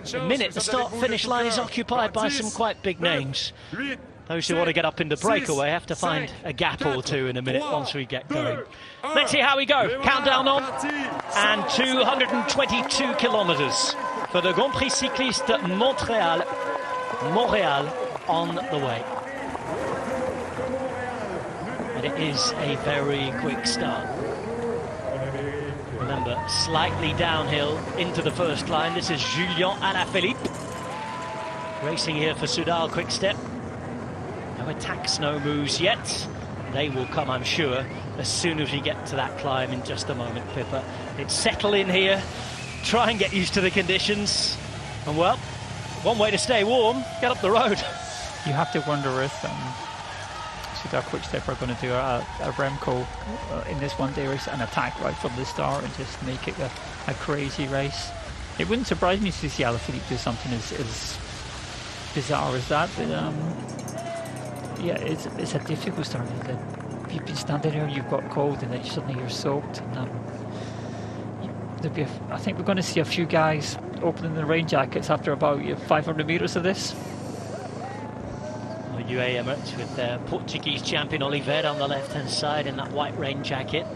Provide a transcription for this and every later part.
the minute, the start-finish line is occupied by some quite big names. Those who want to get up in the breakaway have to find a gap or two in a minute once we get going. Let's see how we go. Countdown on. And 222 kilometers for the Grand Prix Cyclistes Montréal on the way. And it is a very quick start. Remember, slightly downhill into the first line. This is Julien Alaphilippe racing here for Soudal Quick-Step. No attacks, no moves yet. They will come, I'm sure, as soon as we get to that climb in just a moment, Pippa. It's settle in here, try and get used to the conditions. And well, one way to stay warm, get up the road. You have to wonder if Soudal Quick-Step are going to do a Remco in this one-day race, an attack right from the start and just make it a crazy race. It wouldn't surprise me to see Alaphilippe do something as bizarre as that, but yeah, it's a difficult start. You've been standing there, you've got cold, and then suddenly you're soaked. And, I think we're going to see a few guys opening the rain jackets after about 500 metres of this. UAE Emirates with their Portuguese champion Oliveira on the left-hand side in that white rain jacket.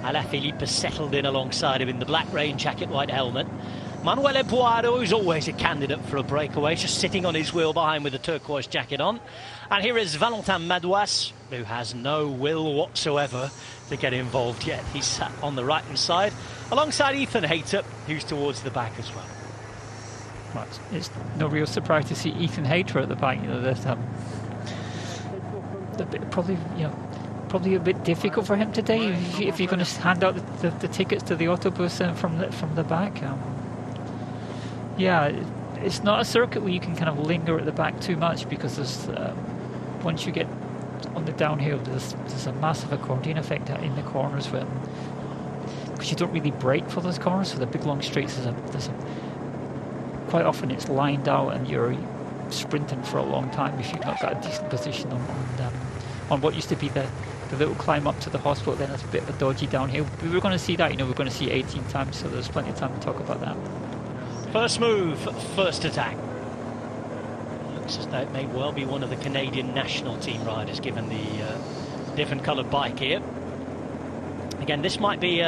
Alaphilippe has settled in alongside him in the black rain jacket, white helmet. Manuel Ebuado, who's always a candidate for a breakaway, just sitting on his wheel behind with a turquoise jacket on. And here is Valentin Madouas, who has no will whatsoever to get involved yet. He's sat on the right-hand side, alongside Ethan Hayter, who's towards the back as well. Well, it's no real surprise to see Ethan Hayter at the back. Probably a bit difficult for him today if you're going to hand out the tickets to the autobus from the back. Yeah, it's not a circuit where you can kind of linger at the back too much, because there's once you get on the downhill, there's a massive accordion effect in the corners because you don't really brake for those corners. So the big long straights, quite often it's lined out and you're sprinting for a long time if you've not got a decent position on what used to be the little climb up to the hospital. Then it's a bit of a dodgy downhill. We were going to see that, we're going to see 18 times, so there's plenty of time to talk about that. First move, first attack. Looks as though it may well be one of the Canadian national team riders, given the different coloured bike here. Again, this might be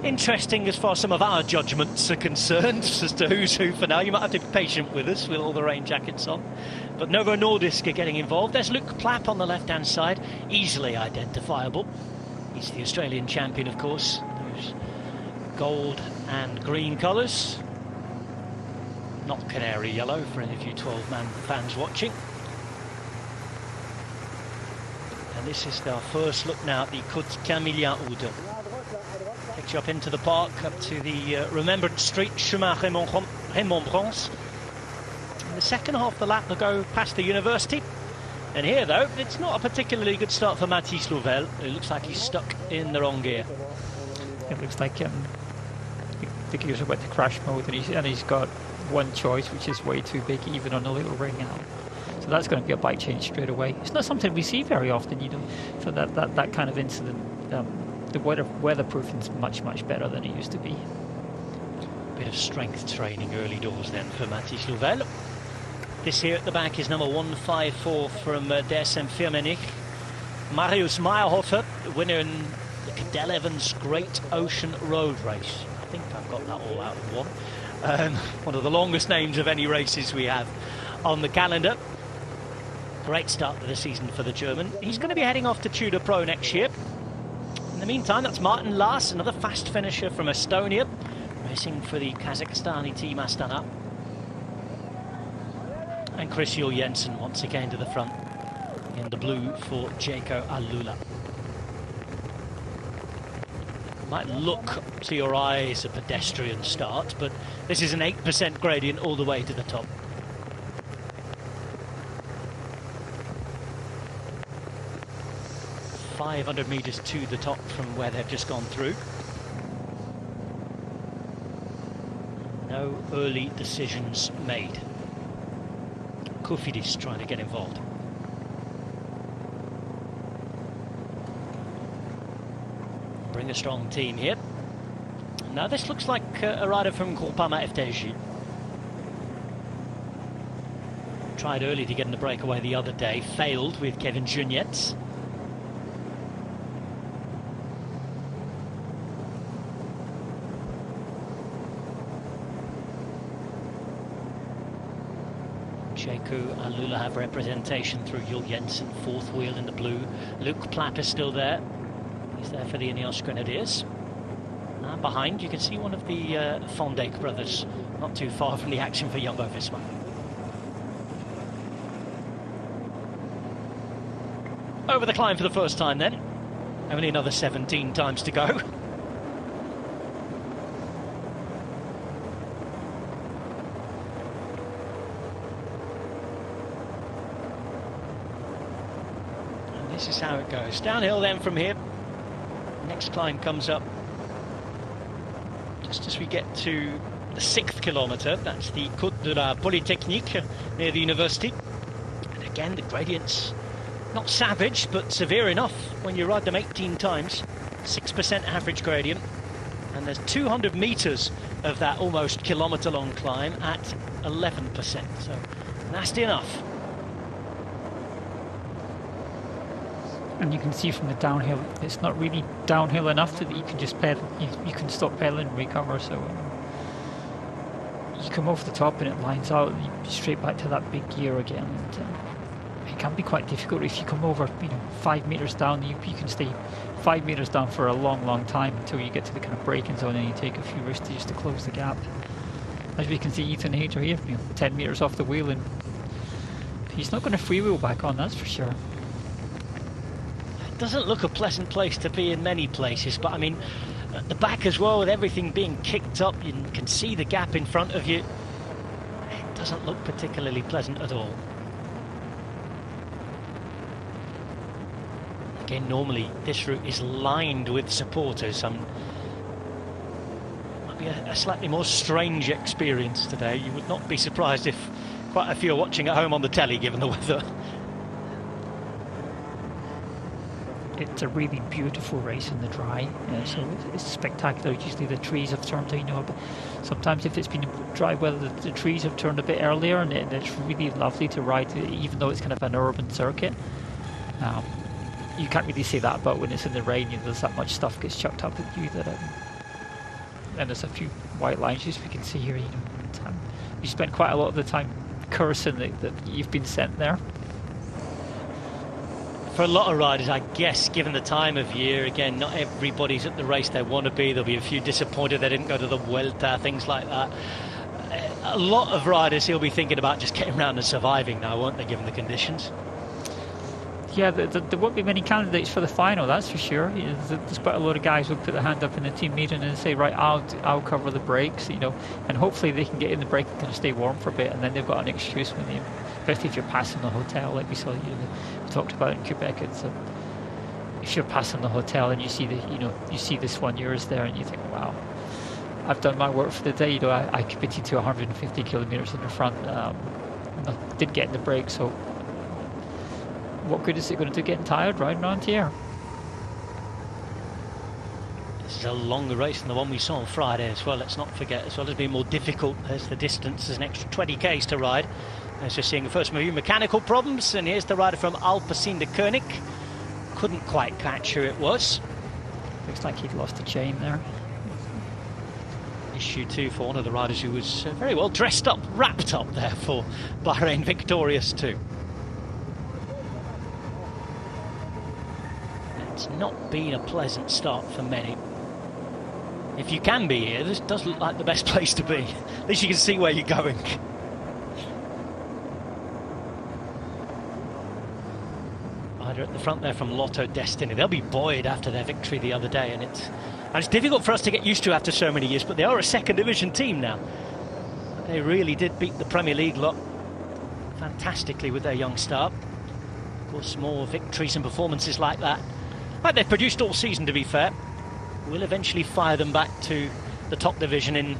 interesting as far as some of our judgments are concerned as to who's who for now. You might have to be patient with us with all the rain jackets on. But Novo Nordisk are getting involved. There's Luke Plapp on the left-hand side, easily identifiable. He's the Australian champion, of course. Those gold and green colours. Not canary yellow for any of you 12-man fans watching. And this is our first look now at the Côte Camillien-Oude. Takes you up into the park, up to the Remembrance Street, Chemin Raymond Brance. In the second half of the lap, they'll go past the university. And here, though, it's not a particularly good start for Mathis Louvel. It looks like he's stuck in the wrong gear. It looks like the gears are about to crash mode, and he's got one choice, which is way too big, even on a little ring out. So that's going to be a bike change straight away. It's not something we see very often, for that kind of incident. The weatherproofing is much better than it used to be. Bit of strength training early doors then for Mathis Louvel. This here at the back is number 154 from DSM Firmenich. Marius Meyerhofer, the winner in the Cadel Evans Great Ocean Road Race. I think I've got that all out in one. One of the longest names of any races we have on the calendar. Great start to the season for the German. He's going to be heading off to Tudor Pro next year. In the meantime, that's Martin Laas, another fast finisher from Estonia, racing for the Kazakhstani team Astana. And Chris Juhl Jensen once again to the front in the blue for Jaco Alula. Might look to your eyes a pedestrian start, but this is an 8% gradient all the way to the top. .500 metres to the top from where they've just gone through. No early decisions made. Kofidis trying to get involved. Bring a strong team here. Now this looks like a rider from Groupama FDJ. tried early to get in the breakaway the other day, failed with Kevin Junietz. Cheku and Lula have representation through Jules Jensen, fourth wheel in the blue. Luc Platt is still there. He's there for the Ineos Grenadiers. And behind you can see one of the Van Dijk brothers, not too far from the action for Jumbo-Visma. Over the climb for the first time then. Only another 17 times to go. This is how it goes. Downhill then from here. Next climb comes up just as we get to the 6th kilometre. That's the Côte de la Polytechnique near the university. And again, the gradient's not savage, but severe enough when you ride them 18 times. 6% average gradient. And there's 200 metres of that almost kilometre-long climb at 11%. So nasty enough. And you can see from the downhill, it's not really downhill enough that you can just pedal. You can stop pedaling and recover. So you come off the top and it lines out, and you're straight back to that big gear again. And it can be quite difficult if you come over, 5 meters down. You can stay 5 meters down for a long, long time until you get to the kind of braking zone, and you take a few risks just to close the gap. As we can see, Ethan Hayter here, 10 meters off the wheel, and he's not going to freewheel back on, that's for sure. Doesn't look a pleasant place to be in many places, but I mean, at the back as well, with everything being kicked up, you can see the gap in front of you. It doesn't look particularly pleasant at all. Again, normally this route is lined with supporters. Might be a slightly more strange experience today. You would not be surprised if quite a few are watching at home on the telly, given the weather. It's a really beautiful race in the dry, so it's spectacular. Usually the trees have turned, but sometimes if it's been dry weather, the trees have turned a bit earlier, and it's really lovely to ride, even though it's kind of an urban circuit. You can't really say that about when it's in the rain. There's that much stuff gets chucked up at you that, and there's a few white lines as we can see here. You spend quite a lot of the time cursing that you've been sent there. For a lot of riders, I guess, given the time of year, again, not everybody's at the race they want to be. There'll be a few disappointed they didn't go to the Vuelta, things like that. A lot of riders, he'll be thinking about just getting around and surviving now, won't they, given the conditions? Yeah, there won't be many candidates for the final, that's for sure. There's quite a lot of guys who put their hand up in the team meeting and say, right, I'll cover the brakes, and hopefully they can get in the brake and kind of stay warm for a bit, and then they've got an excuse when they, especially if you're passing the hotel, like we saw, we talked about in Quebec. It's if you're passing the hotel and you see you see this one yours there, and you think, wow, I've done my work for the day. I committed to 150 kilometers in the front, didn't get in the brake, so what good is it going to do getting tired riding around here? This is a longer race than the one we saw on Friday as well, let's not forget. As well as being more difficult, there's the distance, there's an extra 20 k's to ride. As we're seeing the first few mechanical problems, and here's the rider from Alpecin de Koenig. Couldn't quite catch who it was. Looks like he'd lost a chain there. Issue 2 for one of the riders who was very well dressed up, wrapped up there for Bahrain Victorious 2. It's not been a pleasant start for many. If you can be here, this does look like the best place to be. At least you can see where you're going. Rider at the front there from Lotto Destiny. They'll be buoyed after their victory the other day, and it's difficult for us to get used to after so many years, but they are a second division team now. They really did beat the Premier League lot fantastically with their young start. Of course, more victories and performances like that, like they've produced all season, to be fair, will eventually fire them back to the top division. It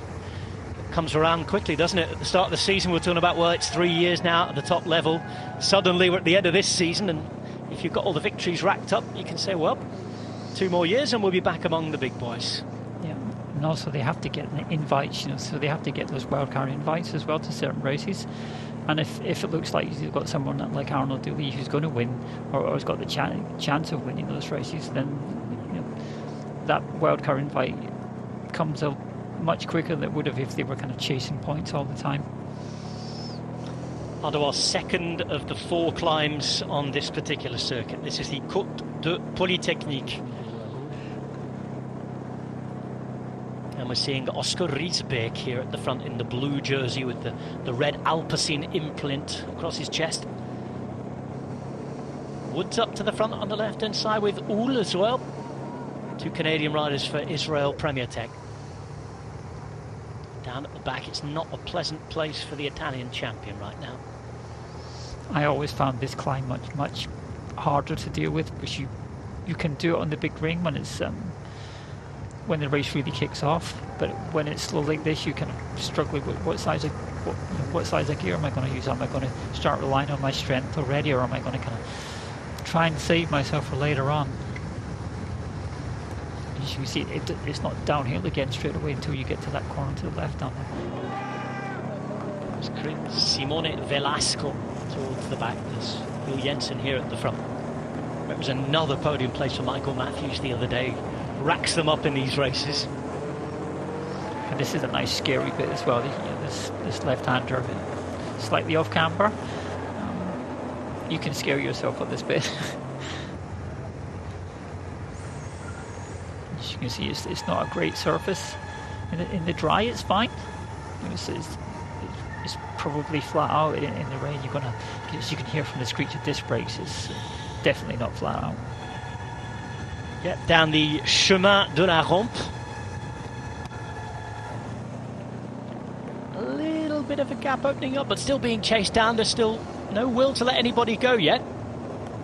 comes around quickly, doesn't it? At the start of the season we're talking about, well, it's 3 years now at the top level. Suddenly we're at the end of this season, and if you've got all the victories racked up, you can say, well, 2 more years and we'll be back among the big boys. Yeah, and also they have to get invites, so they have to get those wildcard invites as well to certain races. And if it looks like you've got someone like Arnaud Delis who's going to win, or has got the chance of winning those races, then that wildcard invite comes out much quicker than it would have if they were kind of chasing points all the time. Onto our second of the 4 climbs on this particular circuit. This is the Côte de Polytechnique. And we're seeing Oscar Riesbeek here at the front in the blue jersey with the red Alpecin imprint across his chest. Woods up to the front on the left-hand side with Oul as well. 2 Canadian riders for Israel Premier Tech. Down at the back, it's not a pleasant place for the Italian champion right now. I always found this climb much harder to deal with, because you can do it on the big ring when it's when the race really kicks off, but when it's slow like this, you kind of struggle with what size of gear am I going to use? Am I going to start relying on my strength already, or am I going to kind of try and save myself for later on? As you can see, it's not downhill again straight away until you get to that corner to the left down there. Simone Velasco towards the back. There's Phil Jensen here at the front. It was another podium place for Michael Matthews the other day. Racks them up in these races. And this is a nice scary bit as well. This left-hander slightly off camber. You can scare yourself on this bit. As you can see, it's not a great surface. In the dry, it's fine. It's probably flat out. In the rain, you're gonna, as you can hear from the screech of disc brakes, it's definitely not flat out. Yeah, down the Chemin de la Rampe. A little bit of a gap opening up, but still being chased down. There's still no will to let anybody go yet.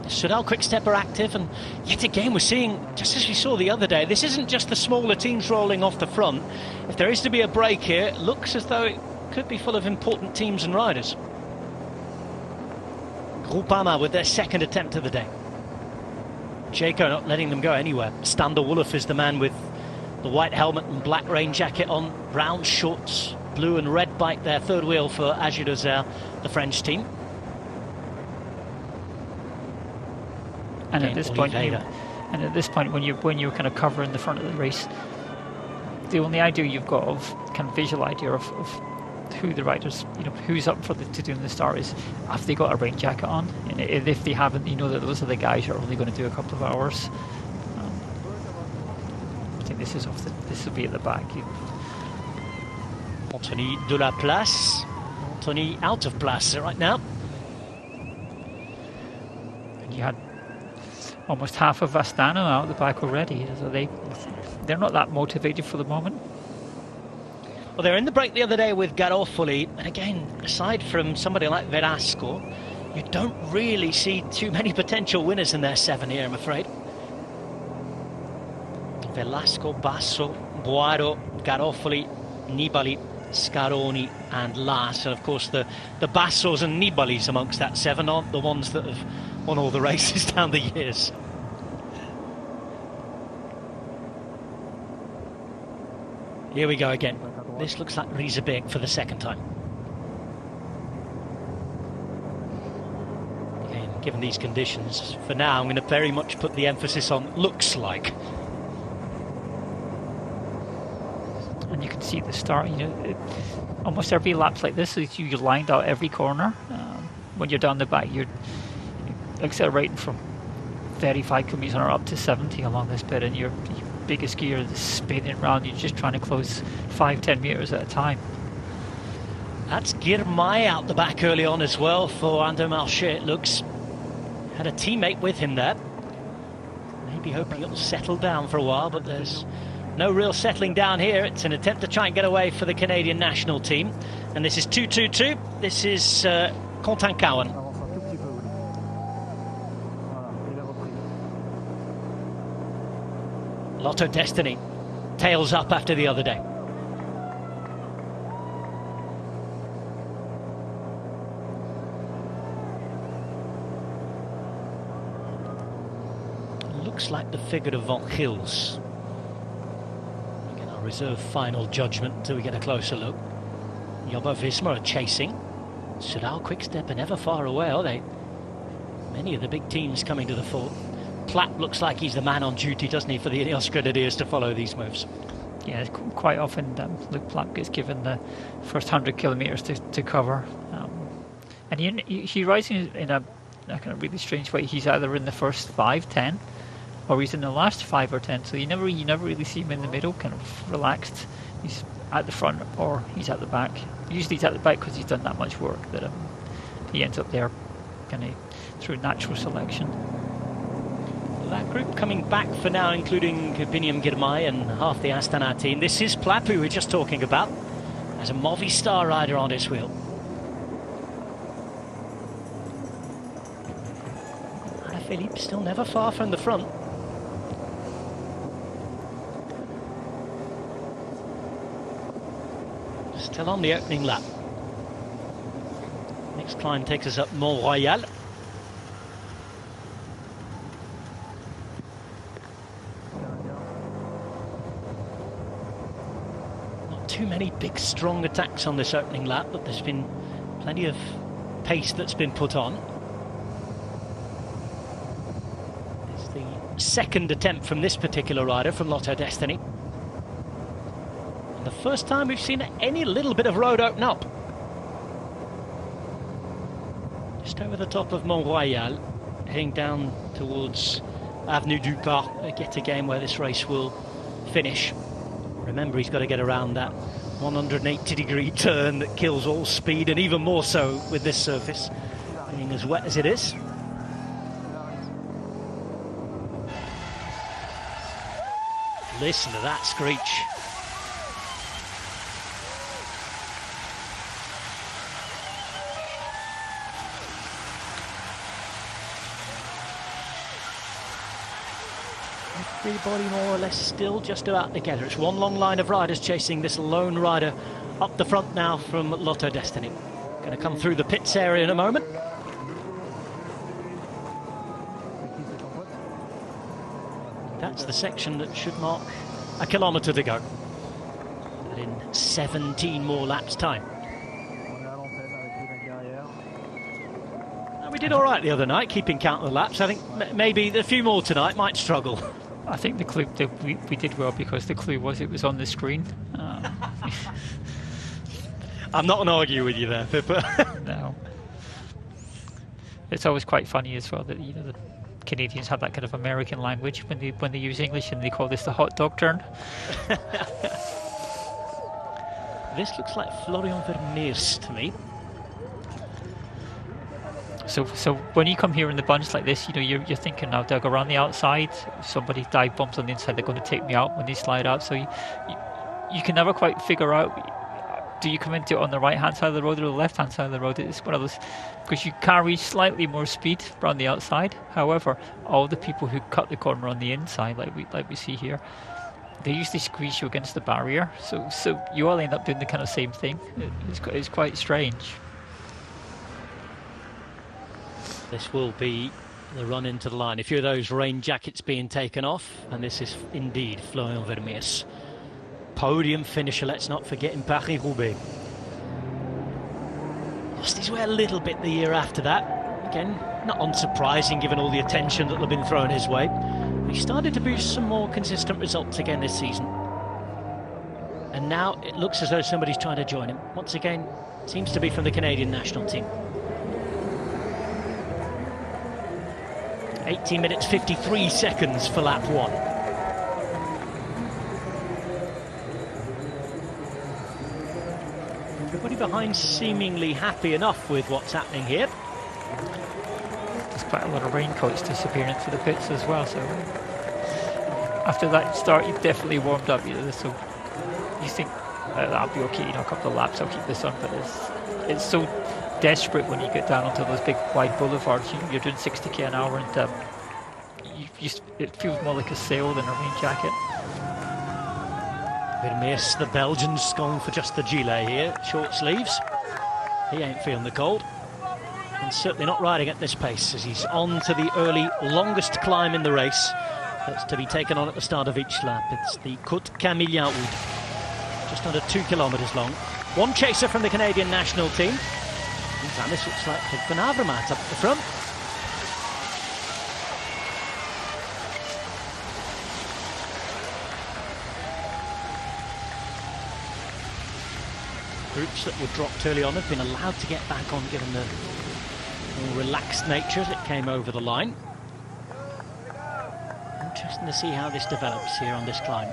Soudal Quick-Step are active, and yet again we're seeing, just as we saw the other day, this isn't just the smaller teams rolling off the front. If there is to be a break here, it looks as though it could be full of important teams and riders. Groupama with their second attempt of the day. Jayco not letting them go anywhere. Stander Wolof is the man with the white helmet and black rain jacket on, brown shorts, blue and red bike there, third wheel for Agi Dozert, the French team. And at this point, when you're kind of covering the front of the race, the only idea you've got of kind of visual idea of who the riders, who's up for to doing the start is, have they got a rain jacket on? And if they haven't, you know that those are the guys who are only going to do a couple of hours. I think this will be at the back. Anthony de la Place. Anthony out of place right now. And you had almost half of Vastano out the back already, so they're not that motivated for the moment. Well, they were in the break the other day with Garofoli, and again, aside from somebody like Velasco, you don't really see too many potential winners in their 7 here, I'm afraid. Velasco, Basso, Boaro, Garofoli, Nibali, Scaroni and Las, and of course the Bassos and Nibalis amongst that 7 aren't the ones that have won all the races down the years. Here we go again. This looks like Riesbeek for the second time. Again, given these conditions, for now I'm going to very much put the emphasis on looks like. And you can see the start, almost every lap's like this, you lined out every corner. When you're down the back, you're accelerating from 35 kilometers an hour up to 70 along this bit, and your biggest gear is spinning around. You're just trying to close 5-10 meters at a time. That's Girmay out the back early on as well for Andermatt, it looks. Had a teammate with him there. Maybe hoping it'll settle down for a while, but there's no real settling down here. It's an attempt to try and get away for the Canadian national team. And this is 2-2-2. This is Quentin Cowan. Lotto Destiny tails up after the other day. Looks like the figure of Van Gils. Again, I'll reserve final judgment until we get a closer look. Jumbo Visma are chasing. Soudal Quick-Step are never far away, are they? Many of the big teams coming to the fore. Plapp looks like he's the man on duty, doesn't he, for the Ineos Grenadiers to follow these moves. Yeah, quite often Luke Plapp gets given the first 100 kilometres to cover. And he rides in a kind of really strange way. He's either in the first 5, 10, or he's in the last 5 or 10. So you never really see him in the middle, kind of relaxed. He's at the front or he's at the back. Usually he's at the back because he's done that much work that he ends up there kind of through natural selection. That group coming back for now, including Biniam Girmay and half the Astana team. This is Plapp, who we were just talking about, as a Movistar rider on his wheel. Philippe still never far from the front. Still on the opening lap. Next climb takes us up Montréal. Not too many big strong attacks on this opening lap, but there's been plenty of pace that's been put on. Second attempt from this particular rider from Lotto Destiny. And the first time we've seen any little bit of road open up. Just over the top of Mont Royal, heading down towards Avenue du Parc, yet again where this race will finish. Remember, he's got to get around that 180-degree turn that kills all speed, and even more so with this surface being as wet as it is. Listen to that screech. Everybody more or less still just about together. It's one long line of riders chasing this lone rider up the front now from Lotto Destiny. Going to come through the pits area in a moment. That's the section that should mark a kilometre to go. But in 17 more laps' time. Now, we did all right the other night, keeping count of the laps. I think maybe a few more tonight might struggle. I think the clue that we did well because the clue was it was on the screen. I'm not going to argue with you there, Pippa. No. It's always quite funny as well that the Canadians have that kind of American language when they use English, and they call this the hot dog turn. This looks like Florian Vermeers to me. So when you come here in the bunch like this, you're thinking, now they'll go around the outside. Somebody dive bombs on the inside, they're going to take me out when they slide out. So you can never quite figure out. Do you come into it on the right-hand side of the road or the left-hand side of the road? It's one of those, because you carry slightly more speed around the outside. However, all the people who cut the corner on the inside, like we see here, they usually squeeze you against the barrier. So you all end up doing the kind of same thing. It's quite strange. This will be the run into the line. A few of those rain jackets being taken off, and this is indeed Florian Vermeers. Podium finisher, let's not forget, in Paris-Roubaix. Lost his way a little bit the year after that. Again, not unsurprising given all the attention that had been thrown his way. He started to boost some more consistent results again this season. And now it looks as though somebody's trying to join him. Once again, seems to be from the Canadian national team. 18 minutes 53 seconds for lap 1. Everybody behind seemingly happy enough with what's happening here. There's quite a lot of raincoats disappearing into the pits as well, so after that start you've definitely warmed up, so you think that'll be okay, a couple of laps, I'll keep this on, but it's so desperate when you get down onto those big wide boulevards. You're doing 60k an hour, and it feels more like a sail than a rain jacket. Vermeers, the Belgian's gone for just the gilet here, short sleeves. He ain't feeling the cold, and certainly not riding at this pace as he's on to the early longest climb in the race that's to be taken on at the start of each lap. It's the Côte Camillien Wood, just under 2 kilometres long. One chaser from the Canadian national team, And this looks like Van Avermaet up the front. Groups that were dropped early on have been allowed to get back on, given the more relaxed nature that came over the line. Interesting to see how this develops here on this climb.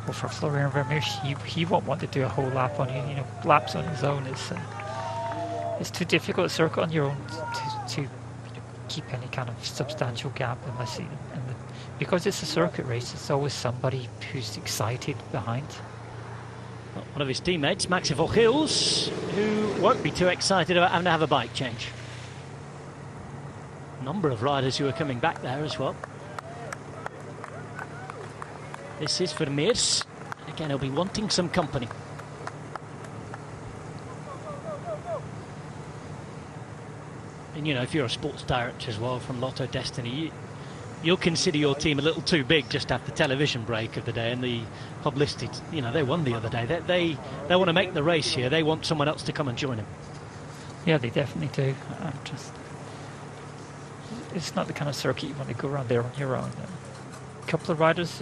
Well, for Florian Vermeersch, he won't want to do a whole lap on you know, laps on his own. It's too difficult a circuit on your own to keep any kind of substantial gap unless you, because it's a circuit race, it's always somebody who's excited behind. One of his teammates, Maxi Vogels, who won't be too excited about having to have a bike change. A number of riders who are coming back there as well. This is Vermeersch. Again, he'll be wanting some company. And you know, if you're a sports director as well from Lotto Destiny, you'll consider your team a little too big just to have the television break of the day and the publicity. You know, they won the other day. They want to make the race here. They want someone else to come and join them. Yeah, they definitely do. It's not the kind of circuit you want to go around there on your own. A couple of riders.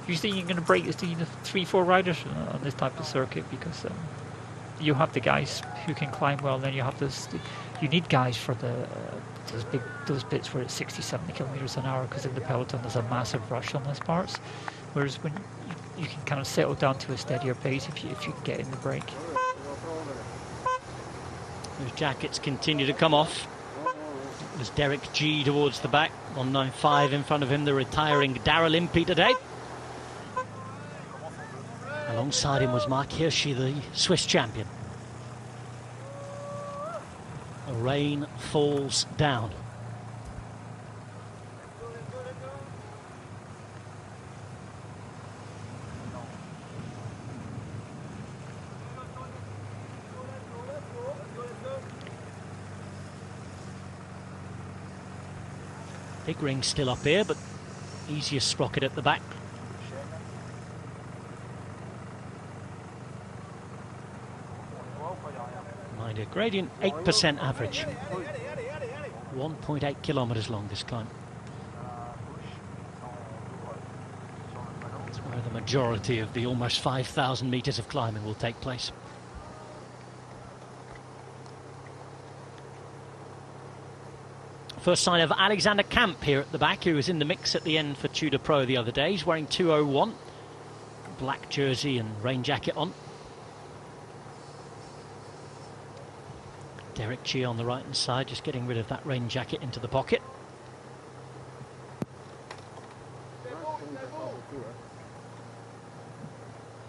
Usually you're going to break 3-4 riders on this type of circuit because you have the guys who can climb well, and then you have this. You need guys for those bits where it's 60-70 kilometers an hour, because in the peloton there's a massive rush on those parts. Whereas when you can kind of settle down to a steadier pace if you can get in the break. Those jackets continue to come off. It was Derek G towards the back, 195 in front of him, the retiring Daryl Impey today. Alongside him was Mark Hirschi, the Swiss champion. The rain falls down. Big ring still up here, but easier sprocket at the back. Mind you, gradient 8% average. 1.8 kilometers long this climb. That's where the majority of the almost 5,000 meters of climbing will take place. First sign of Alexander Kamp here at the back, who was in the mix at the end for Tudor Pro the other day. He's wearing 201, black jersey and rain jacket on. Derek G on the right hand side, just getting rid of that rain jacket into the pocket.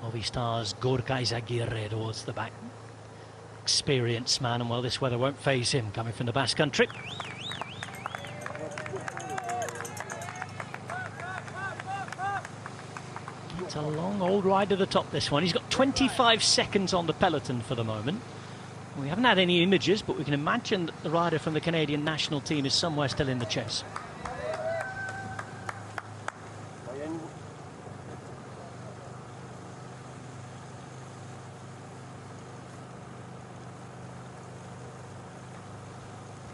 Movistar's Gorka Izaguirre towards the back. Experienced man, and well, this weather won't faze him, coming from the Basque Country. It's a long old ride to the top, this one. He's got 25 seconds on the peloton for the moment. We haven't had any images, but we can imagine that the rider from the Canadian national team is somewhere still in the chase.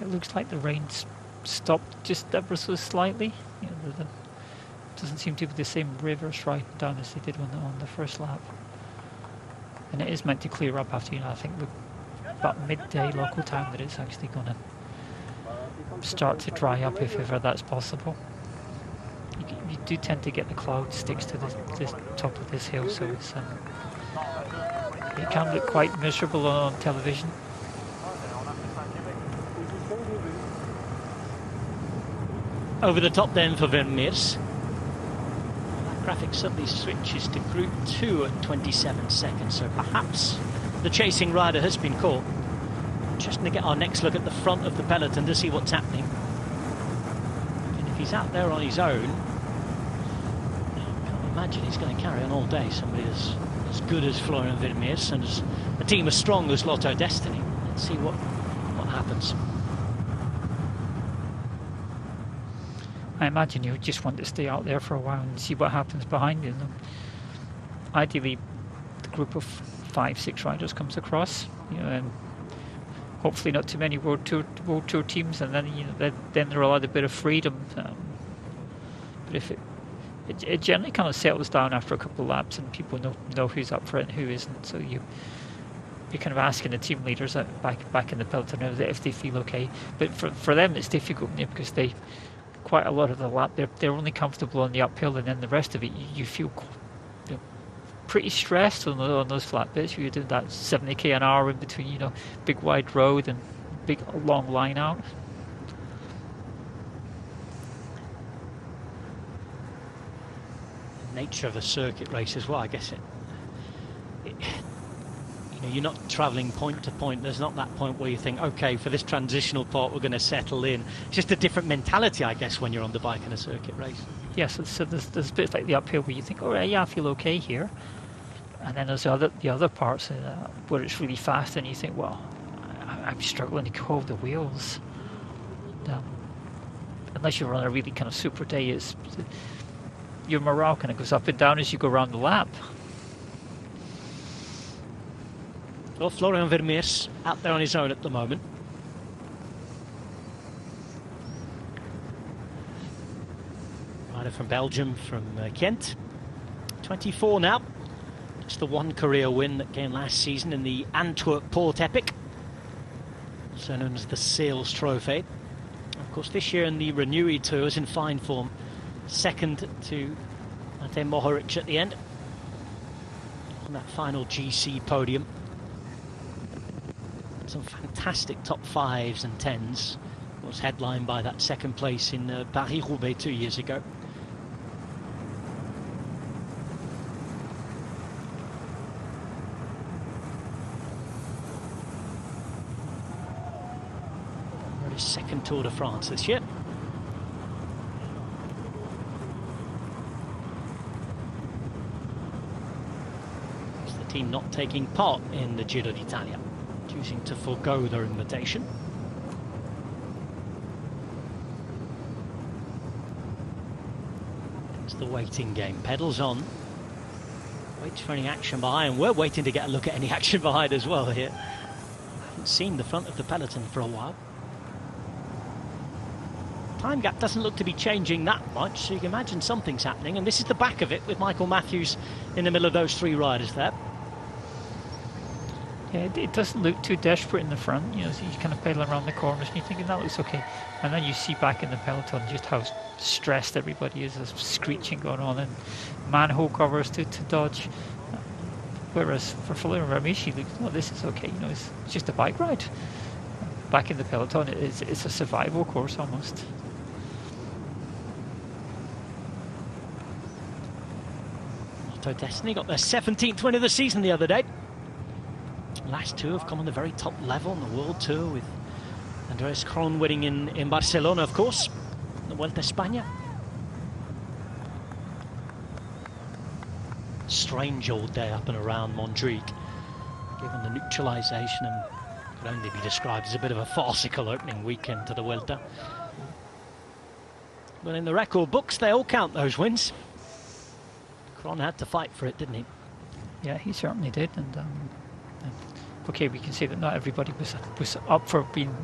It looks like the rain's stopped just ever so slightly. You know, doesn't seem to be the same rivers right down as they did on the first lap. And it is meant to clear up after, I think about midday local time that it's actually going to start to dry up, if ever that's possible. You do tend to get the cloud sticks to the top of this hill, so it's it can look quite miserable on television. Over the top then for Vermeersch. That graphic suddenly switches to Group 2 at 27 seconds, so perhaps the chasing rider has been caught. Just going to get our next look at the front of the peloton to see what's happening. And if he's out there on his own, I can't imagine he's going to carry on all day. Somebody as good as Florian Vermeersch and as a team as strong as Lotto Destiny. Let's see what happens. I imagine you just want to stay out there for a while and see what happens behind you. Ideally, the group of 5-6 riders comes across, and hopefully not too many World Tour teams, and then then they're allowed a bit of freedom. But if it generally kind of settles down after a couple of laps, and people know who's up for it and who isn't. So you're kind of asking the team leaders back in the peloton if they feel okay. But for them it's difficult, because quite a lot of the lap they're only comfortable on the uphill, and then the rest of it you feel pretty stressed on those flat bits. You're doing that 70k an hour in between, big wide road and big long line out. Nature of a circuit race as well, I guess you're not travelling point to point. There's not that point where you think, okay, for this transitional part we're going to settle in. It's just a different mentality, I guess, when you're on the bike in a circuit race. Yes, so there's bits like the uphill where you think, all right, yeah, I feel okay here, and then there's the other parts where it's really fast, and you think, well, I'm struggling to hold the wheels. And, unless you're on a really kind of super day, your morale kind of goes up and down as you go around the lap. Well, Florian Vermeers out there on his own at the moment. Rider from Belgium, from Kent. 24 now. Just the one career win that came last season in the Antwerp-Port Epic, also known as the Sales Trophy. Of course, this year in the Renewy Tours in fine form. Second to Matej Mohoric at the end on that final GC podium. Some fantastic top 5s and 10s. Was headlined by that second place in Paris-Roubaix 2 years ago. His second Tour de France this year. It's the team not taking part in the Giro d'Italia, choosing to forego their invitation. It's the waiting game. Pedals on. Waits for any action behind. We're waiting to get a look at any action behind as well here. I haven't seen the front of the peloton for a while. Time gap doesn't look to be changing that much, so you can imagine something's happening. And this is the back of it with Michael Matthews in the middle of those 3 riders there. Yeah, it doesn't look too desperate in the front, so you kind of pedal around the corners and you're thinking that looks okay, and then you see back in the peloton just how stressed everybody is. There's screeching going on and manhole covers to dodge, whereas for Florian Vermeers, he looks, oh, this is okay, it's just a bike ride. Back in the peloton, it's a survival course almost. Lotto Destiny got their 17th win of the season the other day. Last 2 have come on the very top level on the World Tour, with Andreas Kron winning in Barcelona, of course, the Vuelta a España. Strange old day up and around Montjuic, given the neutralisation, and could only be described as a bit of a farcical opening weekend to the Vuelta. But in the record books, they all count those wins. Kron had to fight for it, didn't he? Yeah, he certainly did, and okay, we can say that not everybody was up for being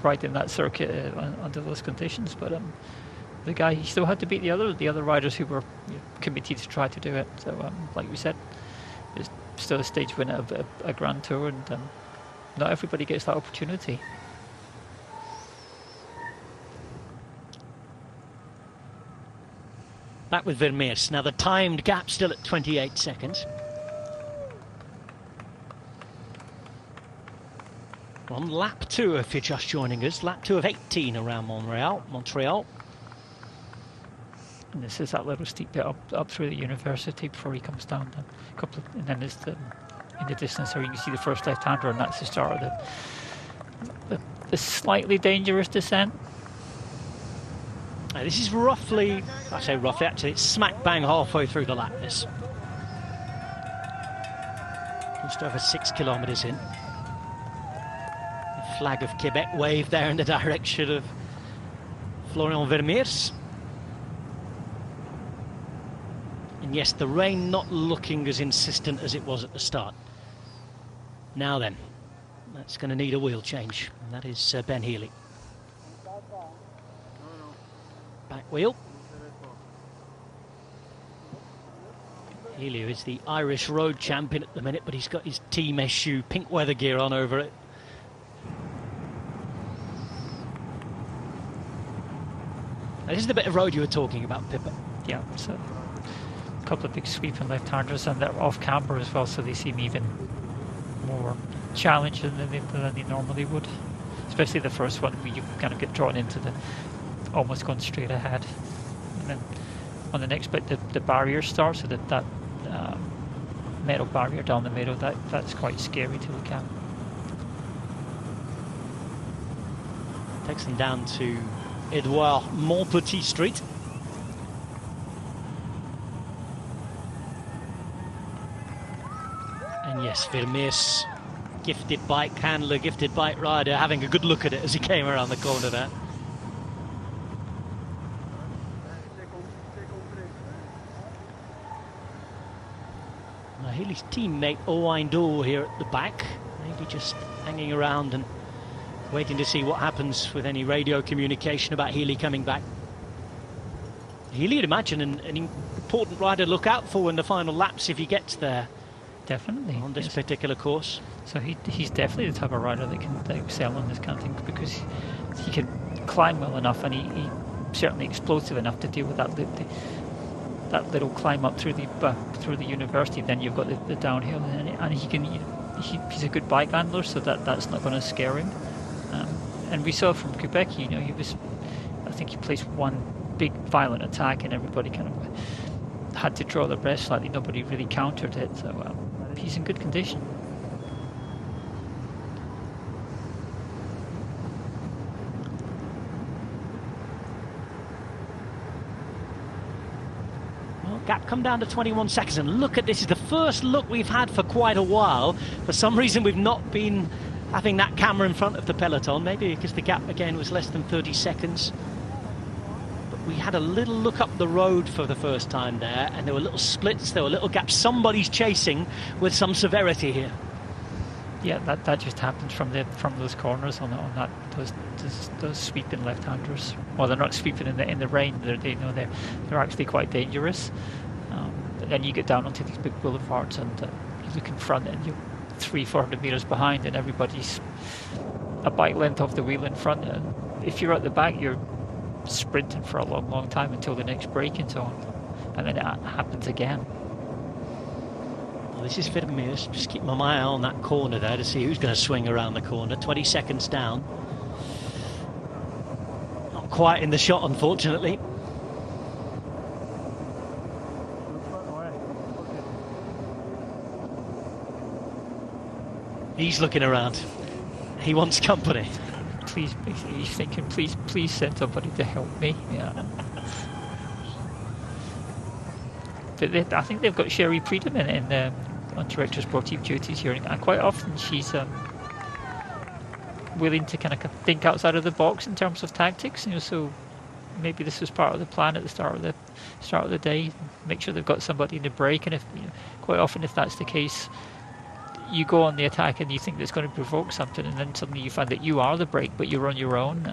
riding that circuit under those conditions, but the guy, he still had to beat the other riders who were committed to try to do it. So, like we said, it's still a stage win of a Grand Tour, and not everybody gets that opportunity. Back with Vermeers. Now the timed gap still at 28 seconds. We're on lap 2 if you're just joining us. Lap 2 of 18 around Montreal. And this is that little steep bit up through the university before he comes down. And then there's in the distance there you can see the first left-hander, and that's the start of the slightly dangerous descent. Now, this is roughly, I say roughly, actually it's smack bang halfway through the lap, this. Just over 6 kilometres in. The flag of Quebec waved there in the direction of Florian Vermeers. And yes, the rain not looking as insistent as it was at the start. Now then, that's going to need a wheel change. And that is Ben Healy. Back wheel. Healy is the Irish road champion at the minute, but he's got his team issue pink weather gear on over it. Now, this is the bit of road you were talking about, Pippa. Yeah, so a couple of big sweeping left-handers, and they're off camber as well, so they seem even more challenging than they normally would. Especially the first one, where you kind of get drawn into the almost going straight ahead. And then on the next bit, the barrier starts, so that metal barrier down the middle, that's quite scary to look at. Takes them down to Edouard Montpetit Street. And yes, Vermeers, gifted bike handler, gifted bike rider, having a good look at it as he came around the corner there. Now Healy's teammate Owain Doe here at the back, maybe just hanging around and waiting to see what happens with any radio communication about Healy coming back. Healy, you'd imagine, an important rider to look out for in the final laps if he gets there. Definitely. On this particular course. So he's definitely the type of rider that can excel on this kind of thing, because he can climb well enough, and he's certainly explosive enough to deal with that little climb up through the university. Then you've got the downhill, and he's a good bike handler, so that's not going to scare him. And we saw from Quebec, I think he placed one big violent attack, and everybody kind of had to draw their breath slightly. Nobody really countered it, so he's in good condition. Well, gap come down to 21 seconds, and look at this. Is the first look we've had for quite a while. For some reason we've not been having that camera in front of the peloton, maybe because the gap again was less than 30 seconds. But we had a little look up the road for the first time there, and there were little splits, there were little gaps. Somebody's chasing with some severity here. Yeah, that just happens from those corners on those sweeping left-handers. Well, they're not sweeping in the rain. They're actually quite dangerous. But then you get down onto these big boulevards, and you look in front, and you're 300-400 meters behind, and everybody's a bike length off the wheel in front. And if you're at the back, you're sprinting for a long time until the next break and so on, and then it happens again. Well, this is Vermeers. Just keep my eye on that corner there to see who's going to swing around the corner. 20 seconds down. Not quite in the shot, unfortunately. He's looking around. He wants company. Please, he's thinking, please send somebody to help me. Yeah. But I think they've got Sherry Freedom on Director Sportive duties here, and quite often she's willing to kind of think outside of the box in terms of tactics. So maybe this was part of the plan at the start of the day. Make sure they've got somebody in the break, and quite often if that's the case, you go on the attack and you think that's going to provoke something, and then suddenly you find that you are the break, but you're on your own.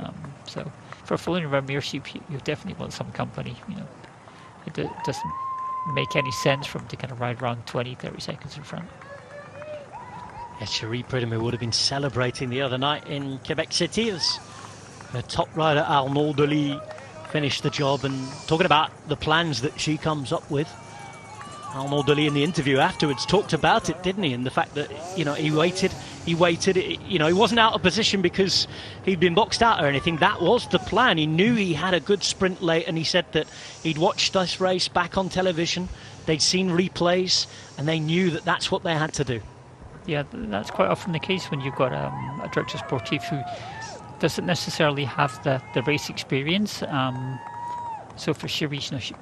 So for following Vermeers, you definitely want some company. It doesn't make any sense for him to kind of ride around 20-30 seconds in front. Yes, Cherie Prudhomme would have been celebrating the other night in Quebec City as her top rider Arnaud Delis finished the job, and talking about the plans that she comes up with. Arnaud Delis in the interview afterwards talked about it, didn't he? And the fact that, he waited, he wasn't out of position because he'd been boxed out or anything. That was the plan. He knew he had a good sprint late, and he said that he'd watched this race back on television, they'd seen replays, and they knew that that's what they had to do. Yeah, that's quite often the case when you've got a director sportif who doesn't necessarily have the race experience. So for Cherie, she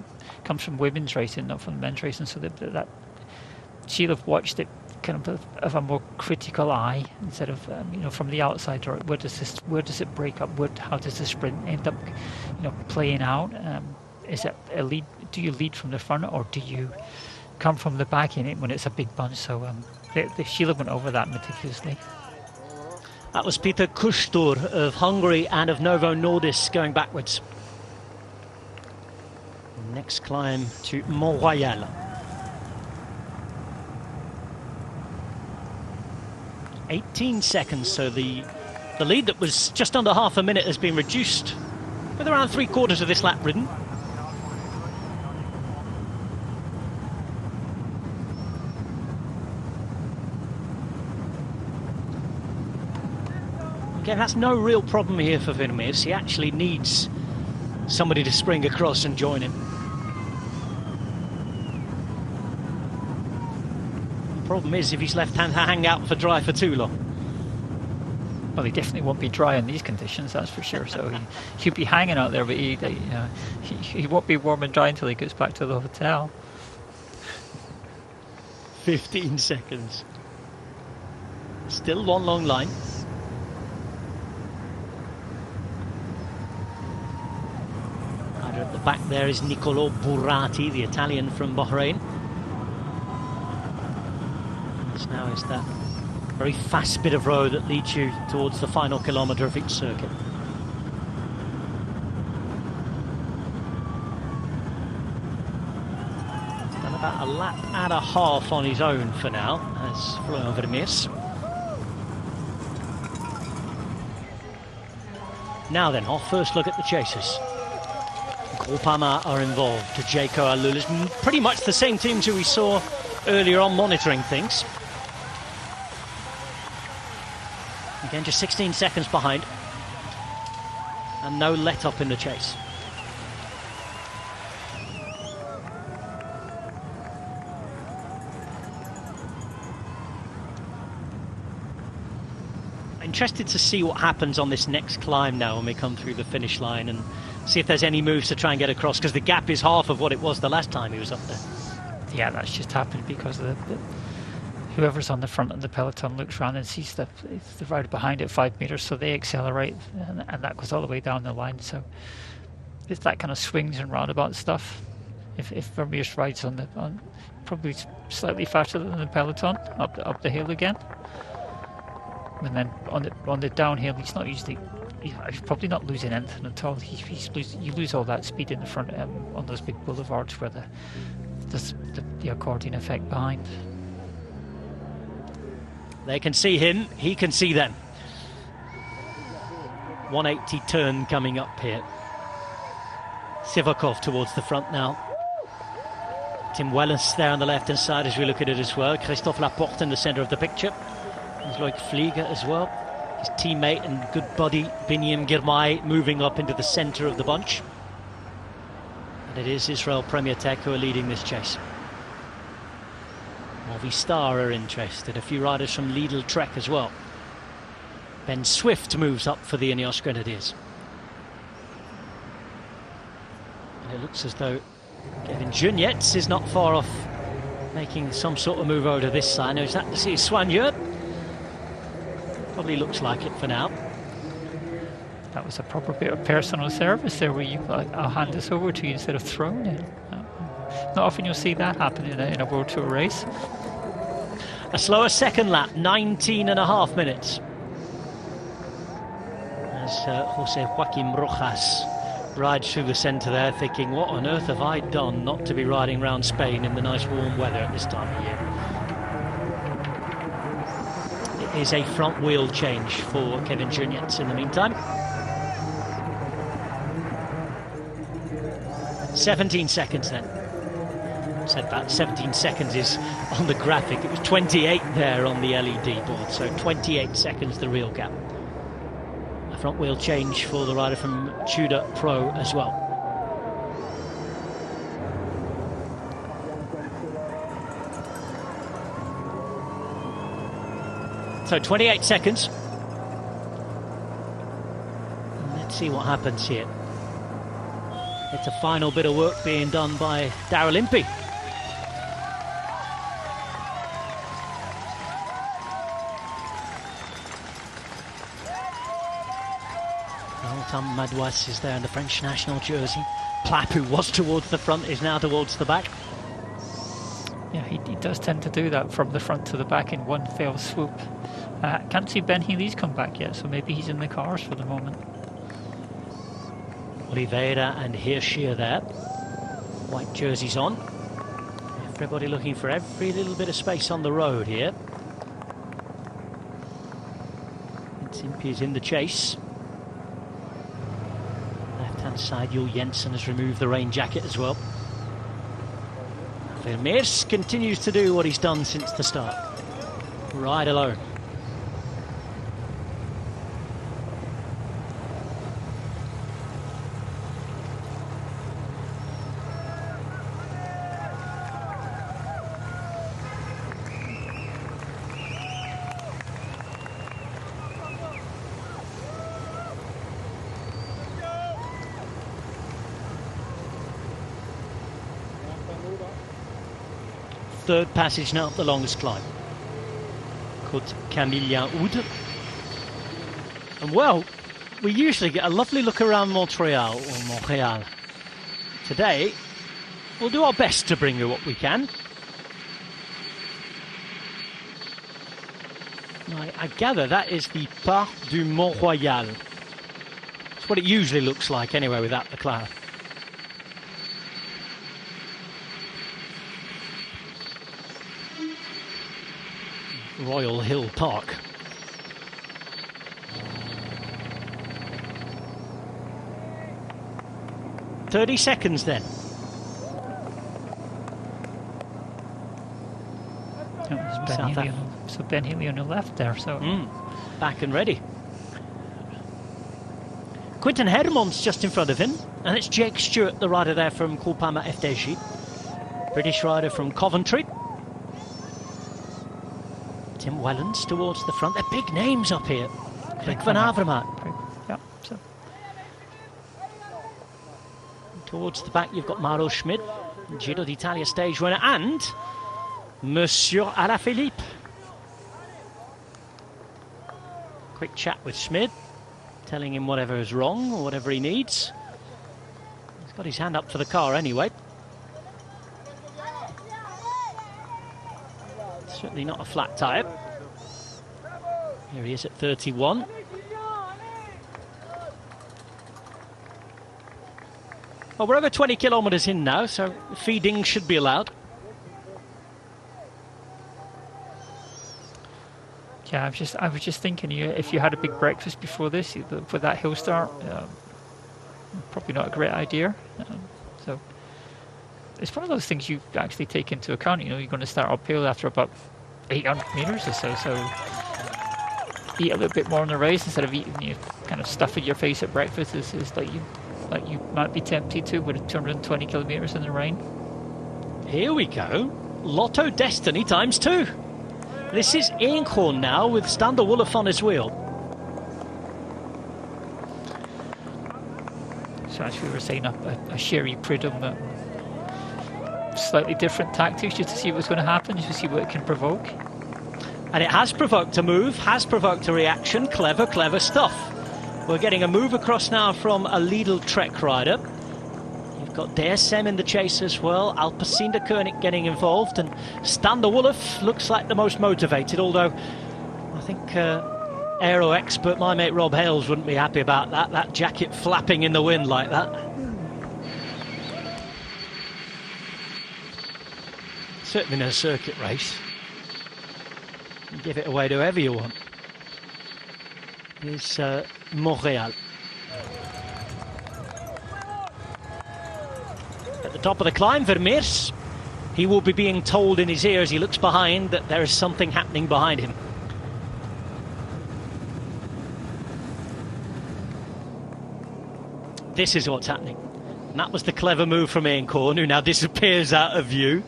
comes from women's racing, not from men's racing, so that she'll have watched it kind of a more critical eye instead of from the outside. Or where does it break up? How does the sprint end up playing out? is it a lead? Do you lead from the front, or do you come from the back in it when it's a big bunch? So the Sheila went over that meticulously. That was Peter Kustur of Hungary and of Novo Nordisk going backwards. Next climb to Montréal. 18 seconds, so the lead that was just under half a minute has been reduced with around 3/4 of this lap ridden. Again, that's no real problem here for Vermeers. He actually needs somebody to spring across and join him. The problem is if he's left hand hang out for dry for too long. Well, he definitely won't be dry in these conditions, that's for sure. So he'll be hanging out there, but he won't be warm and dry until he gets back to the hotel. 15 seconds. Still one long line. At the back there is Niccolò Burrati, the Italian from Bahrain. This now is that very fast bit of road that leads you towards the final kilometre of each circuit. He's done about a lap and a half on his own for now, as Florian Vermeers. Now then, our first look at the chasers. Groupama are involved. Jayco Alulis, pretty much the same teams who we saw earlier on monitoring things. Again, just 16 seconds behind. And no let up in the chase. Interested to see what happens on this next climb now when we come through the finish line and see if there's any moves to try and get across, because the gap is half of what it was the last time he was up there. Yeah, that's just happened because of whoever's on the front of the peloton looks around and sees the rider behind it 5 meters, so they accelerate, and that goes all the way down the line. So it's that kind of swings and roundabout stuff. If Vermeers rides on probably slightly faster than the peloton up the hill again, and then on the downhill he's not usually. He's probably not losing anything at all. You lose all that speed in the front on those big boulevards where the accordion effect behind. They can see him, he can see them. 180 turn coming up here. Sivakov towards the front now. Tim Wellens there on the left hand side as we look at it as well. Christophe Laporte in the centre of the picture. There's Loic Vlieger as well. His teammate and good buddy Binyam Girmay moving up into the centre of the bunch. And it is Israel Premier Tech who are leading this chase. Movistar are interested, a few riders from Lidl Trek as well. Ben Swift moves up for the Ineos Grenadiers. And it looks as though Kevin Junietz is not far off making some sort of move over to this side. Now is that to see Soigneur? Probably looks like it for now. That was a proper bit of personal service there, where you like, I'll hand this over to you instead of throwing it. Not often you'll see that happen in a World Tour race. A slower second lap, 19.5 minutes. As Jose Joaquim Rojas rides through the centre there, thinking, what on earth have I done not to be riding around Spain in the nice warm weather at this time of year? It is a front wheel change for Kevin Junietz in the meantime. 17 seconds then. Said that 17 seconds is on the graphic. It was 28 there on the LED board, so 28 seconds the real gap. A front wheel change for the rider from Tudor Pro as well. So 28 seconds. And let's see what happens here. It's a final bit of work being done by Daryl Impey. Valentin Madouas is there in the French national jersey. Plapp, who was towards the front, is now towards the back. Yeah, he does tend to do that from the front to the back in one fell swoop. Can't see Ben Healy's come back yet, so maybe he's in the cars for the moment. Oliveira and Hirschier there. White jerseys on. Everybody looking for every little bit of space on the road here. Simpi is in the chase. Left-hand side, Jul Jensen has removed the rain jacket as well. Vermeers continues to do what he's done since the start. Right alone. Third passage now up the longest climb. Côte Camillien Oude. And well, we usually get a lovely look around Montreal. Today, we'll do our best to bring you what we can. I gather that is the Parc du Mont-Royal. It's what it usually looks like anyway without the cloud. Royal Hill Park. "30 seconds then." So Ben Healy on the left there, so back and ready. Quinten Hermon's just in front of him, and it's Jake Stewart, the rider there from Groupama FDJ. British rider from Coventry. Tim Wellens towards the front. They're big names up here. Greg van Avermaet. Yeah, so. Towards the back you've got Mauro Schmid, Giro d'Italia stage winner, and Monsieur Alaphilippe. Quick chat with Schmid, telling him whatever is wrong or whatever he needs. He's got his hand up for the car anyway. Certainly not a flat tyre. Here he is at 31. Well, we're over 20 kilometres in now, so feeding should be allowed. Yeah, I was just thinking, if you had a big breakfast before this, for that hill start, probably not a great idea. So it's one of those things you actually take into account. You're going to start uphill after about 800 meters or so. So eat a little bit more on the race instead of eating, kind of stuffing your face at breakfast is like you might be tempted to with 220 kilometers in the rain. Here we go. Lotto Destiny times 2. This is Eenhoorn now with Stan de Wulf on his wheel. So as we were saying, a Sherry Pridham, slightly different tactics just to see what's going to happen, just to see what it can provoke. And it has provoked a move, has provoked a reaction. Clever, clever stuff. We're getting a move across now from a Lidl Trek rider. You've got DSM in the chase as well. Alpecin de Koenig getting involved, and Stan de Wulf looks like the most motivated, although I think aero expert, my mate Rob Hales, wouldn't be happy about that jacket flapping in the wind like that. Certainly in a circuit race. You give it away to whoever you want. Here's Montréal. At the top of the climb, Vermeers. He will be being told in his ear as he looks behind that there is something happening behind him. This is what's happening. And that was the clever move from Eenhoorn, who now disappears out of view.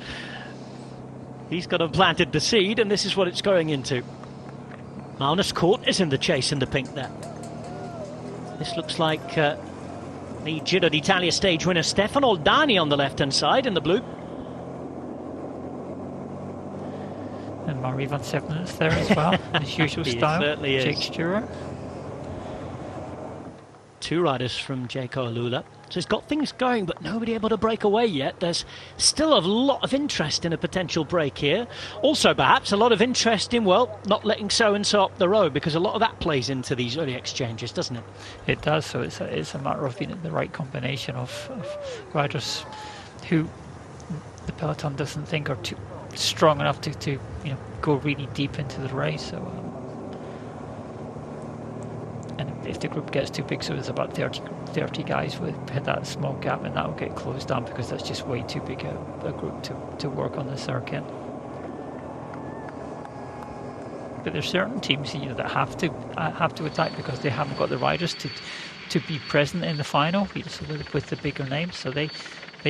He's got planted the seed, and this is what it's going into. Magnus Cort is in the chase in the pink there. This looks like the Giro d'Italia stage winner Stefano Oldani on the left-hand side in the blue. And Marie van Sevenen is there as well, in his usual style. Certainly Jake is. Stewart. 2 riders from Jayco Alula. So he's got things going, but nobody able to break away yet. There's still a lot of interest in a potential break here. Also, perhaps a lot of interest in, well, not letting so-and-so up the road, because a lot of that plays into these early exchanges, doesn't it? It does. So it's a matter of being in the right combination of riders who the peloton doesn't think are too strong enough to go really deep into the race. So. And if the group gets too big, so there's about 30 guys with that small gap, and that will get closed down because that's just way too big a group to work on the circuit. But there's certain teams that have to attack because they haven't got the riders to be present in the final with the bigger names. So they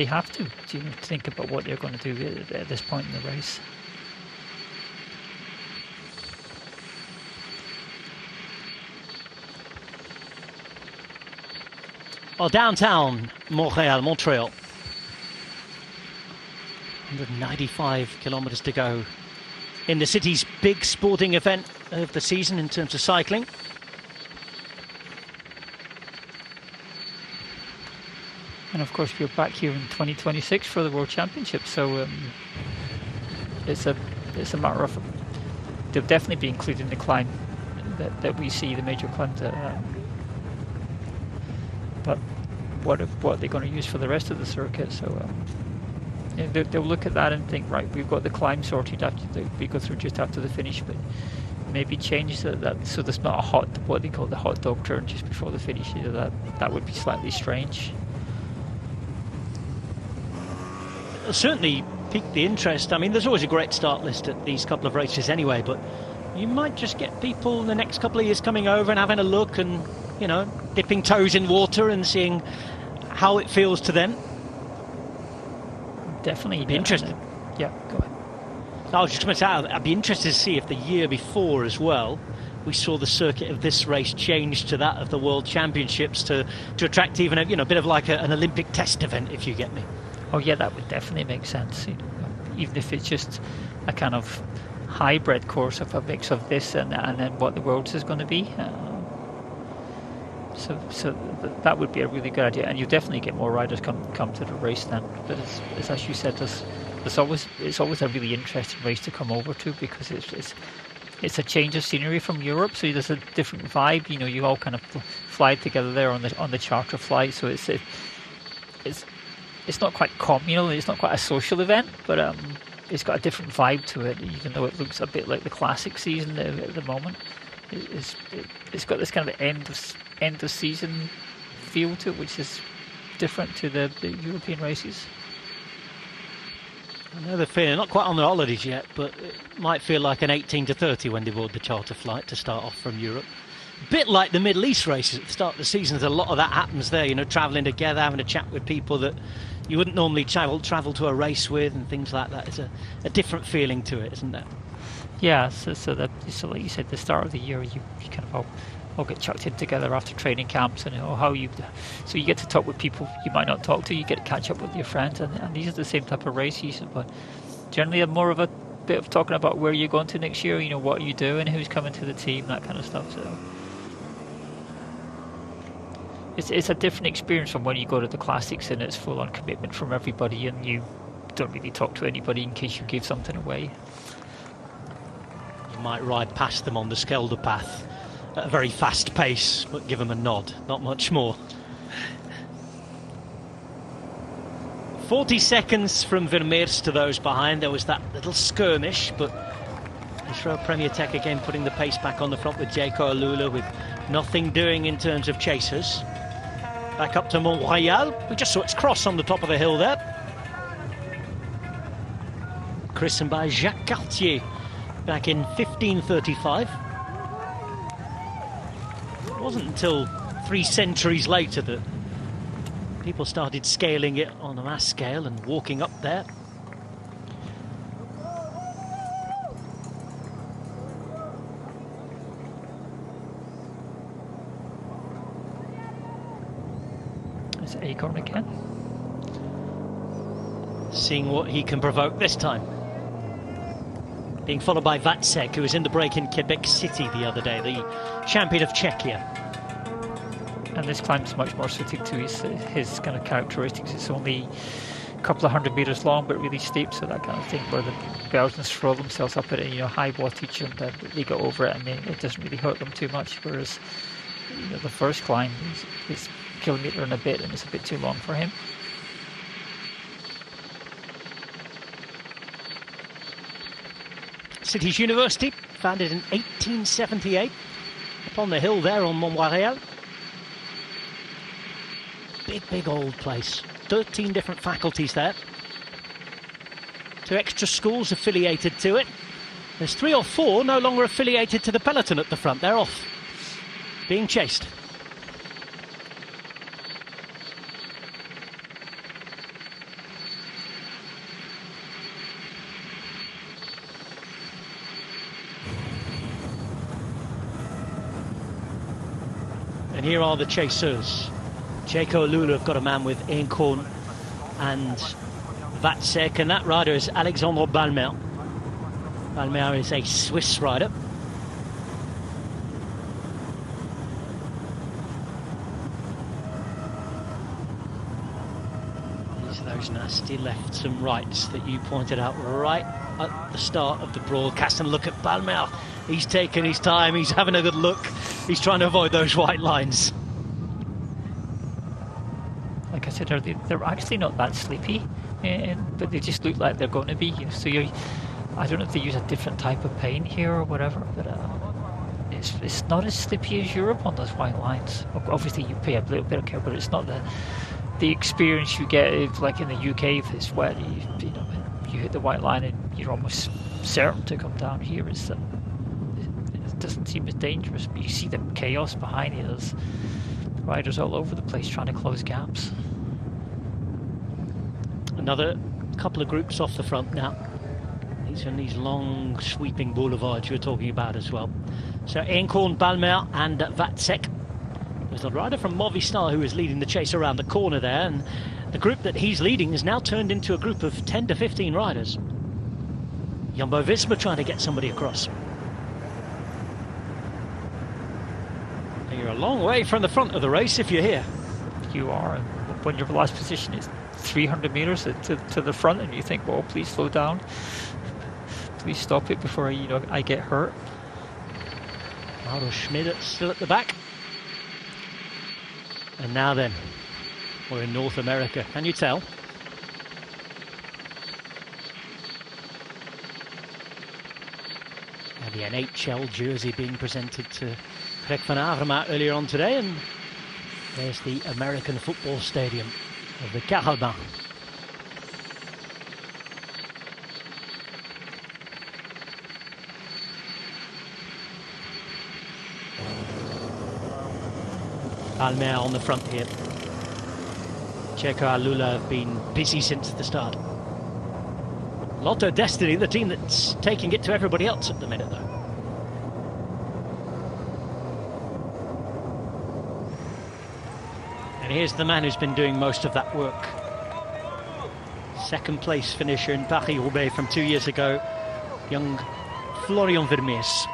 have to think about what they're going to do at this point in the race. Well, downtown Montréal, 195 kilometres to go in the city's big sporting event of the season in terms of cycling. And of course, we're back here in 2026 for the World Championship. So it's a matter of they'll definitely be included in the climb that we see, the major climb. But what are they going to use for the rest of the circuit? So they'll look at that and think, right, we've got the climb sorted after we go through just after the finish, but maybe change that so there's not what they call the hot dog turn just before the finish. That would be slightly strange. It'll certainly pique the interest. I mean, there's always a great start list at these couple of races anyway, but you might just get people in the next couple of years coming over and having a look and dipping toes in water and seeing how it feels to them. Definitely. Be interested. Yeah, go ahead. I was just going to say, I'd be interested to see if the year before as well, we saw the circuit of this race change to that of the World Championships to attract even a bit of like an Olympic test event, if you get me. Oh yeah, that would definitely make sense. Even if it's just a kind of hybrid course of a mix of this and then what the Worlds is going to be. So that would be a really good idea, and you definitely get more riders come to the race then. But as you said, it's always a really interesting race to come over to because it's a change of scenery from Europe. So there's a different vibe. You all kind of fly together there on the charter flight. So it's not quite communal. It's not quite a social event, but it's got a different vibe to it. Even though it looks a bit like the classic season at the moment. It's got this kind of end of season feel to it, which is different to the European races. I know the feeling, not quite on the holidays yet, but it might feel like an 18 to 30 when they board the charter flight to start off from Europe. A bit like the Middle East races at the start of the season. There's a lot of that happens there, travelling together, having a chat with people that you wouldn't normally travel to a race with and things like that. It's a different feeling to it, isn't there? Yeah, so like you said, the start of the year, you kind of all get chucked in together after training camps, and so you get to talk with people you might not talk to. You get to catch up with your friends, and these are the same type of races, but generally more of a bit of talking about where you're going to next year. What are you doing, who's coming to the team, that kind of stuff. So it's a different experience from when you go to the classics and it's full on commitment from everybody, and you don't really talk to anybody in case you give something away. You might ride past them on the Skelder path at a very fast pace, but give them a nod, not much more. 40 seconds from Vermeers to those behind. There was that little skirmish, but Israel Premier Tech again putting the pace back on the front with Jayco Alula, with nothing doing in terms of chasers. Back up to Montréal. We just saw its cross on the top of the hill there. Christened by Jacques Cartier back in 1535. It wasn't until 3 centuries later that people started scaling it on a mass scale and walking up there. It's Acorn again. Seeing what he can provoke this time. Being followed by Vacek, who was in the break in Quebec City the other day, the champion of Czechia. And this climb is much more suited to his kind of characteristics. It's only a couple of 100 meters long, but really steep, so that kind of thing where the Belgians throw themselves up at it, high wattage, and then they go over it, and it doesn't really hurt them too much. Whereas the first climb is kilometre and a bit, and it's a bit too long for him. Cities University, founded in 1878, up on the hill there on Montréal. Big old place. 13 different faculties there. 2 extra schools affiliated to it. There's 3 or 4 no longer affiliated to the peloton at the front. They're off, being chased. And here are the chasers. Jaco Lula have got a man with Eenkorn and Vatsek, and that rider is Alexandre Balmer. Balmer is a Swiss rider. These are those nasty lefts and rights that you pointed out right at the start of the broadcast. And look at Balmer. He's taking his time, he's having a good look. He's trying to avoid those white lines. Like I said, they're actually not that sleepy, but they just look like they're going to be. So I don't know if they use a different type of paint here or whatever, but it's not as sleepy as Europe on those white lines. Obviously, you pay a little bit of care, but it's not the experience you get if, like in the UK, if it's wet, you hit the white line and you're almost certain to come down. Here, it doesn't seem as dangerous, but you see the chaos behind you. There's riders all over the place trying to close gaps. Another couple of groups off the front now. These are these long sweeping boulevards you're talking about as well. So Eenkorn, Balmer and Vatsek. There's a rider from Movistar who is leading the chase around the corner there, and the group that he's leading has now turned into a group of 10 to 15 riders. Jumbo-Visma trying to get somebody across. And you're a long way from the front of the race if you're here. You are. When your last position is 300 meters to the front, and you think, well, please slow down, please stop it before I get hurt. Mauro Schmidt still at the back. And now then, we're in North America. Can you tell? And the NHL jersey being presented to Greg van Avermaet earlier on today, and there's the American football stadium of the Carabin. Balmer on the front here. Checo Alula have been busy since the start. Lotto Destiny, the team that's taking it to everybody else at the minute though. And here's the man who's been doing most of that work. Second place finisher in Paris-Roubaix from 2 years ago, young Florian Vermeers.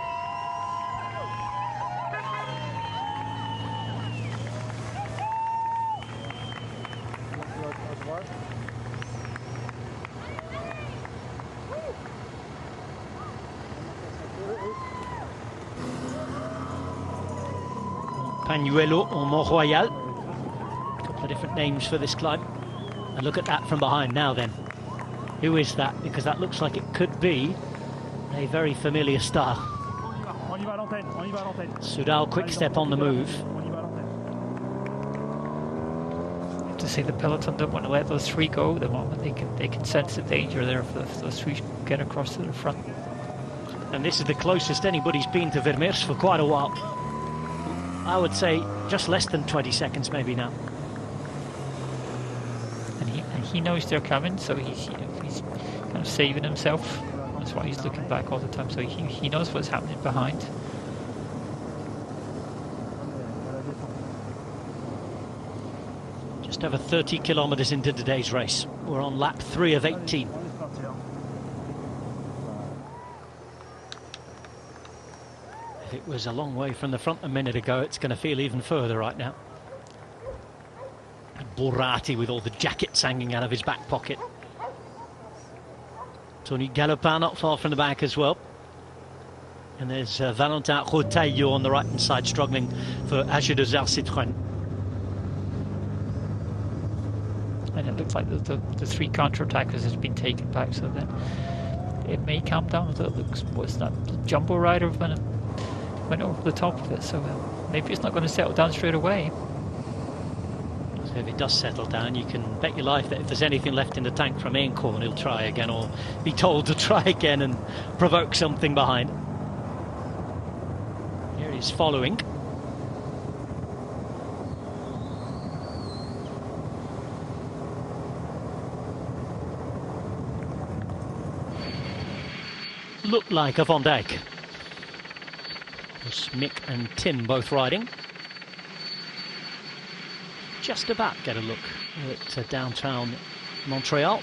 Pañuelo or Mont-Royal. A couple of different names for this climb. And look at that from behind now then. Who is that? Because that looks like it could be a very familiar star. Soudal Quick-Step on the move. To say the peloton don't want to let those 3 go the moment they can sense the danger there if those 3 get across to the front. And this is the closest anybody's been to Vermeers for quite a while. I would say just less than 20 seconds maybe now. And he knows they're coming, so he's kind of saving himself. That's why he's looking back all the time, so he knows what's happening behind. Just over 30 kilometers into today's race. We're on lap 3 of 18. If it was a long way from the front a minute ago, it's going to feel even further right now. Borati with all the jackets hanging out of his back pocket. Tony Galopin not far from the back as well. And there's Valentin Rotaillot on the right-hand side struggling for AG2R Citroën. And it looks like the three counter-attackers has been taken back, so then it may calm down. So it looks, what's that? The Jumbo rider went over the top of it, so maybe it's not going to settle down straight away. So if it does settle down, you can bet your life that if there's anything left in the tank from Acorn, he'll try again, or be told to try again and provoke something behind. Here he's following. Looked like a Van Dijk. There's Mick and Tim both riding. Just about get a look at downtown Montreal.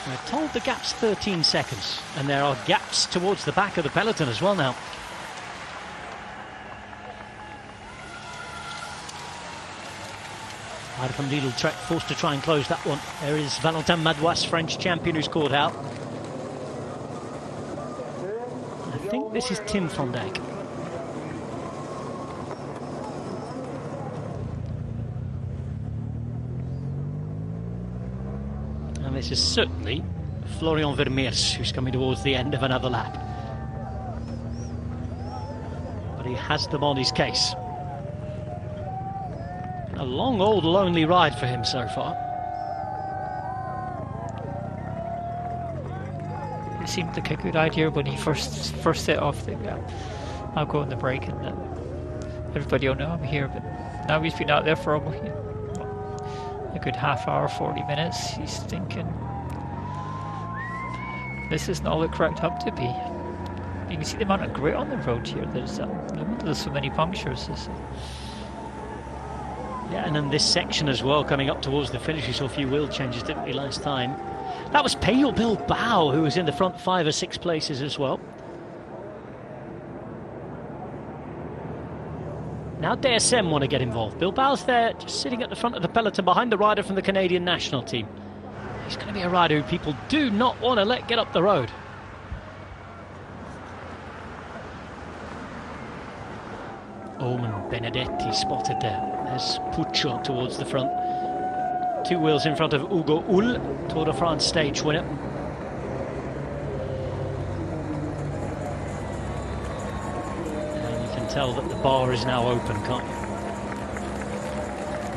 We're told the gap's 13 seconds, and there are gaps towards the back of the peloton as well now. Rider from Lidl-Trek forced to try and close that one. There is Valentin Madouas, French champion, who's caught out. I think this is Tim van Dijk. And this is certainly Florian Vermeers, who's coming towards the end of another lap. But he has them on his case. A long, old, lonely ride for him so far. It seemed like a good idea when he first set off. I'll go on the break and everybody will know I'm here. But now he's been out there for almost a good half hour, 40 minutes. He's thinking, this isn't all it cracked up to be. You can see the amount of grit on the road here. There's no wonder there's so many punctures. Yeah, and then this section as well, coming up towards the finish, we saw a few wheel changes, didn't we, last time? That was Pello Bilbao, who was in the front 5 or 6 places as well. Now DSM want to get involved. Bilbao's there, just sitting at the front of the peloton behind the rider from the Canadian national team. He's going to be a rider who people do not want to let get up the road. Oman Benedetti spotted there. There's Puccio towards the front. 2 wheels in front of Ugo Hull, Tour de France stage winner. And you can tell that the bar is now open, can't you?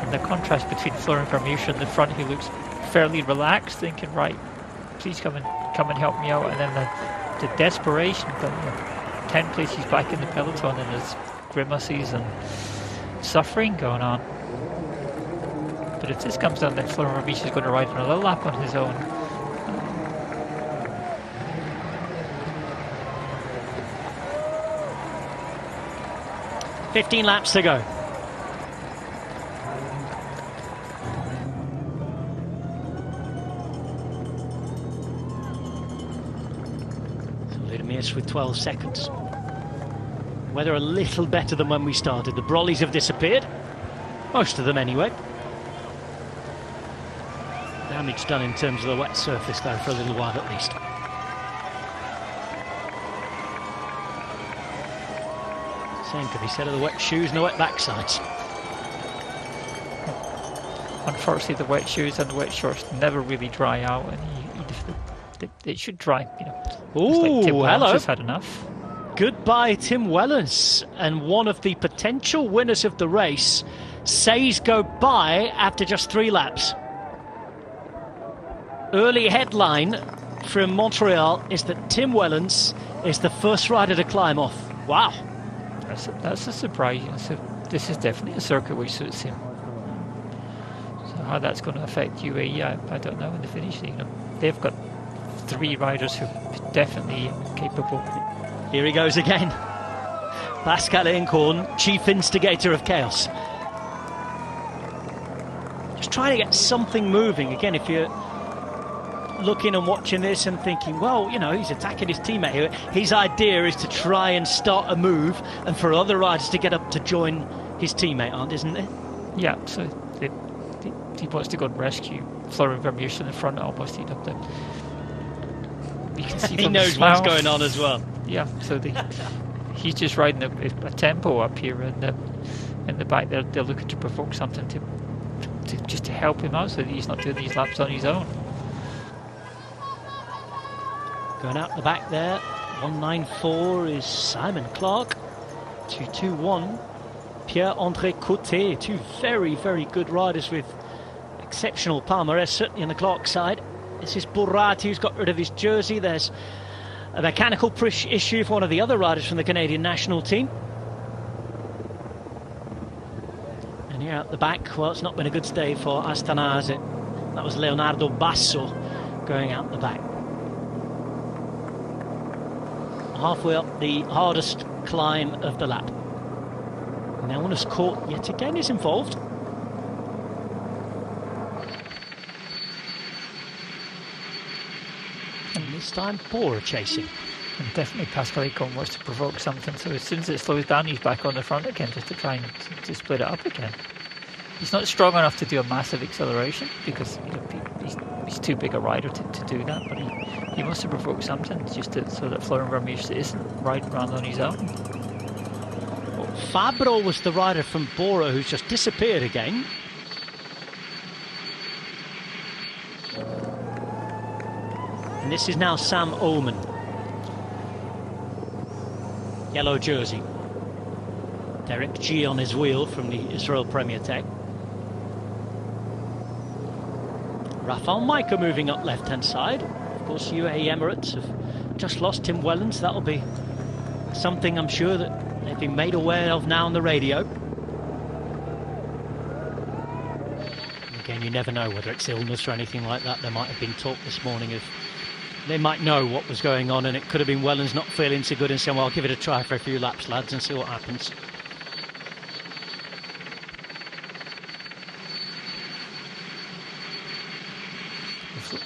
And the contrast between Florian Vermeers in the front, who looks fairly relaxed, thinking, right, please come and help me out, and then the desperation, but 10 places back in the peloton, and there's grimaces and suffering going on. But if this comes down, then Florian Vermeers is going to ride another lap on his own. 15 laps to go. Vermeers with 12 seconds. Weather a little better than when we started. The brollies have disappeared. Most of them anyway. Damage done in terms of the wet surface though for a little while at least. Same could be said of the wet shoes and the wet backsides. Unfortunately, the wet shoes and the wet shorts never really dry out, and it should dry, you know. Ooh, like Tim hello. Has had enough. Goodbye, Tim Wellens, and one of the potential winners of the race says goodbye after just 3 laps. Early headline from Montreal is that Tim Wellens is the first rider to climb off. Wow. That's a surprise. This is definitely a circuit which suits him. So how that's going to affect UAE, I don't know in the finish. You know, they've got 3 riders who are definitely capable. Here he goes again. Pascal Incorn, chief instigator of chaos. Just trying to get something moving. Again, if you're looking and watching this and thinking, well, you know, he's attacking his teammate here. His idea is to try and start a move and for other riders to get up to join his teammate, isn't it? Yeah, so he wants to go and rescue Florian Vermeersch in the front almost. He'd up there. You can see he knows what's going on as well. Yeah, so he's just riding a tempo up here, and in the back they're looking to provoke something to just to help him out so that he's not doing these laps on his own. Going out the back there, 194 is Simon Clark, 221 Pierre-André Côté. Two very, very good riders with exceptional palmarès, certainly on the Clark side. This is Bourrat, who's got rid of his jersey. There's a mechanical Prix issue for one of the other riders from the Canadian national team. And here at the back, well, it's not been a good day for Astana, has it? That was Leonardo Basso going out the back. Halfway up the hardest climb of the lap. No one has caught yet again is involved. And this time Bora chasing. And definitely Pascal Econ wants to provoke something, so as soon as it slows down he's back on the front again just to try and to split it up again. He's not strong enough to do a massive acceleration because, you know, he's too big a rider to do that, but he wants to provoke something just so that Florian Vermeersch isn't riding around on his own. Well, Fabro was the rider from Bora who's just disappeared again. And this is now Sam Oman. Yellow jersey. Derek G on his wheel from the Israel Premier Tech. Rafał Majka moving up left-hand side. Of course, UAE Emirates have just lost Tim Wellens. That'll be something I'm sure that they've been made aware of now on the radio. Again, you never know whether it's illness or anything like that. There might have been talk this morning of they might know what was going on, and it could have been Wellens not feeling so good and saying, well, I'll give it a try for a few laps, lads, and see what happens.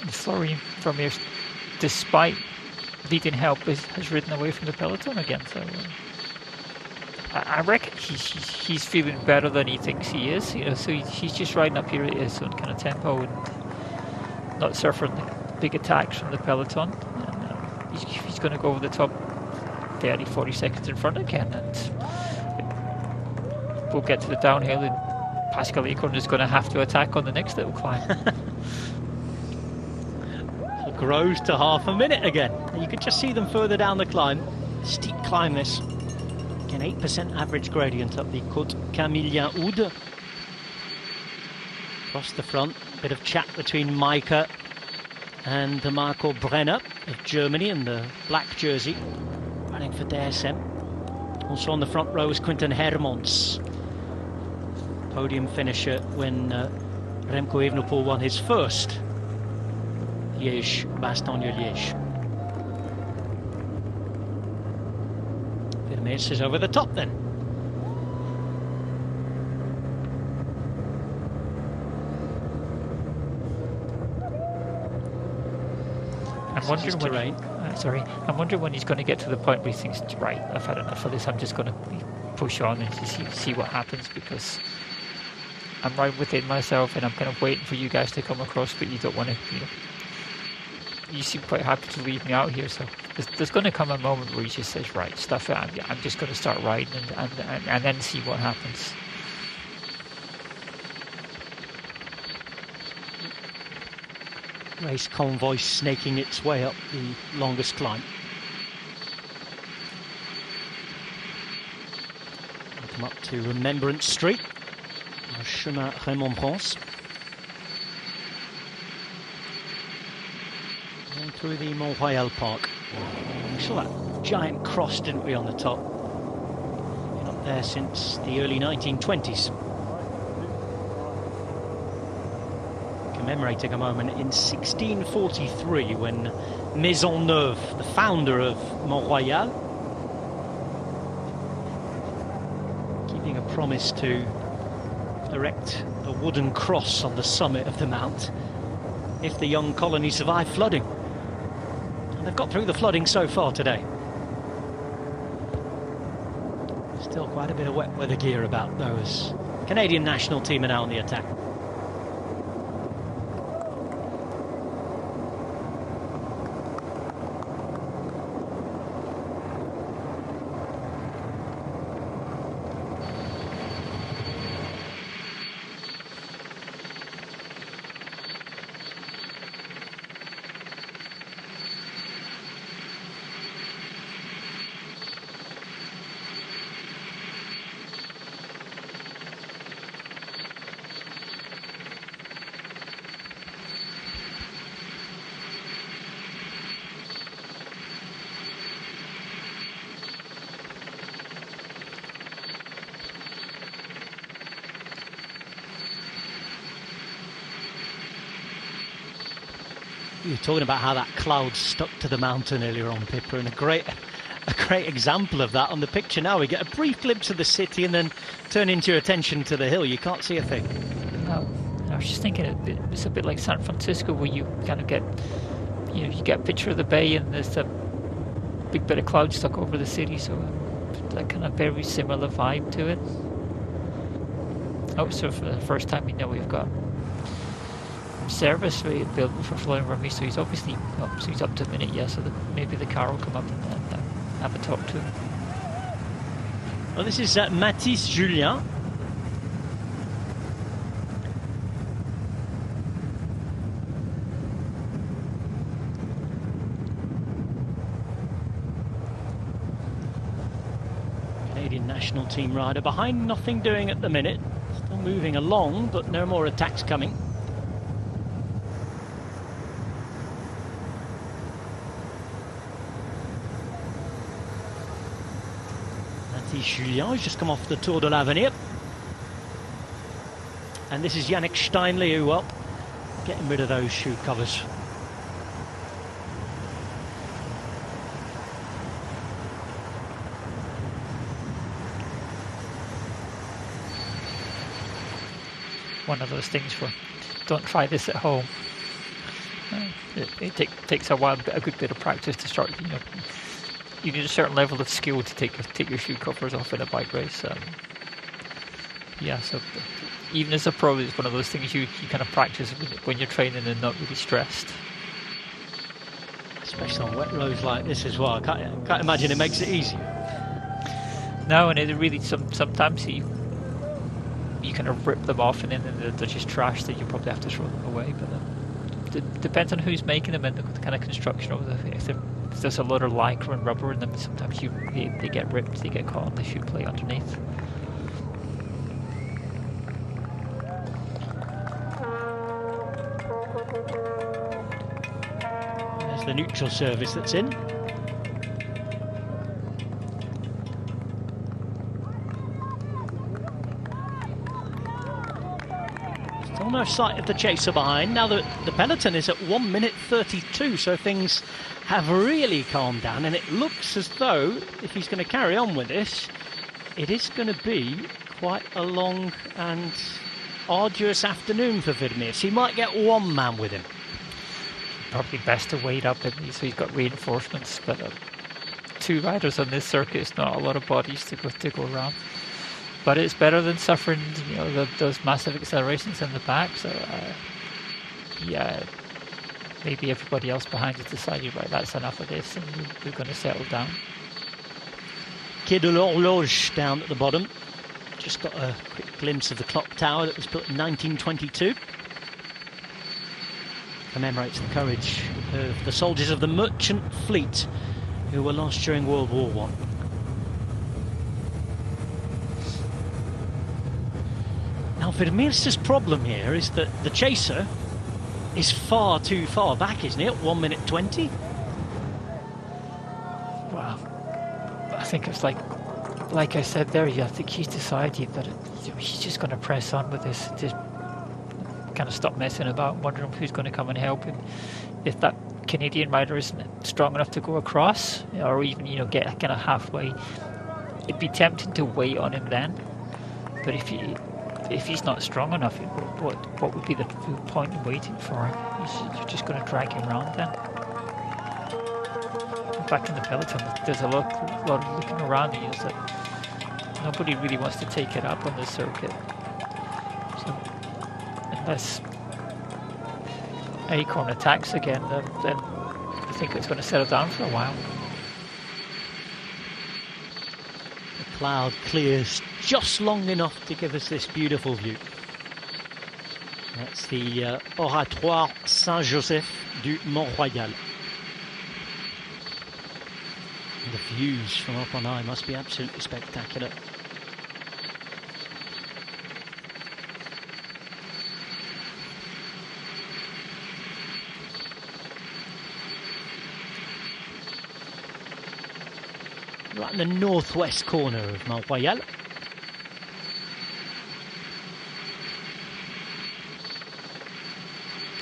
Florian Vermeersch, despite needing help, has ridden away from the peloton again. So I reckon he's feeling better than he thinks he is. You know, so he's just riding up here at his own kind of tempo and not suffering big attacks from the peloton. And he's going to go over the top 30, 40 seconds in front again, and we'll get to the downhill, and Pascal Econ is going to have to attack on the next little climb. Grows to half a minute again. You could just see them further down the climb. Steep climb this. Again, 8% average gradient up the Côte Camillien Oude. Across the front, bit of chat between Majka and Marco Brenner of Germany in the black jersey, running for DSM. Also on the front row is Quinten Hermans, podium finisher when Remco Evenepoel won his first Liège-Bastogne-Liège. Vermeersch is over the top then. I'm wondering when he's going to get to the point where he thinks, right, I've had enough of this, I'm just going to push on and see what happens, because I'm right within myself and I'm kind of waiting for you guys to come across, but you don't want to, you seem quite happy to leave me out here, so there's going to come a moment where he just says, right, stuff it, I'm just going to start riding and then see what happens. Race convoy snaking its way up the longest climb. Come up to Remembrance Street, Chemin Raymond Pons. And through the Montréal Park. We saw that giant cross, didn't we, on the top? Been up there since the early 1920s. Commemorating a moment in 1643 when Maisonneuve, the founder of Mont-Royal, promised to erect a wooden cross on the summit of the mount if the young colony survive flooding. And they've got through the flooding so far today. Still quite a bit of wet weather gear about those. Canadian national team are now on the attack. You were talking about how that cloud stuck to the mountain earlier on, Pippa, and a great example of that on the picture now. We get a brief glimpse of the city and then turning your attention to the hill. You can't see a thing. No, I was just thinking it's a bit like San Francisco, where you kind of get, you get a picture of the bay and there's a big bit of cloud stuck over the city, so that kind of very similar vibe to it. Oh, so for the first time we've got service built for flying from me, so he's obviously up, so he's up to a minute, yeah, so maybe the car will come up and have a talk to him. Well, this is Mathis Julien. Canadian national team rider behind, nothing doing at the minute, still moving along, but no more attacks coming. Julien has just come off the Tour de l'Avenir, and this is Yannick Steinle up, getting rid of those shoe covers. One of those things where don't try this at home. It takes a while, a good bit of practice to start. You need a certain level of skill to take your shoe covers off in a bike race. Yeah, so even as a pro, it's one of those things you kind of practice when you're training and not really stressed. Especially on wet roads like this as well. I can't imagine it makes it easier. No, and it really sometimes you kind of rip them off and then they're just trash that you probably have to throw them away. But it depends on who's making them and the kind of construction of them. If there's a lot of lycra and rubber in them, sometimes they get ripped, they get caught on the shoe plate underneath. There's the neutral service that's in. Still no sight of the chaser behind. Now the peloton is at 1 minute 32, so things have really calmed down, and it looks as though if he's going to carry on with this, it is going to be quite a long and arduous afternoon for Vermeers. He might get one man with him. Probably best to wait up, so he's got reinforcements, but two riders on this circuit is not a lot of bodies to go around. But it's better than suffering, those massive accelerations in the back. So yeah, maybe everybody else behind has decided, right, that's enough of this, and we're going to settle down. Quai de l'Horloge down at the bottom. Just got a quick glimpse of the clock tower that was built in 1922. Commemorates the courage of the soldiers of the merchant fleet who were lost during World War I. Now, Vermeer's problem here is that the chaser is far too far back, isn't it? 1 minute 20. Wow. I think it's like I said there, I think he's decided that he's just going to press on with this, just kind of stop messing about, wondering who's going to come and help him. If that Canadian rider isn't strong enough to go across, or even, get kind of halfway, it'd be tempting to wait on him then. But if he's not strong enough, what would be the point in waiting for him? You're just going to drag him around then. Back in the peloton, there's a lot of looking around me. Is that nobody really wants to take it up on the circuit. So unless Acorn attacks again, then I think it's going to settle down for a while. The cloud clears just long enough to give us this beautiful view. That's the Oratoire Saint-Joseph du Mont-Royal. The views from up on high must be absolutely spectacular. Right in the northwest corner of Mont-Royal.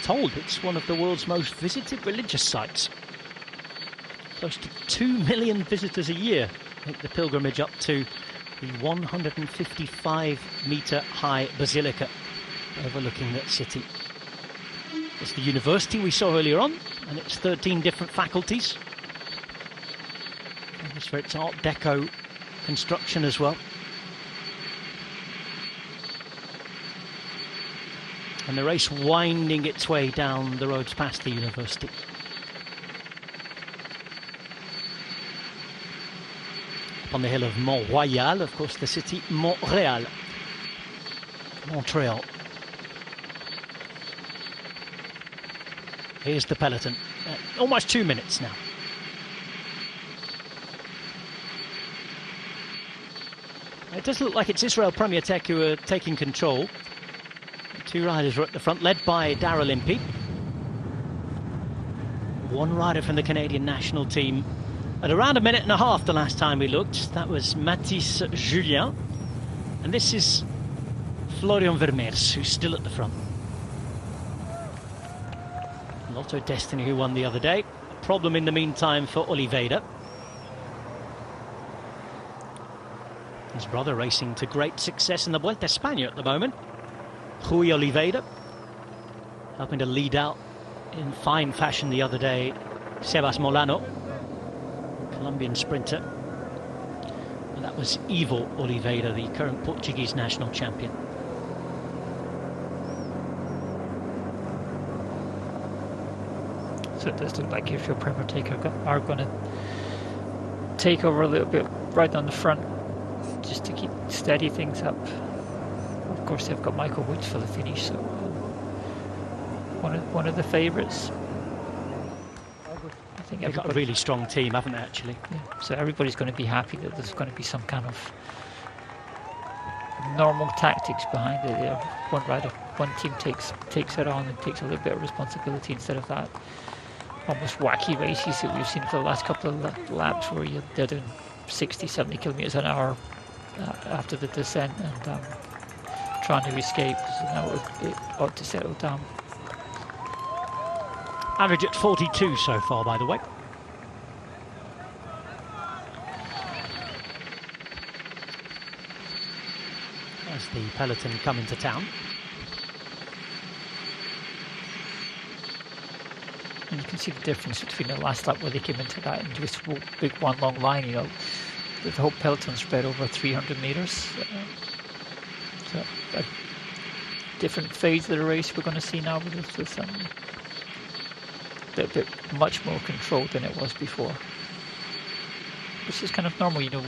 Told it's one of the world's most visited religious sites. Close to 2 million visitors a year make the pilgrimage up to the 155-metre high basilica overlooking that city. It's the university we saw earlier on, and it's 13 different faculties. Famous for its Art Deco construction as well. And the race winding its way down the roads past the university. On the hill of Mont-Royal, of course, the city Montréal. Montreal. Here's the peloton. Almost 2 minutes now. It does look like it's Israel Premier Tech who are taking control. The two riders are at the front, led by Daryl Impey. One rider from the Canadian national team. At around 1.5 minutes the last time we looked, that was Mathis Julien. And this is Florian Vermeers, who's still at the front. Lotto Destiny, who won the other day. Problem in the meantime for Oliveira. His brother racing to great success in the Vuelta a España at the moment. Rui Oliveira helping to lead out in fine fashion the other day. Sebas Molano, Colombian sprinter. And that was Ivo Oliveira, the current Portuguese national champion. So it does look like if your Premier Tech are going to take over a little bit right on the front, just to keep steady things up. Of course, they've got Michael Woods for the finish, so one of the favourites. I think they've got a really strong team, haven't they? Actually, yeah. So everybody's going to be happy that there's going to be some kind of normal tactics behind it. Yeah. One rider, one team takes it on and takes a little bit of responsibility instead of that almost wacky races that we've seen for the last couple of laps where they're doing 60-70 kilometers an hour after the descent and trying to escape. So now it ought to settle down. Average at 42 so far, by the way. As the peloton come into town. And you can see the difference between the last lap where they came into that and just big one long line, you know. The whole peloton spread over 300 meters. So a different phase of the race we're going to see now with a bit much more controlled than it was before. Which is kind of normal, you know,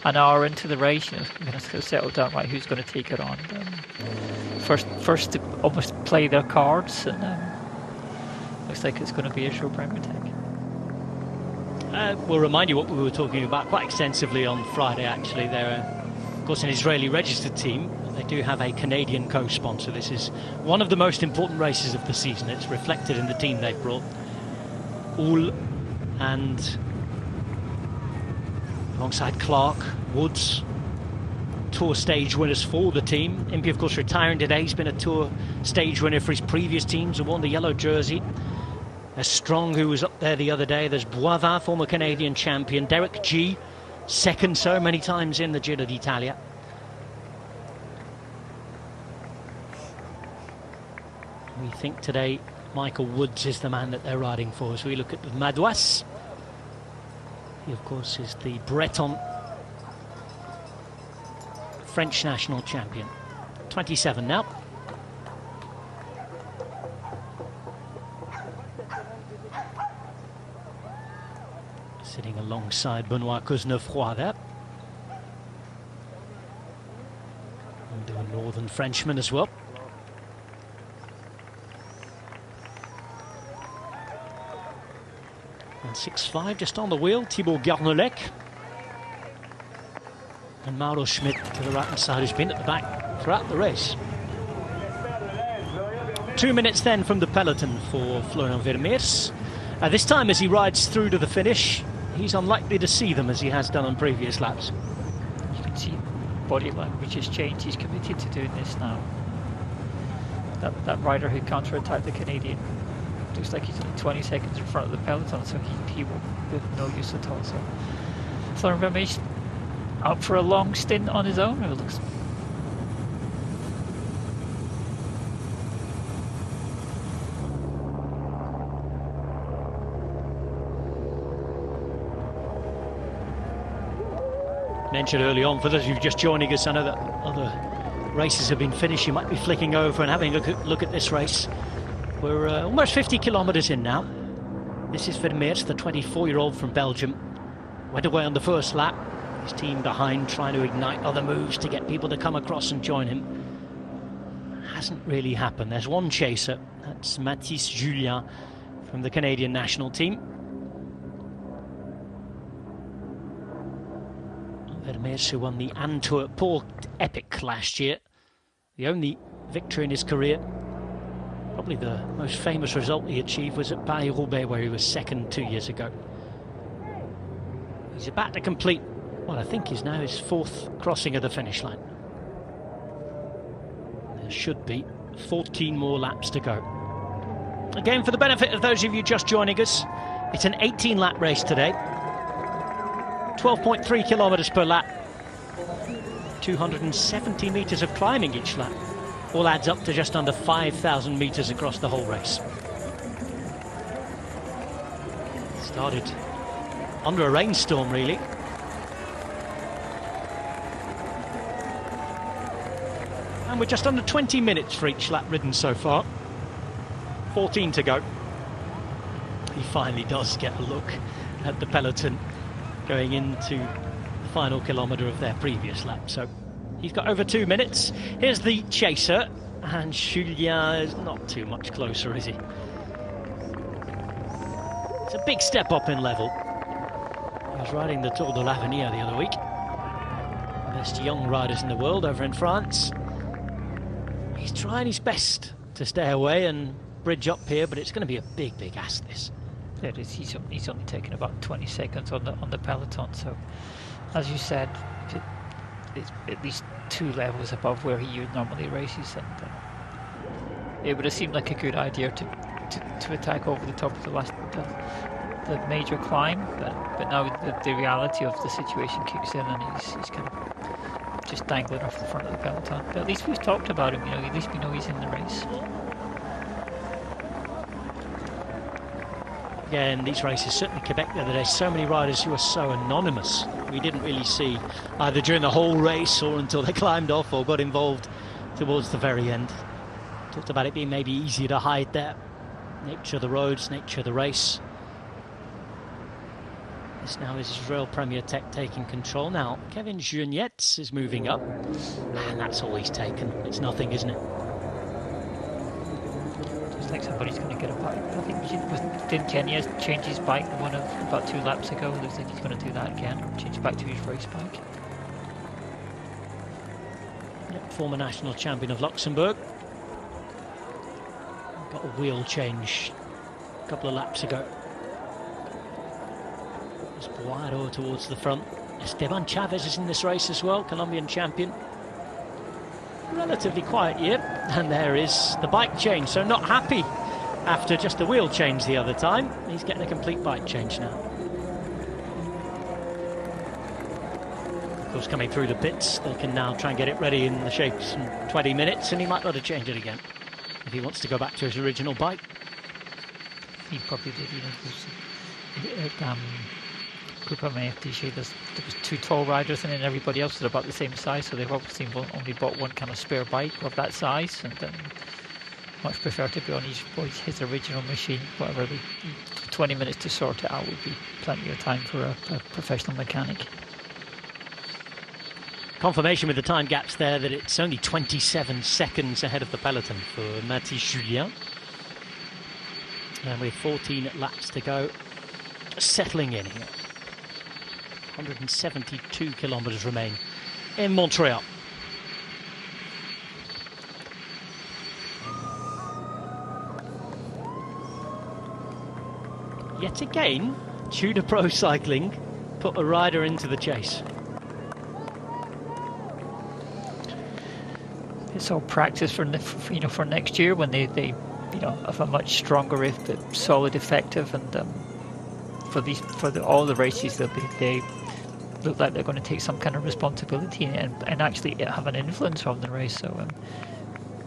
an hour into the race, you know, you're going to settle down, right, who's going to take it on. First to almost play their cards, and looks like it's going to be Israel Premier Tech. We'll remind you what we were talking about quite extensively on Friday, actually. They're, of course, an Israeli registered team. They do have a Canadian co-sponsor. This is one of the most important races of the season. It's reflected in the team they've brought. Uhl and alongside Clark, Woods, Tour stage winners for the team. Impey, of course, retiring today. He's been a Tour stage winner for his previous teams and worn the yellow jersey. There's Strong, who was up there the other day. There's Boivin, former Canadian champion. Derek G, second so many times in the Giro d'Italia. We think today Michael Woods is the man that they're riding for. As we look at the Madouas, he of course is the Breton French national champion. 27 now. Sitting alongside Benoit Cosnefroy there. And a northern Frenchman as well. And 6'5", just on the wheel, Thibaut Garnolec. And Mauro Schmidt to the right-hand side, who's been at the back throughout the race. 2 minutes then from the peloton for Florian Vermeers. This time as he rides through to the finish, he's unlikely to see them as he has done on previous laps. You can see body language has changed. He's committed to doing this now. That rider who counter-attacked the Canadian looks like he's only 20 seconds in front of the peloton, so he will be of no use at all. So Florian Vermeers out for a long stint on his own, it looks. Mentioned early on, for those of you just joining us, I know that other races have been finished. You might be flicking over and having a look at this race. We're almost 50 kilometres in now. This is Vermeers, the 24-year-old from Belgium. Went away on the first lap. His team behind, trying to ignite other moves to get people to come across and join him. Hasn't really happened. There's one chaser. That's Mathis Julien from the Canadian national team. Vermeers, who won the Antwerp Port Epic last year. The only victory in his career. Probably the most famous result he achieved was at Paris-Roubaix, where he was second 2 years ago. He's about to complete what I think is now his fourth crossing of the finish line. There should be 14 more laps to go. Again, for the benefit of those of you just joining us, it's an 18-lap race today. 12.3 kilometres per lap. 270 metres of climbing each lap. All adds up to just under 5,000 metres across the whole race. Started under a rainstorm, really. And we're just under 20 minutes for each lap ridden so far. 14 to go. He finally does get a look at the peloton going into the final kilometre of their previous lap. So he's got over 2 minutes. Here's the chaser, and Julien is not too much closer, is he? It's a big step up in level. He was riding the Tour de l'Avenir the other week. Best young riders in the world over in France. He's trying his best to stay away and bridge up here, but it's going to be a big, big ask, this. It is. He's only taken about 20 seconds on the peloton, so as you said, it's at least 2 levels above where he normally races, and it would have seemed like a good idea to attack over the top of the major climb, but now the reality of the situation kicks in, and he's kind of just dangling off the front of the peloton. But at least we've talked about him, at least we know he's in the race. Again, these races, certainly Quebec the other day, so many riders who are so anonymous. We didn't really see either during the whole race or until they climbed off or got involved towards the very end. Talked about it being maybe easier to hide there. Nature of the roads, nature of the race. This now is Israel Premier Tech taking control. Now, Kevin Junietz is moving up, and that's all he's taken. It's nothing, isn't it? Looks like somebody's going to get a bike. I think didn't Kenya change his bike about 2 laps ago? Looks like he's going to do that again. Change back to his race bike. Yep, former national champion of Luxembourg. Got a wheel change a couple of laps ago. Espuaro towards the front. Esteban Chavez is in this race as well, Colombian champion. Relatively quiet year, and there is the bike change. So not happy after just the wheel change the other time. He's getting a complete bike change now. Of course, coming through the pits, they can now try and get it ready in the shapes in 20 minutes, and he might not have changed it again. if he wants to go back to his original bike. He probably did, at Group M FDG, there was 2 tall riders and then everybody else was about the same size, so they've obviously only bought one kind of spare bike of that size, and much prefer to be on his original machine. Whatever, 20 minutes to sort it out would be plenty of time for a professional mechanic. Confirmation with the time gaps there that it's only 27 seconds ahead of the peloton for Mathis Julien. And with 14 laps to go, settling in here. 172 kilometres remain in Montreal. Yet again, Tudor Pro Cycling put a rider into the chase. It's all practice for next year when they have a much stronger, solid, effective, and all the races they look like they're going to take some kind of responsibility and actually have an influence on the race. So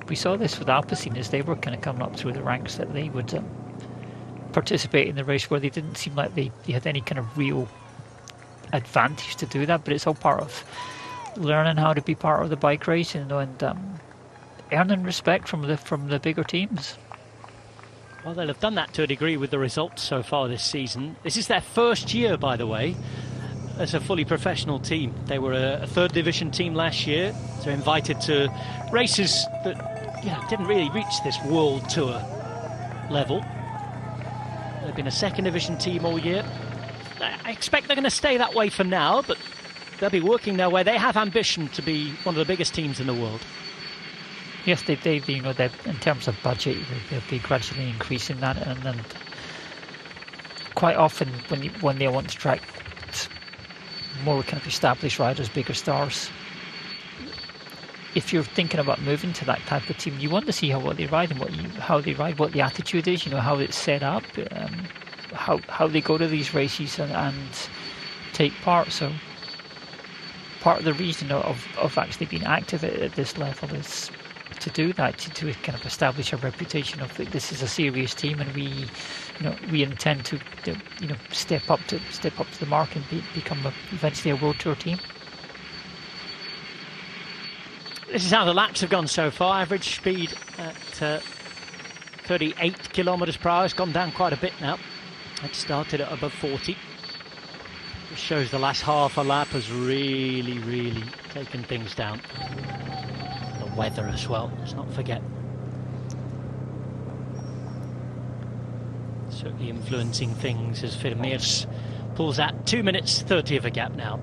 we saw this with Alpecin as they were kind of coming up through the ranks, that they would participate in the race where they didn't seem like they had any kind of real advantage to do that, but it's all part of learning how to be part of the bike race, and earning respect from the bigger teams. Well, they'll have done that to a degree with the results so far this season. This is their first year, by the way, as a fully professional team. They were a third division team last year, so invited to races that didn't really reach this world tour level. They've been a second division team all year. I expect they're going to stay that way for now, but they'll be working their way. They have ambition to be one of the biggest teams in the world. Yes, they in terms of budget, they'll be gradually increasing that, and then quite often when they want to track more kind of established riders, bigger stars, if you're thinking about moving to that type of team, you want to see what they ride and how they ride, what the attitude is, how it's set up, how they go to these races and take part. So part of the reason of actually being active at this level is to do that, to kind of establish a reputation of this is a serious team, and we intend to step up to the mark and become eventually a world tour team. This is how the laps have gone so far. Average speed at 38 kilometres per hour. It's gone down quite a bit now. It started at above 40. This shows the last half a lap has really, really taken things down. The weather as well, let's not forget. Certainly influencing things as Vermeers pulls out 2 minutes 30 of a gap now.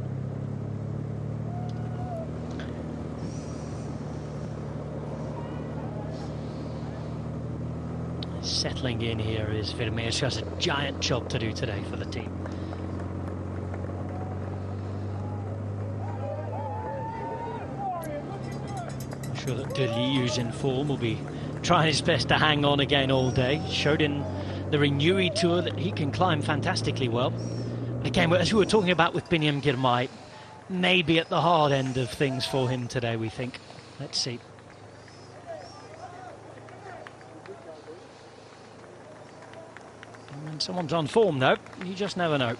Settling in here is Vermeers, who has a giant job to do today for the team. I'm sure that Delis, who's in form, will be trying his best to hang on again all day. Showed in the Renewed Tour that he can climb fantastically well. Again, as we were talking about with Biniam Girmay, maybe at the hard end of things for him today, we think. Let's see. And when someone's on form, though, you just never know.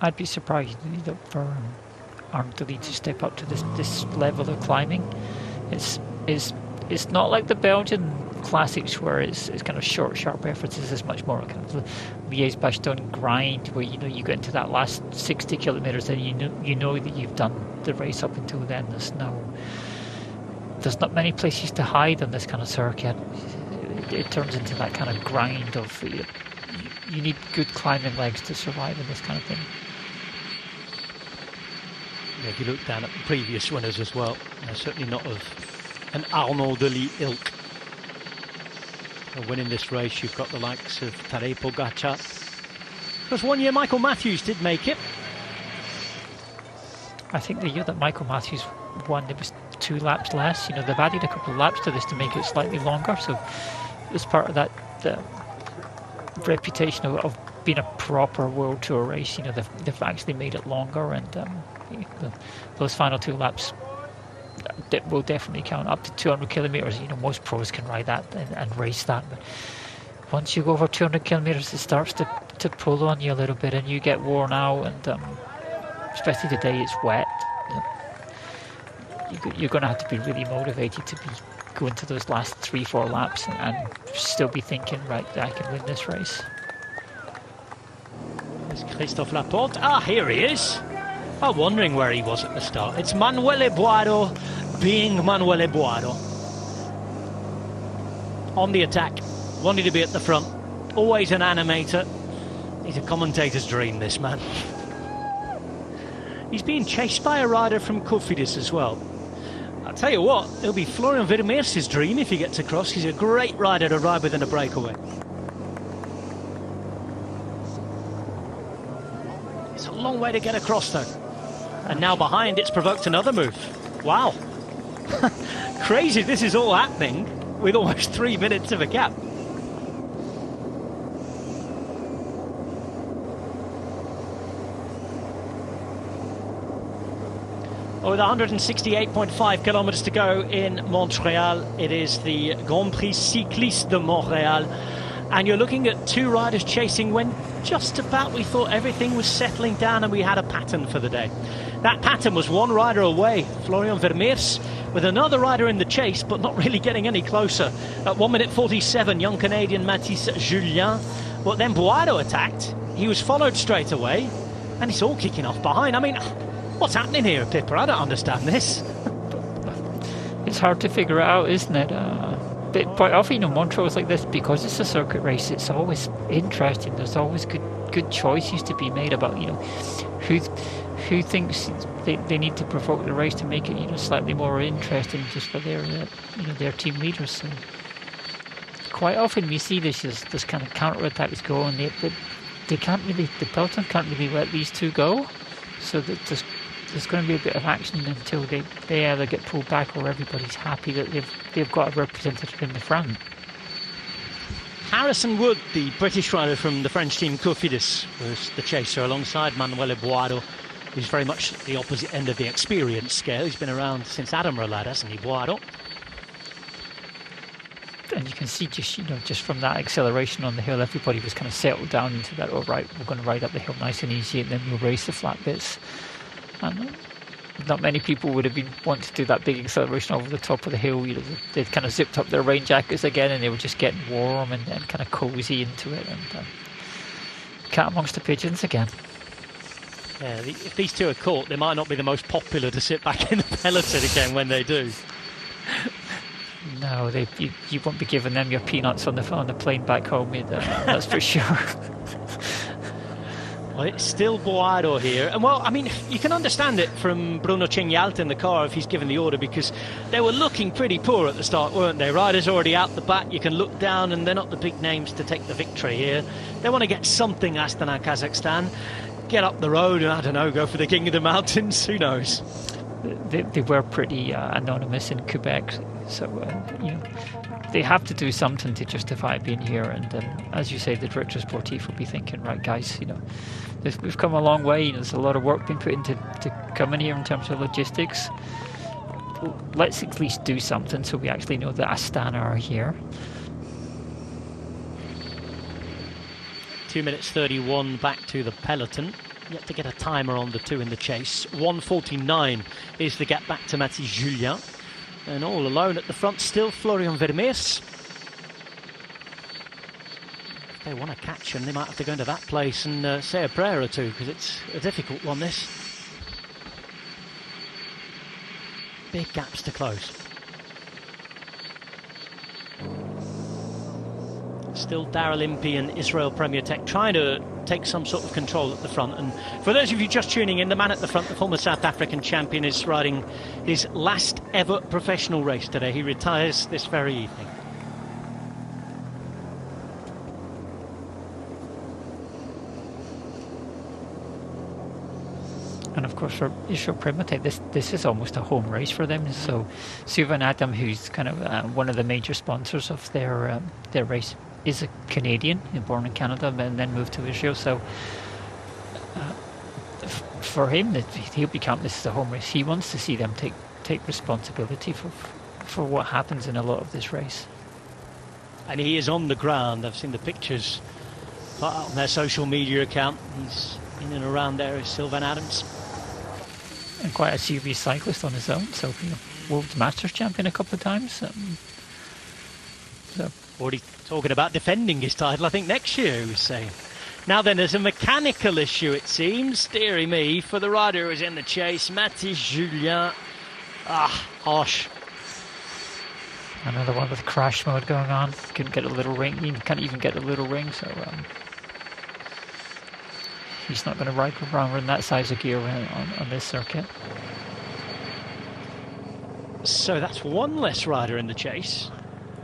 I'd be surprised for Armstrong to step up to this level of climbing. It's not like the Belgian classics where it's kind of short, sharp efforts. It's much more kind of Liège-Bastogne grind, where you get into that last 60 kilometres and you know that you've done the race up until then. There's not many places to hide on this kind of circuit. It turns into that kind of grind of you need good climbing legs to survive in this kind of thing. Yeah, if you look down at the previous winners as well, certainly not of an Arnaud Delis ilk. Winning this race, you've got the likes of Tadej Pogacar. Because 1 year Michael Matthews did make it. I think the year that Michael Matthews won, there was 2 laps less. They've added a couple of laps to this to make it slightly longer. So it was part of that reputation of being a proper World Tour race. They've actually made it longer, and those final 2 laps will definitely count. Up to 200 kilometers, you know, most pros can ride that and race that. But once you go over 200 kilometers, it starts to pull on you a little bit, and you get worn out. And especially today, it's wet. You're going to have to be really motivated to be going to those last 3-4 laps and still be thinking, right, I can win this race. There's Christophe Laporte. Ah, here he is. I'm wondering where he was at the start. It's Manuel Ebuardo being Manuel Ebuardo. On the attack, wanting to be at the front, always an animator. He's a commentator's dream, this man. He's being chased by a rider from Cofidis as well. I'll tell you what, it'll be Florian Vermeer's dream if he gets across. He's a great rider to ride within a breakaway. It's a long way to get across though. And now behind, it's provoked another move. Wow. Crazy this is all happening with almost 3 minutes of a gap. With 168.5 kilometers to go in Montreal, it is the Grand Prix Cyclistes de Montréal. And you're looking at two riders chasing when just about we thought everything was settling down and we had a pattern for the day. That pattern was one rider away, Florian Vermeers, with another rider in the chase, but not really getting any closer. At 1 minute 47, young Canadian Mathis Julien. But then Boado attacked. He was followed straight away, and it's all kicking off behind. I mean, what's happening here, Pippa? I don't understand this. It's hard to figure out, isn't it? But quite often, you know, Montreal's like this because it's a circuit race. It's always interesting. There's always good choices to be made about, you know, who thinks they need to provoke the race to make it, you know, slightly more interesting just for their you know, their team leaders. So quite often we see this kind of counter attacks go, and they can't really, the peloton can't really let these two go. So that there's going to be a bit of action until they either get pulled back or everybody's happy that they've got a representative in the front. Harrison Wood, the British rider from the French team Cofidis, was the chaser alongside Manuel Ebuardo, who's very much the opposite end of the experience scale. He's been around since Adam Rolad, hasn't he, Ebuardo? And you can see just from that acceleration on the hill, everybody was kind of settled down into that, all right, we're going to ride up the hill nice and easy and then we'll race the flat bits. And not many people would have want to do that big acceleration over the top of the hill. You know, they'd kind of zipped up their rain jackets again and they were just getting warm and kind of cozy into it. And cat amongst the pigeons again. Yeah, if these two are caught, they might not be the most popular to sit back in the peloton again when they do. No, you won't be giving them your peanuts on the plane back home either, that's for sure. Well, it's still Boado here. And well, I mean, you can understand it from Bruno Cignalte in the car if he's given the order, because they were looking pretty poor at the start, weren't they? Riders already out the back, you can look down and they're not the big names to take the victory here. They want to get something, Astana, Kazakhstan. Get up the road and, I don't know, go for the King of the Mountains, who knows? They were pretty anonymous in Quebec, so you know, they have to do something to justify being here. And as you say, the director sportif will be thinking, right, guys, you know, we've come a long way. There's a lot of work being put into coming here in terms of logistics. Let's at least do something so we actually know that Astana are here. 2 minutes 31 back to the peloton. Yet to get a timer on the two in the chase. 1:49 is the gap back to Mathis Julien. And all alone at the front still Florian Vermeers. If they want to catch him, they might have to go into that place and say a prayer or two, because it's a difficult one, this. Big gaps to close. Still Daryl Impey and Israel Premier Tech trying to take some sort of control at the front. And for those of you just tuning in, the man at the front, the former South African champion, is riding his last ever professional race today. He retires this very evening. And of course for Israel Premier Tech, this is almost a home race for them. So Suvan Adam, who's kind of one of the major sponsors of their race, is a Canadian, born in Canada and then moved to Israel. So for him, he'll become, this is a home race. He wants to see them take take responsibility for what happens in a lot of this race. And he is on the ground. I've seen the pictures put out on their social media account. He's in and around there is Sylvain Adams. And quite a serious cyclist on his own, so World Masters champion a couple of times. So. Already talking about defending his title, I think next year, he was saying. Now then, there's a mechanical issue, it seems, dearie me, for the rider who was in the chase, Mathis Julien. Harsh. Another one with crash mode going on. Couldn't get a little ring. He can't even get a little ring, so he's not going to ride around in that size of gear on this circuit. So that's one less rider in the chase.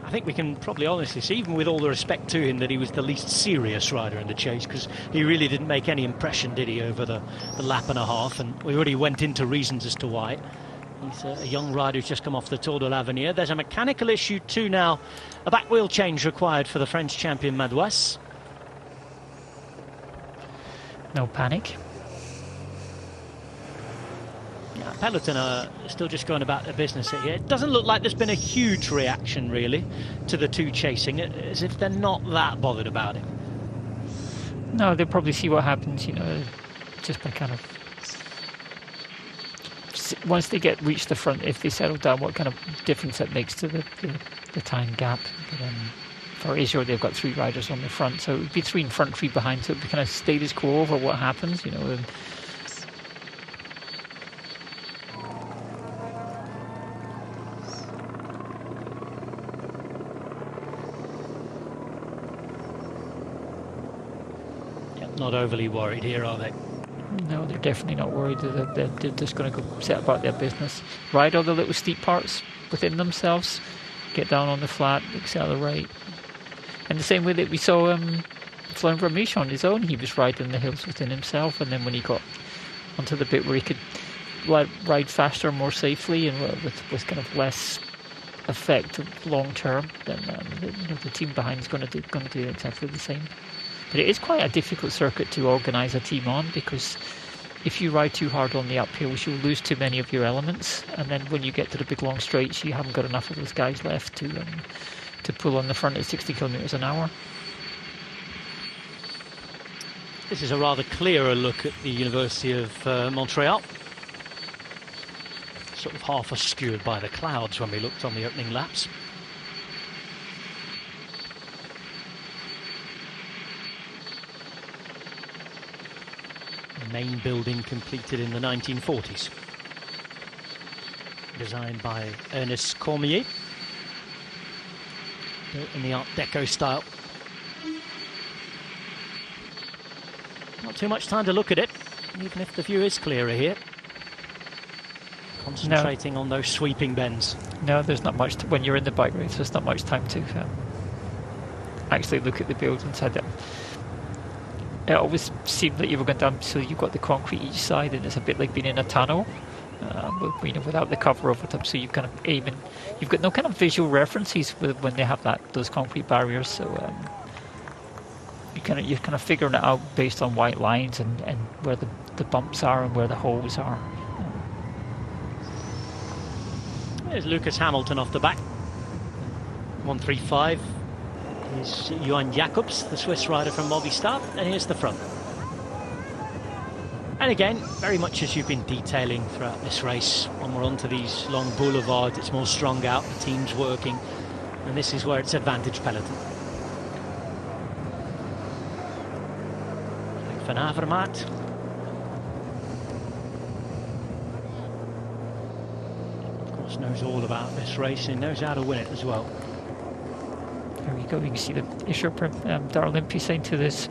I think we can probably honestly see, even with all the respect to him, that he was the least serious rider in the chase, because he really didn't make any impression, did he, over the lap and a half, and we already went into reasons as to why. He's a young rider who's just come off the Tour de l'Avenir. There's a mechanical issue too now. A back wheel change required for the French champion Madouas. No panic. Yeah, Peloton are still just going about their business here. It doesn't look like there's been a huge reaction, really, to the two chasing, as if they're not that bothered about it. No, they'll probably see what happens, just by kind of... Once they reach the front, if they settle down, what kind of difference that makes to the time gap. But, for Israel, they've got 3 riders on the front, so it would be 3 in front, 3 behind, so it would be kind of status quo over what happens, and not overly worried here, are they? No, they're definitely not worried. They're just going to go set about their business. Ride all the little steep parts within themselves, get down on the flat, accelerate. And the same way that we saw Florian Vermeersch on his own, he was riding the hills within himself, and then when he got onto the bit where he could ride faster, more safely, and with kind of less effect long term, then the team behind is going to do exactly the same. But it is quite a difficult circuit to organise a team on, because if you ride too hard on the uphills, you'll lose too many of your elements, and then when you get to the big long straights, you haven't got enough of those guys left to pull on the front at 60 kilometres an hour. This is a rather clearer look at the University of Montreal. Sort of half obscured by the clouds when we looked on the opening laps. Main building completed in the 1940s, designed by Ernest Cormier, built in the Art Deco style. Not too much time to look at it, even if the view is clearer here. Concentrating on those sweeping bends. No, there's not much when you're in the bike race. There's not much time to actually look at the build inside it. It always seemed that you were going down, so you've got the concrete each side, and it's a bit like being in a tunnel, without the cover over top. So you kind of aim, you've got no kind of visual references when they have those concrete barriers. So you're kind of figuring it out based on white lines and where the bumps are and where the holes are. There's Lucas Hamilton off the back. 135. Is Johan Jacobs, the Swiss rider from Movistar, and here's the front. And again, very much as you've been detailing throughout this race, when we're onto these long boulevards, it's more strung out, the team's working, and this is where it's advantage Peloton. Like Van Avermaet. Of course, knows all about this race and knows how to win it as well. There we go. You can see the Isher Darlimpi saying to his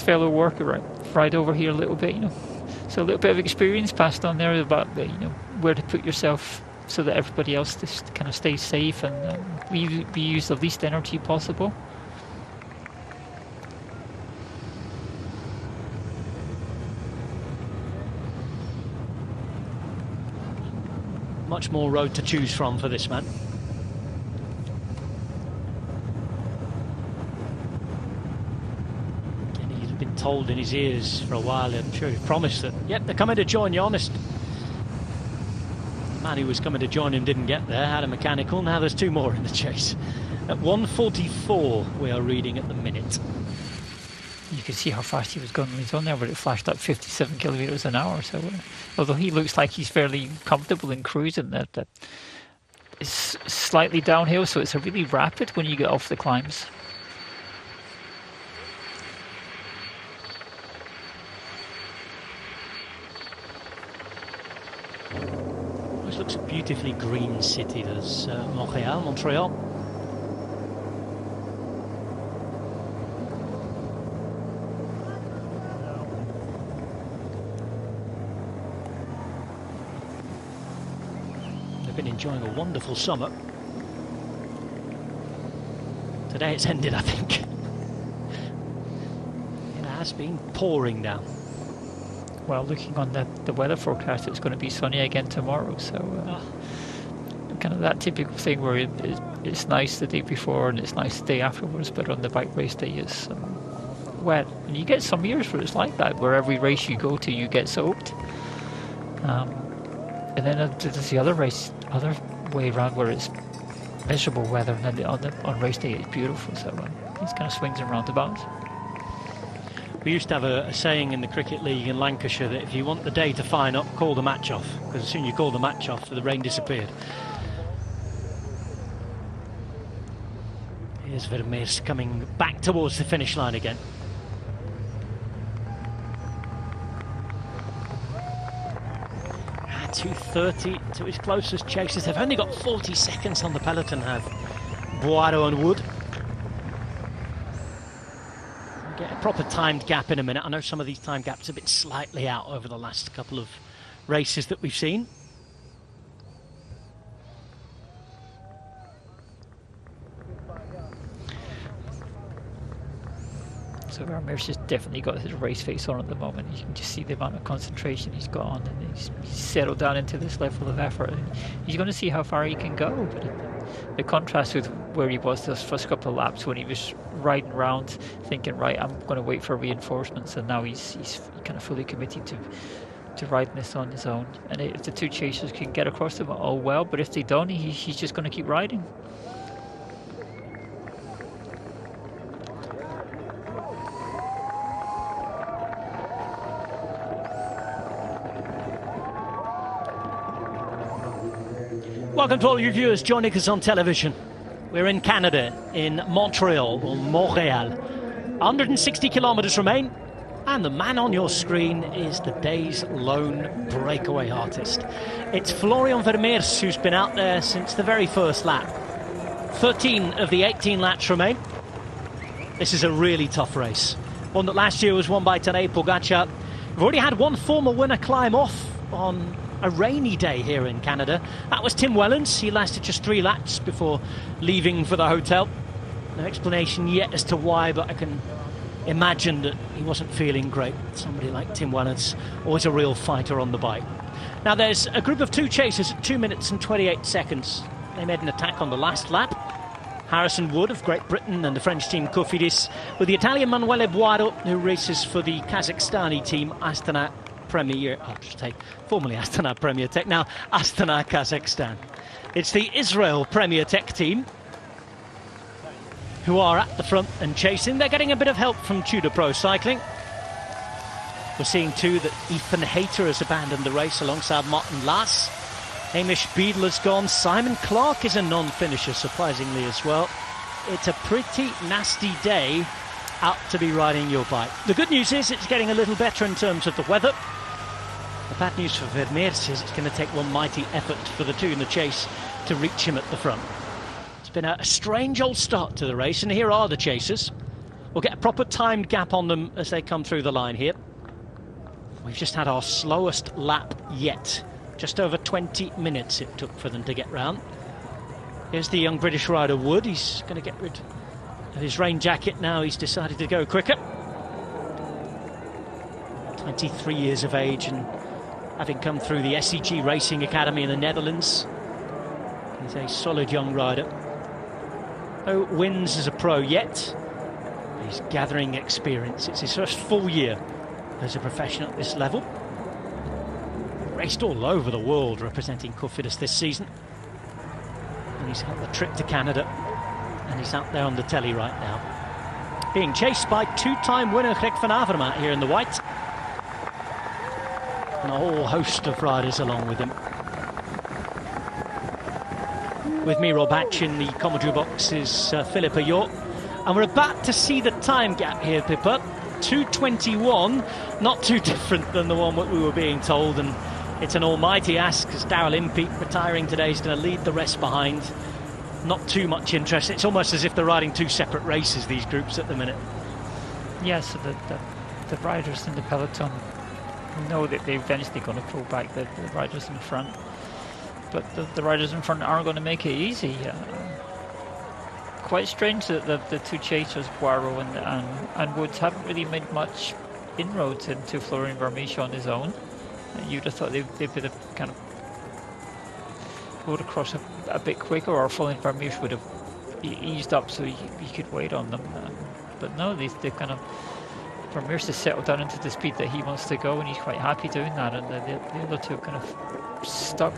fellow worker, ride over here a little bit, So a little bit of experience passed on there about where to put yourself so that everybody else just kind of stays safe and we use the least energy possible. Much more road to choose from for this man. Been told in his ears for a while, I'm sure he promised that, yep, they're coming to join you, honest. The man who was coming to join him didn't get there, had a mechanical. Now there's two more in the chase. At 1:44 we are reading at the minute. You can see how fast he was going when he's on there, but it flashed up 57 kilometers an hour. So, although he looks like he's fairly comfortable in cruising, that it's slightly downhill, so it's a really rapid when you get off the climbs. This looks a beautifully green city. There's Montreal. They've been enjoying a wonderful summer. Today it's ended, I think. It has been pouring down. Well, looking on the weather forecast, it's going to be sunny again tomorrow. So, kind of that typical thing where it's nice the day before and it's nice the day afterwards, but on the bike race day it's wet. And you get some years where it's like that, where every race you go to you get soaked. And then there's the other way around where it's miserable weather, and then on race day it's beautiful. So these kind of swings and roundabouts. We used to have a saying in the Cricket League in Lancashire that if you want the day to fine up, call the match off, because as soon as you call the match off, the rain disappeared. Here's Vermeers coming back towards the finish line again. At 2:30 to his closest chasers. They've only got 40 seconds on the peloton, have Boiro and Wood. Get a proper timed gap in a minute. I know some of these time gaps are a bit slightly out over the last couple of races that we've seen. So Vermeer's just definitely got his race face on at the moment. You can just see the amount of concentration he's got on, and he's settled down into this level of effort. And he's going to see how far he can go. But the contrast with where he was those first couple of laps when he was riding around thinking, right, I'm going to wait for reinforcements, and now he's kind of fully committed to riding this on his own. And if the two chasers can get across them, all well, but if they don't, he's just going to keep riding. Welcome to all you viewers joining us on television. We're in Canada, in Montreal, or Montréal. 160 kilometers remain, and the man on your screen is the day's lone breakaway artist. It's Florian Vermeers, who's been out there since the very first lap. 13 of the 18 laps remain. This is a really tough race. One that last year was won by Tadej Pogačar. We've already had one former winner climb off on a rainy day here in Canada. That was Tim Wellens. He lasted just 3 laps before leaving for the hotel. No explanation yet as to why, but I can imagine that he wasn't feeling great. Somebody like Tim Wellens, always a real fighter on the bike. Now there's a group of 2 chasers at 2 minutes and 28 seconds. They made an attack on the last lap. Harrison Wood of Great Britain and the French team Cofidis, with the Italian Manuele Boiro, who races for the Kazakhstani team Astana Premier, formerly Astana Premier Tech, now Astana Kazakhstan. It's the Israel Premier Tech team who are at the front and chasing. They're getting a bit of help from Tudor Pro Cycling. We're seeing too that Ethan Hayter has abandoned the race alongside Martin Lass. Hamish Beadle has gone. Simon Clark is a non-finisher, surprisingly as well. It's a pretty nasty day out to be riding your bike. The good news is it's getting a little better in terms of the weather. The bad news for Vermeers is it's going to take one mighty effort for the two in the chase to reach him at the front. It's been a strange old start to the race, and here are the chasers. We'll get a proper timed gap on them as they come through the line here. We've just had our slowest lap yet. Just over 20 minutes it took for them to get round. Here's the young British rider Wood. He's going to get rid of his rain jacket now. He's decided to go quicker. 23 years of age, and having come through the SCG Racing Academy in the Netherlands, he's a solid young rider. No wins as a pro yet. He's gathering experience. It's his first full year as a professional at this level. raced all over the world representing Cofidis this season. And he's got the trip to Canada, and he's out there on the telly right now, being chased by two-time winner Greg van Avermaet here in the white, and a whole host of riders along with him. With me, Rob Hatch, in the commentary box is Philip Ayot, and we're about to see the time gap here, Pippa. 2:21, not too different than the one that we were being told, and it's an almighty ask because Daryl Impey, retiring today, is going to lead the rest behind. Not too much interest. It's almost as if they're riding two separate races, these groups, at the minute. Yeah, so the riders in the peloton know that they're eventually going to pull back the riders in front, but the riders in front aren't going to make it easy. Quite strange that the two chasers, Poirot and Woods, haven't really made much inroads into Florian Vermeersch on his own. You'd have thought they'd be kind of rode across a bit quicker, or Florian Vermeersch would have eased up so he could wait on them. But no, they kind of, Vermeersch has settled down into the speed that he wants to go, and he's quite happy doing that. And the other two kind of stuck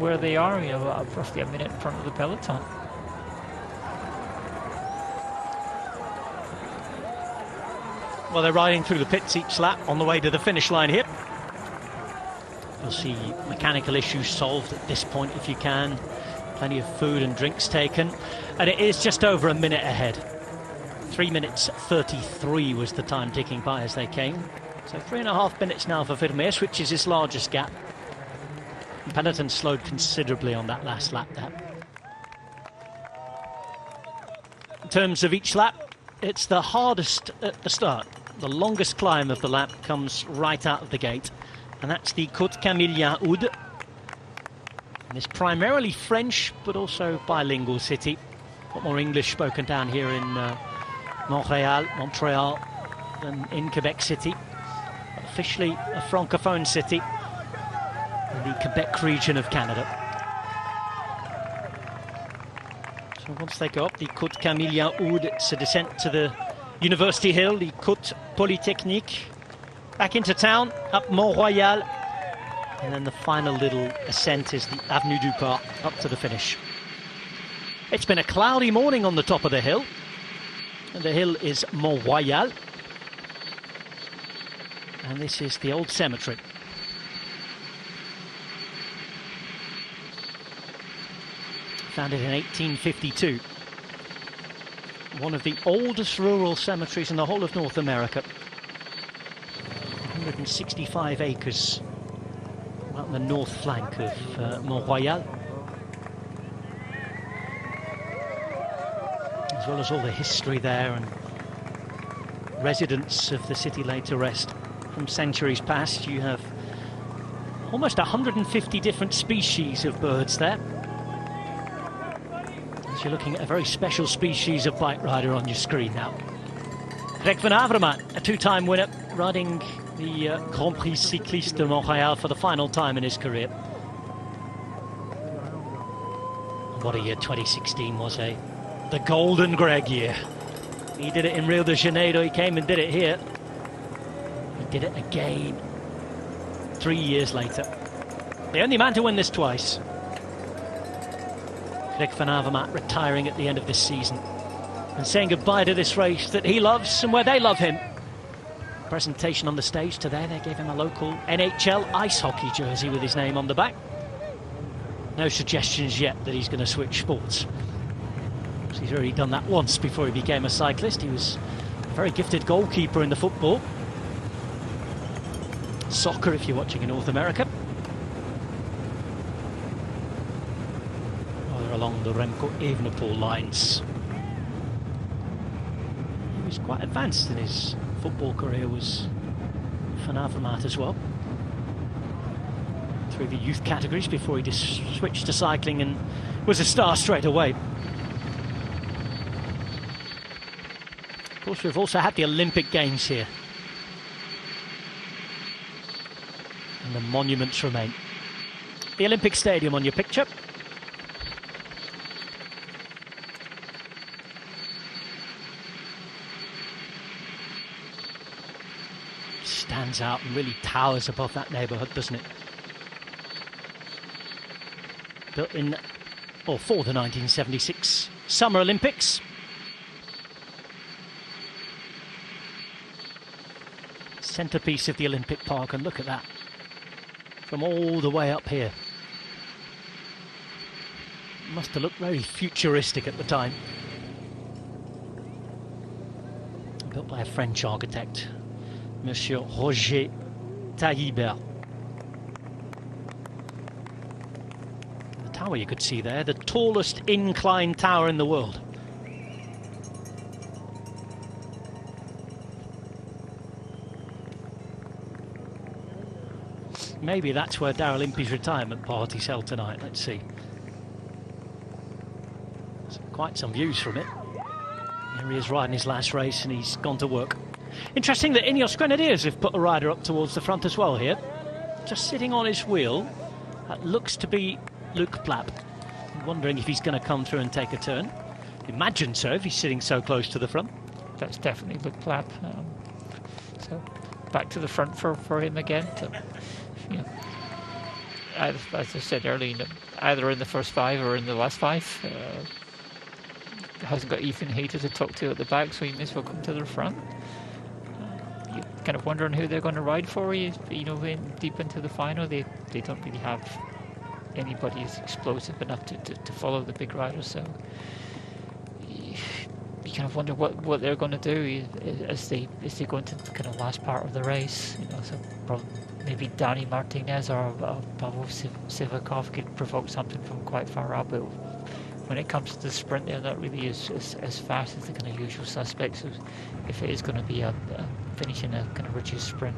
where they are, roughly a minute in front of the peloton. Well, they're riding through the pits each lap on the way to the finish line here. You'll see mechanical issues solved at this point if you can. Plenty of food and drinks taken. And it is just over a minute ahead. 3 minutes 33 was the time ticking by as they came. So 3.5 minutes now for Vermeersch, which is his largest gap. And Peloton slowed considerably on that last lap there. In terms of each lap, it's the hardest at the start. The longest climb of the lap comes right out of the gate, and that's the Côte Camillien-Oude. This primarily French, but also bilingual city. A lot more English spoken down here in Montreal, than in Quebec City. Officially a francophone city in the Quebec region of Canada. So once they go up the Côte Camillien-Oude, it's a descent to the University Hill, the Côte Polytechnique, back into town, up Mont-Royal, and then the final little ascent is the Avenue du Parc up to the finish. It's been a cloudy morning on the top of the hill, and the hill is Mont-Royal, and this is the old cemetery. Founded in 1852. One of the oldest rural cemeteries in the whole of North America. 165 acres out on the north flank of Mont-Royal. As well as all the history there and residents of the city laid to rest from centuries past. You have almost 150 different species of birds there. You're looking at a very special species of bike rider on your screen now. Greg van Avermaet, a two-time winner, riding the Grand Prix Cyclistes de Montréal for the final time in his career. What a year 2016 was, eh? The golden Greg year. He did it in Rio de Janeiro, he came and did it here. He did it again 3 years later. The only man to win this twice. Greg van Avermaet retiring at the end of this season and saying goodbye to this race that he loves and where they love him. Presentation on the stage today, they gave him a local NHL ice hockey jersey with his name on the back. No suggestions yet that he's going to switch sports. He's already done that once before he became a cyclist. He was a very gifted goalkeeper in the football. Soccer, if you're watching in North America. Along the Remco-Evenepoel lines. He was quite advanced in his football career, was Van Avermaet as well. Through the youth categories before he just switched to cycling and was a star straight away. Of course, we've also had the Olympic Games here. And the monuments remain. The Olympic Stadium on your picture. Stands out and really towers above that neighbourhood, doesn't it? built in, or for the 1976 Summer Olympics. Centrepiece of the Olympic Park, and look at that from all the way up here. Must have looked very futuristic at the time. Built by a French architect, Monsieur Roger Taillibert. The tower you could see there, the tallest inclined tower in the world. Maybe that's where Darrell Impey's retirement party's held tonight. Let's see. Quite some views from it. Here he is riding his last race and he's gone to work. Interesting that Ineos Grenadiers have put a rider up towards the front as well here. Just sitting on his wheel. That looks to be Luc Plapp. I'm wondering if he's going to come through and take a turn. Imagine so if he's sitting so close to the front. That's definitely Luc Plapp. So back to the front for him again. To, you know, as I said earlier, you know, either in the first 5 or in the last 5. Hasn't got Ethan Hayter to talk to at the back, so he may as well come to the front. You're kind of wondering who they're going to ride for. You know, deep into the final, they don't really have anybody as explosive enough to follow the big riders. So you kind of wonder what they're going to do as they go into the kind of last part of the race. You know, so probably maybe Danny Martinez or Pavel Sivakov could provoke something from quite far out, but when it comes to the sprint, they're not really as fast as the kind of usual suspects. If it is going to be finishing a kind of reduced sprint.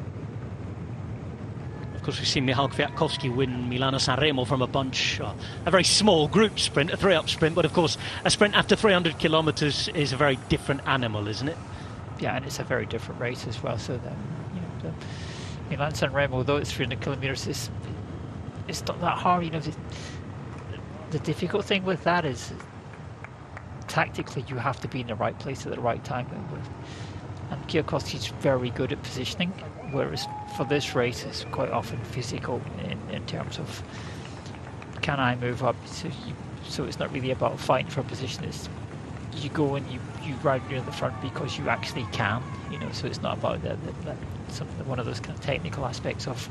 Of course, we've seen Michał Kwiatkowski win Milano-San Remo from a bunch, a very small group sprint, a 3-up sprint. But of course, a sprint after 300 kilometres is a very different animal, isn't it? Yeah, and it's a very different race as well. So that, you know, the Milan-San Remo, although it's 300 kilometres, it's not that hard. You know. The difficult thing with that is tactically you have to be in the right place at the right time. And Kwiatkowski's very good at positioning, whereas for this race it's quite often physical in terms of can I move up. So it's not really about fighting for a position. It's you go and you ride near the front because you actually can. You know, so it's not about one of those kind of technical aspects of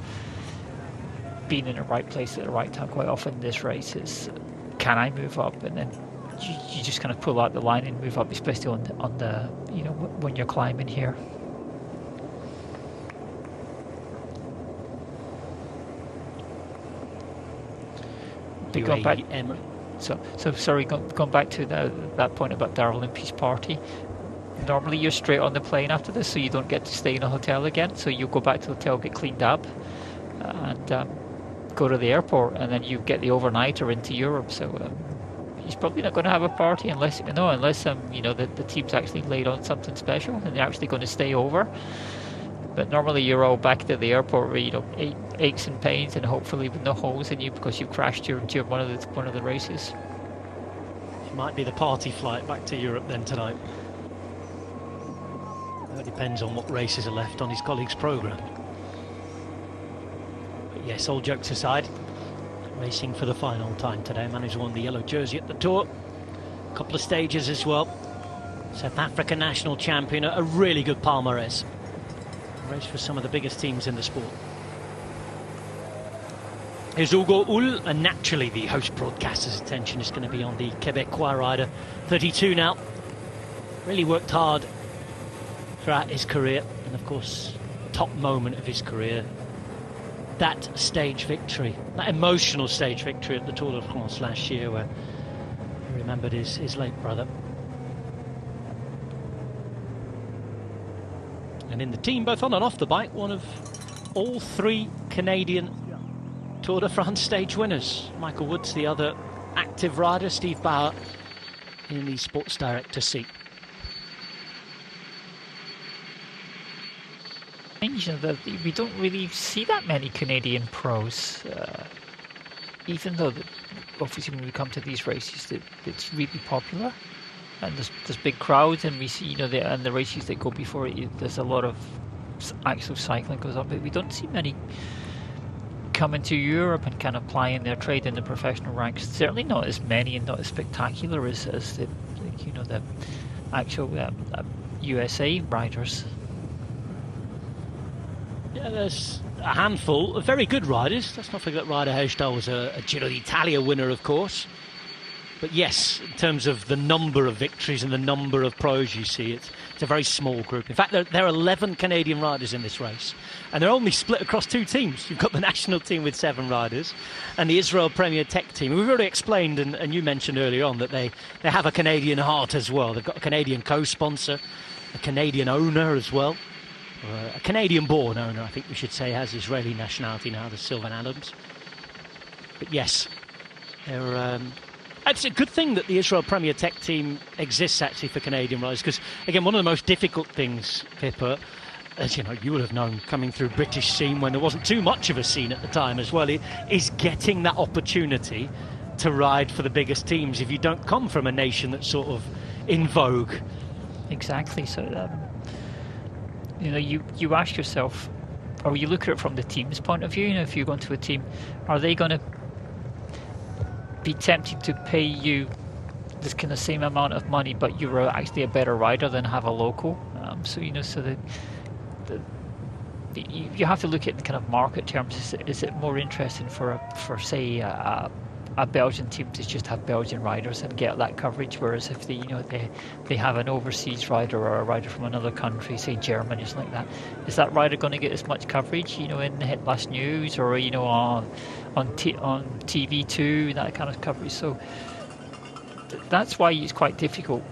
being in the right place at the right time. Quite often this race is can I move up, and then you just kind of pull out the line and move up, especially on the you know, when you're climbing here. Going back, so sorry, going back to that point about Darrell Impey's party. Normally you're straight on the plane after this, so you don't get to stay in a hotel again. So you go back to the hotel, get cleaned up, and go to the airport, and then you get the overnighter into Europe. So he's probably not going to have a party unless you know the team's actually laid on something special and they're actually going to stay over. But normally you're all back to the airport with, you know, aches and pains, and hopefully with no holes in you because you crashed during one of the races. It might be the party flight back to Europe then tonight. It depends on what races are left on his colleague's programme. But yes, all jokes aside, racing for the final time today. Man who's worn the yellow jersey at the Tour. A couple of stages as well. South Africa national champion, a really good palmarès. Race for some of the biggest teams in the sport. Here's Hugo Hull, and naturally the host broadcaster's attention is going to be on the Quebecois rider, 32 now. Really worked hard throughout his career, and of course, top moment of his career, that stage victory, that emotional stage victory at the Tour de France last year, where he remembered his late brother. And in the team, both on and off the bike, one of all 3 Canadian Tour de France stage winners. Michael Woods, the other active rider, Steve Bauer in the sports director seat. You know, that we don't really see that many Canadian pros, even though obviously when we come to these races it's really popular and there's big crowds, and we see, you know, and the races that go before it, there's a lot of actual cycling goes on, but we don't see many coming to Europe and kind of plying their trade in the professional ranks. Certainly not as many and not as spectacular as the the actual USA riders. Yeah, there's a handful of very good riders. Let's not forget Ryder Hagedal was a Giro d'Italia winner, of course. But yes, in terms of the number of victories and the number of pros you see, it's a very small group. In fact, there are 11 Canadian riders in this race, and they're only split across two teams. You've got the national team with 7 riders and the Israel Premier Tech team. We've already explained, and you mentioned earlier on, that they have a Canadian heart as well. They've got a Canadian co-sponsor, a Canadian owner as well. A Canadian-born owner, I think we should say, has Israeli nationality now, the Sylvan Adams. But yes, they're... It's a good thing that the Israel Premier Tech team exists actually for Canadian riders, because again, one of the most difficult things, Pippa, as you know, you would have known coming through British scene when there wasn't too much of a scene at the time as well, is getting that opportunity to ride for the biggest teams if you don't come from a nation that's sort of in vogue. Exactly. So you ask yourself, or you look at it from the team's point of view. If you go into a team, are they going to be tempted to pay you this kind of same amount of money, but you're actually a better rider than have a local? You have to look at the kind of market terms. Is it more interesting for say a Belgian team to just have Belgian riders and get that coverage, whereas if they have an overseas rider or a rider from another country, say Germany or something like that, is that rider going to get as much coverage in Hit Last News or on TV2, that kind of coverage? So that's why it's quite difficult,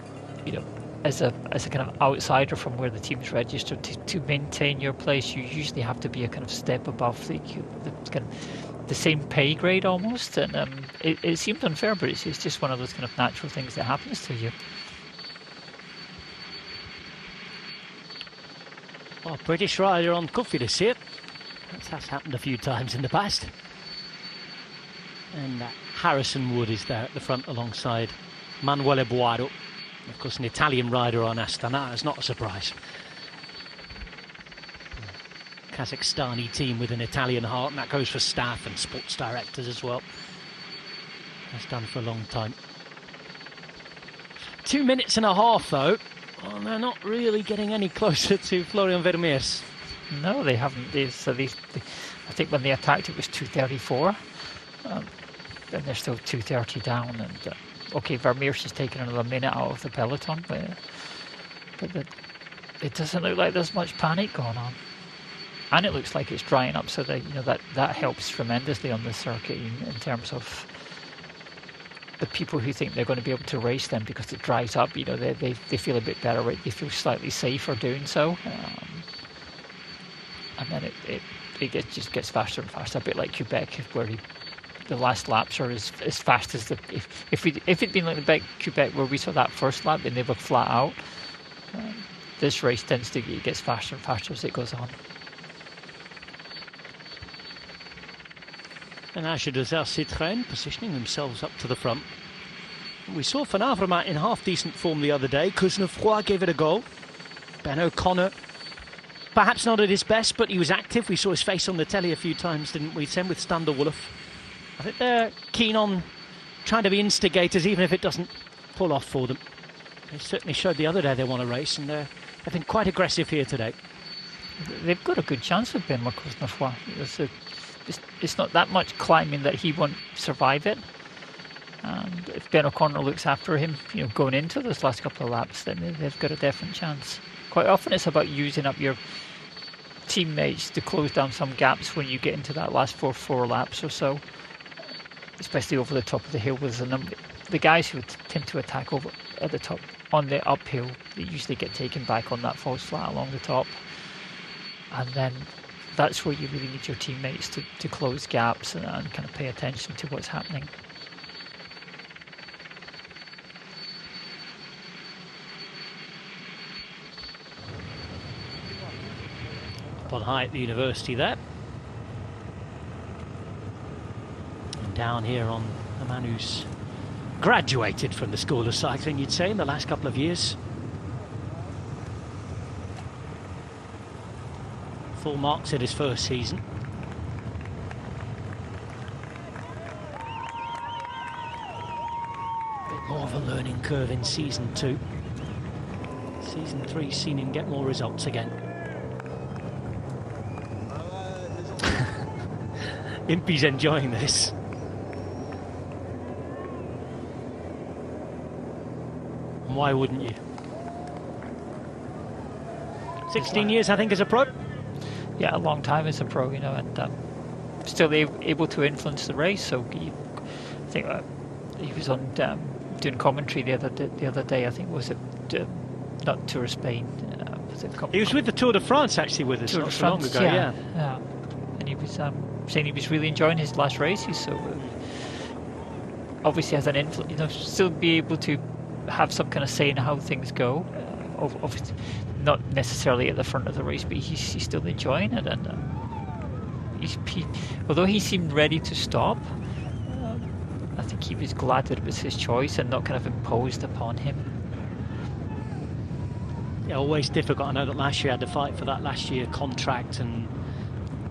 as a kind of outsider from where the team's registered to maintain your place. You usually have to be a kind of step above the kind of the same pay grade almost, and it seems unfair, but it's just one of those kind of natural things that happens to you. Well, British rider on Cofidis here. That's happened a few times in the past. And Harrison Wood is there at the front alongside Manuel Ebuaro. Of course, an Italian rider on Astana is not a surprise. Kazakhstani team with an Italian heart, and that goes for staff and sports directors as well. That's done for a long time. 2 minutes and a half though. Well, they're not really getting any closer to Florian Vermeers. No, they haven't. I think when they attacked it was 2:34, and they're still 2:30 down. And okay, Vermeers has taken another minute out of the peloton, but it doesn't look like there's much panic going on. And it looks like it's drying up, so that helps tremendously on the circuit in terms of the people who think they're going to be able to race them, because it dries up. They feel a bit better, right? They feel slightly safer doing so, and then it just gets faster and faster, a bit like Quebec, where the last laps are as fast as if it'd been like the Quebec where we saw that first lap and they were flat out. This race tends to gets faster and faster as it goes on. And Asher Desert Citroën positioning themselves up to the front. We saw Van Avermaet in half-decent form the other day. Kuznefroy gave it a go. Ben O'Connor, perhaps not at his best, but he was active. We saw his face on the telly a few times, didn't we? Same with Stander Wolof. I think they're keen on trying to be instigators, even if it doesn't pull off for them. They certainly showed the other day they want to race, and they've been quite aggressive here today. They've got a good chance with Benoit Kuznefroy. It's not that much climbing that he won't survive it. And if Ben O'Connor looks after him, going into those last couple of laps, then they've got a definite chance. Quite often it's about using up your teammates to close down some gaps when you get into that last four laps or so, especially over the top of the hill. With the guys who tend to attack over at the top on the uphill, they usually get taken back on that false flat along the top, and then that's where you really need your teammates to close gaps and kind of pay attention to what's happening. Up on high at the university there. And down here on the man who's graduated from the School of Cycling, you'd say, in the last couple of years. Full marks at his first season. curve in Season 2. Season 3 seen him get more results again. Impey's enjoying this. And why wouldn't you? 16 years, I think, as a pro. Yeah, a long time as a pro, you know, and still able to influence the race. So I think he was on doing commentary the other day. I think was it not Tour of Spain? He was with the Tour de France actually with us not so long ago. Yeah. And he was saying he was really enjoying his last races. So obviously has an influence. You know, still be able to have some kind of say in how things go. Obviously, not necessarily at the front of the race, but he's still enjoying it. And although he seemed ready to stop, I think he was glad that it was his choice and not kind of imposed upon him. Yeah, always difficult. I know that last year I had to fight for that last year contract, and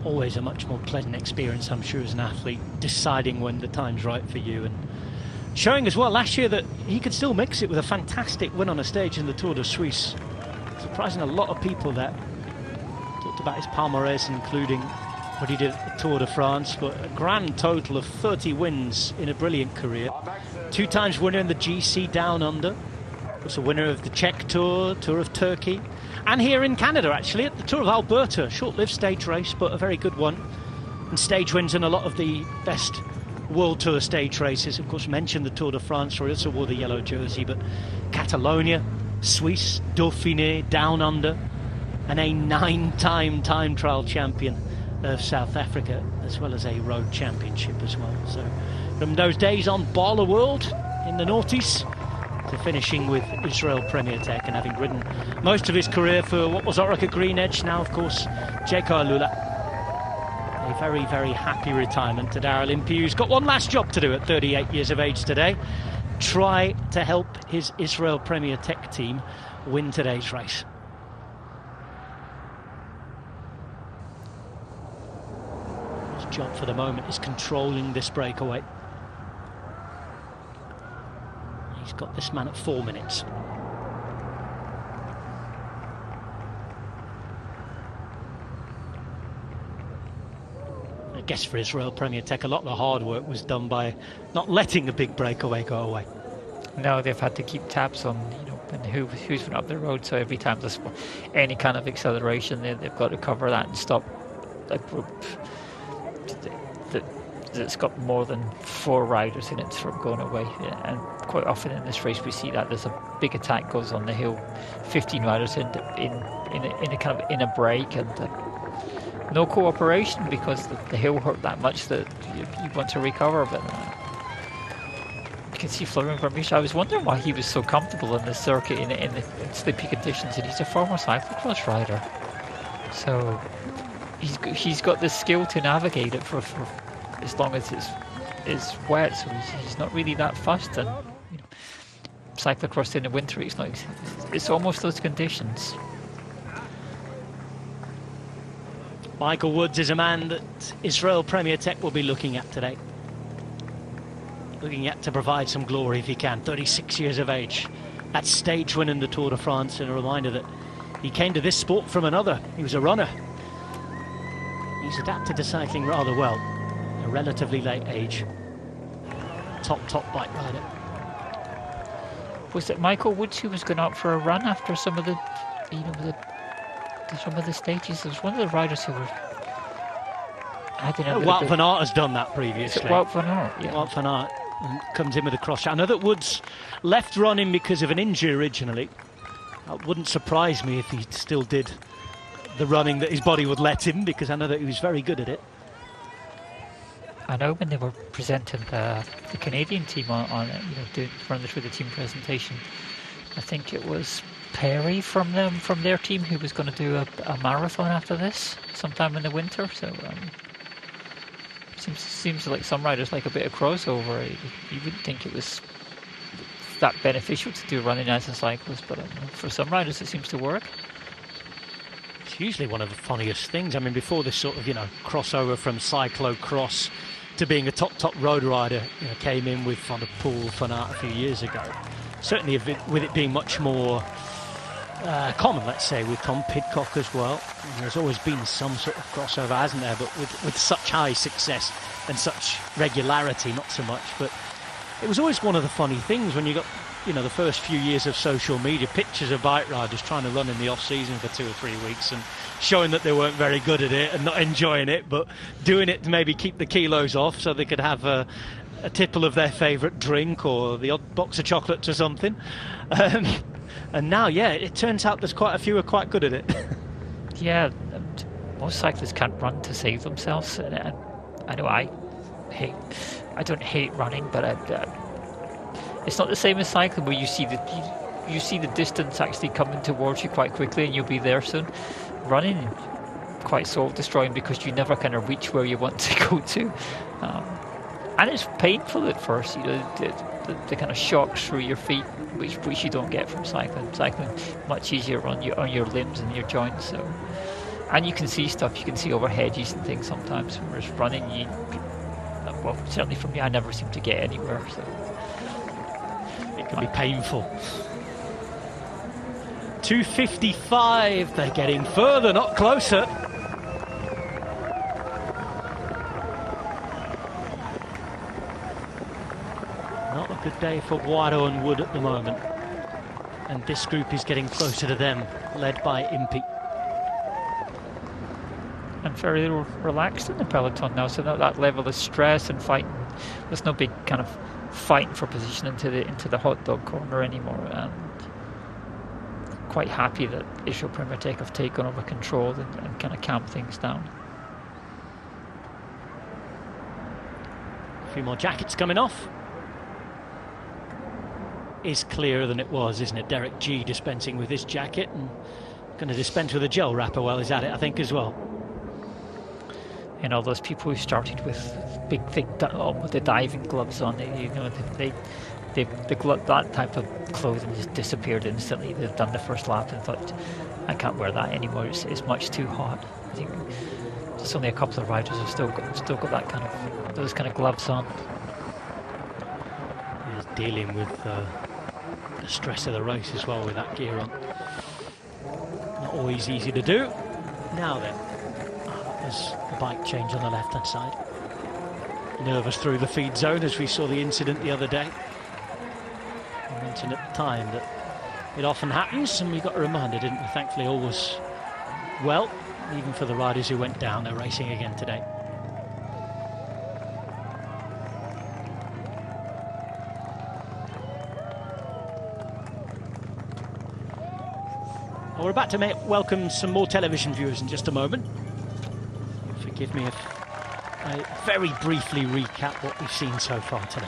always a much more pleasant experience, I'm sure, as an athlete, deciding when the time's right for you, and showing as well last year that he could still mix it with a fantastic win on a stage in the Tour de Suisse. Surprising a lot of people that talked about his palmarès, including what he did at the Tour de France, but a grand total of 30 wins in a brilliant career. 2 times winner in the GC Down Under, was a winner of the Czech Tour, Tour of Turkey, and here in Canada actually at the Tour of Alberta. Short-lived stage race, but a very good one, and stage wins in a lot of the best World Tour stage races. Of course, mentioned the Tour de France, where he also wore the yellow jersey, but Catalonia, Suisse, Dauphiné, Down Under, and a 9-time time trial champion of South Africa, as well as a road championship as well. So from those days on Baller World in the noughties to finishing with Israel Premier Tech, and having ridden most of his career for what was Orica Green Edge, now of course Jeko Alula. A very, very happy retirement to Daryl Impey, who's got one last job to do at 38 years of age today. Try to help his Israel Premier Tech team win today's race. His job for the moment is controlling this breakaway. He's got this man at 4 minutes. I guess for Israel Premier Tech, a lot of the hard work was done by not letting the big breakaway go away. No, they've had to keep tabs on, you know, and who's been up the road. So every time there's any kind of acceleration, they've got to cover that and stop a group that's got more than 4 riders in it from going away. And quite often in this race we see that there's a big attack goes on the hill, 15 riders in a kind of in a break, and no cooperation because the hill hurt that much that you want to recover. But you can see Florian Vermeersch. I was wondering why he was so comfortable in the circuit in slippy conditions, and he's a former cyclocross rider, so he's got the skill to navigate it for as long as it's wet. So he's not really that fussed. And you know, cyclocross in the winter, it's almost those conditions. Michael Woods is a man that Israel Premier Tech will be looking at today. Looking at to provide some glory if he can. 36 years of age. That stage win in the Tour de France, and a reminder that he came to this sport from another. He was a runner. He's adapted to cycling rather well. A relatively late age. Top bike rider. Was it Michael Woods who was going out for a run after some of the, some of the stages? There was one of the riders who were adding a Wout van Aert has done that previously. Wout van Aert, yeah. Wout van Aert comes in with a cross shot. I know that Woods left running because of an injury originally. It wouldn't surprise me if he still did the running that his body would let him, because I know that he was very good at it. I know when they were presenting the Canadian team on running through the team presentation, I think it was Perry from their team who was going to do a marathon after this sometime in the winter. So seems like some riders like a bit of crossover. You wouldn't think it was that beneficial to do running as a cyclist, but for some riders it seems to work. It's usually one of the funniest things. I mean, before this sort of crossover from cyclocross to being a top road rider, came in with Van der Poel, Van Aert a few years ago. certainly with it being much more common, let's say, with Tom Pidcock as well. And there's always been some sort of crossover, hasn't there? But with such high success and such regularity, not so much. But it was always one of the funny things when you got, you know, the first few years of social media, pictures of bike riders trying to run in the off-season for 2 or 3 weeks and showing that they weren't very good at it and not enjoying it, but doing it to maybe keep the kilos off so they could have a tipple of their favourite drink or the odd box of chocolates or something. And now, yeah, it turns out there's quite a few who are quite good at it. Yeah, most cyclists can't run to save themselves. And I know I don't hate running, but it's not the same as cycling where you see the distance actually coming towards you quite quickly and you'll be there soon. Running, quite soul-destroying because you never kind of reach where you want to go to. And it's painful at first, you know, the kind of shocks through your feet, which you don't get from cycling. Cycling much easier on your limbs and your joints. So, and you can see stuff. You can see over hedges and things sometimes. Whereas running, well, certainly for me, I never seem to get anywhere. So it can be painful. 2:55. They're getting further, not closer. Not a good day for Guado and Wood at the moment. And this group is getting closer to them, led by Impey. And very relaxed in the peloton now, so not that level of stress and fighting. There's no big kind of fighting for position into the hot dog corner anymore. And quite happy that Israel Primatek have taken over control and kind of calmed things down. A few more jackets coming off. Is clearer than it was, isn't it? Derek G dispensing with his jacket and going to dispense with a gel wrapper while he's at it, I think, as well. You know, those people who started with big thick with the diving gloves on, that type of clothing just disappeared instantly. They've done the first lap and thought, I can't wear that anymore, it's much too hot. I think there's only a couple of riders who've still got that kind of those kind of gloves on. He's dealing with the stress of the race as well with that gear on. Not always easy to do. Now then, there's a bike change on the left hand side. Nervous through the feed zone as we saw the incident the other day. I mentioned at the time that it often happens, and we got a reminder, didn't we? Thankfully all was well, even for the riders who went down. They're racing again today. Well, we're about to welcome some more television viewers in just a moment. Forgive me if I very briefly recap what we've seen so far today.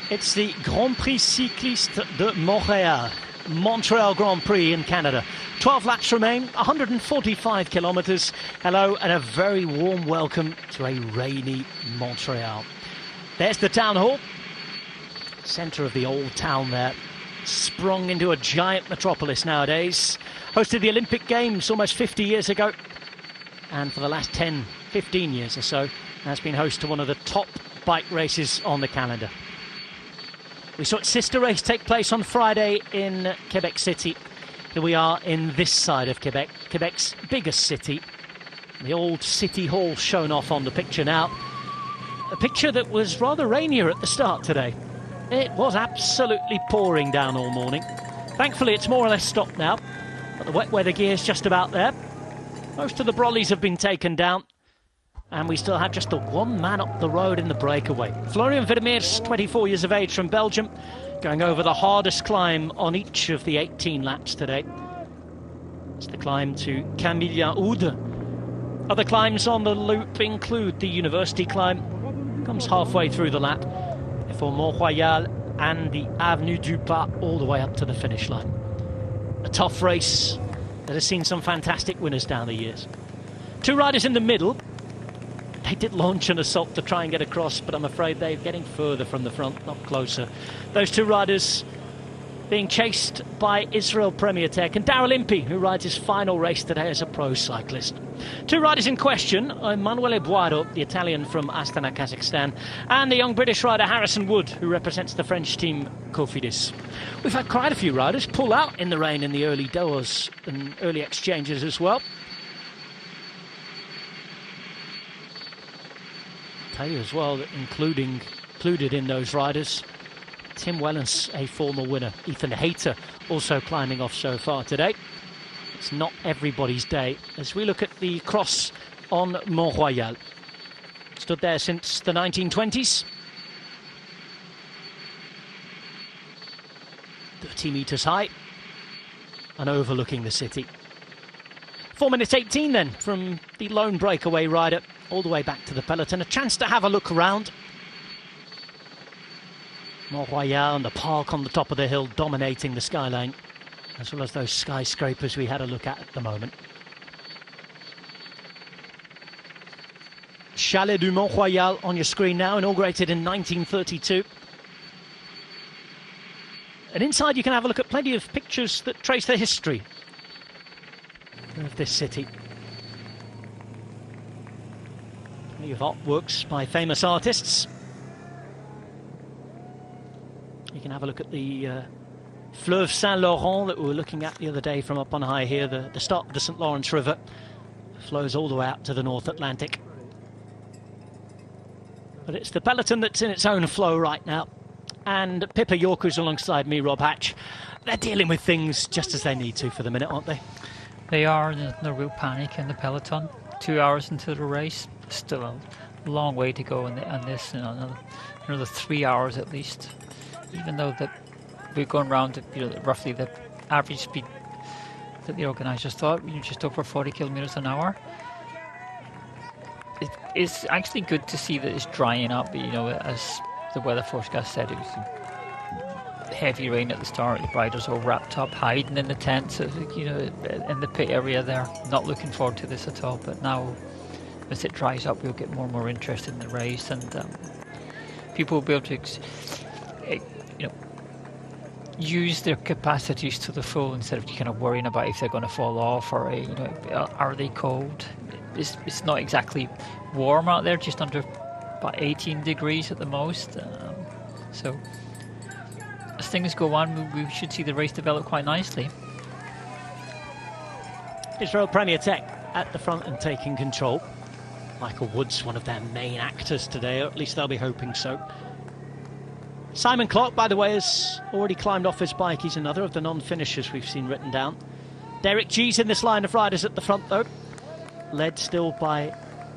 It's the Grand Prix Cyclistes de Montréal, Montreal Grand Prix in Canada. 12 laps remain, 145 kilometres. Hello and a very warm welcome to a rainy Montreal. There's the town hall, centre of the old town there, sprung into a giant metropolis nowadays. Hosted the Olympic Games almost 50 years ago, and for the last 10, 15 years or so, has been host to one of the top bike races on the calendar. We saw its sister race take place on Friday in Quebec City. Here we are in this side of Quebec, Quebec's biggest city. The old city hall shown off on the picture now. A picture that was rather rainier at the start today. It was absolutely pouring down all morning. Thankfully it's more or less stopped now, but the wet weather gear's just about there. Most of the brollies have been taken down, and we still have just the one man up the road in the breakaway. Florian Willemeers, 24 years of age from Belgium, going over the hardest climb on each of the 18 laps today. It's the climb to Camillien-Oude. Other climbs on the loop include the University climb, comes halfway through the lap, before Mont-Royal and the Avenue du Pas all the way up to the finish line. A tough race that has seen some fantastic winners down the years. Two riders in the middle. They did launch an assault to try and get across, but I'm afraid they're getting further from the front, not closer. Those two riders being chased by Israel Premier Tech and Daryl Impey, who rides his final race today as a pro cyclist. Two riders in question, Emanuele Boiro, the Italian from Astana, Kazakhstan, and the young British rider Harrison Wood, who represents the French team Cofidis. We've had quite a few riders pull out in the rain in the early doors and early exchanges as well. I'll tell you as well that included in those riders, Tim Wellens, a former winner. Ethan Hayter also climbing off so far today. It's not everybody's day as we look at the cross on Mont-Royal. Stood there since the 1920s. 30 metres high and overlooking the city. 4 minutes 18 then from the lone breakaway rider all the way back to the peloton. A chance to have a look around. Mont-Royal and the park on the top of the hill dominating the skyline, as well as those skyscrapers we had a look at the moment. Chalet du Mont-Royal on your screen now, inaugurated in 1932. And inside you can have a look at plenty of pictures that trace the history of this city. Plenty of artworks by famous artists. You can have a look at the Fleuve Saint-Laurent that we were looking at the other day from up on high here, the start of the St. Lawrence River. Flows all the way out to the North Atlantic. But it's the peloton that's in its own flow right now. And Pippa York, who's alongside me, Rob Hatch, they're dealing with things just as they need to for the minute, aren't they? They are. There's no real panic in the peloton. 2 hours into the race, still a long way to go on this, another 3 hours at least. Even though that we're going round at roughly the average speed that the organisers thought, just over 40 kilometres an hour. It's actually good to see that it's drying up. As the weather forecast said, it was heavy rain at the start. The riders all wrapped up, hiding in the tents, in the pit area there. Not looking forward to this at all. But now, as it dries up, we'll get more and more interested in the race, and people will be able to use their capacities to the full instead of kind of worrying about if they're going to fall off or are they cold. It's not exactly warm out there, just under about 18 degrees at the most. So as things go on, we should see the race develop quite nicely. Israel Premier Tech at the front and taking control. Michael Woods, one of their main actors today, or at least they'll be hoping so. Simon Clark, by the way, has already climbed off his bike. He's another of the non-finishers we've seen written down. Derek G's in this line of riders at the front, though. Led still by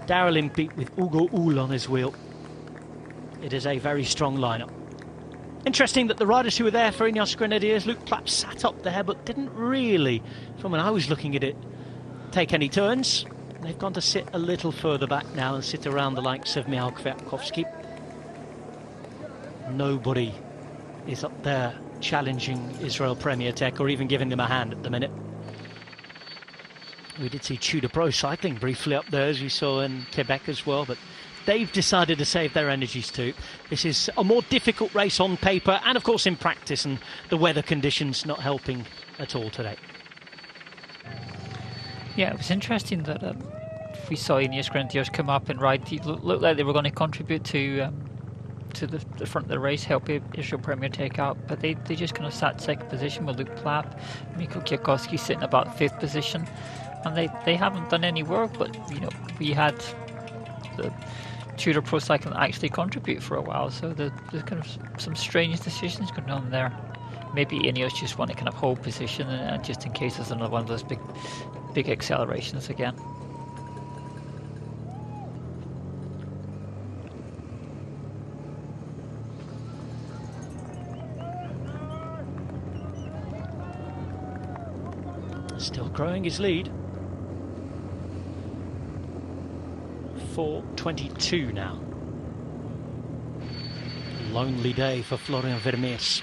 Daryl Impey with Ugo Uhl on his wheel. It is a very strong lineup. Interesting that the riders who were there for Ineos Grenadiers, Luke Plapp sat up there but didn't really, from when I was looking at it, take any turns. They've gone to sit a little further back now and sit around the likes of Michał Kwiatkowski. Nobody is up there challenging Israel Premier Tech or even giving them a hand at the minute. We did see Tudor Pro Cycling briefly up there, as we saw in Quebec as well, but they've decided to save their energies too. This is a more difficult race on paper and of course in practice, and the weather conditions not helping at all today. Yeah, it was interesting that we saw Ineos Grenadiers come up and ride. It looked like they were going to contribute to the front of the race, help Israel Premier take out, but they just kind of sat second position with Luke Plapp, Michał Kwiatkowski sitting about fifth position, and they haven't done any work. But we had the Tudor Pro Cycling actually contribute for a while, so there's kind of some strange decisions going on there. Maybe Ineos just want to kind of hold position and just in case there's another one of those big accelerations again. Still growing his lead. 4:22 now. Lonely day for Florian Vermeers.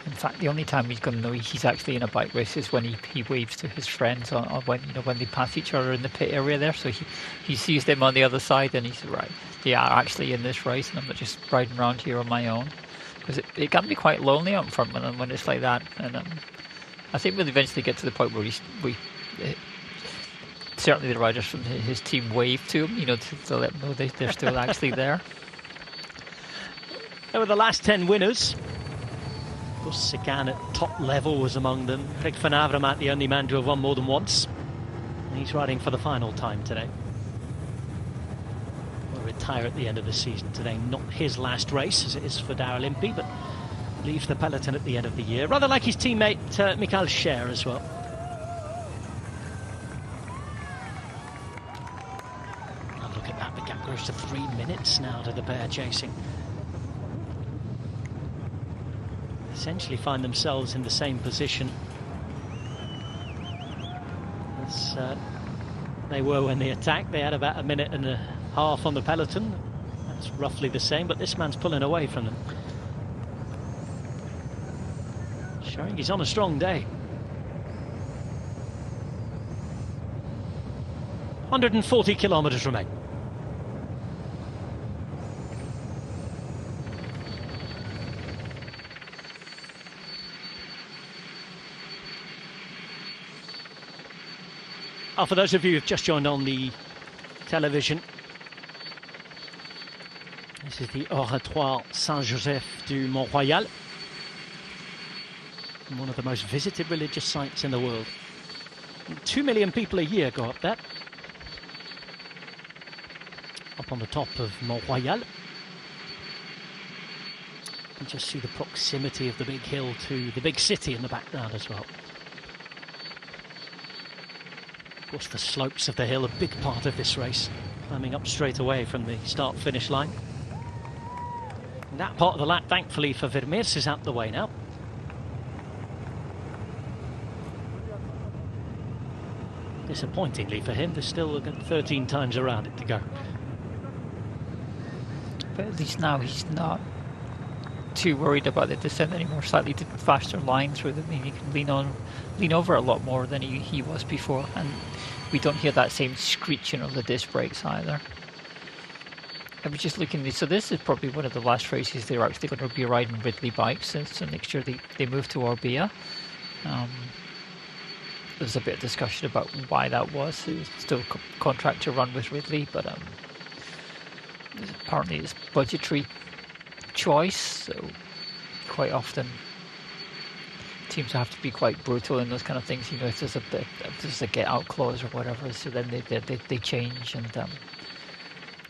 In fact, the only time he's going to know he's actually in a bike race is when he waves to his friends on when when they pass each other in the pit area there. So he sees them on the other side, and he's right. They are actually in this race, and I'm not just riding around here on my own, because it can be quite lonely up front when it's like that. And I think we'll eventually get to the point where certainly the riders from his team wave to him, to let him know they're still actually there. They were the last 10 winners. Of course, Sagan at top level was among them. Greg van Avermaet, the only man to have won more than once. And he's riding for the final time today. Will retire at the end of the season today. Not his last race, as it is for Daryl Impey, but leaves the peloton at the end of the year. Rather like his teammate Michael Scher as well. Oh, look at that, the gap goes to 3 minutes now to the pair chasing. Essentially find themselves in the same position as they were when they attacked. They had about a minute and a half on the peloton. That's roughly the same, but this man's pulling away from them, showing he's on a strong day. 140 kilometres remain. For those of you who've just joined on the television, this is the Oratoire Saint-Joseph du Mont-Royal, one of the most visited religious sites in the world. 2 million people a year go up there, up on the top of Mont-Royal. And just see the proximity of the big hill to the big city in the background as well. Of course, the slopes of the hill, a big part of this race, climbing up straight away from the start-finish line. And that part of the lap, thankfully for Vermeers, is out the way now. Disappointingly for him, there's still 13 times around it to go. But at least now he's not too worried about the descent anymore. Slightly faster line through them. He can lean over a lot more than he was before, and we don't hear that same screeching of the disc brakes either. I was just looking, so this is probably one of the last races they're actually going to be riding Ridley bikes, so next year they move to Orbea. There's a bit of discussion about why that was. It was still a contract to run with Ridley, but apparently it's budgetary choice, so quite often teams have to be quite brutal in those kind of things. If there's a get out clause or whatever, so then they change, and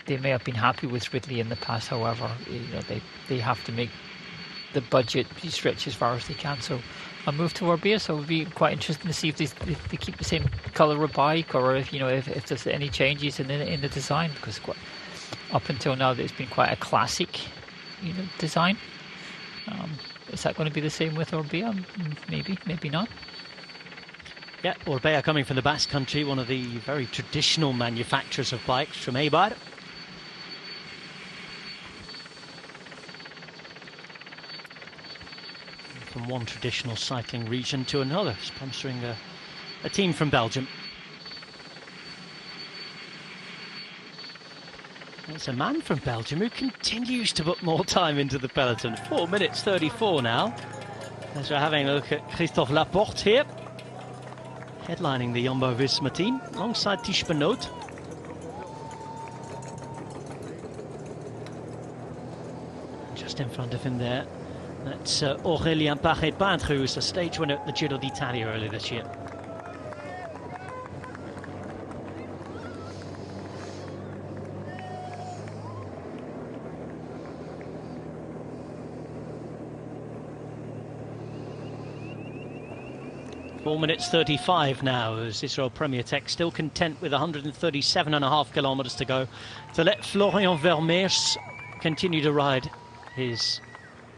they may have been happy with Ridley in the past. However, they have to make the budget stretch as far as they can. So a move to Orbea. So it would be quite interesting to see if they keep the same colour of bike, or if there's any changes in the design, because up until now it's been quite a classic design. Is that going to be the same with Orbea? Maybe not. Yeah, Orbea coming from the Basque Country, one of the very traditional manufacturers of bikes from Eibar. From one traditional cycling region to another, sponsoring a team from Belgium. It's a man from Belgium who continues to put more time into the peloton. 4 minutes 34 now. As we're having a look at Christophe Laporte here, headlining the Jumbo-Visma team, alongside Tish Benoot. Just in front of him there, that's Aurélien Paré-Peintre, who was a stage winner at the Giro d'Italia earlier this year. Four minutes 35 now, as Israel Premier Tech still content with 137.5 kilometres to go to let Florian Vermeers continue to ride his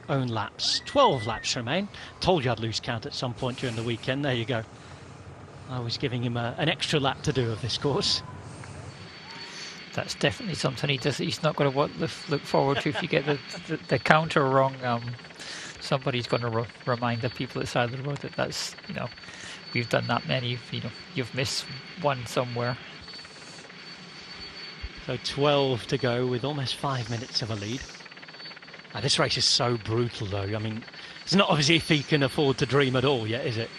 own laps. 12 laps remain. Told you I'd lose count at some point during the weekend. There you go. I was giving him an extra lap to do of this course. That's definitely something he's not going to look forward to if you get the counter wrong. somebody's going to remind the people at the side of the road that that's, you know, we've done that many, you know, you've missed one somewhere. So 12 to go with almost 5 minutes of a lead. This race is so brutal, though. I mean, it's not obviously if he can afford to dream at all yet, is it?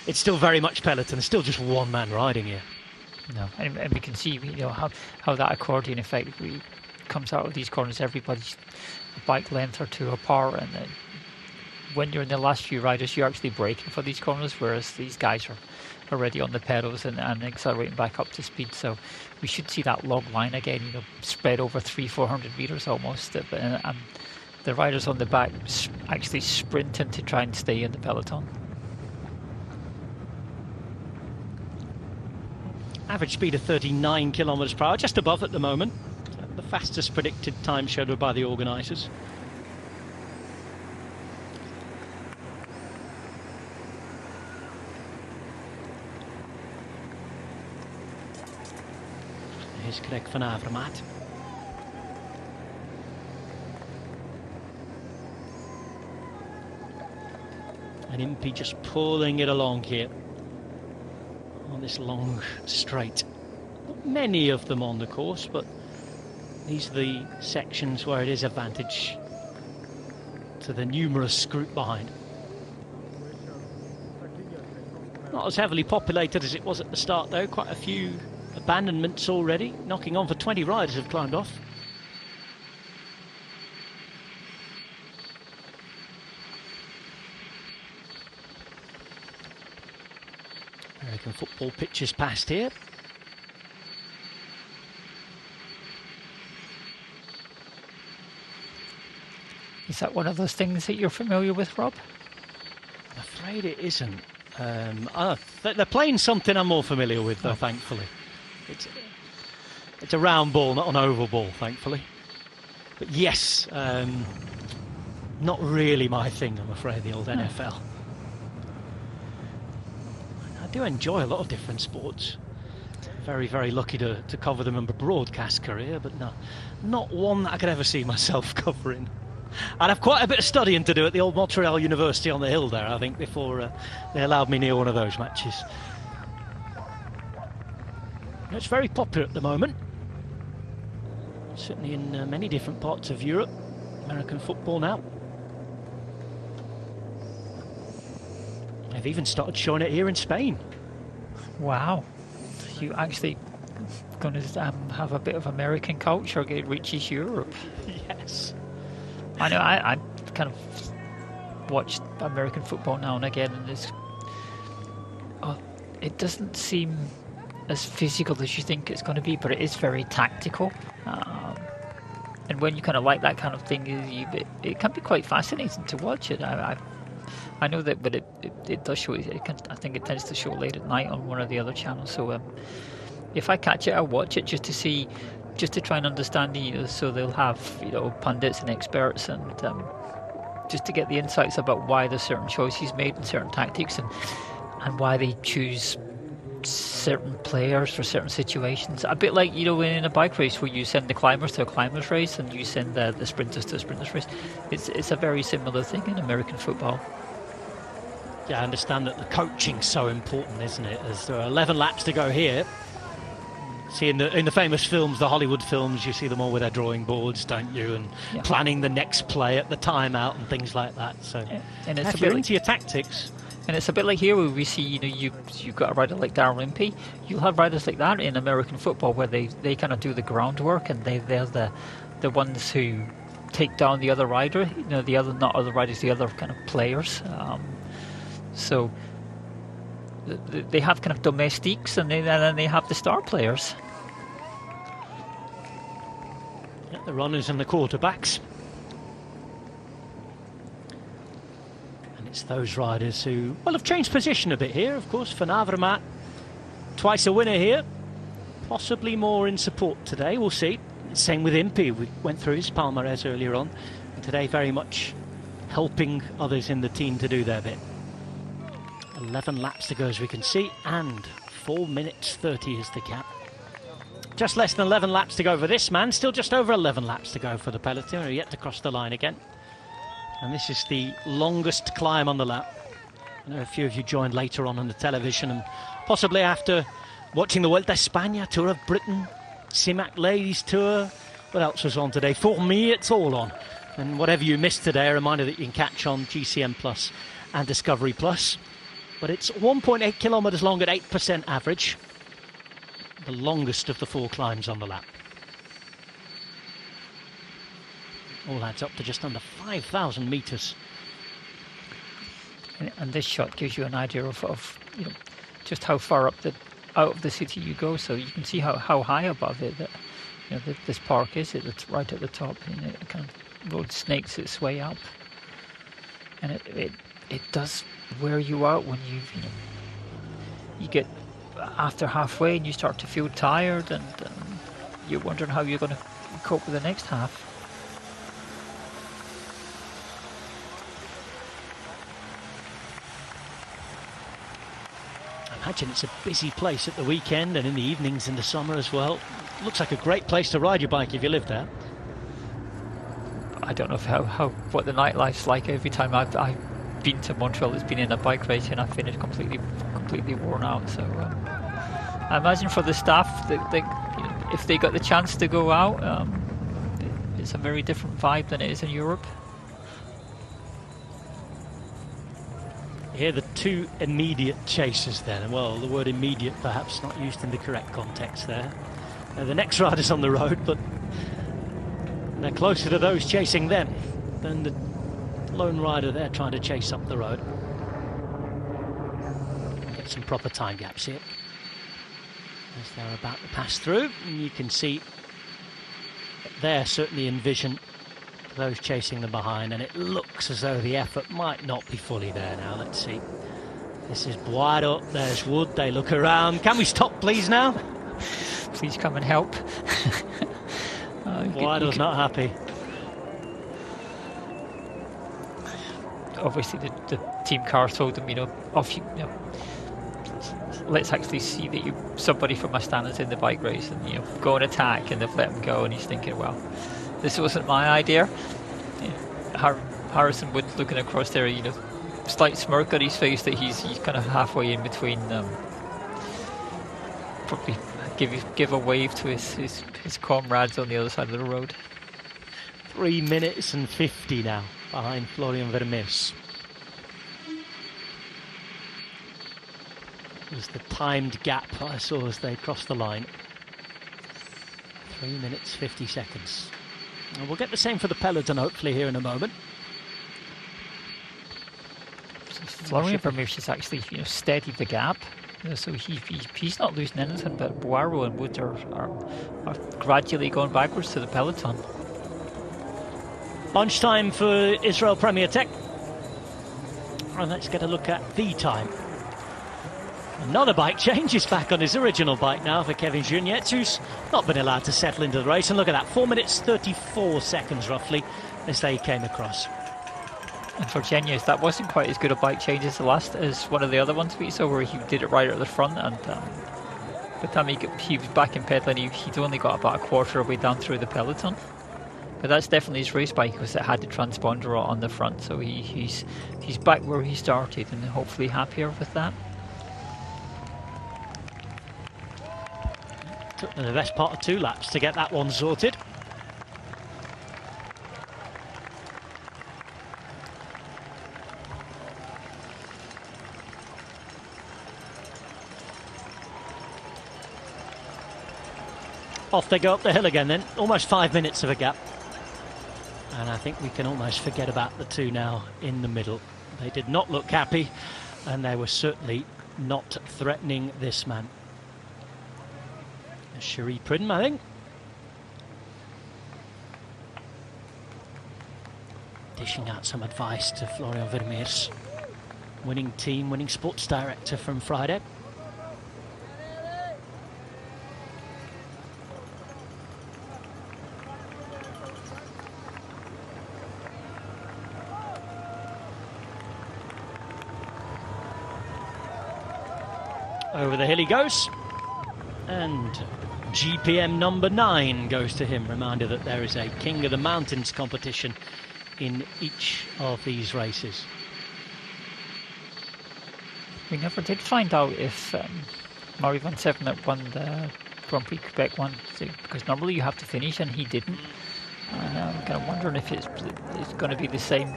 It's still very much peloton. There's still just one man riding here. No, and we can see, you know, how that accordion effect comes out of these corners. Everybody's a bike length or two apart, and then when you're in the last few riders, you're actually braking for these corners, whereas these guys are already on the pedals and accelerating back up to speed. So we should see that log line again, you know, spread over 300-400 meters almost, and the riders on the back actually sprinting to try and stay in the peloton. Average speed of 39 kilometers per hour, just above at the moment. The fastest predicted time scheduled by the organisers. Here's Greg van Avermaet. And Impey just pulling it along here on this long straight. Not many of them on the course, but these are the sections where it is advantage to the numerous group behind. Not as heavily populated as it was at the start, though. Quite a few abandonments already. Knocking on for 20 riders have climbed off. American football pitches past here. Is that one of those things that you're familiar with, Rob? I'm afraid it isn't. They're playing something I'm more familiar with, though, thankfully. It's a round ball, not an oval ball, thankfully. But yes, not really my thing, I'm afraid, the old NFL. I do enjoy a lot of different sports. Very, very lucky to cover them in a broadcast career, but no, not one that I could ever see myself covering. I'd have quite a bit of studying to do at the old Montréal University on the hill there, I think, before they allowed me near one of those matches. It's very popular at the moment, certainly in many different parts of Europe, American football now. They've even started showing it here in Spain. Wow, you actually going to have a bit of American culture it reaches Europe. Yes. I know, I kind of watch American football now and again, and it doesn't seem as physical as you think it's going to be, but it is very tactical. And when you kind of like that kind of thing, it can be quite fascinating to watch it. I know that, but it does show. I think it tends to show late at night on one of the other channels. So if I catch it, I'll watch it just to try and understand. So they'll have pundits and experts, and just to get the insights about why there's certain choices made and certain tactics, and why they choose certain players for certain situations. A bit like in a bike race where you send the climbers to a climbers race and you send the sprinters to a sprinters race. It's a very similar thing in American football. Yeah, I understand that the coaching's so important, isn't it? As there are 11 laps to go here. See, in the famous films, the Hollywood films, you see them all with their drawing boards, don't you? And planning the next play at the timeout and things like that. So, and it's if you're into your tactics. And it's a bit like here where we see, you've got a rider like Darrell Impey. You'll have riders like that in American football where they kind of do the groundwork, and they're the ones who take down the other rider. The other, not other riders, the other kind of players. So they have kind of domestiques, and then they have the star players. Yeah, the runners and the quarterbacks. And it's those riders who, well, have changed position a bit here. Of course, Van Avermaet, twice a winner here. Possibly more in support today, we'll see. Same with Impey, we went through his palmarès earlier on. And today very much helping others in the team to do their bit. 11 laps to go, as we can see, and 4 minutes 30 is the gap. Just less than 11 laps to go for this man. Still just over 11 laps to go for the peloton. We're yet to cross the line again. And this is the longest climb on the lap. I know a few of you joined later on the television, and possibly after watching the Vuelta a España, Tour of Britain, CIMAC Ladies Tour. What else was on today? For me, it's all on. And whatever you missed today, a reminder that you can catch on GCN Plus and Discovery Plus. But it's 1.8 kilometres long at 8% average. The longest of the 4 climbs on the lap. All adds up to just under 5,000 metres. And this shot gives you an idea of you know, just how far up out of the city you go. So you can see how high above it that, you know, this park is. It's right at the top, and it kind of road snakes its way up. And it does wear you out when you get after halfway and you start to feel tired, and you're wondering how you're going to cope with the next half. I imagine it's a busy place at the weekend and in the evenings in the summer as well. Looks like a great place to ride your bike if you live there. I don't know what the nightlife's like. Every time I've been to Montreal, it's been in a bike race, and I've finished completely worn out. So I imagine for the staff, that you know, if they got the chance to go out, it's a very different vibe than it is in Europe. Here the 2 immediate chasers then. Well, the word immediate perhaps not used in the correct context there. The next rider's on the road, but they're closer to those chasing them than the lone rider there trying to chase up the road. Get some proper time gaps here as they're about to pass through, and you can see that they're certainly envision those chasing them behind, and it looks as though the effort might not be fully there now. Let's see. This is Boado, there's Wood, they look around. Can we stop please now? Please come and help. Boado's not happy. Obviously the team car told them, you know, let's actually see that somebody from Astana's in the bike race, and, you know, go and attack, and they've let him go, and he's thinking, well, this wasn't my idea. Yeah. Harrison Wood looking across there, you know, slight smirk on his face that he's kind of halfway in between. Probably give a wave to his comrades on the other side of the road. 3 minutes and 50 now behind Florian Vermeers. Was the timed gap I saw as they crossed the line. 3 minutes 50 seconds. And we'll get the same for the peloton hopefully here in a moment. So Florian Vermeers has actually, you know, steadied the gap. You know, so he's not losing anything, but Boaro and Wood are gradually going backwards to the peloton. Lunchtime for Israel Premier Tech. And let's get a look at the time. Another bike change. Is back on his original bike now for Kevin Junietz, who's not been allowed to settle into the race. And look at that, 4 minutes 34 seconds roughly as they came across. And for Junietz, that wasn't quite as good a bike change as one of the other ones we saw, where he did it right at the front, and by the time he was back in pedaling, he'd only got about a quarter of the way down through the peloton. But that's definitely his race bike, because it had the transponder on the front, so he's back where he started, and hopefully happier with that. Took them the best part of 2 laps to get that one sorted. Off they go up the hill again then, almost 5 minutes of a gap. And I think we can almost forget about the 2 now in the middle. They did not look happy, and they were certainly not threatening this man. Cherie Prudhomme, I think. Dishing out some advice to Florian Vermeers. Winning team, winning sports director from Friday. Over the hill he goes, and GPM number 9 goes to him. Reminder that there is a King of the Mountains competition in each of these races. We never did find out if Murray Van Sevenert won the Grand Prix Quebec one, because normally you have to finish and he didn't. And I'm kind of wondering if it's going to be the same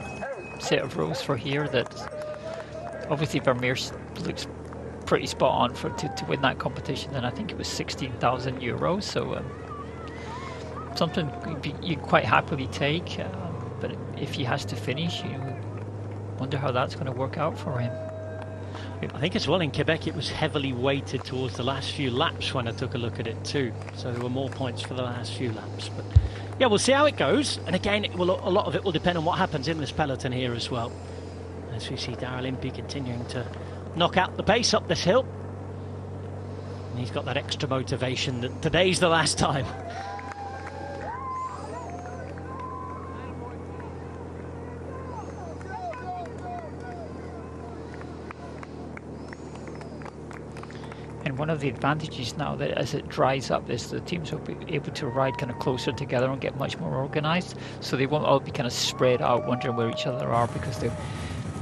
set of rules for here, that obviously Vermeer looks pretty spot on to win that competition, and I think it was 16,000 euros, so something you'd quite happily take, but if he has to finish, you wonder how that's going to work out for him. I think as well in Quebec it was heavily weighted towards the last few laps when I took a look at it too, so there were more points for the last few laps. But yeah, we'll see how it goes, and again a lot of it will depend on what happens in this peloton here as well, as we see Daryl Impey continuing to knock out the pace up this hill, and he's got that extra motivation that today's the last time. And one of the advantages now, that as it dries up, is the teams will be able to ride kind of closer together and get much more organised, so they won't all be kind of spread out wondering where each other are, because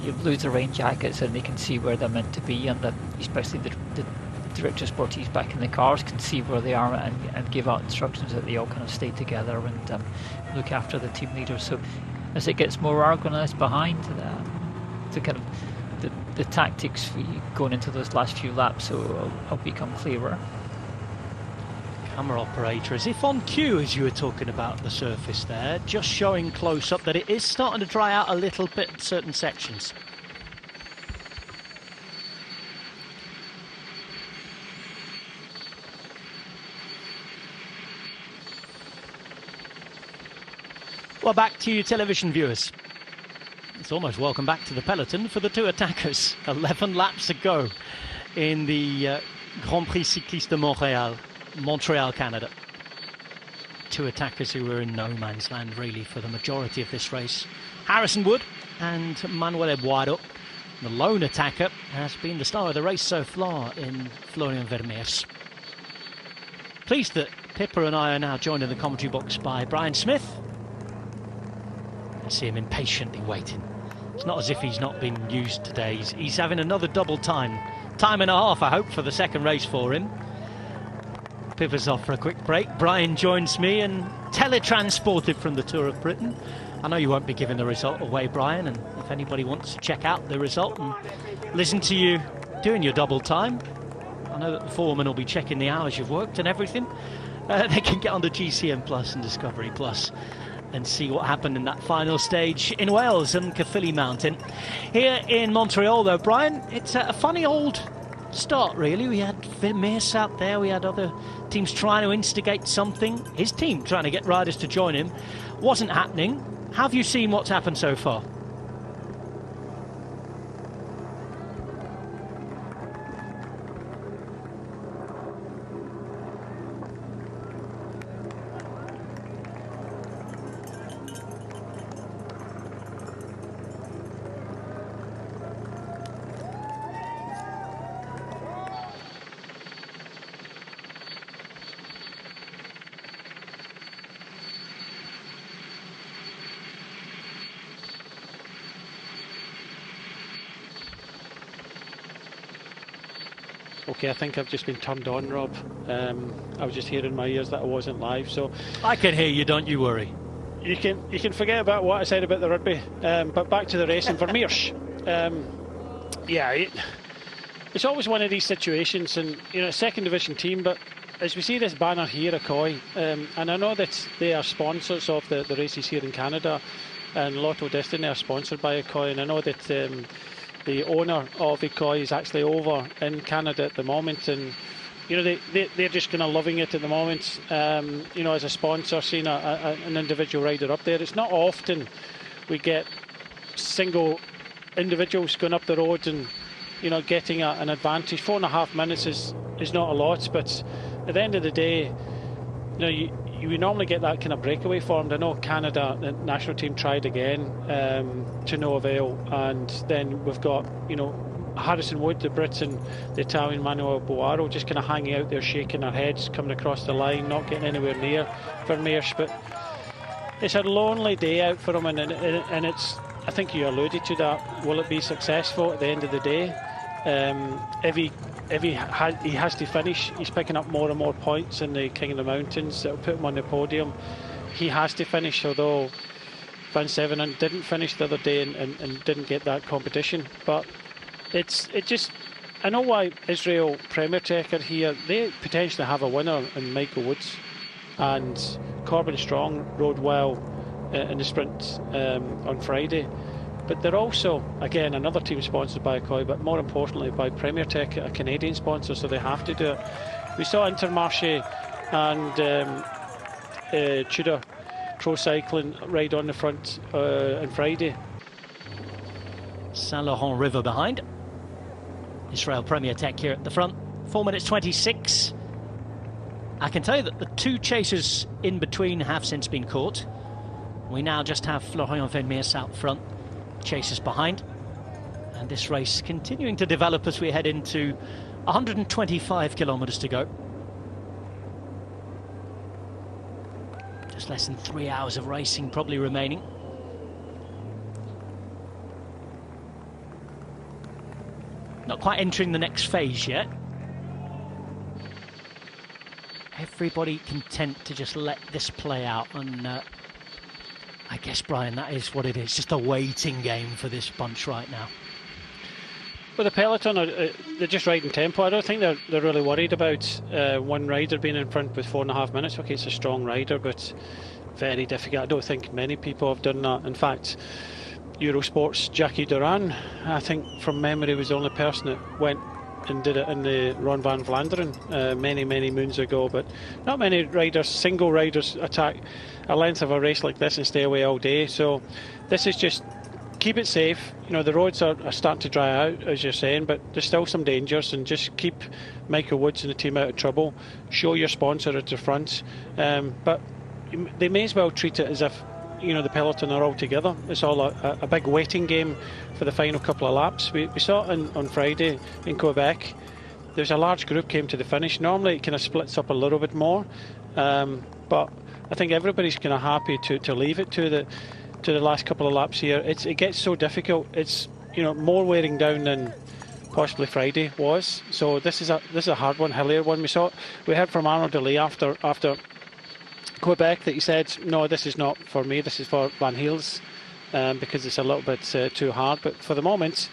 you lose the rain jackets and they can see where they're meant to be, and especially the director sportives back in the cars can see where they are and give out instructions that they all kind of stay together and look after the team leaders. So as it gets more organised behind, the kind of the tactics for you going into those last few laps will become clearer. Camera operator, as if on cue, as you were talking about the surface there, just showing close up that it is starting to dry out a little bit in certain sections. Well, back to you television viewers. It's almost welcome back to the peloton for the two attackers. 11 laps to go in the Grand Prix Cyclistes de Montréal, Canada. Two attackers who were in no man's land really for the majority of this race. Harrison Wood and Manuel Eduardo. The lone attacker has been the star of the race so far in Florian Vermeers. Pleased that Pippa and I are now joined in the commentary box by Brian Smith. I see him impatiently waiting. It's not as if he's not been used today. He's having another double time and a half, I hope, for the second race for him. Pippa's off for a quick break. Brian joins me and teletransported from the Tour of Britain. I know you won't be giving the result away, Brian, and if anybody wants to check out the result and listen to you doing your double time, I know that the foreman will be checking the hours you've worked and everything. They can get on the GCN Plus and Discovery Plus and see what happened in that final stage in Wales and Caerphilly Mountain. Here in Montreal, though, Brian, it's a funny old start, really. We had Vermeers out there, we had other teams trying to instigate something. His team trying to get riders to join him. Wasn't happening. How have you seen what's happened so far? Okay, I think I've just been turned on, Rob. I was just hearing in my ears that I wasn't live, so I can hear you, don't you worry. You can forget about what I said about the rugby, but back to the race and Vermeers. It's always one of these situations, and second division team, but as we see this banner here, Akoi, and I know that they are sponsors of the races here in Canada, and Lotto Destiny are sponsored by Akoi, and I know that the owner of Ikoi is actually over in Canada at the moment, and they're just kind of loving it at the moment. As a sponsor, seeing an individual rider up there, it's not often we get single individuals going up the road and getting an advantage. 4.5 minutes is not a lot, but at the end of the day, you normally get that kind of breakaway formed. I know Canada, the national team, tried again to no avail, and then we've got Harrison Wood, the Brit, and the Italian Manuel Boaro just kind of hanging out there, shaking their heads, coming across the line, not getting anywhere near Vermeers. But it's a lonely day out for him, and it's. I think you alluded to that. Will it be successful at the end of the day? If he has to finish, he's picking up more and more points in the King of the Mountains. That'll put him on the podium. He has to finish, although Van Sevenant didn't finish the other day and didn't get that competition. But it just. I know why Israel Premier Tech are here. They potentially have a winner in Michael Woods, and Corbin Strong rode well in the sprint on Friday. But they're also, again, another team sponsored by Akoy, but more importantly by Premier Tech, a Canadian sponsor, so they have to do it. We saw Intermarché and Tudor Pro Cycling ride on the front on Friday. Saint Laurent River behind. Israel Premier Tech here at the front. 4 minutes 26. I can tell you that the two chasers in between have since been caught. We now just have Florian Vermeers out front, chasers behind. And this race continuing to develop as we head into 125 kilometres to go. Just less than 3 hours of racing probably remaining. Not quite entering the next phase yet. Everybody content to just let this play out, and I guess, Brian, that is what it is, just a waiting game for this bunch right now. Well, the peloton, they're just riding tempo. I don't think they're really worried about one rider being in front with 4.5 minutes. Okay, it's a strong rider, but very difficult. I don't think many people have done that. In fact, Eurosport's Jackie Duran, I think from memory, was the only person that went and did it in the Ron van Vlaanderen many moons ago. But not many riders, single riders, attack a length of a race like this and stay away all day. So this is just keep it safe. You know, the roads are starting to dry out, as you're saying, but there's still some dangers, and just keep Michael Woods and the team out of trouble. Show your sponsor at the front, but they may as well treat it as if, you know, the peloton are all together. It's all a big waiting game for the final couple of laps. We saw it on Friday in Quebec. There's a large group came to the finish. Normally it kind of splits up a little bit more, but I think everybody's kind of happy to leave it to the last couple of laps here. It gets so difficult. It's, you know, more wearing down than possibly Friday was. So this is a hard one, hillier one. We heard from Arnaud Delay after Quebec that he said, no, this is not for me, this is for Van Heels, because it's a little bit too hard. But for the moment,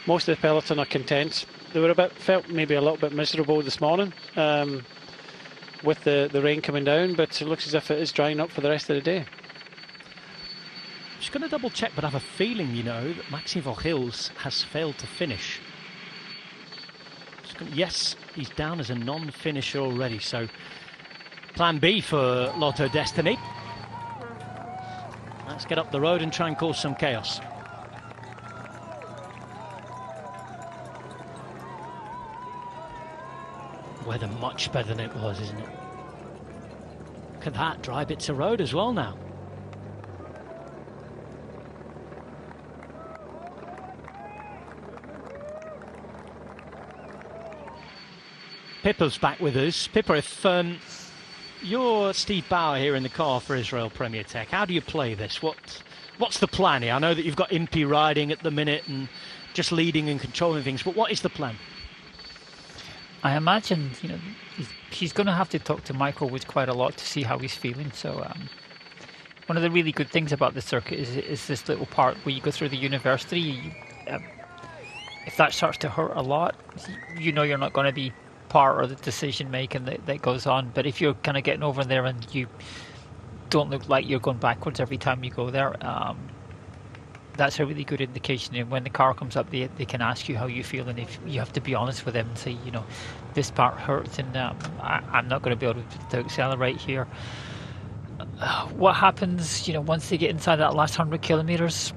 most of the peloton are content. They were felt maybe a little bit miserable this morning with the rain coming down, but it looks as if it is drying up for the rest of the day. Just going to double check, but I have a feeling, you know, that Maxime Vauxhils has failed to finish. Yes, he's down as a non-finisher already, so plan B for Lotto Destiny. Let's get up the road and try and cause some chaos. Weather much better than it was, isn't it? Look at that, dry bits of road as well now. Pippa's back with us. Pippa, if you're Steve Bauer here in the car for Israel Premier Tech, how do you play this? What's the plan here? I know that you've got Impey riding at the minute and just leading and controlling things, but what is the plan? I imagine, you know, he's going to have to talk to Michael Woods quite a lot to see how he's feeling. So one of the really good things about the circuit is this little part where you go through the university. If that starts to hurt a lot, you know you're not going to be part of the decision making that goes on. But if you're kind of getting over there and you don't look like you're going backwards every time you go there, that's a really good indication. And when the car comes up, they can ask you how you feel, and if you have to be honest with them and say, you know, this part hurts and I'm not going to be able to accelerate here. What happens, you know, once they get inside that last 100 kilometers?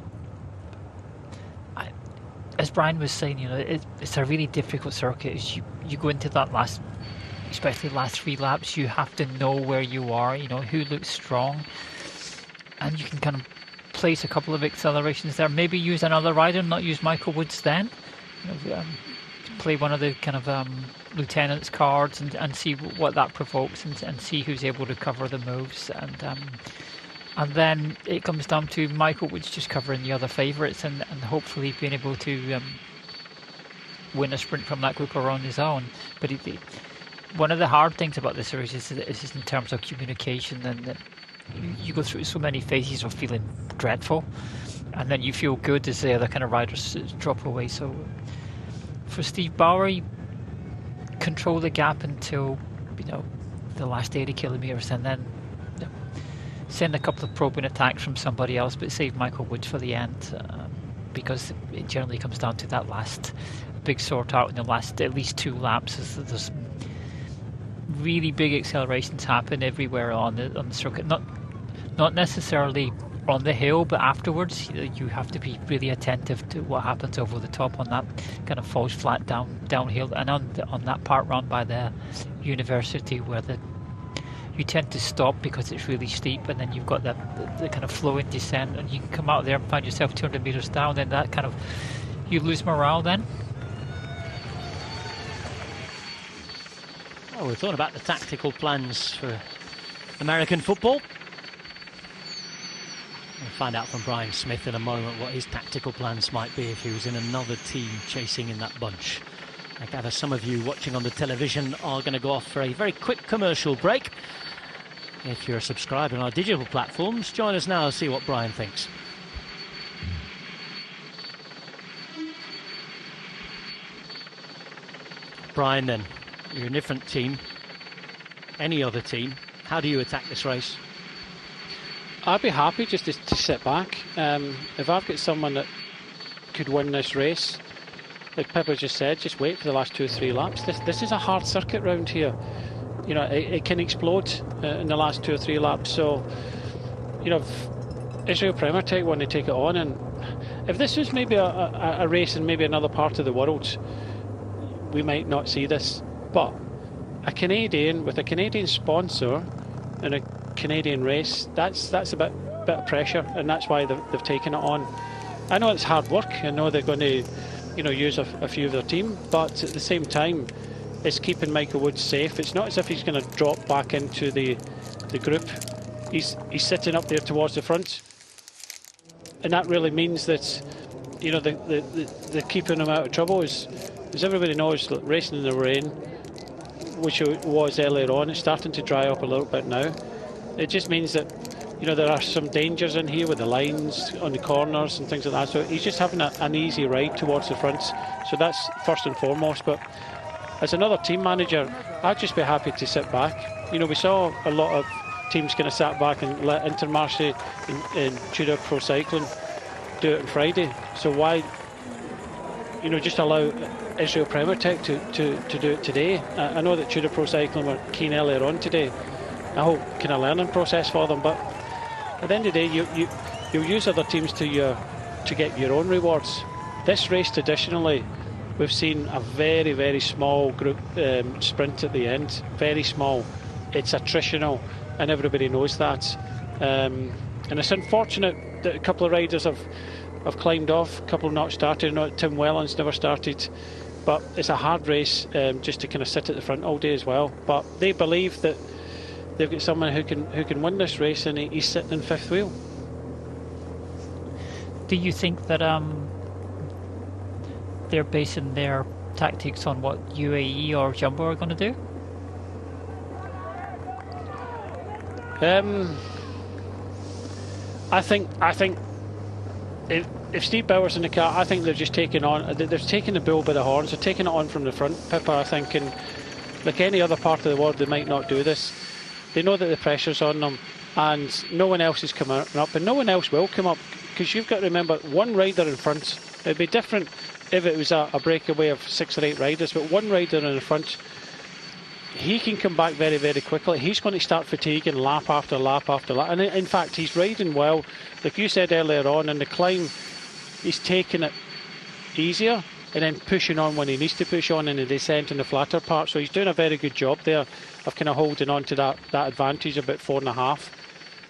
As Brian was saying, you know, it's a really difficult circuit. As you go into that especially last 3 laps, you have to know where you are, you know, who looks strong, and you can kind of place a couple of accelerations there. Maybe use another rider, not use Michael Woods then. You know, play one of the kind of lieutenant's cards and see what that provokes, and see who's able to cover the moves. And And then it comes down to Michael Woods just covering the other favourites and hopefully being able to win a sprint from that group or on his own. But one of the hard things about this race is just in terms of communication, and that you go through so many phases of feeling dreadful, and then you feel good as the other kind of riders drop away. So for Steve Bowery, control the gap until the last 80 kilometres, and then send a couple of probing attacks from somebody else, but save Michael Woods for the end, because it generally comes down to that last big sort out in the last at least 2 laps. There's really big accelerations happen everywhere on the circuit, not necessarily on the hill, but afterwards you have to be really attentive to what happens over the top on that kind of falls flat downhill, and on that part run by the university where you tend to stop because it's really steep, and then you've got the kind of flowing descent, and you can come out there and find yourself 200 meters down, then that kind of, you lose morale then. Well, we're talking about the tactical plans for American football. We'll find out from Brian Smith in a moment what his tactical plans might be if he was in another team chasing in that bunch. I gather some of you watching on the television are going to go off for a very quick commercial break. If you're a subscriber on our digital platforms, join us now and see what Brian thinks. Brian, then, you're a different team. Any other team, how do you attack this race? I'd be happy just to sit back. If I've got someone that could win this race, like Pippa just said, just wait for the last 2 or 3 laps. This is a hard circuit round here. It can explode in the last 2 or 3 laps. So, if Israel Premier want to take it on, and if this was maybe a race in maybe another part of the world, we might not see this. But a Canadian with a Canadian sponsor in a Canadian race, that's a bit of pressure, and that's why they've taken it on. I know it's hard work. I know they're going to use a few of their team, but at the same time, it's keeping Michael Woods safe. It's not as if he's going to drop back into the group. He's sitting up there towards the front, and that really means that they're keeping him out of trouble. As everybody knows, racing in the rain, which it was earlier on, it's starting to dry up a little bit now. It just means that there are some dangers in here with the lines on the corners and things like that. So he's just having an easy ride towards the front. So that's first and foremost. But as another team manager, I'd just be happy to sit back. We saw a lot of teams kind of sat back and let Intermarché and Tudor Pro Cycling do it on Friday. So why, just allow Israel Premier Tech to do it today? I know that Tudor Pro Cycling were keen earlier on today. A whole kind of learning process for them, but at the end of the day, you'll use other teams to get your own rewards. This race traditionally, we've seen a very, very small group sprint at the end. Very small. It's attritional, and everybody knows that. And it's unfortunate that a couple of riders have climbed off. A couple have not started. Tim Whelan's never started. But it's a hard race just to kind of sit at the front all day as well. But they believe that they've got someone who can win this race, and he's sitting in 5th wheel. Do you think that they're basing their tactics on what UAE or Jumbo are going to do? I think if Steve Bauer's in the car, I think they're just taking the bull by the horns. They're taking it on from the front, Pippa, I think, and like any other part of the world, they might not do this. They know that the pressure's on them, and no one else is coming up, and no one else will come up, because you've got to remember, one rider in front. It'd be different if it was a breakaway of 6 or 8 riders, but one rider in the front, he can come back very, very quickly. He's going to start fatiguing lap after lap after lap, and in fact, he's riding well. Like you said earlier on, in the climb, he's taking it easier and then pushing on when he needs to push on in the descent and the flatter part. So he's doing a very good job there of kind of holding on to that advantage about 4.5.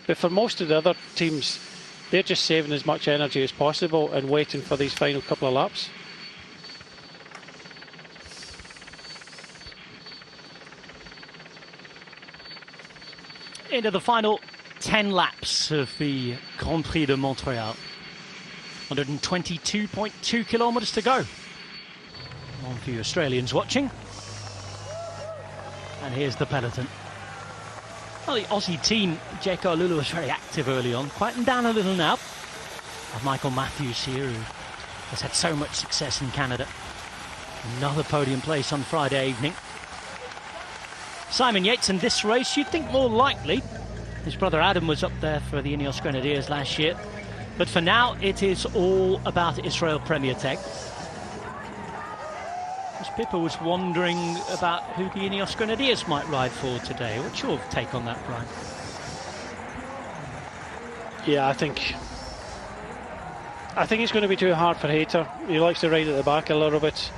But for most of the other teams, they're just saving as much energy as possible and waiting for these final couple of laps. Into the final 10 laps of the Grand Prix de Montréal. 122.2 kilometres to go. On for you Australians watching. And here's the peloton. Well, the Aussie team, Jeko Lulu, was very active early on, quieting down a little now. Michael Matthews here, who has had so much success in Canada. Another podium place on Friday evening. Simon Yates in this race, you'd think more likely. His brother Adam was up there for the Ineos Grenadiers last year. But for now, it is all about Israel Premier Tech. As Pippa was wondering about who the Ineos Grenadiers might ride for today. What's your take on that, Brian? Yeah, I think it's going to be too hard for Hayter. He likes to ride at the back a little bit.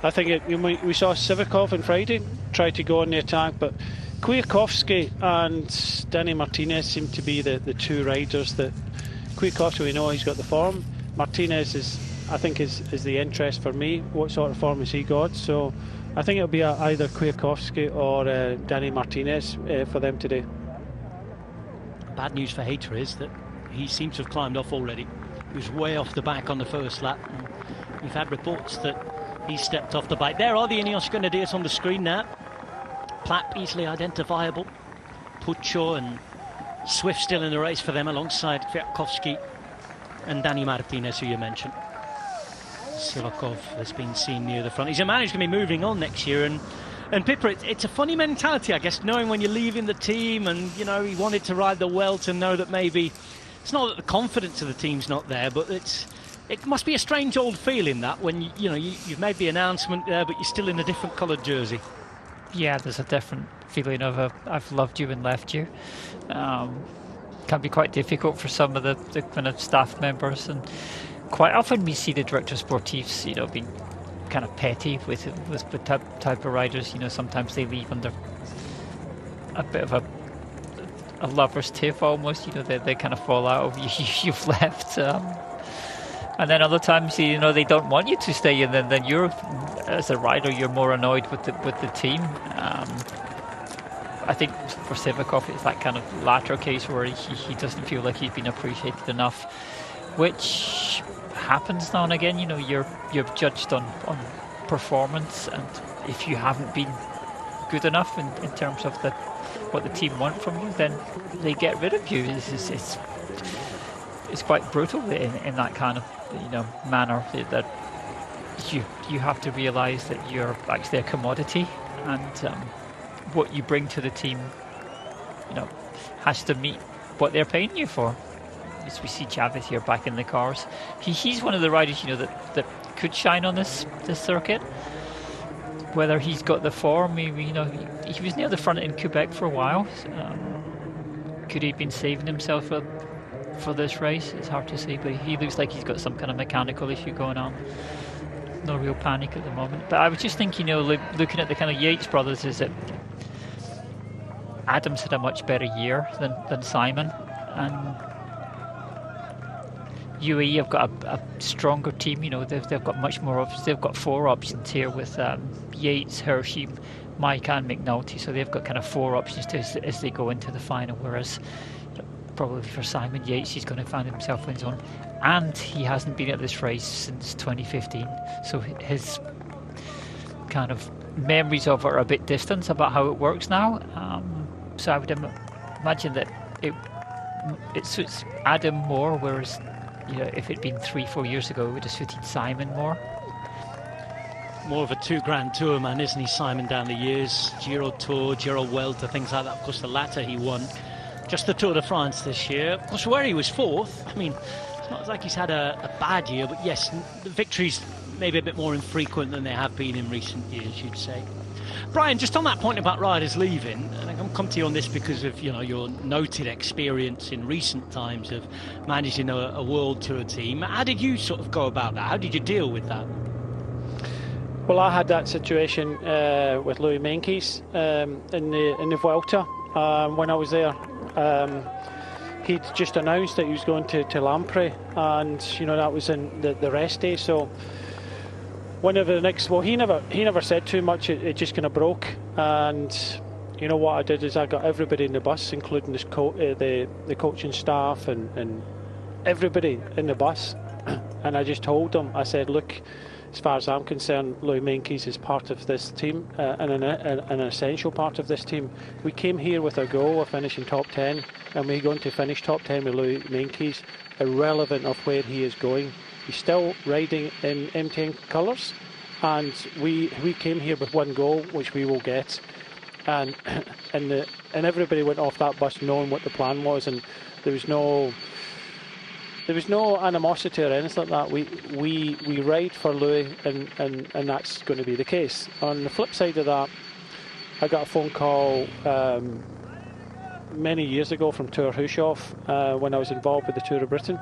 I think we saw Sivakov on Friday try to go on the attack, but Kwiatkowski and Danny Martinez seem to be the two riders that Kwiatkowski, we know he's got the form. Martinez is the interest for me. What sort of form has he got? So I think it'll be either Kwiatkowski or Danny Martinez for them today. Bad news for Hayter is that he seems to have climbed off already. He was way off the back on the first lap. And we've had reports that he stepped off the bike. There are the Ineos Grenadiers on the screen now. Plapp easily identifiable. Puccio and Swift still in the race for them alongside Kwiatkowski and Danny Martinez, who you mentioned. Sivakov has been seen near the front. He's a man who's going to be moving on next year, and Pippa, it's a funny mentality, I guess, knowing when you're leaving the team, and you know he wanted to ride the Welt and know that maybe it's not that the confidence of the team's not there, but it must be a strange old feeling that when you've made the announcement there, but you're still in a different coloured jersey. Yeah, there's a different feeling of I've loved you and left you. Can be quite difficult for some of the kind of staff members, and quite often we see the directors sportifs, being kind of petty with the type of riders. Sometimes they leave under a bit of a lover's tiff almost. They kind of fall out of you've left. And then other times, they don't want you to stay, and then you're, as a rider, you're more annoyed with the team. I think for Sivakov, it's that kind of latter case where he doesn't feel like he's been appreciated enough, which happens now and again. You're judged on performance, and if you haven't been good enough in terms of what the team want from you, then they get rid of you. It's quite brutal in that kind of manner, that you have to realise that you're actually a commodity, and what you bring to the team has to meet what they're paying you for. As we see Chavez here back in the cars, he's one of the riders that could shine on this circuit. Whether he's got the form, he was near the front in Quebec for a while. Could he have been saving himself for this race? It's hard to say, but he looks like he's got some kind of mechanical issue going on. No real panic at the moment. But I was just thinking, looking at the kind of Yates brothers, is that Adam's had a much better year than Simon, and UAE have got a stronger team. They've got much more options. They've got 4 options here with Yates, Hershey, Micah and McNulty. So they've got kind of 4 options as they go into the final, whereas probably for Simon Yates, he's going to find himself in his own, and he hasn't been at this race since 2015, so his kind of memories of it are a bit distant about how it works now. So I would imagine that it suits Adam more, whereas if it'd been 3-4 years ago, it would have suited Simon more. More of a 2 Grand Tour man, isn't he, Simon, down the years? Giro Tour, Giro Vuelta, things like that. Of course, the latter he won just the Tour de France this year. Of course, where he was 4th, I mean, it's not like he's had a bad year, but yes, the victories maybe a bit more infrequent than they have been in recent years, you'd say. Brian, just on that point about riders leaving, and I'm going to come to you on this because of your noted experience in recent times of managing a World Tour team. How did you sort of go about that? How did you deal with that? Well, I had that situation with Louis Meintjes in the Vuelta when I was there. He'd just announced that he was going to Lampre, and that was in the rest day. So whenever the next, he never said too much. It just kind of broke, and you know what I did is I got everybody in the bus, including the coaching staff and everybody in the bus, and I just told them, I said, look, as far as I'm concerned, Louis Meintjes is part of this team, and an essential part of this team. We came here with a goal of finishing top 10, and we're going to finish top 10 with Louis Meintjes, irrelevant of where he is going. He's still riding in MTN colours, and we came here with one goal, which we will get. And everybody went off that bus knowing what the plan was, and there was no animosity or anything like that. We ride for Louis, and that's going to be the case. On the flip side of that, I got a phone call many years ago from Tour Hushoff when I was involved with the Tour of Britain,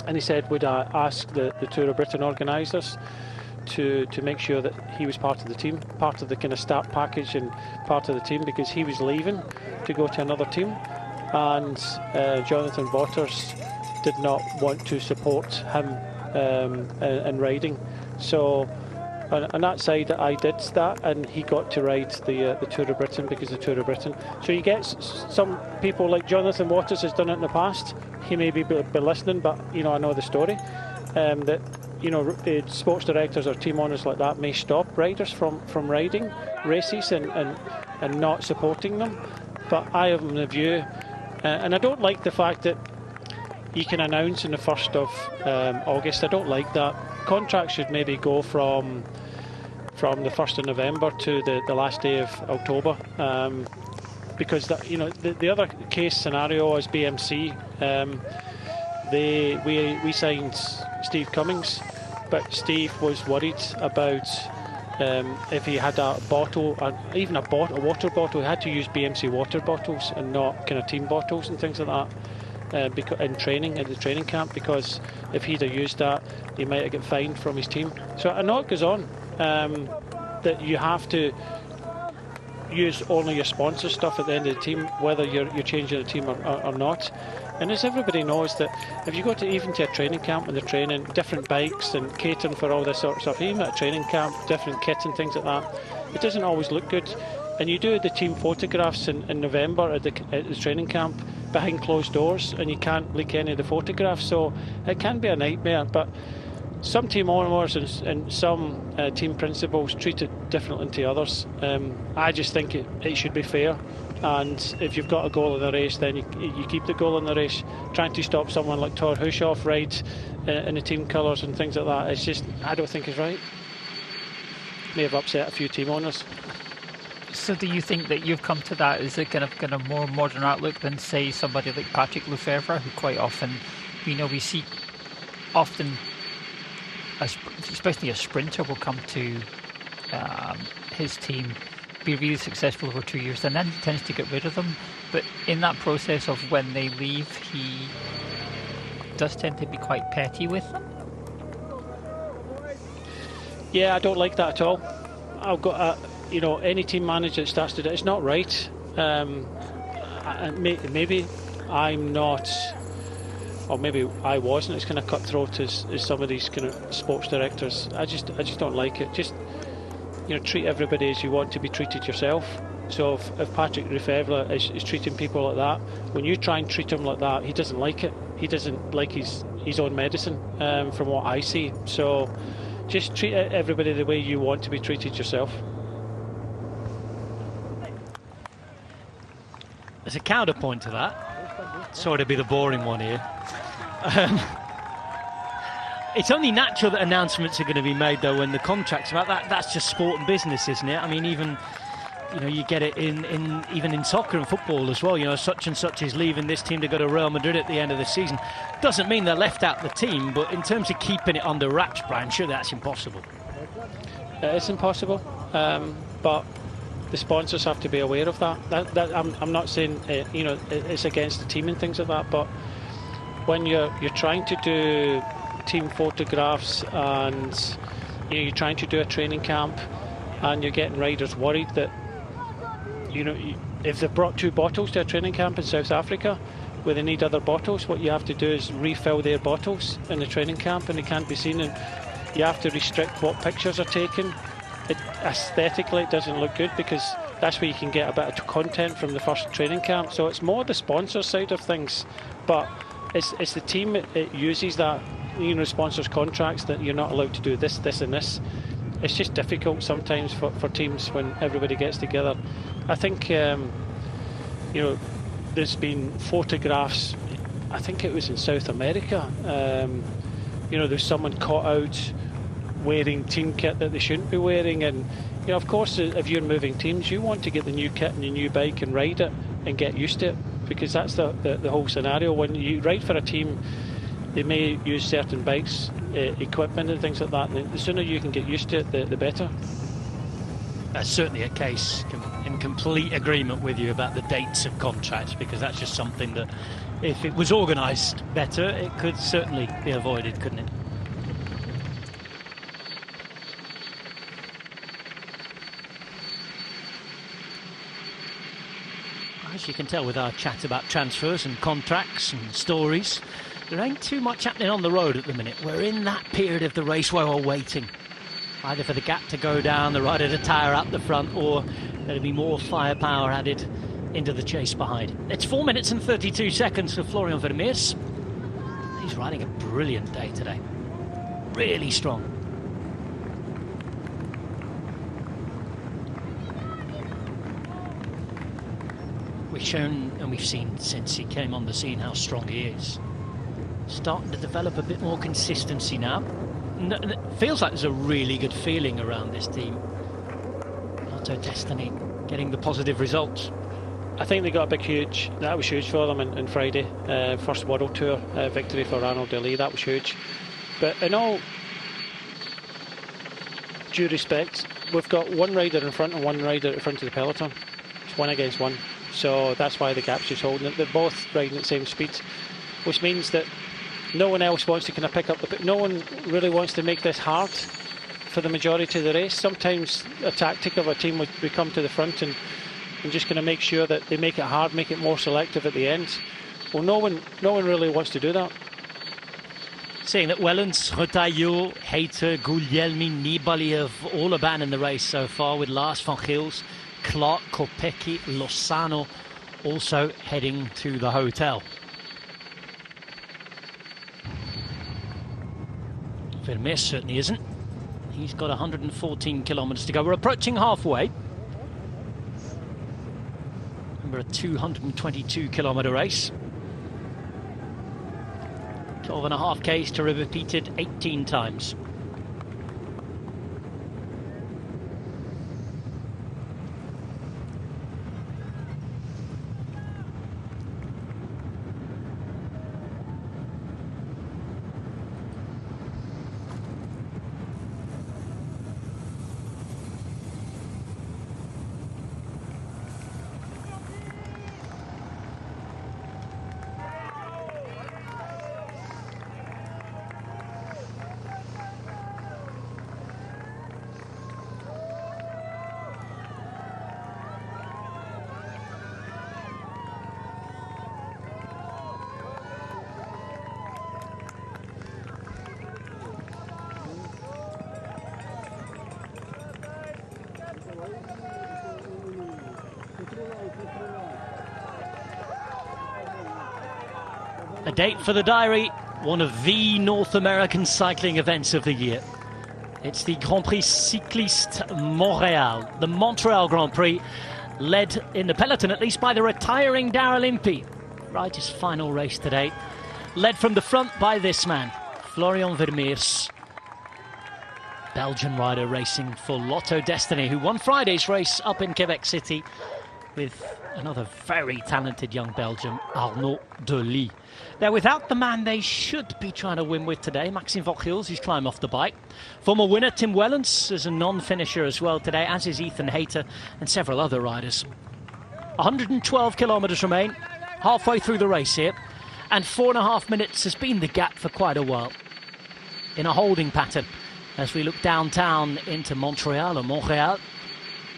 and he said, would I ask the Tour of Britain organisers to make sure that he was part of the team, part of the kind of start package and part of the team, because he was leaving to go to another team, and Jonathan Waters did not want to support him in riding. So on that side I did that, and he got to ride the Tour of Britain because of the Tour of Britain. So you get some people like Jonathan Waters has done it in the past. He may be listening, but you know, I know the story, that you know, sports directors or team owners like that may stop riders from riding races and not supporting them. But I am in the view, and I don't like the fact that you can announce on the 1st of August. I don't like that. Contracts should maybe go from the 1st of November to the last day of October, because that, you know, the other case scenario is BMC. We signed Steve Cummings, but Steve was worried about if he had a bottle, even a water bottle, he had to use BMC water bottles and not kind of team bottles and things like that. In training, at the training camp, because if he'd have used that, he might have got fined from his team. So I know it goes on, that you have to use only your sponsor stuff at the end of the team, whether you're changing the team or not. And as everybody knows, that if you go to even to a training camp and they're training different bikes and catering for all this sort of stuff, even at a training camp, different kit and things like that, it doesn't always look good. And you do the team photographs in November at the training camp behind closed doors, and you can't leak any of the photographs, so it can be a nightmare. But some team owners and some team principals treat it differently to others. I just think it should be fair, and if you've got a goal in the race, then you keep the goal in the race. Trying to stop someone like Thor Hushoff ride in the team colours and things like that, it's just, I don't think it's right. May have upset a few team owners. So do you think that you've come to that as a kind of more modern outlook than, say, somebody like Patrick Lefevere, who quite often, you know, we see often, especially a sprinter will come to his team, be really successful over 2 years, and then he tends to get rid of them. But in that process of when they leave, he does tend to be quite petty with them. Yeah, I don't like that at all. I've got you know, any team manager that starts to do it, it's not right. Maybe I'm not, or maybe I wasn't as kind of cutthroat as some of these kind of sports directors. I just don't like it. Just, you know, treat everybody as you want to be treated yourself. So if Patrick Lefevere is treating people like that, when you try and treat him like that, he doesn't like it. He doesn't like his own medicine, from what I see. So just treat everybody the way you want to be treated yourself. There's a counterpoint to that. Sorry to be the boring one here. It's only natural that announcements are going to be made, though, when the contract's about that. That's just sport and business, isn't it? I mean, even, you know, you get it even in soccer and football as well. You know, such and such is leaving this team to go to Real Madrid at the end of the season. Doesn't mean they're left out the team, but in terms of keeping it under wraps, Brian, sure, that's impossible. It's impossible, but the sponsors have to be aware of that. I'm not saying you know, it's against the team and things like that, but when you're trying to do team photographs and you know, you're trying to do a training camp and you're getting riders worried that, you know, if they've brought 2 bottles to a training camp in South Africa where they need other bottles, what you have to do is refill their bottles in the training camp, and they can't be seen, and you have to restrict what pictures are taken. Aesthetically it doesn't look good, because that's where you can get a bit of content from the first training camp. So it's more the sponsor side of things, but it's the team it uses that, you know, sponsors contracts that you're not allowed to do this, this and this. It's just difficult sometimes for teams when everybody gets together. I think you know, there's been photographs, I think it was in South America, you know, there's someone caught out wearing team kit that they shouldn't be wearing, and you know, of course, if you're moving teams, you want to get the new kit and your new bike and ride it and get used to it, because that's the whole scenario. When you ride for a team, they may use certain bikes, equipment and things like that, and the sooner you can get used to it, the better. That's certainly a case in complete agreement with you about the dates of contracts, because that's just something that, if it was organised better, it could certainly be avoided, couldn't it? As you can tell with our chat about transfers and contracts and stories, there ain't too much happening on the road at the minute. We're in that period of the race where we're waiting, either for the gap to go down, the rider to tire up the front, or there'll be more firepower added into the chase behind. It's 4 minutes and 32 seconds for Florian Vermeers. He's riding a brilliant day today. Really strong. We've shown and we've seen since he came on the scene how strong he is. Starting to develop a bit more consistency now. It feels like there's a really good feeling around this team. Lotto Destiny getting the positive results. I think they got that was huge for them on Friday. First World Tour victory for Arnaud Delis, that was huge. But in all due respect, we've got one rider in front and one rider at front of the peloton. It's 1 against 1. So that's why the gap's just holding it. They're both riding at the same speed, which means that no one else wants to kind of pick up no one really wants to make this hard for the majority of the race. Sometimes a tactic of a team would come to the front and just going to make sure that they make it hard, make it more selective at the end. Well, no one really wants to do that. Seeing that Wellens, Retailleau, Hayter, Guglielmi, Nibali have all abandoned the race so far, with Lars van Gils, Clark, Kopecky, Lozano also heading to the hotel. Vermeers certainly isn't. He's got 114 kilometres to go. We're approaching halfway. Remember, a 222 kilometre race. 12.5 Ks to be repeated 18 times. A date for the diary, one of the North American cycling events of the year. It's the Grand Prix Cyclistes Montréal, the Montreal Grand Prix, led in the peloton at least by the retiring Daryl Impey. Right, his final race today, led from the front by this man, Florian Vermeers, Belgian rider racing for Lotto Destiny, who won Friday's race up in Quebec City with another very talented young Belgian, Arnaud Delis. They're without the man they should be trying to win with today, Maxime Vauxhils, who's climbed off the bike. Former winner Tim Wellens is a non-finisher as well today, as is Ethan Hayter and several other riders. 112 kilometres remain, halfway through the race here, and 4.5 minutes has been the gap for quite a while. In a holding pattern, as we look downtown into Montreal, or Montréal,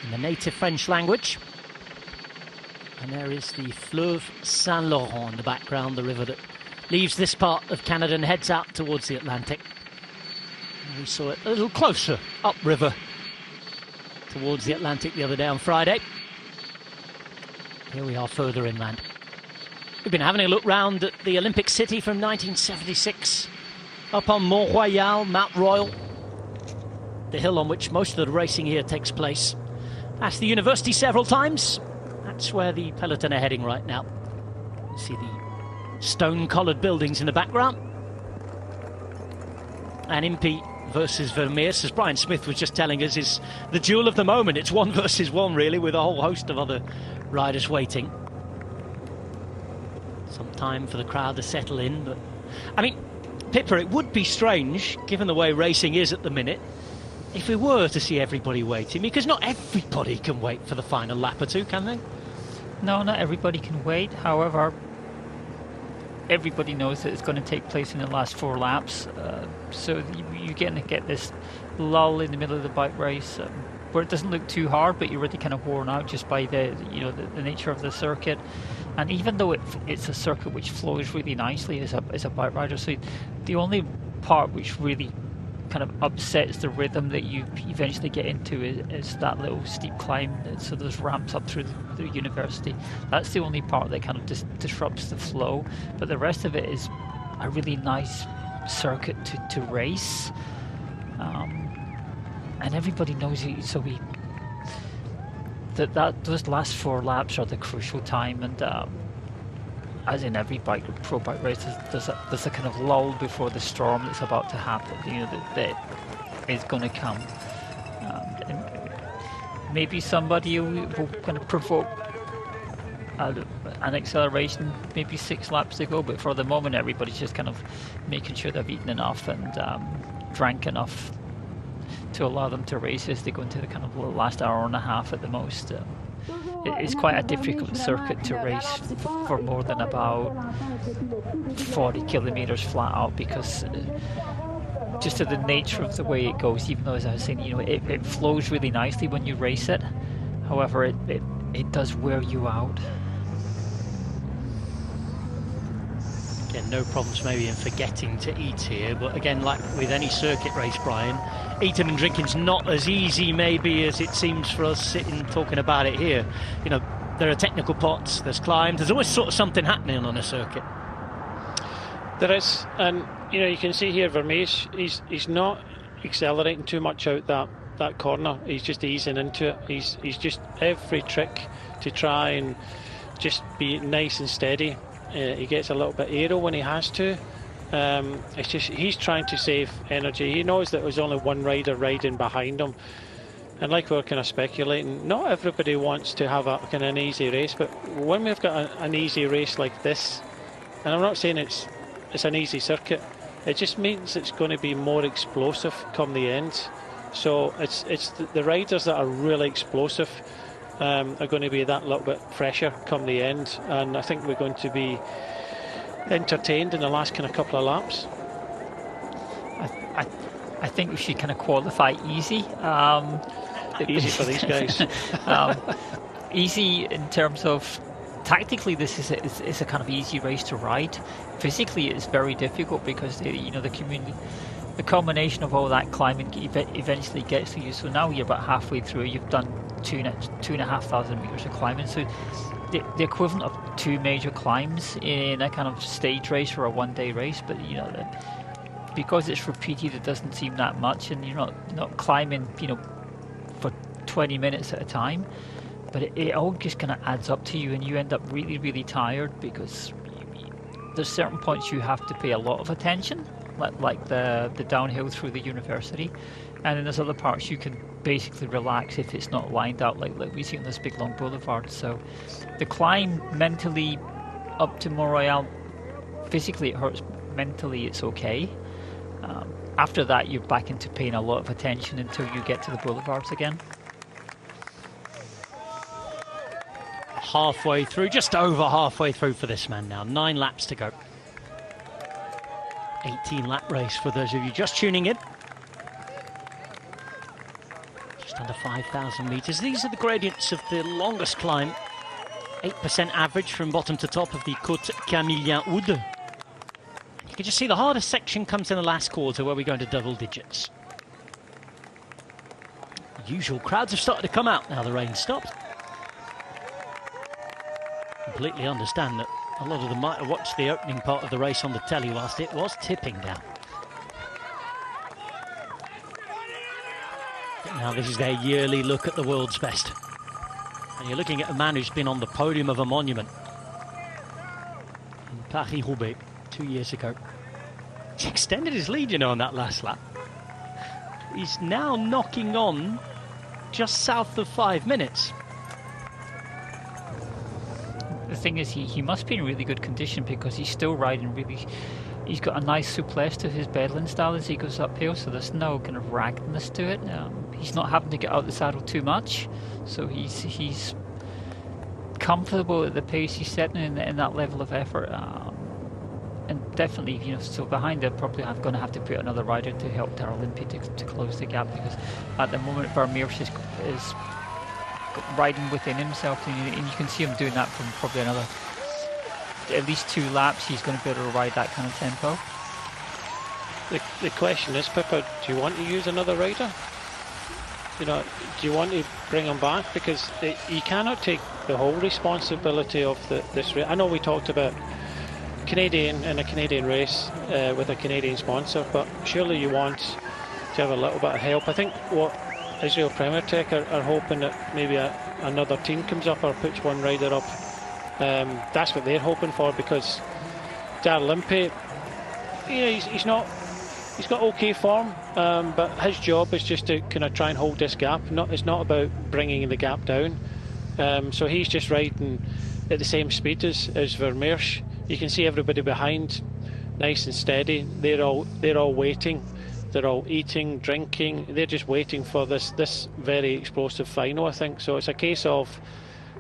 in the native French language. And there is the Fleuve Saint-Laurent in the background, the river that leaves this part of Canada and heads out towards the Atlantic. And we saw it a little closer upriver towards the Atlantic the other day on Friday. Here we are further inland. We've been having a look round at the Olympic City from 1976, up on Mont Royal, Mount Royal, the hill on which most of the racing here takes place. Asked the university several times. That's where the peloton are heading right now. You see the stone-collared buildings in the background. And Impey versus Vermeers, as Brian Smith was just telling us, is the duel of the moment. It's 1 versus 1, really, with a whole host of other riders waiting. Some time for the crowd to settle in, but I mean, Pippa, it would be strange, given the way racing is at the minute, if we were to see everybody waiting, because not everybody can wait for the final lap or two, can they? No, not everybody can wait. However, everybody knows that it's going to take place in the last 4 laps, so you're going to get this lull in the middle of the bike race, where it doesn't look too hard, but you're really kind of worn out just by the nature of the circuit. And even though it's a circuit which flows really nicely as a bike rider, so the only part which really kind of upsets the rhythm that you eventually get into is that little steep climb. So there's ramps up through the university. That's the only part that kind of disrupts the flow, but the rest of it is a really nice circuit to race, and everybody knows it. So those last 4 laps are the crucial time, and as in every pro bike race, there's a kind of lull before the storm that's about to happen, that is going to come. And maybe somebody will kind of provoke an acceleration, maybe 6 laps to go, but for the moment everybody's just kind of making sure they've eaten enough and drank enough to allow them to race as they go into the kind of last hour and a half at the most. It's quite a difficult circuit to race for more than about 40 kilometers flat out, because just of the nature of the way it goes, even though, as I was saying, it flows really nicely when you race it. However, it does wear you out. Again, no problems maybe in forgetting to eat here, but again, like with any circuit race, Brian, eating and drinking's not as easy maybe as it seems for us sitting talking about it here. There are technical pots, there's climbs, there's always sort of something happening on a circuit. There is, and you can see here Vermeers, he's not accelerating too much out that corner. He's just easing into it. He's just every trick to try and just be nice and steady. He gets a little bit aero when he has to. It's just he's trying to save energy. He knows that there's only one rider riding behind him, and like we were kind of speculating, not everybody wants to have a kind of an easy race, but when we've got an easy race like this, and I'm not saying it's an easy circuit, it just means it's going to be more explosive come the end. So it's the riders that are really explosive are going to be that little bit fresher come the end, and I think we're going to be entertained in the last kind of couple of laps. I think we should kind of qualify easy. Easy for these guys. Easy in terms of tactically, this is a kind of easy race to ride. Physically, it's very difficult because the combination of all that climbing eventually gets to you. So now you're about halfway through. You've done 2,500 meters of climbing. So the equivalent of 2 major climbs in a kind of stage race or a one-day race. But because it's repeated, it doesn't seem that much, and you're not climbing for 20 minutes at a time. But it all just kind of adds up to you, and you end up really, really tired, because there's certain points you have to pay a lot of attention, like the downhill through the university, and then there's other parts you can basically relax if it's not lined out like we see on this big long boulevard. So the climb mentally up to Mont Royal, physically it hurts, mentally it's okay. After that, you're back into paying a lot of attention until you get to the boulevards again. Halfway through, just over halfway through for this man now. 9 laps to go. 18 lap race for those of you just tuning in. Just under 5,000 meters. These are the gradients of the longest climb. 8% average from bottom to top of the Côte Camillien-Oude. You can just see the hardest section comes in the last quarter, where we go into double digits. The usual crowds have started to come out now the rain stopped. completely understand that a lot of them might have watched the opening part of the race on the telly whilst it was tipping down. But now this is their yearly look at the world's best. And you're looking at a man who's been on the podium of a monument in Paris-Roubaix 2 years ago. He extended his lead, you know, on that last lap. He's now knocking on just south of 5 minutes. The thing is, he must be in really good condition because he's still riding really. He's got a nice souplesse to his pedaling style as he goes uphill, so there's no kind of raggedness to it. He's not having to get out the saddle too much, so he's comfortable at the pace he's setting in that level of effort. And definitely, you know, so behind it, probably I'm going to have to put another rider to help Daryl Impey to close the gap, because at the moment Vermeersch is riding within himself, and you can see him doing that from probably another at least 2 laps. He's going to be able to ride that kind of tempo. The question is, Pippa, do you want to use another rider? You know, do you want to bring him back? Because you cannot take the whole responsibility of this race. I know we talked about Canadian in a Canadian race with a Canadian sponsor, but surely you want to have a little bit of help. I think what Israel Premier Tech are hoping that maybe another team comes up or puts one rider up. That's what they're hoping for, because Daryl Impey, you know, he's got okay form, but his job is just to kind of try and hold this gap. It's not about bringing the gap down. So he's just riding at the same speed as Vermeersch. You can see everybody behind, nice and steady. They're all waiting. They're all eating, drinking. They're just waiting for this very explosive final, I think. So it's a case of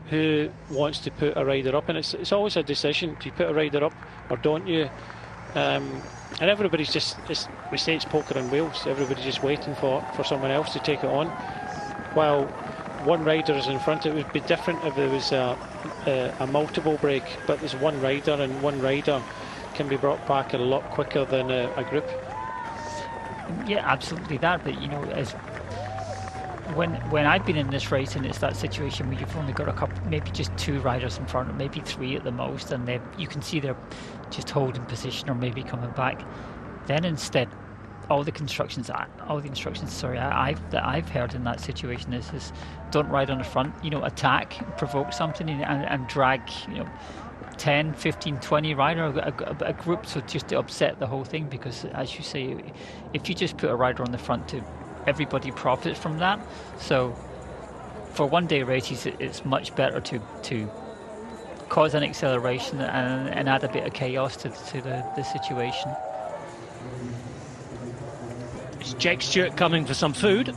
who wants to put a rider up, and it's always a decision. Do you put a rider up or don't you? And everybody's just, we say it's poker and wheels. Everybody's just waiting for someone else to take it on. While one rider is in front, it would be different if there was a multiple break, but there's one rider, and one rider can be brought back a lot quicker than a group. Yeah, absolutely that. But you know, as when I've been in this race, and it's that situation where you've only got a couple, maybe just 2 riders in front, or maybe 3 at the most, and you can see they're just holding position or maybe coming back. Then instead, all the instructions that I've heard in that situation is don't ride on the front. You know, attack, provoke something, and drag, you know, 10, 15, 20 rider, a group, so just to upset the whole thing. Because as you say, if you just put a rider on the front, everybody profits from that. So for one-day races, it's much better to cause an acceleration and add a bit of chaos to the situation. It's Jake Stewart coming for some food.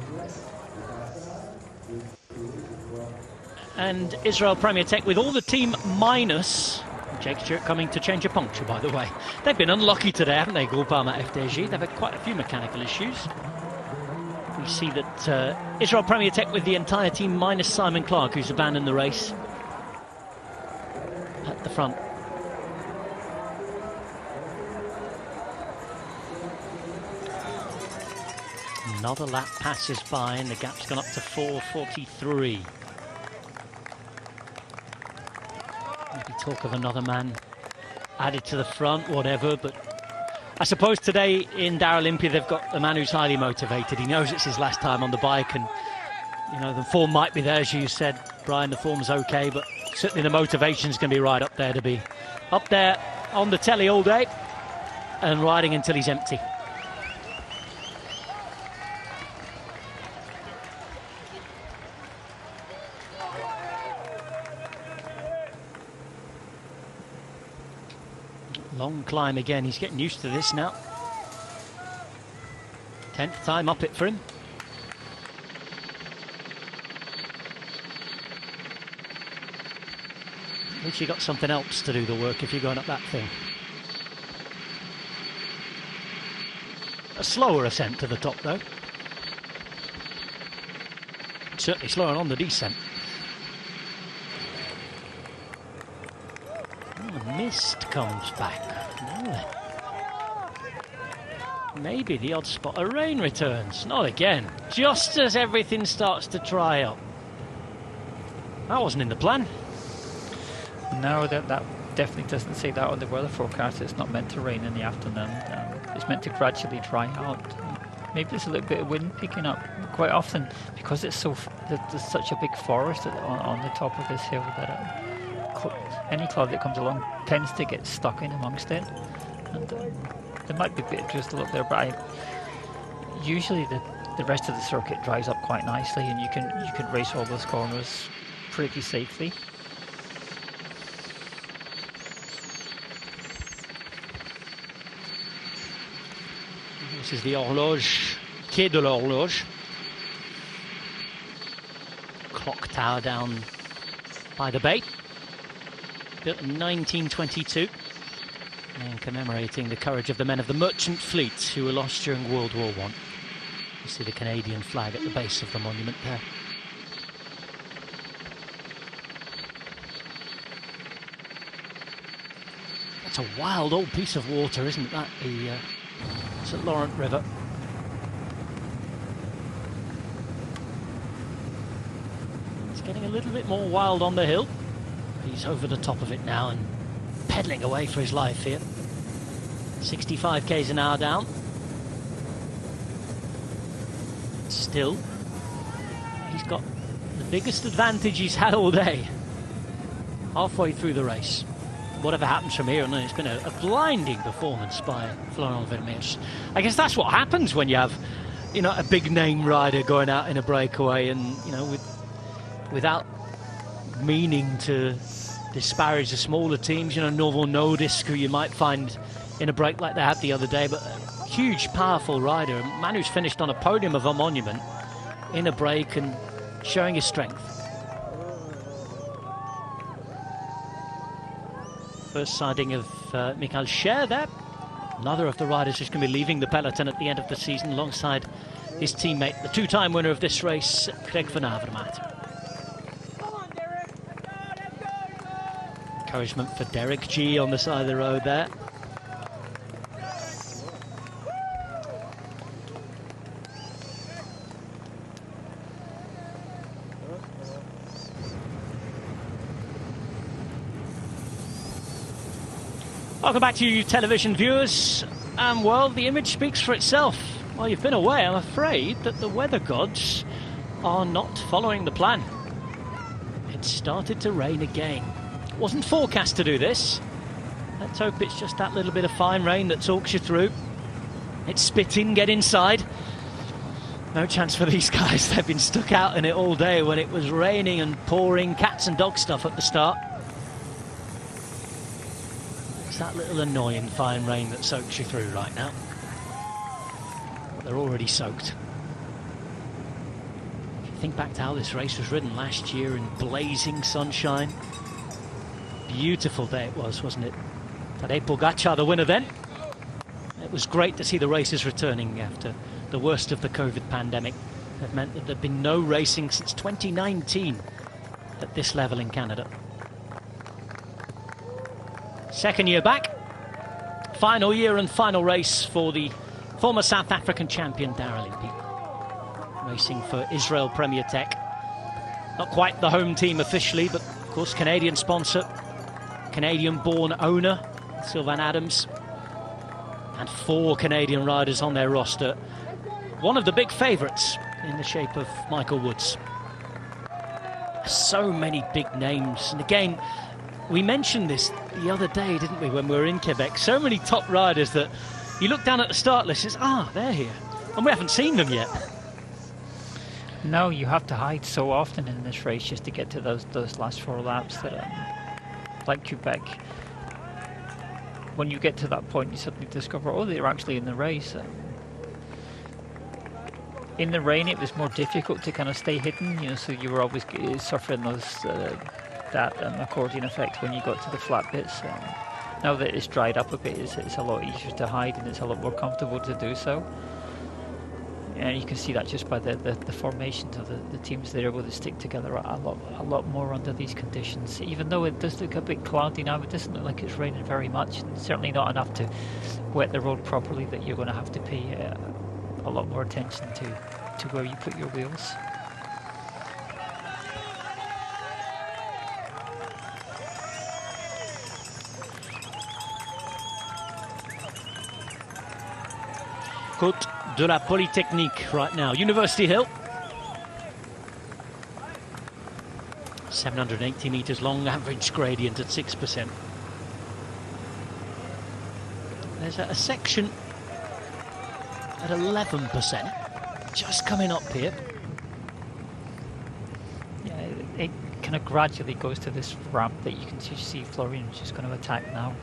And Israel Premier Tech with all the team minus Jake Stewart coming to change a puncture, by the way. They've been unlucky today, haven't they, Groupama FDJ? They've had quite a few mechanical issues. We see that Israel Premier Tech with the entire team minus Simon Clark, who's abandoned the race, at the front. Another lap passes by and the gap's gone up to 4:43. Maybe talk of another man added to the front, whatever, but I suppose today in Daryl Impey they've got a man who's highly motivated. He knows it's his last time on the bike, and you know, the form might be there, as you said, Brian, the form's okay, but certainly the motivation's going to be right up there, to be up there on the telly all day and riding until he's empty. Long climb again. He's getting used to this now. 10th time up it for him. At least you got something else to do the work if you're going up that thing. A slower ascent to the top though. Certainly slower on the descent. Mist comes back. Maybe the odd spot of rain returns. Not again. Just as everything starts to dry up. That wasn't in the plan. No, that definitely doesn't say that on the weather forecast. It's not meant to rain in the afternoon. It's meant to gradually dry out. Maybe there's a little bit of wind picking up. Quite often, because it's there's such a big forest on the top of this hill that any cloud that comes along tends to get stuck in amongst it. And there might be a bit of drizzle up there, but usually the rest of the circuit dries up quite nicely, and you can race all those corners pretty safely. This is the horloge, Quai de l'Horloge. Clock tower down by the bay. Built in 1922. And commemorating the courage of the men of the merchant fleet who were lost during World War I. You see the Canadian flag at the base of the monument there. That's a wild old piece of water, isn't that? The St. Laurent River. It's getting a little bit more wild on the hill. He's over the top of it now and pedalling away for his life here. 65 k's an hour down. Still, he's got the biggest advantage he's had all day. Halfway through the race. Whatever happens from here on in, it's been a blinding performance by Florent Vermeersch. I guess that's what happens when you have, a big name rider going out in a breakaway, and without meaning to disparage the smaller teams, Novo Nordisk, who you might find in a break like they had the other day, but a huge, powerful rider, a man who's finished on a podium of a monument in a break and showing his strength. First sighting of Michael Scher there. Another of the riders who's going to be leaving the peloton at the end of the season alongside his teammate, the two-time winner of this race, Greg van Avermaet. Encouragement for Derek G on the side of the road there. Welcome back to you television viewers, and well, the image speaks for itself. While you've been away, I'm afraid that the weather gods are not following the plan. It started to rain again. It wasn't forecast to do this. Let's hope it's just that little bit of fine rain that talks you through. It's spitting, get inside. No chance for these guys. They've been stuck out in it all day when it was raining and pouring cats and dog stuff at the start. It's that little annoying fine rain that soaks you through right now. But they're already soaked. If you think back to how this race was ridden last year in blazing sunshine. Beautiful day it was, wasn't it? Tadej Pogačar, the winner then. It was great to see the races returning after the worst of the COVID pandemic. It meant that there'd been no racing since 2019 at this level in Canada. Second year back, final year and final race for the former South African champion Darrell Impey. Racing for Israel Premier Tech. Not quite the home team officially, but of course Canadian sponsor, Canadian-born owner, Sylvain Adams, and 4 Canadian riders on their roster. One of the big favourites in the shape of Michael Woods. So many big names, and again, we mentioned this the other day, didn't we, when we were in Quebec? So many top riders that you look down at the start list and say, they're here. And we haven't seen them yet. No, you have to hide so often in this race just to get to those last 4 laps that, like Quebec, when you get to that point, you suddenly discover, they're actually in the race. In the rain, it was more difficult to kind of stay hidden, so you were always suffering that accordion effect when you got to the flat bits. Now that it's dried up a bit, it's a lot easier to hide, and it's a lot more comfortable to do so. And you can see that just by the formations of the teams. They're able to stick together a lot more under these conditions. Even though it does look a bit cloudy now, it doesn't look like it's raining very much, and certainly not enough to wet the road properly that you're going to have to pay a lot more attention to where you put your wheels. Côte de la Polytechnique right now. University Hill. 780 metres long, average gradient at 6%. There's a section at 11%, just coming up here. Yeah, it kind of gradually goes to this ramp that you can see Florian is just going to attack now.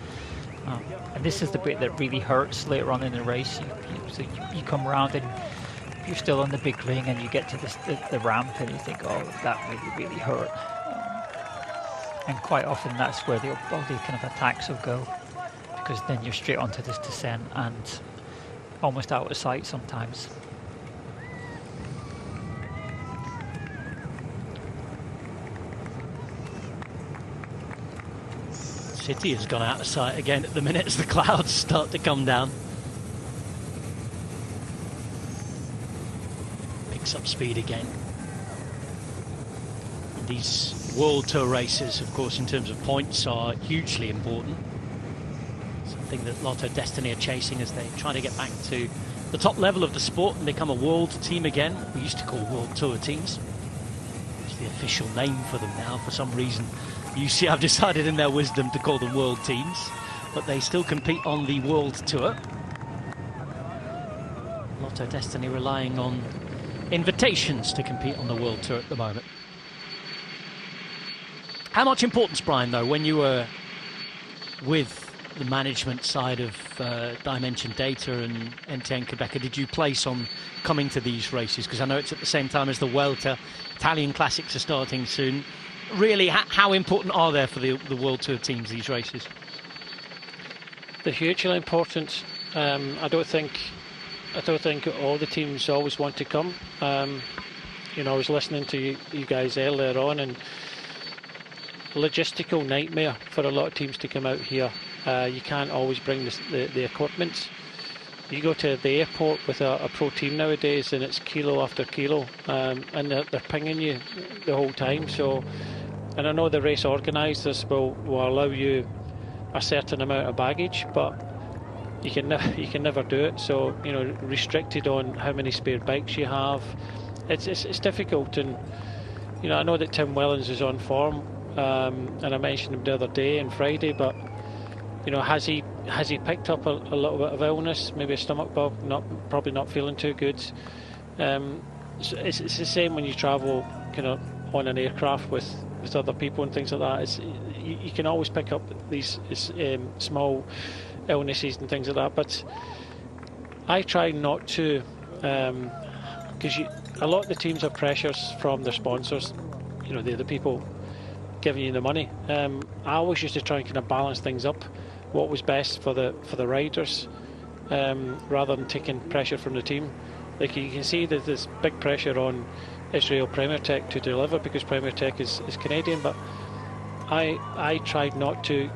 And this is the bit that really hurts later on in the race. You come around and you're still on the big ring and you get to the ramp and you think, oh, that really hurt. And quite often that's where all the kind of attacks will go, because then you're straight onto this descent and almost out of sight sometimes. City has gone out of sight again at the minute as the clouds start to come down. Picks up speed again. These World Tour races, of course, in terms of points, are hugely important. Something that Lotto Destiny are chasing as they try to get back to the top level of the sport and become a world team again. We used to call World Tour teams. It's the official name for them now. For some reason, UCI have decided in their wisdom to call them world teams, but they still compete on the World Tour. Lotto Destiny relying on invitations to compete on the World Tour at the moment. How much importance, Brian, though, when you were with the management side of Dimension Data and NTN Quebec, did you place on coming to these races? Because I know it's at the same time as the Vuelta. Italian Classics are starting soon. Really, how important are they for the World Tour teams, these races? They're hugely important. I don't think all the teams always want to come. You know, I was listening to you guys earlier on, and logistical nightmare for a lot of teams to come out here. You can't always bring the equipment. You go to the airport with a pro team nowadays and it's kilo after kilo, and they're pinging you the whole time. So, and I know the race organisers will allow you a certain amount of baggage, but you can never do it. So, you know, restricted on how many spare bikes you have. It's difficult. And you know, I know that Tim Wellens is on form. And I mentioned him the other day on Friday, but you know, has he picked up a little bit of illness, maybe a stomach bug, probably not feeling too good. So it's the same when you travel kind of on an aircraft with other people and things like that. You can always pick up these small illnesses and things like that, but I try not to, because a lot of the teams have pressures from their sponsors, you know, they're the people giving you the money. I always used to try and kind of balance things up, what was best for the riders, rather than taking pressure from the team. Like you can see that there's big pressure on Israel Premier Tech to deliver because Premier Tech is Canadian, but I tried not to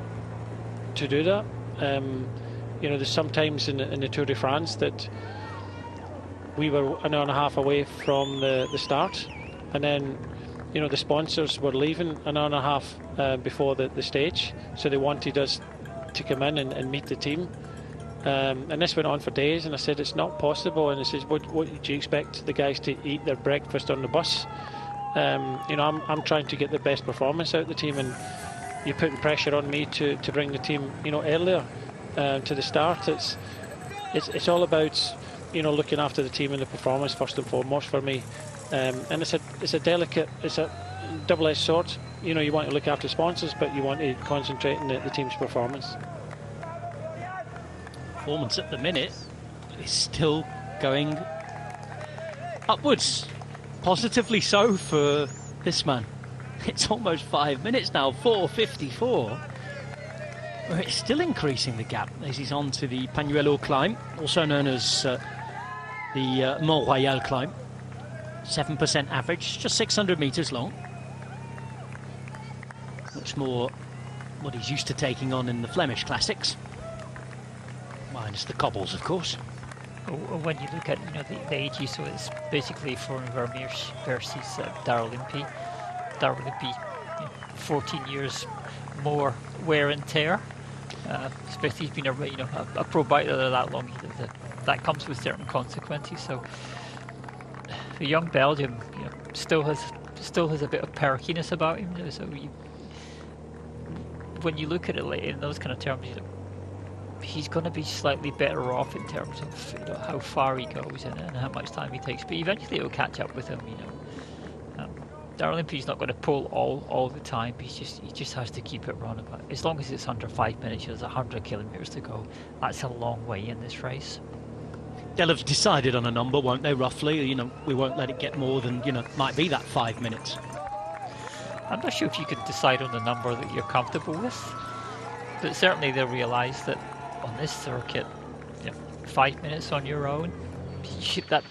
do that. You know, there's sometimes in the Tour de France that we were an hour and a half away from the start, and then you know, the sponsors were leaving an hour and a half before the stage, so they wanted us to come in and meet the team. And this went on for days, and I said, it's not possible. And I said, what do you expect the guys to eat their breakfast on the bus? You know, I'm trying to get the best performance out of the team, and you're putting pressure on me to bring the team, you know, earlier to the start. It's all about, you know, looking after the team and the performance first and foremost for me. And it's a double-edged sword. You know, you want to look after sponsors, but you want to concentrate on the team's performance. Performance at the minute is still going upwards, positively so for this man. It's almost 5 minutes now, 4:54. Where it's still increasing the gap as he's on to the Panuelo climb, also known as the Mont Royal climb. 7% average, just 600 metres long. Much more what he's used to taking on in the Flemish Classics. Minus the cobbles, of course. When you look at, you know, the ages, so it's basically Florian Vermeersch versus Daryl Impey. Daryl Impey, 14 years more wear and tear. Especially he's been a pro biker that long. that comes with certain consequences. So the young Belgium, you know, still has a bit of perkiness about him. You know, so when you look at it in those kind of terms, you know, he's going to be slightly better off in terms of, you know, how far he goes and how much time he takes. But eventually it'll catch up with him. You know, Darlington's not going to pull all the time. He just has to keep it running. But as long as it's under 5 minutes, there's 100 kilometres to go. That's a long way in this race. They'll have decided on a number, won't they, roughly? You know, we won't let it get more than, you know, might be that 5 minutes. I'm not sure if you could decide on the number that you're comfortable with, but certainly they'll realise that on this circuit, you know, 5 minutes on your own, that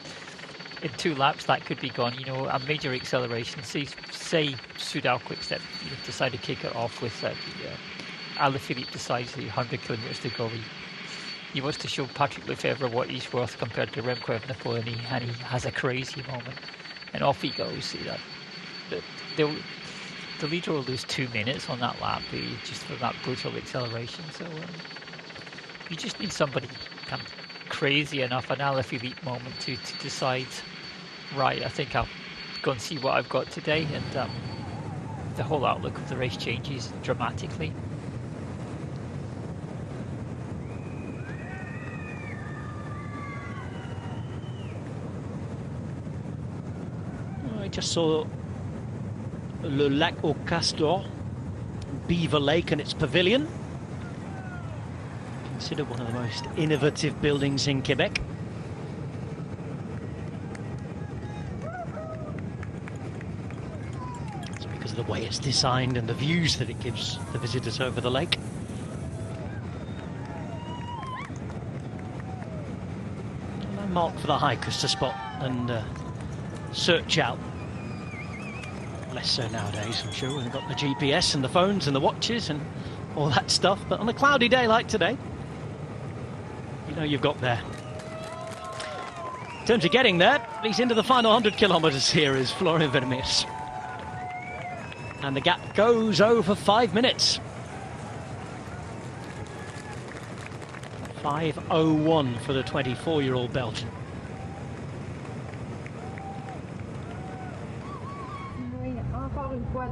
in 2 laps that could be gone. You know, a major acceleration. Say Soudal Quickstep, you know, decide to kick it off with Alaphilippe decides the 100 kilometres to go. He wants to show Patrick Lefevre what he's worth compared to Remco Evenepoel, and he has a crazy moment, and off he goes. See that? The leader will lose 2 minutes on that lap, just for that brutal acceleration. So you just need somebody kind of crazy enough, an Alaphilippe moment to decide, right, I think I'll go and see what I've got today, and the whole outlook of the race changes dramatically. I just saw Le Lac au Castor, Beaver Lake and its pavilion. Considered one of the most innovative buildings in Quebec. It's because of the way it's designed and the views that it gives the visitors over the lake. A landmark for the hikers to spot and search out. Less so nowadays, I'm sure. We've got the GPS and the phones and the watches and all that stuff. But on a cloudy day like today, you know you've got there. In terms of getting there, he's into the final 100 kilometres here is Florian Vermeers. And the gap goes over 5 minutes. 5:01 for the 24-year-old Belgian.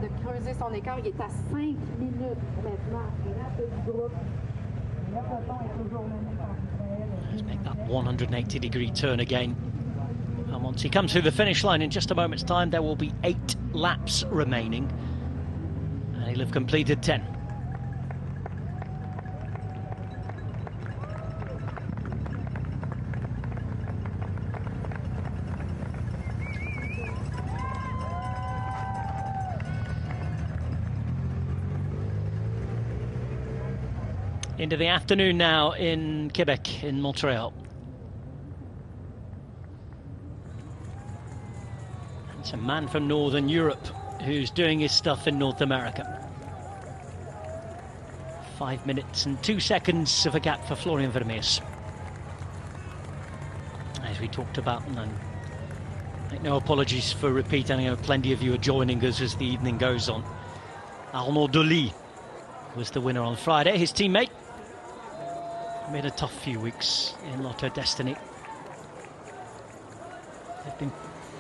De creuser son écart, il est à 5 minutes maintenant. Let's make that 180-degree turn again. And once he comes through the finish line in just a moment's time, there will be 8 laps remaining. And he'll have completed 10. Into the afternoon now in Quebec, in Montreal. It's a man from Northern Europe who's doing his stuff in North America. 5 minutes and 2 seconds of a gap for Florian Vermeers. As we talked about, and make no apologies for repeating, I know plenty of you are joining us as the evening goes on. Arnaud Delis was the winner on Friday, his teammate. Made a tough few weeks in Lotto Destiny. They've been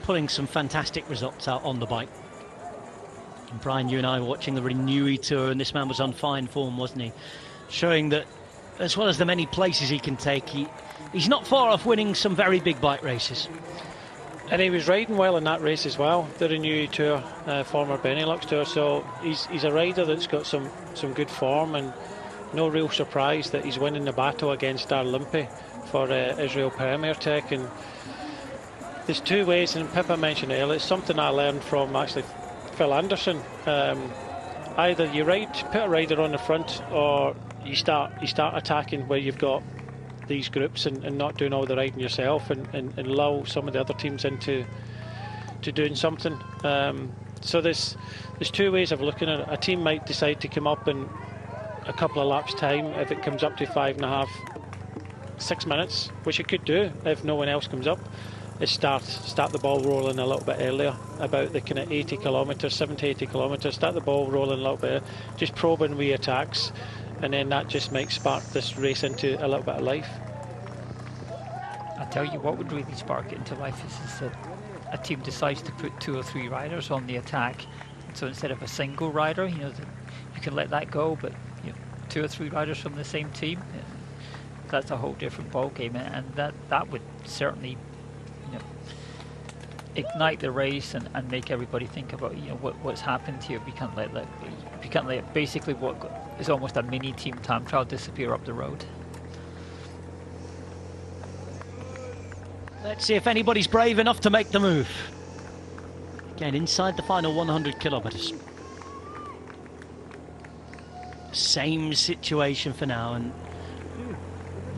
pulling some fantastic results out on the bike. And Brian, you and I were watching the Renewey Tour, and this man was on fine form, wasn't he? Showing that, as well as the many places he can take, he's not far off winning some very big bike races. And he was riding well in that race as well, the Renewey Tour, former Benelux Tour. So he's a rider that's got some good form, and no real surprise that he's winning the battle against Darlington for Israel Premier Tech. And there's 2 ways, and Pippa mentioned earlier, it's something I learned from actually Phil Anderson. Either you put a rider on the front, or you start attacking where you've got these groups and not doing all the riding yourself, and lull some of the other teams into doing something. So there's 2 ways of looking at it. A team might decide to come up in a couple of laps time if it comes up to 5.5, 6 minutes, which it could do if no one else comes up. Is start the ball rolling a little bit earlier, about the kind of 80 kilometres, 70, 80 kilometres. Start the ball rolling a little bit, just probing wee attacks, and then that just might spark this race into a little bit of life. tell you what would really spark it into life is that a team decides to put 2 or 3 riders on the attack. So instead of a single rider, you can let that go, but 2 or 3 riders from the same team, that's a whole different ball game, and that would certainly ignite the race and make everybody think about what's happened here. We can't let basically what is almost a mini team time trial disappear up the road. Let's see if anybody's brave enough to make the move. Again, inside the final 100 kilometres. Same situation for now, and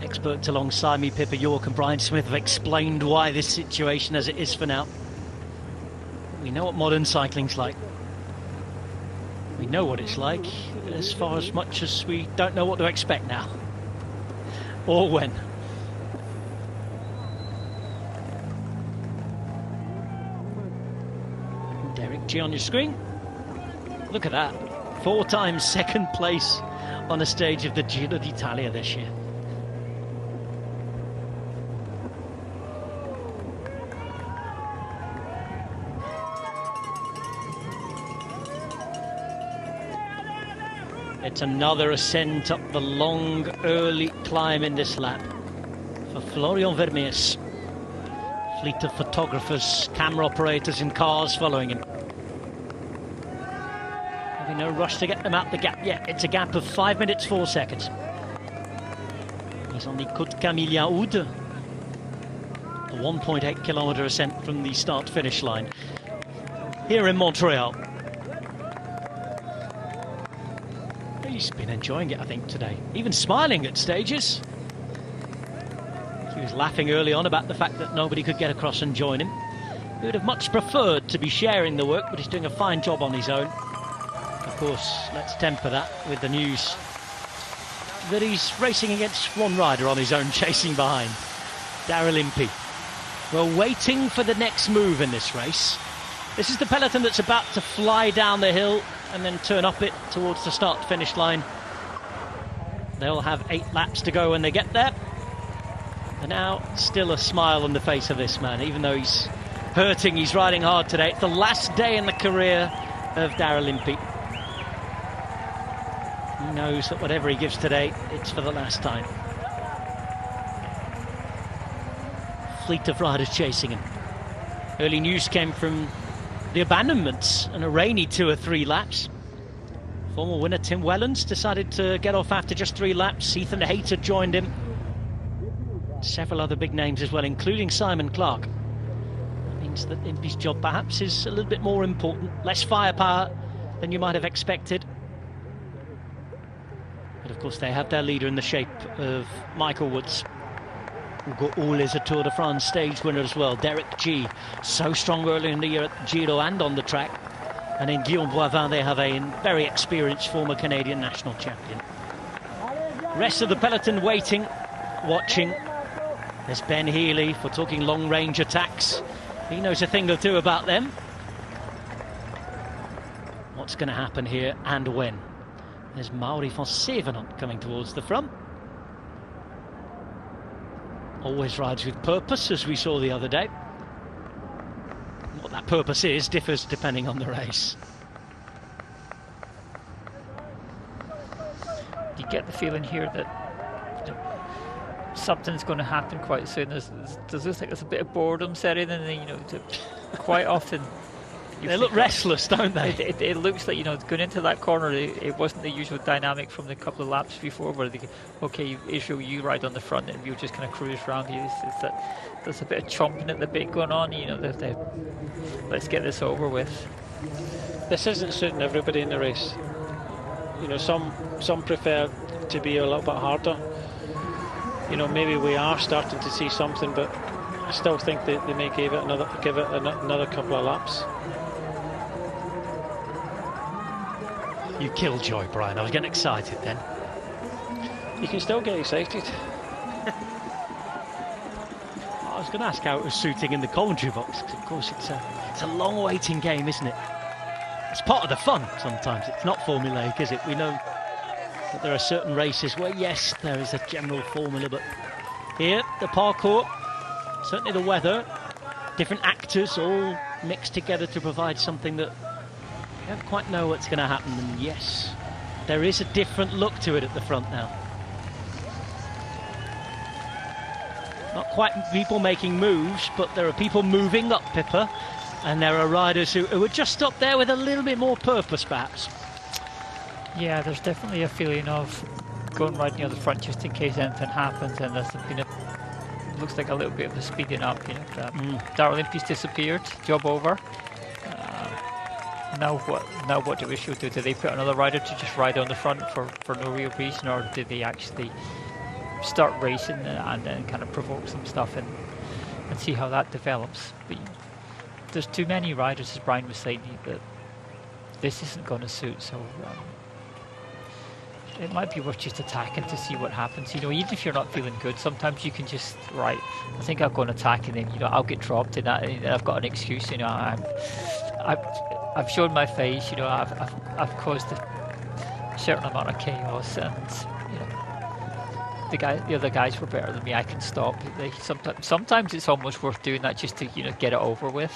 experts alongside me, Pippa York and Brian Smith, have explained why this situation as it is for now. We know what modern cycling's like. We know what it's like, as far as much as we don't know what to expect now. Or when. Derek G on your screen. Look at that. 4 times second place on a stage of the Giro d'Italia this year. It's another ascent up the long, early climb in this lap for Florian Vermeers. Fleet of photographers, camera operators and cars following him. Having no rush to get them out the gap yet. It's a gap of 5 minutes 4 seconds. He's on the Côte Camillien Oude, a 1.8 kilometre ascent from the start-finish line here in Montreal. He's been enjoying it, I think, today. Even smiling at stages. He was laughing early on about the fact that nobody could get across and join him. He would have much preferred to be sharing the work, but he's doing a fine job on his own. Of course, let's temper that with the news that he's racing against one rider on his own, chasing behind, Daryl Impey. We're waiting for the next move in this race. This is the peloton that's about to fly down the hill and then turn up it towards the start-finish line. They'll have 8 laps to go when they get there. And now, still a smile on the face of this man, even though he's hurting, he's riding hard today. It's the last day in the career of Daryl Impey. He knows that whatever he gives today, it's for the last time. Fleet of riders chasing him. Early news came from the abandonments and a rainy 2 or 3 laps. Former winner Tim Wellens decided to get off after just 3 laps. Ethan Hayter joined him. Several other big names as well, including Simon Clark. That means that Impey's job perhaps is a little bit more important. Less firepower than you might have expected. But of course they have their leader in the shape of Michael Woods. Hugo Hull is a Tour de France stage winner as well. Derek G, so strong early in the year at the Giro and on the track. And in Guillaume Boivin they have a very experienced former Canadian national champion. Rest of the peloton waiting, watching. There's Ben Healy for talking long-range attacks. He knows a thing or two about them. What's going to happen here and when? There's Mauri van Sevenant coming towards the front. Always rides with purpose, as we saw the other day. What that purpose is differs depending on the race. You get the feeling here that something's going to happen quite soon. There's looks like there's a bit of boredom setting in, quite often. They look restless, don't they? It looks like, going into that corner, it wasn't the usual dynamic from the couple of laps before where okay, Israel, you ride on the front and we'll just kind of cruise around you. It's that there's a bit of chomping at the bit going on, let's get this over with. This isn't suiting everybody in the race. Some prefer to be a little bit harder. Maybe we are starting to see something, but I still think they may give it another couple of laps. You killed joy, Brian. I was getting excited then. You can still get excited. I was going to ask how it was suiting in the commentary box, because of course it's a long waiting game, isn't it? It's part of the fun sometimes. It's not formulaic, is it? We know that there are certain races where, yes, there is a general formula, but here, the parcours, certainly the weather, different actors all mixed together to provide something that you don't quite know what's going to happen. And yes, there is a different look to it at the front now. Not quite people making moves, but there are people moving up Pippa, and there are riders who are just up there with a little bit more purpose, perhaps. Yeah, there's definitely a feeling of going right near the front just in case anything happens, and there's been a, looks like a little bit of a speeding up. You know, Darrell Impey's disappeared, job over. Now what do we should do? Do they put another rider to just ride on the front for no real reason, or do they actually start racing and then kind of provoke some stuff and see how that develops? But there's too many riders, as Brian was saying, that this isn't going to suit. So it might be worth just attacking to see what happens. You know, even if you're not feeling good, sometimes you can just, right, I think I'll go and attack, and then, you know, I'll get dropped in that, and I've got an excuse. You know, I've shown my face. You know, I've caused a certain amount of chaos, and you know, the other guys were better than me. I can stop. Sometimes it's almost worth doing that just to, you know, get it over with.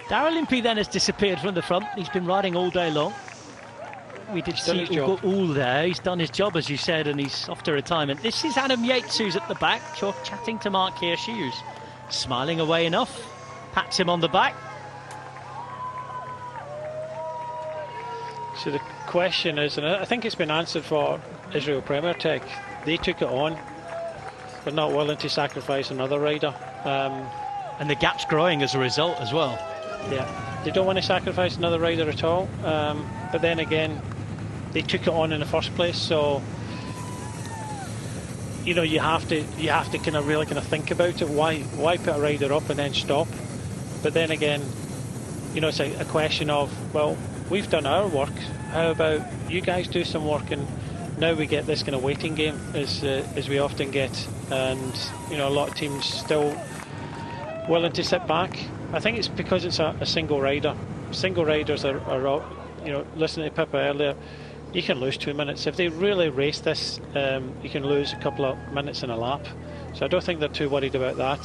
Darrell Impey then has disappeared from the front. He's been riding all day long. We did see all there. He's done his job, as you said, and he's off to retirement. This is Adam Yates, who's at the back, chatting to Mark Hirschi, who's smiling away enough. Pats him on the back. So the question is, and I think it's been answered for Israel Premier Tech, they took it on. They're not willing to sacrifice another rider. And the gap's growing as a result as well. Yeah, they don't want to sacrifice another rider at all. But then again, they took it on in the first place, so you know, you have to kind of really think about it. Why put a rider up and then stop? But then again, you know, it's a question of, well, we've done our work. How about you guys do some work? And now we get this kind of waiting game, as we often get, and you know, a lot of teams still willing to sit back. I think it's because it's a single rider. Single riders are you know, listening to Pippa earlier, you can lose 2 minutes. If they really race this, you can lose a couple of minutes in a lap. So I don't think they're too worried about that.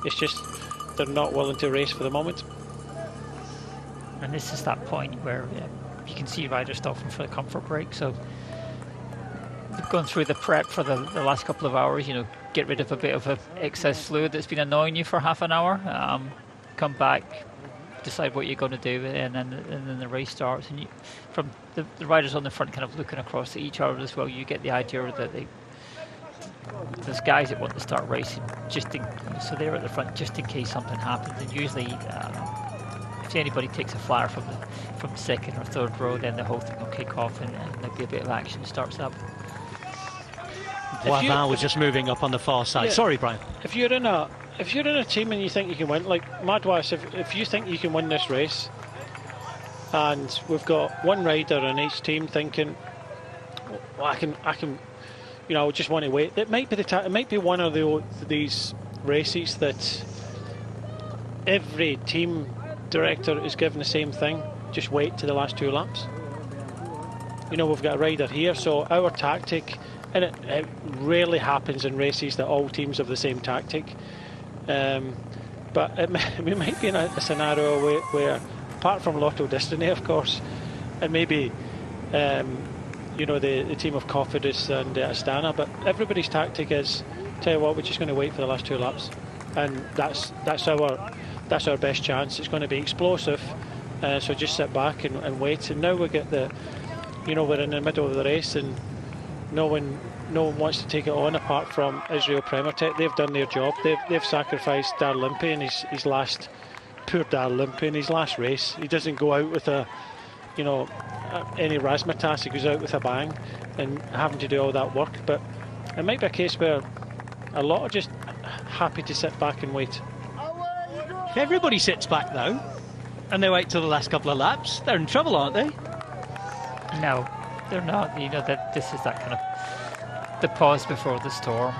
It's just they're not willing to race for the moment. And this is that point where you can see riders stopping for the comfort break. So they've gone through the prep for the last couple of hours, you know, get rid of a bit of excess fluid that's been annoying you for half an hour. Come back, decide what you're going to do, and then the race starts. And from the riders on the front kind of looking across at each other as well, you get the idea that there's guys that want to start racing so they're at the front just in case something happens. And usually if anybody takes a flyer from the second or third row, then the whole thing will kick off and maybe a bit of action starts up. Boivin was just moving up on the far side. Yeah, sorry, Brian. If you're in a team and you think you can win, like Madwas, if you think you can win this race, and we've got one rider in each team thinking, well, I can, you know, I just want to wait. It might be it might be one of these races that every team director is given the same thing. Just wait to the last 2 laps. You know, we've got a rider here, so our tactic, and it rarely happens in races that all teams have the same tactic. But we might be in a scenario where, apart from Lotto Destiny, of course, and maybe you know, the team of Cofidis and Astana, but everybody's tactic is, tell you what, we're just going to wait for the last 2 laps, and that's our best chance. It's going to be explosive, so just sit back and wait. And now we get we're in the middle of the race, and no one wants to take it on apart from Israel Premier Tech. They've done their job. They've sacrificed Darrell Impey in his last, poor Darrell Impey in his last race. He doesn't go out with any razzmatazz. He goes out with a bang, and having to do all that work. But it might be a case where a lot are just happy to sit back and wait. If everybody sits back though, and they wait till the last couple of laps, they're in trouble, aren't they? No, they're not. You know, that this is that kind of the pause before the storm.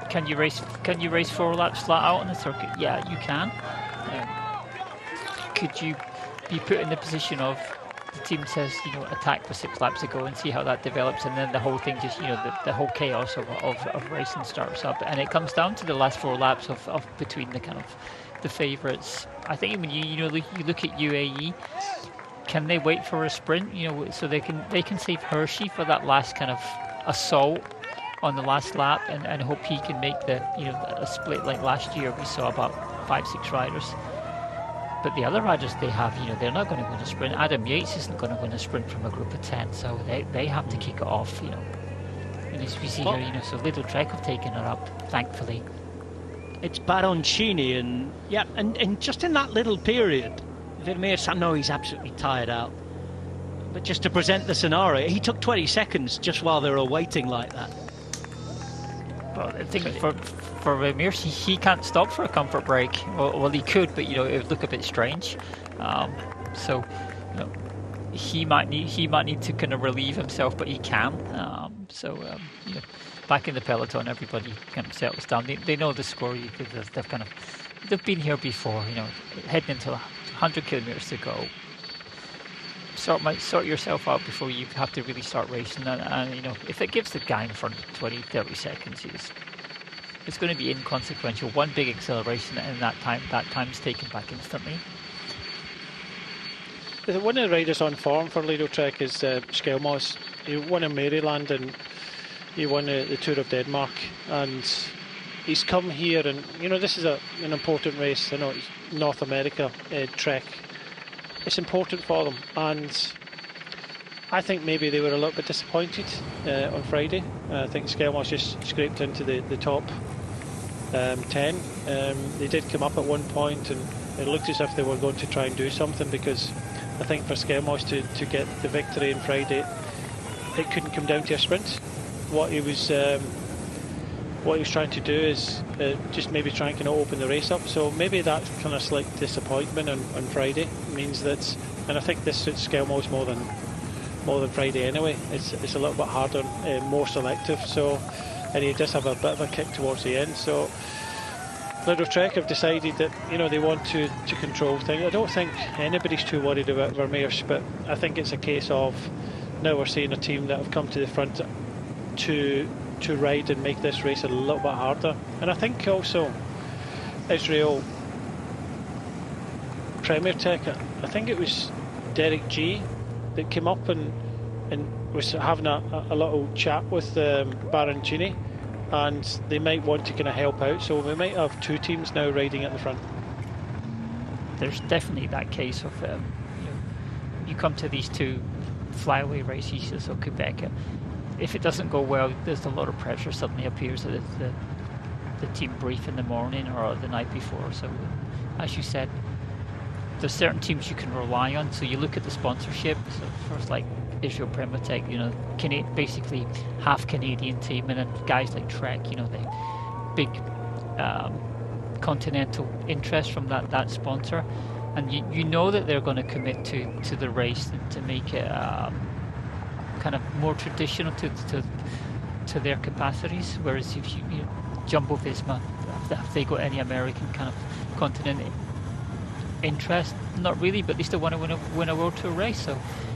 Can you race 4 laps flat out on the circuit? Yeah, you can. Could you be put in the position of the team says, you know, attack for 6 laps to go and see how that develops, and then the whole thing just, you know, the whole chaos of racing starts up, and it comes down to the last 4 laps of between the kind of the favourites. I think when you look at UAE, can they wait for a sprint, you know, so they can save Hershey for that last kind of assault on the last lap, and hope he can make the, you know, a split like last year we saw about 5-6 riders. But the other riders they have, you know, they're not going to win a sprint. Adam Yates isn't going to win a sprint from a group of 10, so they have to kick it off, you know. And as we see here, you know, so Little Trek have taken it up, thankfully. It's Baroncini, and yeah, and just in that little period, Vermeer, I know he's absolutely tired out, but just to present the scenario, he took 20 seconds just while they were waiting like that. Well, I think for Vermeer, he can't stop for a comfort break. Well, he could, but you know, it would look a bit strange. So, you know, he might need to kind of relieve himself, but he can. You know, back in the peloton, everybody kind of settles down. They know the score. They've been here before. You know, heading into 100 kilometers to go. Sort yourself out before you have to really start racing, and you know, if it gives the guy in front 20-30 seconds, it's going to be inconsequential. One big acceleration, and that time's taken back instantly. One of the riders on form for Little Trek is Skelmos. He won in Maryland and he won the Tour of Denmark, and he's come here, and you know, this is an important race. I know it's North America Trek. It's important for them, and I think maybe they were a little bit disappointed on Friday. I think Skelmos just scraped into the top 10. They did come up at one point, and it looked as if they were going to try and do something, because I think for Skelmos to get the victory on Friday, it couldn't come down to a sprint. What he was trying to do is just maybe try and kind of open the race up. So maybe that kind of slight disappointment on Friday means that, and I think this suits Skelmos more than Friday anyway. It's a little bit harder, more selective. So, and he does have a bit of a kick towards the end. So Little Trek have decided that, you know, they want to control things. I don't think anybody's too worried about Vermeers, but I think it's a case of now we're seeing a team that have come to the front to ride and make this race a little bit harder. And I think also Israel Premier Tech, I think it was Derek G that came up and was having a little chat with Baroncini, and they might want to kind of help out, so we might have 2 teams now riding at the front. There's definitely that case of you come to these 2 flyaway races, so Quebec, if it doesn't go well, there's a lot of pressure suddenly appears at the team brief in the morning or the night before. So as you said, there's certain teams you can rely on. So you look at the sponsorship, so first like Israel Premier Tech, you know, basically half Canadian team, and then guys like Trek, you know, the big continental interest from that sponsor, and you know that they're going to commit to the race and to make it kind of more traditional to their capacities. Whereas if you know, Jumbo Visma, have they got any American kind of continent interest? Not really, but they still want to win a World Tour race. So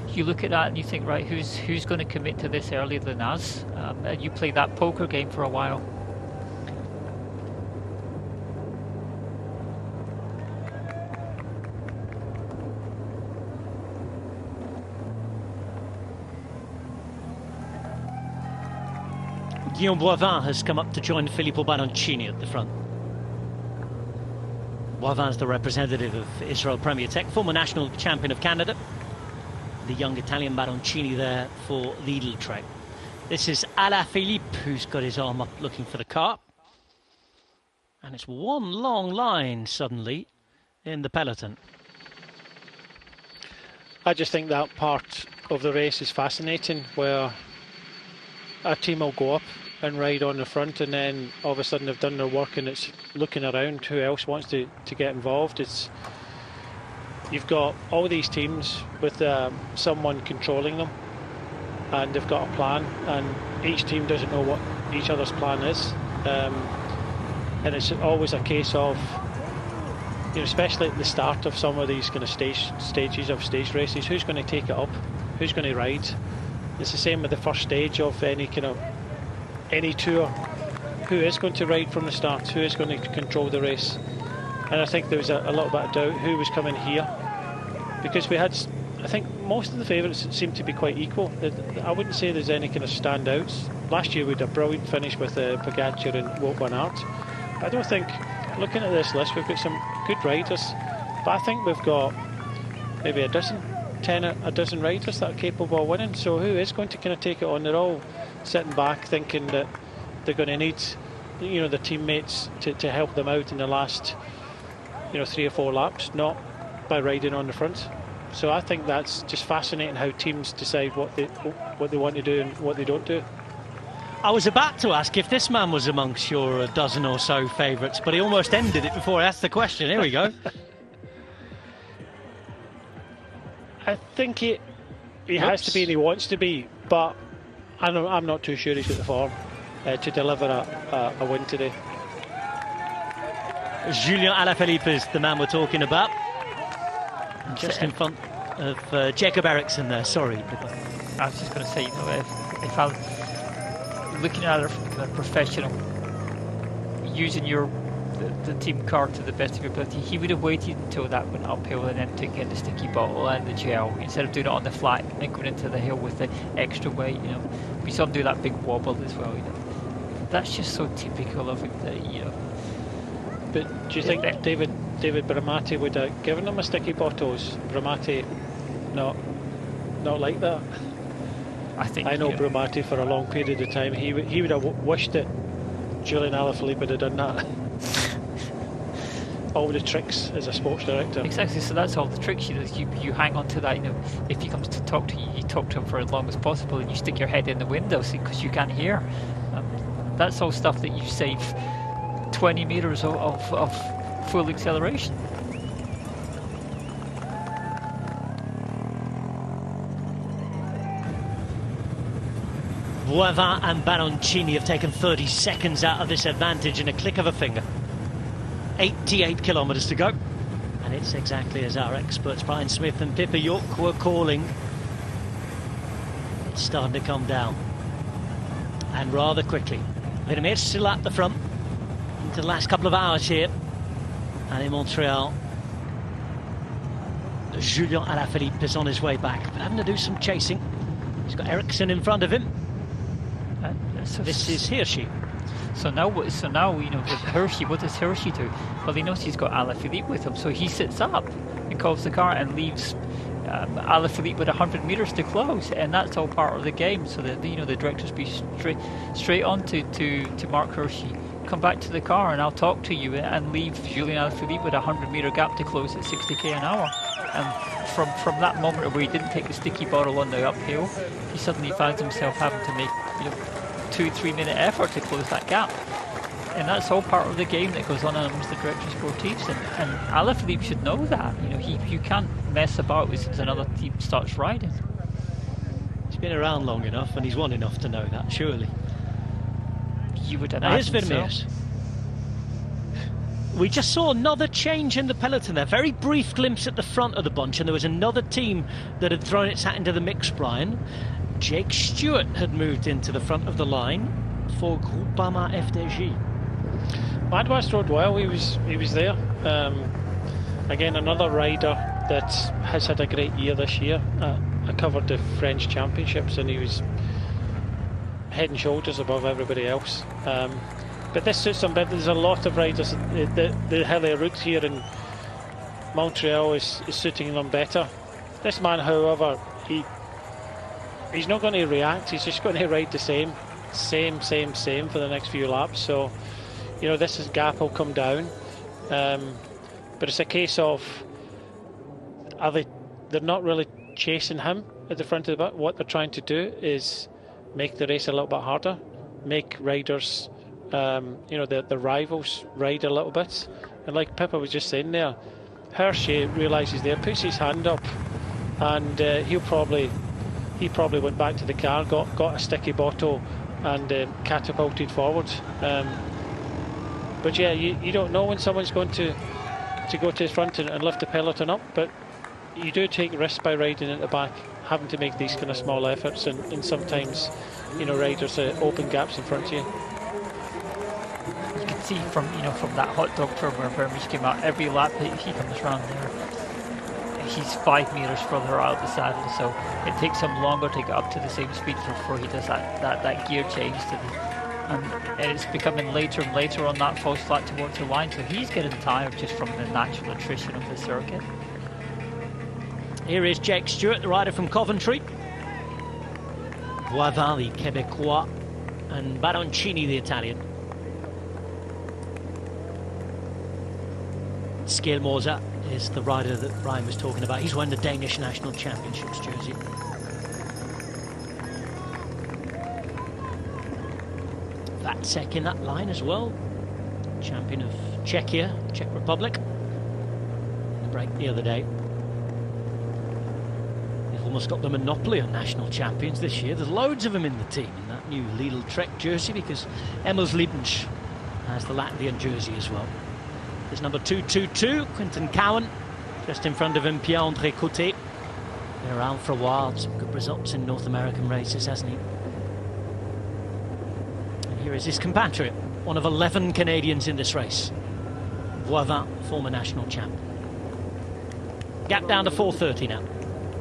you look at that and you think, right, who's going to commit to this earlier than us? And you play that poker game for a while. Guillaume Boivin has come up to join Filippo Baroncini at the front. Boivin's the representative of Israel Premier Tech, former national champion of Canada. The young Italian Baroncini there for Lidl Trek. This is Alaphilippe, who's got his arm up looking for the car. And it's one long line suddenly in the peloton. I just think that part of the race is fascinating, where a team will go up and ride on the front, and then all of a sudden they've done their work and it's looking around who else wants to get involved. You've got all these teams with someone controlling them, and they've got a plan, and each team doesn't know what each other's plan is, and it's always a case of you know, especially at the start of some of these kind of stages of stage races, who's going to take it up? Who's going to ride? It's the same with the first stage of any tour. Who is going to ride from the start? Who is going to control the race? And I think there was a little bit of doubt who was coming here, because we had, I think most of the favourites seemed to be quite equal. I wouldn't say there's any kind of standouts. Last year we had a brilliant finish with Pogacar and Wout van Aert. I don't think, looking at this list, we've got some good riders, but I think we've got maybe a dozen riders that are capable of winning. So who is going to kind of take it on? They're all sitting back thinking that they're going to need, you know, their teammates to help them out in the last, you know, 3 or 4 laps, not by riding on the front. So I think that's just fascinating how teams decide what they want to do and what they don't do. I was about to ask if this man was amongst your dozen or so favourites, but he almost ended it before I asked the question. Here we go. I think he has to be and he wants to be, but I'm not too sure he's got the form to deliver a win today. Julien Alaphilippe is the man we're talking about. Just in front of Jacob Eriksson there, sorry. I was just going to say, you know, if I was looking at it from kind of professional, using the team car to the best of your ability, he would have waited until that went uphill and then taken the sticky bottle and the gel, instead of doing it on the flat and going into the hill with the extra weight. You know, we saw him do that big wobble as well. You know, that's just so typical of him that, you know. But do you think David Bramati would have given him a sticky bottles? Bramati not like that. I know Bramati for a long period of time. He would have wished that Julien Alaphilippe would have done that. All the tricks as a sports director. Exactly. So that's all the tricks. You hang on to that. You know, if he comes to talk to you, you talk to him for as long as possible, and you stick your head in the window because you can't hear. That's all stuff that you save 20 meters of full acceleration. Boivin and Baroncini have taken 30 seconds out of this advantage in a click of a finger. 88 kilometres to go. And it's exactly as our experts Brian Smith and Pippa York were calling. It's starting to come down. And rather quickly. Vermeer's still at the front into the last couple of hours here. And in Montreal, Julien Alaphilippe is on his way back, but having to do some chasing. He's got Eriksson in front of him. So this is Hirschi. So now, you know, with Hirschi, what does Hirschi do? Well, he knows he's got Alaphilippe with him, so he sits up and calls the car and leaves Alaphilippe with 100 meters to close, and that's all part of the game. So that, you know, the directors be straight on to Mark Hirschi. Come back to the car and I'll talk to you, and leave Julien Alaphilippe with a 100-meter gap to close at 60k an hour. And from that moment where he didn't take the sticky bottle on the uphill, he suddenly finds himself having to make, you know, 2-3 minute effort to close that gap. And that's all part of the game that goes on amongst the directors sportifs, and Alaphilippe should know that. You know, you can't mess about with as another team starts riding. He's been around long enough and he's won enough to know that, surely. You would Now here's imagine Vermeers. So. We just saw another change in the peloton there. Very brief glimpse at the front of the bunch, and there was another team that had thrown its hat into the mix, Brian. Jake Stewart had moved into the front of the line for Groupama FDJ. Mad West rode well. He was there. Again, another rider that has had a great year this year. I covered the French Championships, and he was head and shoulders above everybody else. But this suits him better. There's a lot of riders. The hilly route here in Montreal is suiting them better. This man, however, he's not going to react. He's just going to ride the same for the next few laps. So, you know, this gap will come down. But it's a case of, they're not really chasing him at the front of the bit. What they're trying to do is make the race a little bit harder, make riders, you know, the rivals ride a little bit. And like Pippa was just saying there, Hirschi realises there, puts his hand up, and he probably went back to the car, got a sticky bottle, and catapulted forward. But yeah, you don't know when someone's going to to go to the front and lift the peloton up, but you do take risks by riding at the back, having to make these kind of small efforts, and sometimes, you know, riders open gaps in front of you. You can see from that hot dog turn where Vermeersch came out, every lap that he comes around there, he's 5 meters further out of the saddle, so it takes him longer to get up to the same speed before he does that gear change to and it's becoming later and later on that false flat towards the line, so he's getting tired just from the natural attrition of the circuit. Here is Jake Stewart, the rider from Coventry. Boivin, the Québécois, and Baroncini, the Italian. Skjelmoser is the rider that Ryan was talking about. He's wearing the Danish National Championships jersey. Vacek in that line as well. Champion of Czechia, Czech Republic. The break the other day. They've almost got the monopoly on national champions this year. There's loads of them in the team in that new Lidl Trek jersey, because Emmels Liebensch has the Latvian jersey as well. There's number 222, Quinton Cowan, just in front of him, Pierre-André Coté. Been around for a while, some good results in North American races, hasn't he? And here is his compatriot, one of 11 Canadians in this race. Boivin, former national champ. Gap down to 4:30 now.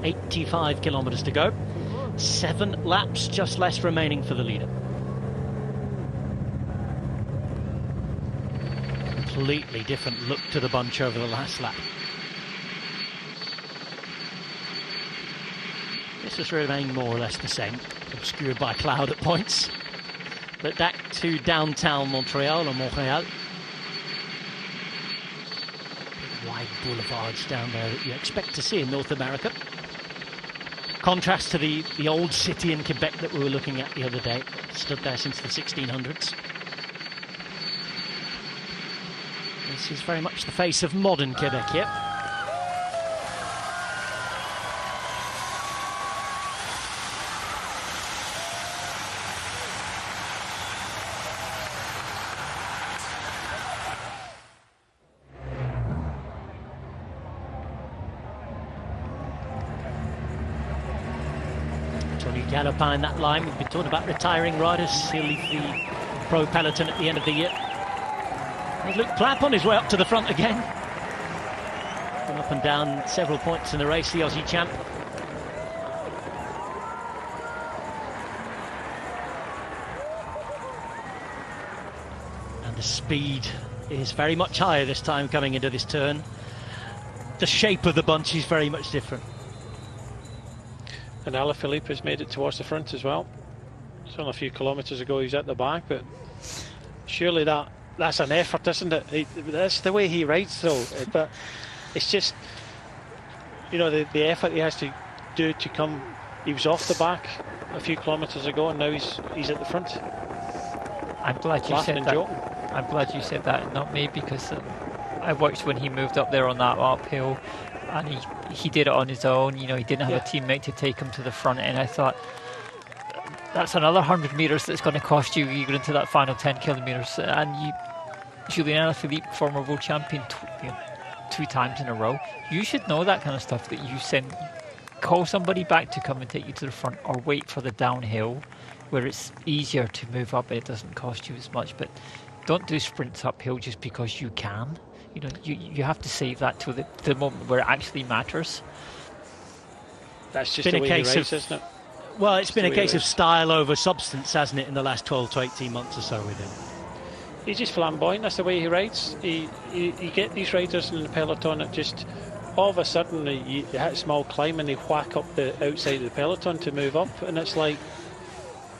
85 kilometres to go. 7 laps, just less remaining for the leader. Completely different look to the bunch over the last lap. This has remained more or less the same, obscured by cloud at points. But back to downtown Montreal, or Montréal. Big wide boulevards down there that you expect to see in North America. Contrast to the old city in Quebec that we were looking at the other day. Stood there since the 1600s. This is very much the face of modern Quebec here. Tony Galopin in that line. We've been talking about retiring riders. He'll leave the pro peloton at the end of the year. There's Luke Clapp on his way up to the front again. Gone up and down several points in the race, the Aussie champ. And the speed is very much higher this time coming into this turn. The shape of the bunch is very much different. And Alaphilippe has made it towards the front as well. It's only a few kilometres ago he was at the back, but surely that's an effort, isn't it? That's the way he rides, though. But it's just, you know, the effort he has to do to come. He was off the back a few kilometres ago, and now he's at the front. I'm glad you said that. I'm glad you said that, not me, because I watched when he moved up there on that uphill, and he did it on his own. You know, he didn't have a teammate to take him to the front, and I thought, that's another 100 metres that's going to cost you. You get into that final 10 kilometres, and Julien Alaphilippe, former world champion, 2 times in a row. You should know that kind of stuff. That you call somebody back to come and take you to the front, or wait for the downhill, where it's easier to move up. It doesn't cost you as much. But don't do sprints uphill just because you can. You know, you have to save that to the moment where it actually matters. That's just the way he rides, isn't it? Well, it's been a case of style over substance, hasn't it, in the last 12 to 18 months or so with him. He's just flamboyant. That's the way he rides. You get these riders in the peloton that just all of a sudden you hit a small climb and they whack up the outside of the peloton to move up, and it's like,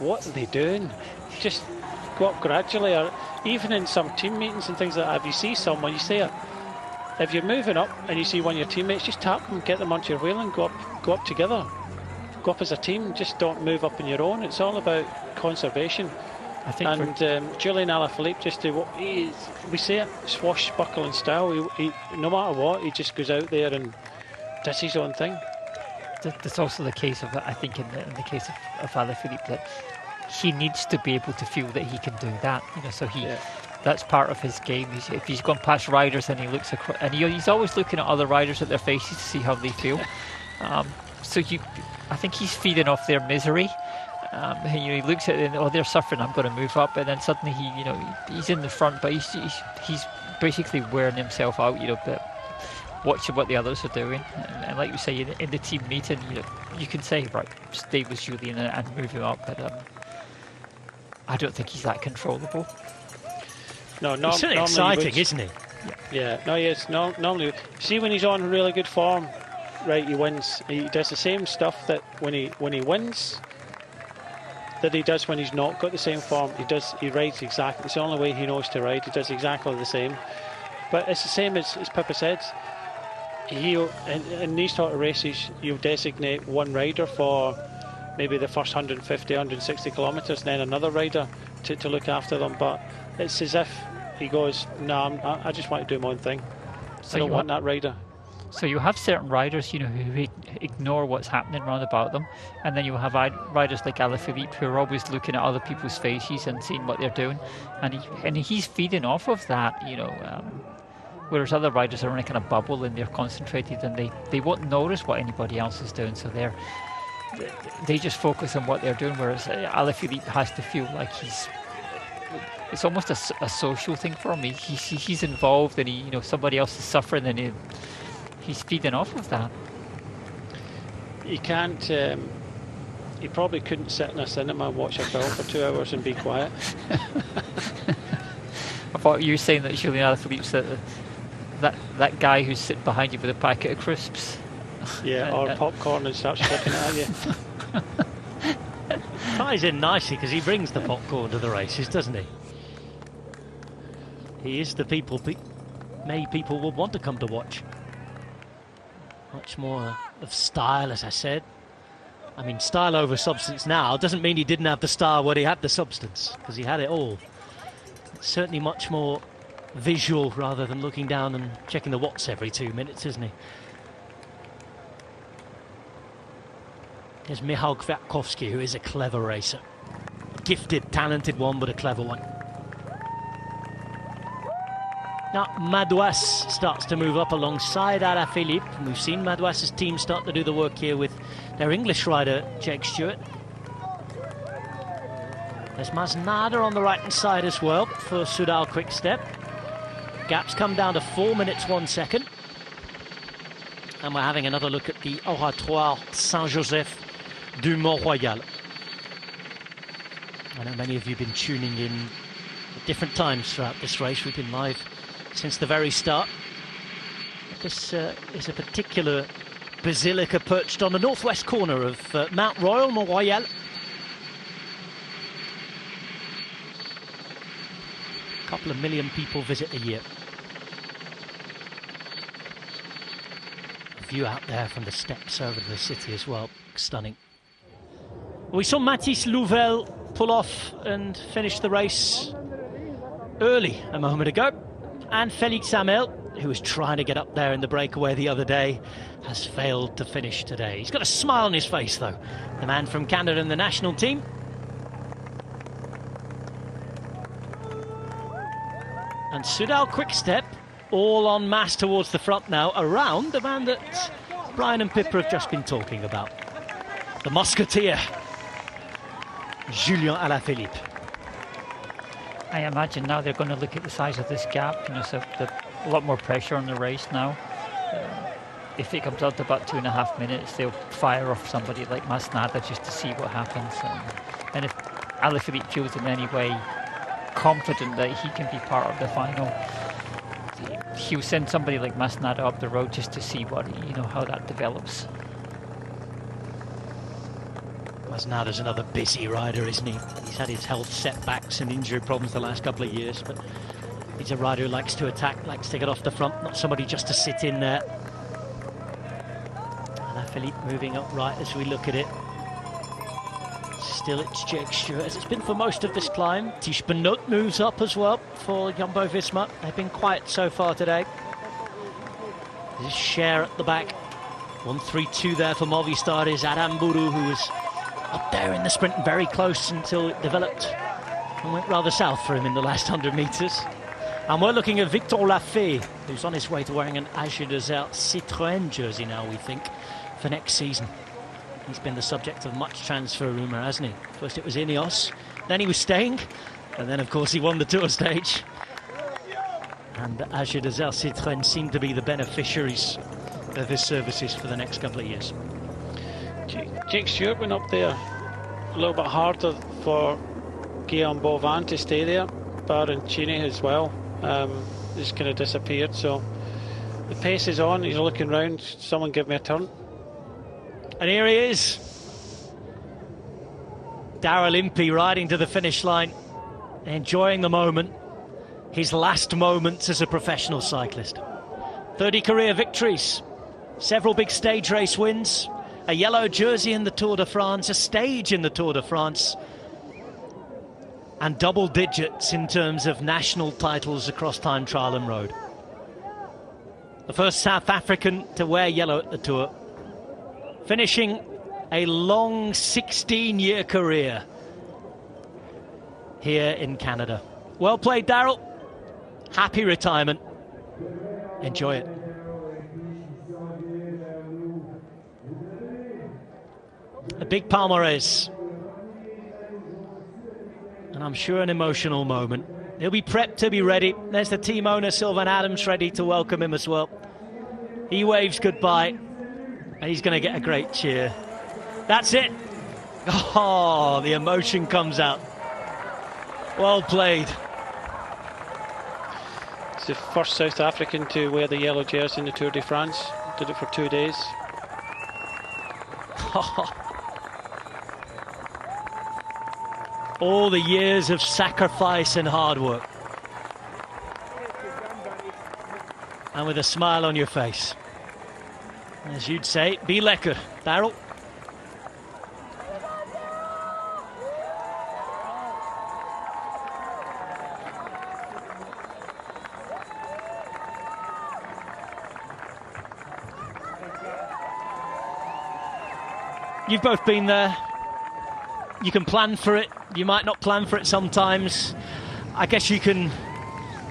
what are they doing? Just go up gradually. Or even in some team meetings and things like that, if you see someone, you say it. If you're moving up and you see one of your teammates, just tap them, get them onto your wheel, and go up together. Go up as a team. Just don't move up on your own. It's all about conservation. I think. And Julien Alaphilippe, just we say it, swashbuckling style. He, no matter what, he just goes out there and does his own thing. That's also the case of, I think, in the case of Alaphilippe, that he needs to be able to feel that he can do that. You know, so that's part of his game. If he's gone past riders and he looks across, and he's always looking at other riders at their faces to see how they feel. So I think he's feeding off their misery. He looks at it and, oh, they're suffering, I'm going to move up, and then suddenly he's in the front, but he's basically wearing himself out, but watching what the others are doing. And like you say, in the team meeting, you can say, right, stay with Julian and move him up, but I don't think he's that controllable. No, he's certainly exciting, isn't he? Yeah, no, he is. No, normally, see when he's on really good form, right, he wins. He does the same stuff that when he wins that he does when he's not got the same form. He rides exactly. It's the only way he knows to ride. He does exactly the same. But it's the same as Pippa said. In these sort of races, you'll designate one rider for maybe the first 150, 160 kilometres, then another rider to look after them. But it's as if he goes, no, I just want to do my own thing. So I don't want that rider. So you have certain riders, who ignore what's happening around about them, and then you have riders like Alaphilippe who are always looking at other people's faces and seeing what they're doing, and he's feeding off of that, whereas other riders are in a kind of bubble and they're concentrated and they won't notice what anybody else is doing, so they just focus on what they're doing, whereas Alaphilippe has to feel like it's almost a social thing for him. He's involved, and somebody else is suffering, and he's feeding off of that. He can't. He probably couldn't sit in a cinema and watch a film for 2 hours and be quiet. I thought you were saying that Julien Alaphilippe's that guy who's sitting behind you with a packet of crisps. Yeah, or popcorn and starts flicking it at you. Ties in nicely because he brings the popcorn to the races, doesn't he? He is the people many people would want to come to watch. Much more of style, as I said. I mean, style over substance now doesn't mean he didn't have the style when he had the substance, because he had it all. It's certainly much more visual rather than looking down and checking the watts every 2 minutes, isn't he? There's Michał Kwiatkowski, who is a clever racer. Gifted, talented one, but a clever one. Now, Madouas starts to move up alongside Alaphilippe. And we've seen Madouas's team start to do the work here with their English rider, Jake Stewart. There's Masnada on the right-hand side as well for Soudal Quick-Step. Gaps come down to 4 minutes 1 second. And we're having another look at the Oratoire Saint-Joseph du Mont-Royal. I know many of you have been tuning in at different times throughout this race. We've been live since the very start. This is a particular basilica perched on the northwest corner of Mount Royal, Mont-Royal. A couple of million people visit a year. View out there from the steps over to the city as well, stunning. We saw Mathis Louvel pull off and finish the race early a moment ago. And Felix Hamel, who was trying to get up there in the breakaway the other day, has failed to finish today. He's got a smile on his face, though, the man from Canada and the national team. And Soudal Quick-Step, all en masse towards the front now, around the man that Brian and Pippa have just been talking about. The musketeer, Julien Alaphilippe. I imagine now they're going to look at the size of this gap, so there's a lot more pressure on the race now. If it comes out to about 2.5 minutes, they'll fire off somebody like Masnada just to see what happens. And if Alaphilippe feels in any way confident that he can be part of the final, he'll send somebody like Masnada up the road just to see what, how that develops. Masnada's another busy rider, isn't he? He's had his health setbacks and injury problems the last couple of years, but he's a rider who likes to attack, likes to get off the front, not somebody just to sit in there. Alaphilippe moving up right as we look at it. Still it's Jake Stewart, as it's been for most of this climb. Tish Benoot moves up as well for Jumbo-Visma. They've been quiet so far today. There's Cher at the back. 1-3-2 there for Movistar is Aramburu, who was up there in the sprint, very close until it developed and went rather south for him in the last 100 metres. And we're looking at Victor Lafay, who's on his way to wearing an Age Desert Citroën jersey now, we think, for next season. He's been the subject of much transfer rumour, hasn't he? First it was Ineos, then he was staying, and then of course he won the Tour stage. And Age Desert Citroën seem to be the beneficiaries of his services for the next couple of years. Jake Stewart went up there a little bit harder for Guillaume Boivin to stay there. Baroncini as well just kind of disappeared, so the pace is on. He's looking round, someone give me a turn. And here he is, Daryl Impey riding to the finish line, enjoying the moment, his last moments as a professional cyclist. 30 career victories, several big stage race wins, a yellow jersey in the Tour de France, a stage in the Tour de France, and double digits in terms of national titles across time trial and road. The first South African to wear yellow at the Tour, finishing a long 16-year career here in Canada. Well played, Daryl. Happy retirement. Enjoy it. A big palmarès, and I'm sure an emotional moment. He'll be prepped to be ready. There's the team owner, Sylvain Adams, ready to welcome him as well. He waves goodbye, and he's going to get a great cheer. That's it. Oh, the emotion comes out. Well played. It's the first South African to wear the yellow jersey in the Tour de France. Did it for 2 days. All the years of sacrifice and hard work. And with a smile on your face. As you'd say, be lekker, Daryl. You've both been there. You can plan for it. You might not plan for it sometimes. I guess you can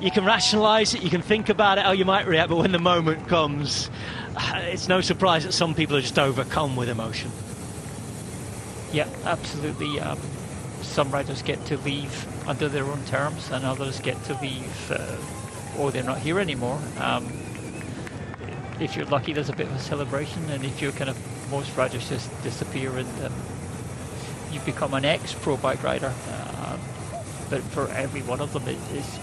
rationalise it. You can think about it, how you might react. But when the moment comes, it's no surprise that some people are just overcome with emotion. Yeah, absolutely. Some riders get to leave under their own terms, and others get to leave, or they're not here anymore. If you're lucky, there's a bit of a celebration, and if you're kind of, most riders just disappear and you become an ex-pro bike rider. But for every one of them, it's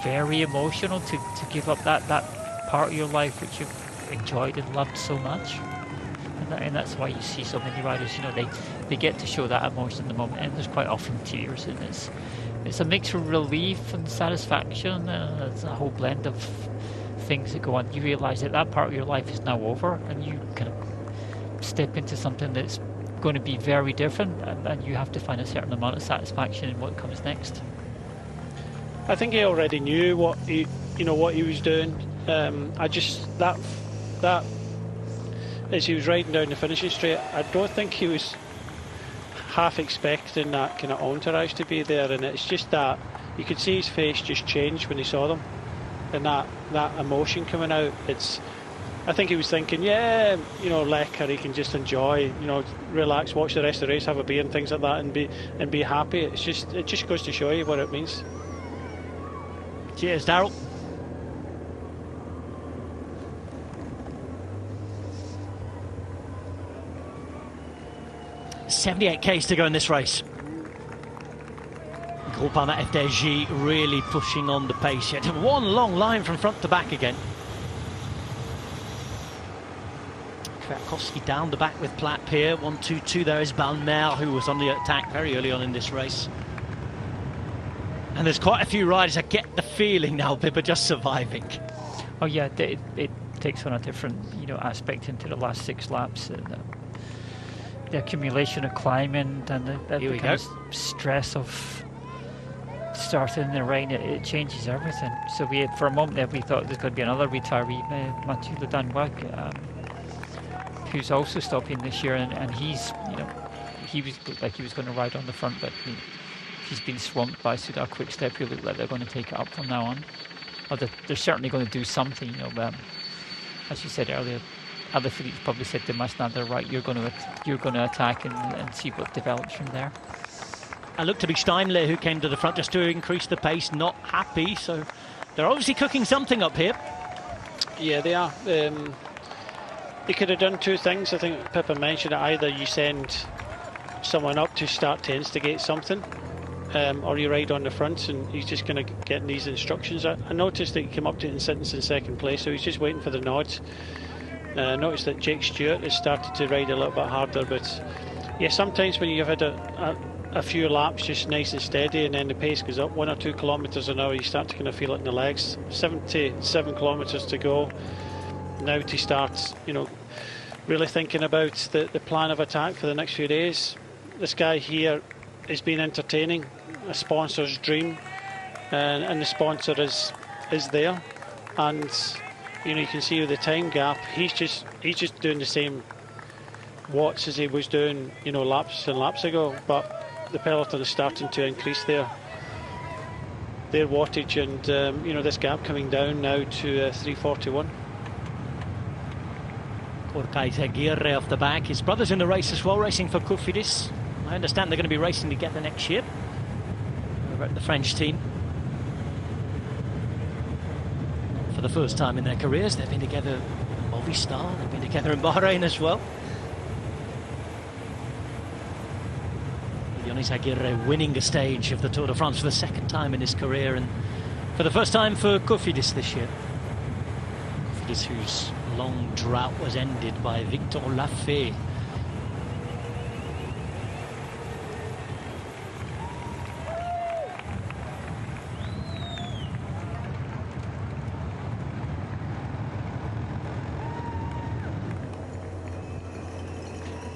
very emotional to give up that part of your life which you've enjoyed and loved so much. And that's why you see so many riders, you know, they get to show that emotion in the moment, and there's quite often tears, and it's a mix of relief and satisfaction. It's a whole blend of things that go on. You realise that part of your life is now over, and you kind of step into something that's going to be very different, and you have to find a certain amount of satisfaction in what comes next. I think he already knew what he was doing. That as he was riding down the finishing straight, I don't think he was half expecting that kind of entourage to be there, and it's just that you could see his face just change when he saw them, and that emotion coming out. I think he was thinking, yeah, lekker, he can just enjoy, relax, watch the rest of the race, have a beer and things like that, and be happy. It just goes to show you what it means. Cheers, Daryl. $78Ks to go in this race. Groupama FDJ really pushing on the pace yet. One long line from front to back again. Kwiatkowski down the back with Platt here. 1-2-2. There is Balmer, who was on the attack very early on in this race. And there's quite a few riders. I get the feeling now Bib are just surviving. Oh yeah, it takes on a different aspect into the last 6 laps. The accumulation of climbing and the kind of stress of starting in the rain, it changes everything. So for a moment there we thought there's going to be another retiree, Mathieu Le Danois, who's also stopping this year, and he was like he was going to ride on the front, but he's been swamped by Soudal Quickstep, who look like they're going to take it up from now on. Or they're certainly going to do something. You know, as you said earlier, Philippe's probably said to Masnada, right, you're going to attack and see what develops from there. I looked to be Steinle who came to the front just to increase the pace. Not happy, so they're obviously cooking something up here. Yeah, they are. They could have done two things. I think Pippa mentioned it. Either you send someone up to start to instigate something, or you ride on the front, and he's just going to get these instructions. I noticed that he came up to it in second place, so he's just waiting for the nods. Noticed that Jake Stewart has started to ride a little bit harder, but yeah, sometimes when you've had a few laps just nice and steady, and then the pace goes up 1 or 2 kilometres an hour, you start to kind of feel it in the legs. 77 kilometres to go now to start, you know, really thinking about the plan of attack for the next few days. This guy here has been entertaining, a sponsor's dream, and the sponsor is there, and you know, you can see with the time gap, he's just doing the same watts as he was doing, you know, laps and laps ago. But the peloton is starting to increase their wattage, and you know, this gap coming down now to 3:41. Urkais Aguirre off the back. His brother's in the race as well, racing for Cofidis. I understand they're going to be racing together next year over at the French team. For the first time in their careers, they've been together in Movistar, they've been together in Bahrain as well. Yonis Aguirre winning a stage of the Tour de France for the second time in his career, and for the first time for Cofidis this year. Cofidis, whose long drought was ended by Victor Lafay.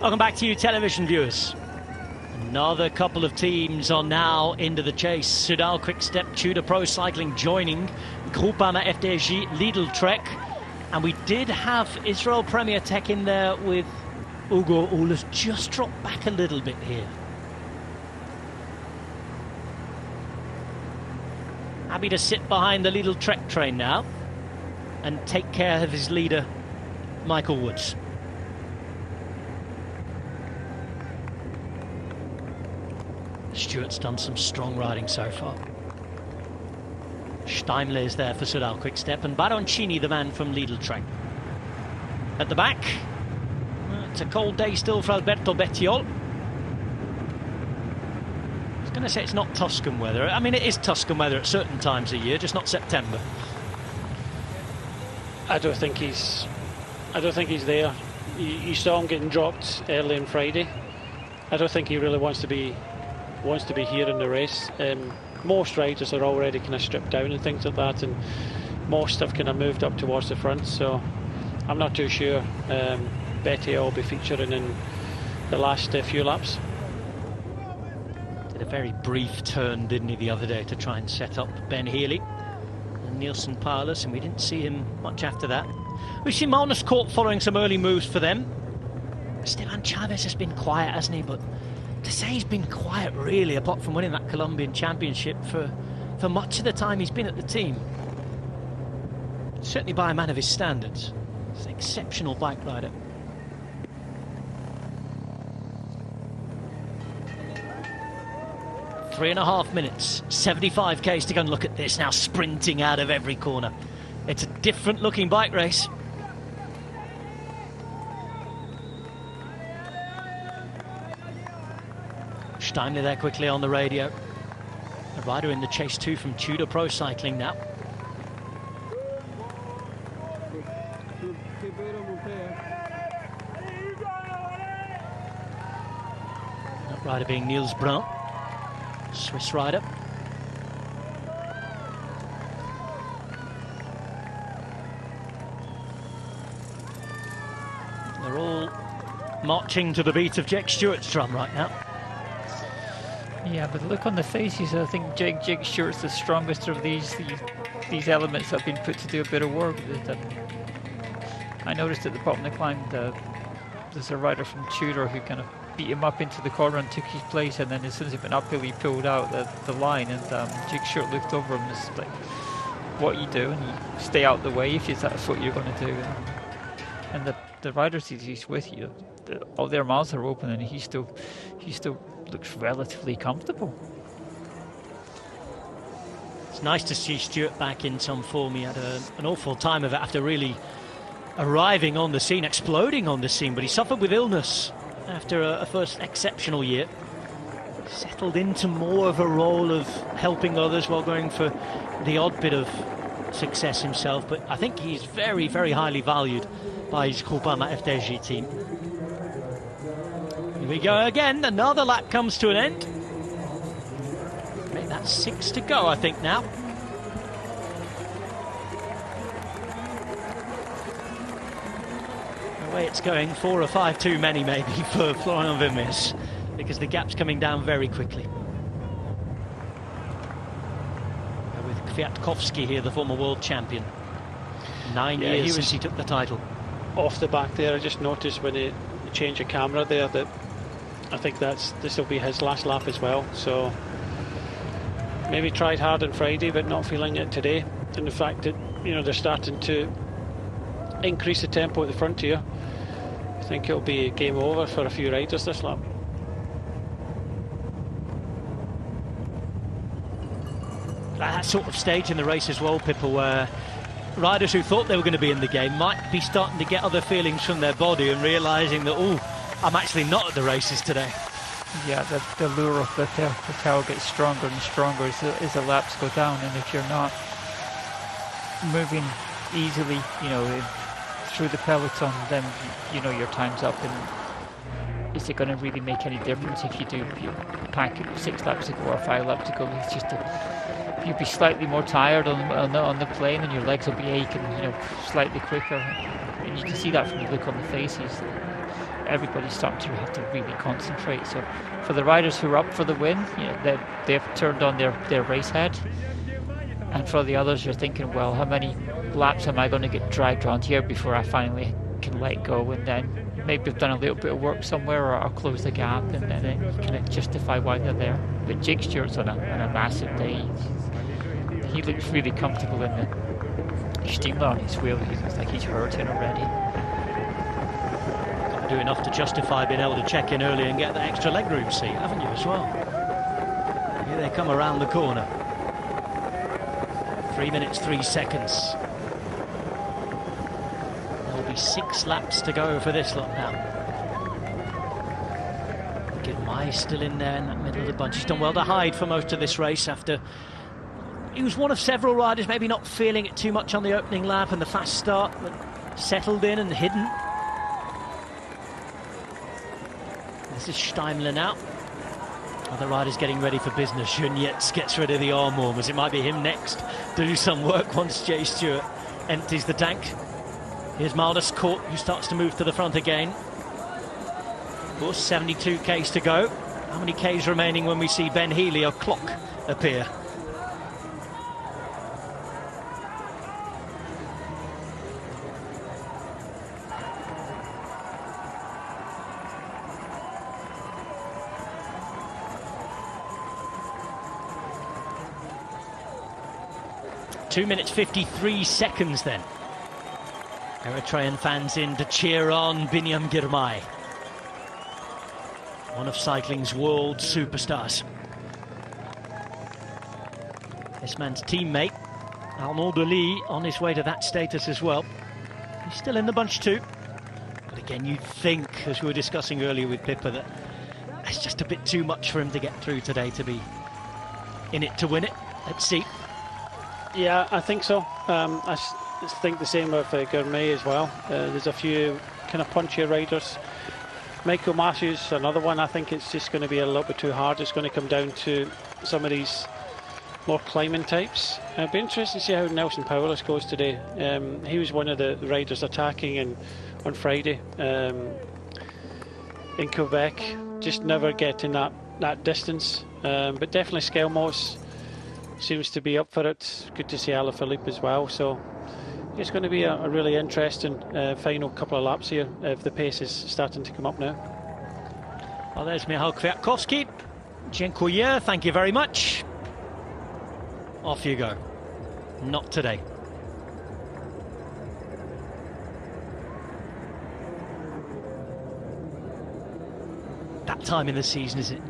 Welcome back to you, television viewers. Another couple of teams are now into the chase. Soudal Quickstep, Tudor Pro Cycling joining Groupama FDJ, Lidl Trek. And we did have Israel Premier Tech in there with Ugo Ulis, just dropped back a little bit here. Happy to sit behind the Lidl Trek train now and take care of his leader, Michael Woods. Stewart's done some strong riding so far. Steinle is there for Soudal Quickstep, and Baroncini, the man from Lidl Trek. At the back, it's a cold day still for Alberto Bettiol. I was going to say it's not Tuscan weather. I mean, it is Tuscan weather at certain times of year, just not September. I don't think he's there. You saw him getting dropped early on Friday. I don't think he really wants to be here in the race. Most riders are already kind of stripped down and things like that, and most have kind of moved up towards the front, so I'm not too sure Betty will be featuring in the last few laps. Did a very brief turn, didn't he, the other day to try and set up Ben Healy and Nielsen Paulus, and we didn't see him much after that. We've seen Magnus Cort following some early moves for them. Esteban Chavez has been quiet, hasn't he? But to say he's been quiet, really, apart from winning that Colombian Championship for much of the time he's been at the team. Certainly by a man of his standards. He's an exceptional bike rider. Three and a half minutes, 75 k's to go, and look at this now, sprinting out of every corner. It's a different looking bike race. Steinle there quickly on the radio. A rider in the chase too from Tudor Pro Cycling now. That rider being Niels Brun, Swiss rider. They're all marching to the beat of Jake Stewart's drum right now. Yeah, but look on the faces. I think Jake Stewart's the strongest of these elements that have been put to do a bit of work. I noticed at the bottom of the climb there's a rider from Tudor who kind of beat him up into the corner and took his place, and then as soon as it went uphill he pulled out the line, and Jake Stewart looked over him and was like, what are you doing? You stay out the way if that's what you're going to do. And the riders he's with, all their mouths are open, and he still looks relatively comfortable. It's nice to see Stewart back in some form. He had an awful time of it after really arriving on the scene, exploding on the scene, but he suffered with illness after a first exceptional year. Settled into more of a role of helping others while going for the odd bit of success himself, but I think he's very, very highly valued by his Groupama FDJ team. Here we go again, another lap comes to an end. Make that 6 to go, I think, now. The way it's going, 4 or 5 too many maybe for Florian Wimmis, because the gap's coming down very quickly. With Kwiatkowski here, the former world champion. 9 years since he took the title. Off the back there, I just noticed when he changed the camera there that I think this will be his last lap as well. So maybe tried hard on Friday, but not feeling it today. And the fact that they're starting to increase the tempo at the front here, I think it'll be game over for a few riders this lap. That sort of stage in the race as well, Pippa, where riders who thought they were going to be in the game might be starting to get other feelings from their body and realising that, oh, I'm actually not at the races today. Yeah, the lure of the tail gets stronger and stronger as the laps go down, and if you're not moving easily, through the peloton, then your time's up. And is it going to really make any difference if you pack it 6 laps to go or 5 laps to go? It's just you'll be slightly more tired on the plane, and your legs will be aching, slightly quicker. And you can see that from the look on the faces. Everybody's starting to have to really concentrate. So for the riders who are up for the win, they've turned on their race head. And for the others, you're thinking, well, how many laps am I going to get dragged around here before I finally can let go? And then maybe I've done a little bit of work somewhere, or I'll close the gap, and then you can justify why they're there. But Jake Stewart's on a massive day. He looks really comfortable in the steamer on his wheel. He looks like he's hurting already. Got to do enough to justify being able to check in early and get the extra legroom seat, haven't you, as well? Here they come around the corner. 3 minutes, 3 seconds. There'll be 6 laps to go for this lot now. Girmay still in there in that middle of the bunch. He's done well to hide for most of this race after he was one of several riders maybe not feeling it too much on the opening lap and the fast start, but settled in and hidden. This is Steimler now. Other riders getting ready for business. Junietz gets rid of the arm warmers. It might be him next to do some work once Jay Stewart empties the tank. Here's Maldus Court, who starts to move to the front again. Of course, 72 Ks to go. How many Ks remaining when we see Ben Healy or clock appear? Two minutes 53 seconds then. Eritrean fans in to cheer on Binyam Girmay, one of cycling's world superstars. This man's teammate, Arnaud Delis, on his way to that status as well. He's still in the bunch too. But again, you'd think, as we were discussing earlier with Pippa, that it's just a bit too much for him to get through today to be in it to win it. Let's see. Yeah, I think so. I think the same with Girmay as well. There's a few kind of punchier riders. Michael Matthews, another one. I think it's just going to be a little bit too hard. It's going to come down to some of these more climbing types. It'll be interesting to see how Nelson Powless goes today. He was one of the riders attacking on Friday in Quebec, just never getting that distance. But definitely Skelmos seems to be up for it. Good to see Alaphilippe as well. So it's going to be a really interesting final couple of laps here if the pace is starting to come up now. Well, there's Michał Kwiatkowski. Dziękuję, thank you very much. Off you go. Not today. That time in the season, is it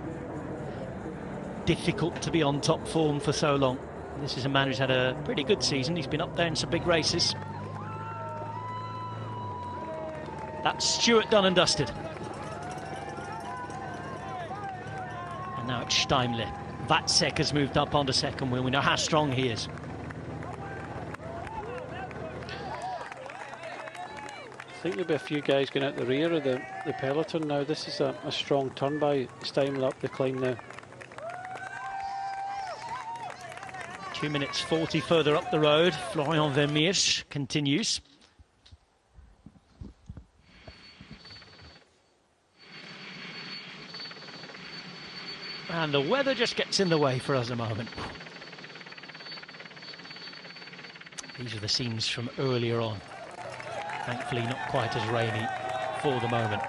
difficult to be on top form for so long? This is a man who's had a pretty good season. He's been up there in some big races. That's Stewart done and dusted. And now it's Steimle. Vácek has moved up onto second wheel. We know how strong he is. I think there'll be a few guys going out the rear of the peloton now. This is a strong turn by Steimle up the climb now. 2 minutes 40 further up the road. Florian Vermeersch continues. And the weather just gets in the way for us a moment. These are the scenes from earlier on. Thankfully not quite as rainy for the moment.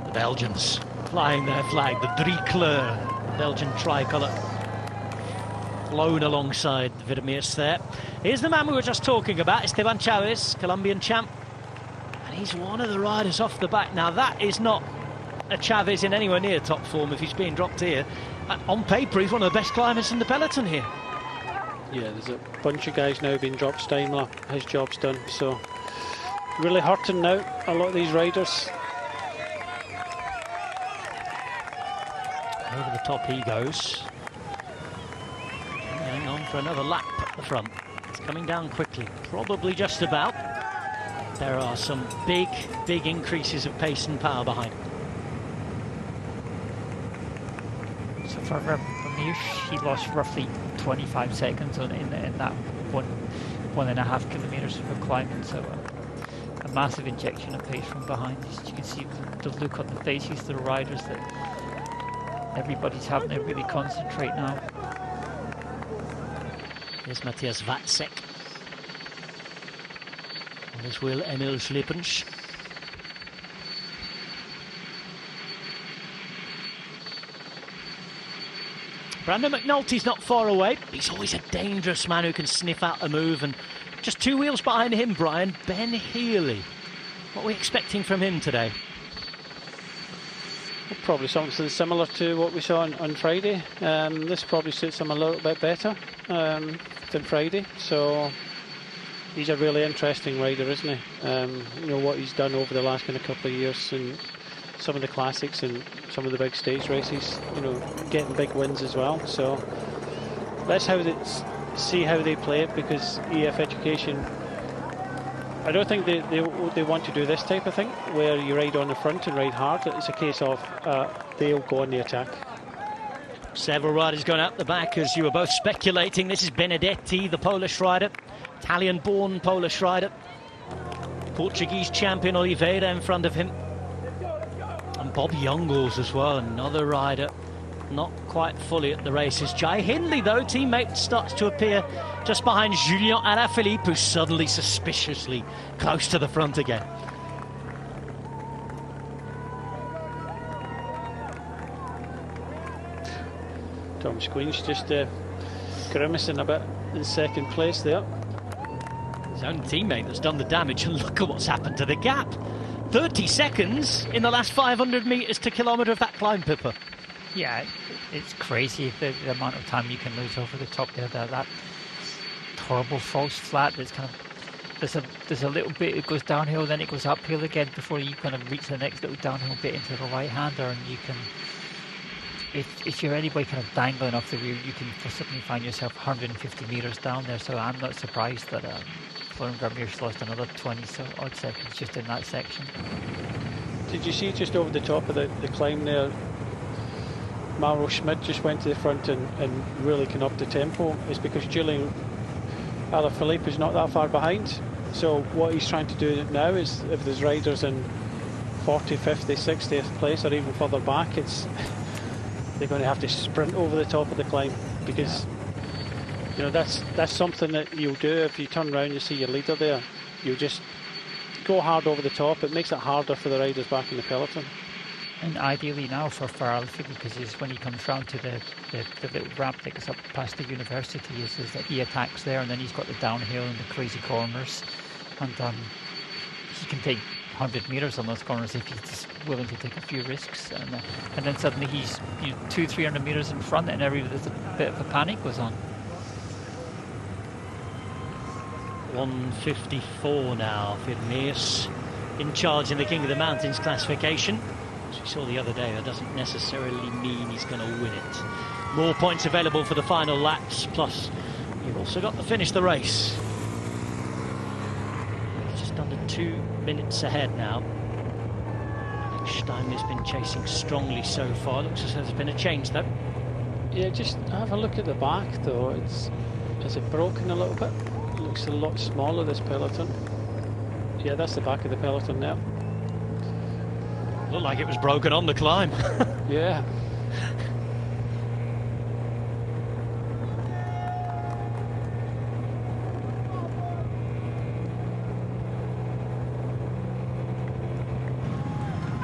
The Belgians flying their flag, the Drie Kleur, Belgian tricolour, flown alongside Vermeersch there. Here's the man we were just talking about, Esteban Chavez, Colombian champ. And he's one of the riders off the back. Now that is not a Chavez in anywhere near top form if he's being dropped here. On paper, he's one of the best climbers in the peloton here. Yeah, there's a bunch of guys now being dropped. Steimle, his job's done, so really hurting now, a lot of these riders. Over the top he goes. Going on for another lap at the front. It's coming down quickly, probably just about. There are some big increases of pace and power behind. So for Vermeersch, he lost roughly 25 seconds in that 1.5 kilometres of climbing, so a massive injection of pace from behind. You can see the look on the faces of the riders that everybody's having to really concentrate now. Here's Matthias Vácek. On his wheel, Emil Schlippens. Brandon McNulty's not far away. He's always a dangerous man who can sniff out a move. And just 2 wheels behind him, Brian, Ben Healy. What are we expecting from him today? Probably something similar to what we saw on Friday. This probably suits him a little bit better than Friday. So he's a really interesting rider, isn't he? You know what he's done over the last kind of couple of years and some of the classics and some of the big stage races, you know, getting big wins as well. So let's see how they play it, because EF Education, I don't think they want to do this type of thing where you ride on the front and ride hard. It's a case of they'll go on the attack. Several riders going out the back, as you were both speculating. This is Benedetti, the Polish rider, Italian-born Polish rider. Portuguese champion Oliveira in front of him. And Bob Youngles as well, another rider not quite fully at the races. Jai Hindley, though, teammate, starts to appear just behind Julien Alaphilippe, who's suddenly suspiciously close to the front again. Tom Squeen's just grimacing a bit in second place there. His own teammate that's done the damage, and look at what's happened to the gap. 30 seconds in the last 500 metres to kilometre of that climb, Pippa. Yeah, it's crazy the amount of time you can lose over the top there. That horrible false flat that's kind of, there's a little bit, it goes downhill, then it goes uphill again before you kind of reach the next little downhill bit into the right-hander, and you can, if you're anybody kind of dangling off the rear, you can suddenly find yourself 150 metres down there. So I'm not surprised that Florian Vermeersch lost another 20 odd seconds just in that section. Did you see just over the top of the climb there, Mauro Schmidt just went to the front and really can up the tempo? It's because Julien Alaphilippe is not that far behind. So what he's trying to do now is, if there's riders in 40, 50, 60th place or even further back, they're going to have to sprint over the top of the climb, because you know that's something that you'll do if you turn around and you see your leader there. You'll just go hard over the top, it makes it harder for the riders back in the peloton. And ideally now for Alfie, because when he comes round to the little ramp that goes up past the university, is that he attacks there, and then he's got the downhill and the crazy corners, and he can take 100 meters on those corners if he's willing to take a few risks, and then suddenly he's 200-300 meters in front, and there's a bit of a panic goes on. 1:54 now. Vermeers in charge in the King of the Mountains classification. As we saw the other day, that doesn't necessarily mean he's going to win it. More points available for the final laps, plus you've also got to finish the race. He's just under 2 minutes ahead now. Stein has been chasing strongly so far. Looks as though there's been a change though. Yeah, just have a look at the back though. Is it broken a little bit? It looks a lot smaller, this peloton. Yeah, that's the back of the peloton now. Looked like it was broken on the climb. Yeah.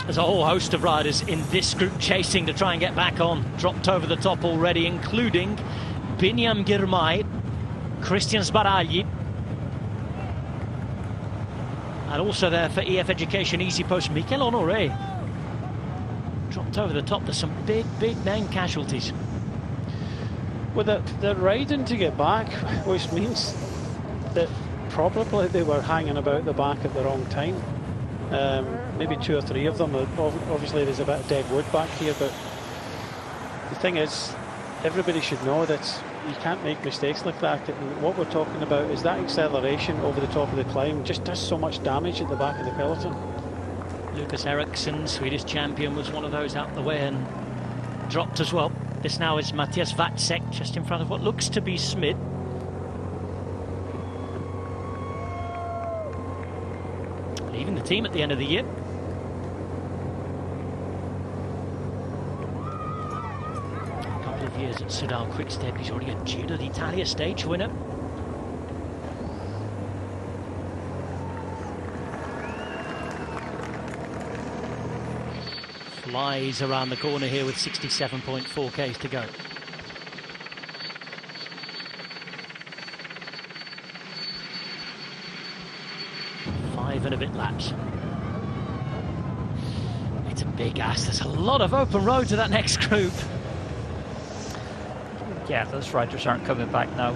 There's a whole host of riders in this group chasing to try and get back on. Dropped over the top already, including Binyam Girmay, Christian Sbaragli, and also there for EF Education Easy Post, Mikel Honoré. Dropped over the top. There's some big name casualties. Well, they're riding to get back, which means that probably they were hanging about the back at the wrong time. Maybe 2 or 3 of them. Obviously there's a bit of dead wood back here, but the thing is, everybody should know that you can't make mistakes like that. And what we're talking about is that acceleration over the top of the climb just does so much damage at the back of the peloton. Lucas Eriksson, Swedish champion, was one of those out the way and dropped as well. This now is Matthias Watzek just in front of what looks to be Smid. Leaving the team at the end of the year. A couple of years at Soudal Quickstep, he's already a Giro d'Italia stage winner. Flies around the corner here with 67.4 k's to go. And a bit laps. It's a big ass. There's a lot of open road to that next group. Yeah, those riders aren't coming back now.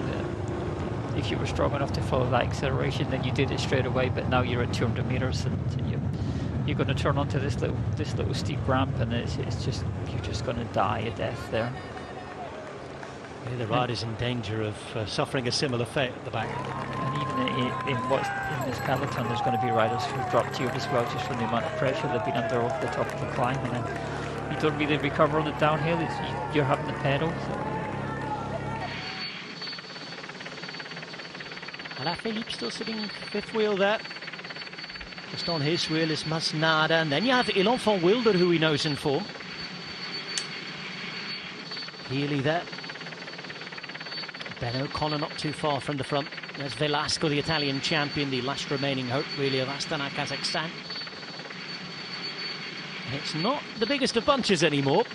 If you were strong enough to follow that acceleration, then you did it straight away. But now you're at 200 meters, and you're going to turn onto this little steep ramp, and it's just you're just going to die a death there. Yeah, the rider's in danger of suffering a similar fate at the back. And even in this peloton, there's going to be riders who've dropped here as well, just from the amount of pressure they've been under over the top of the climb, and then you don't really recover on the downhill. You're having to pedal. So. Alaphilippe still sitting fifth wheel there. Just on his wheel is Masnada, and then you have Ilan van Wilder, who he knows in form. Healy there. Ben O'Connor not too far from the front. There's Velasco, the Italian champion, the last remaining hope really of Astana, Kazakhstan. And it's not the biggest of bunches anymore.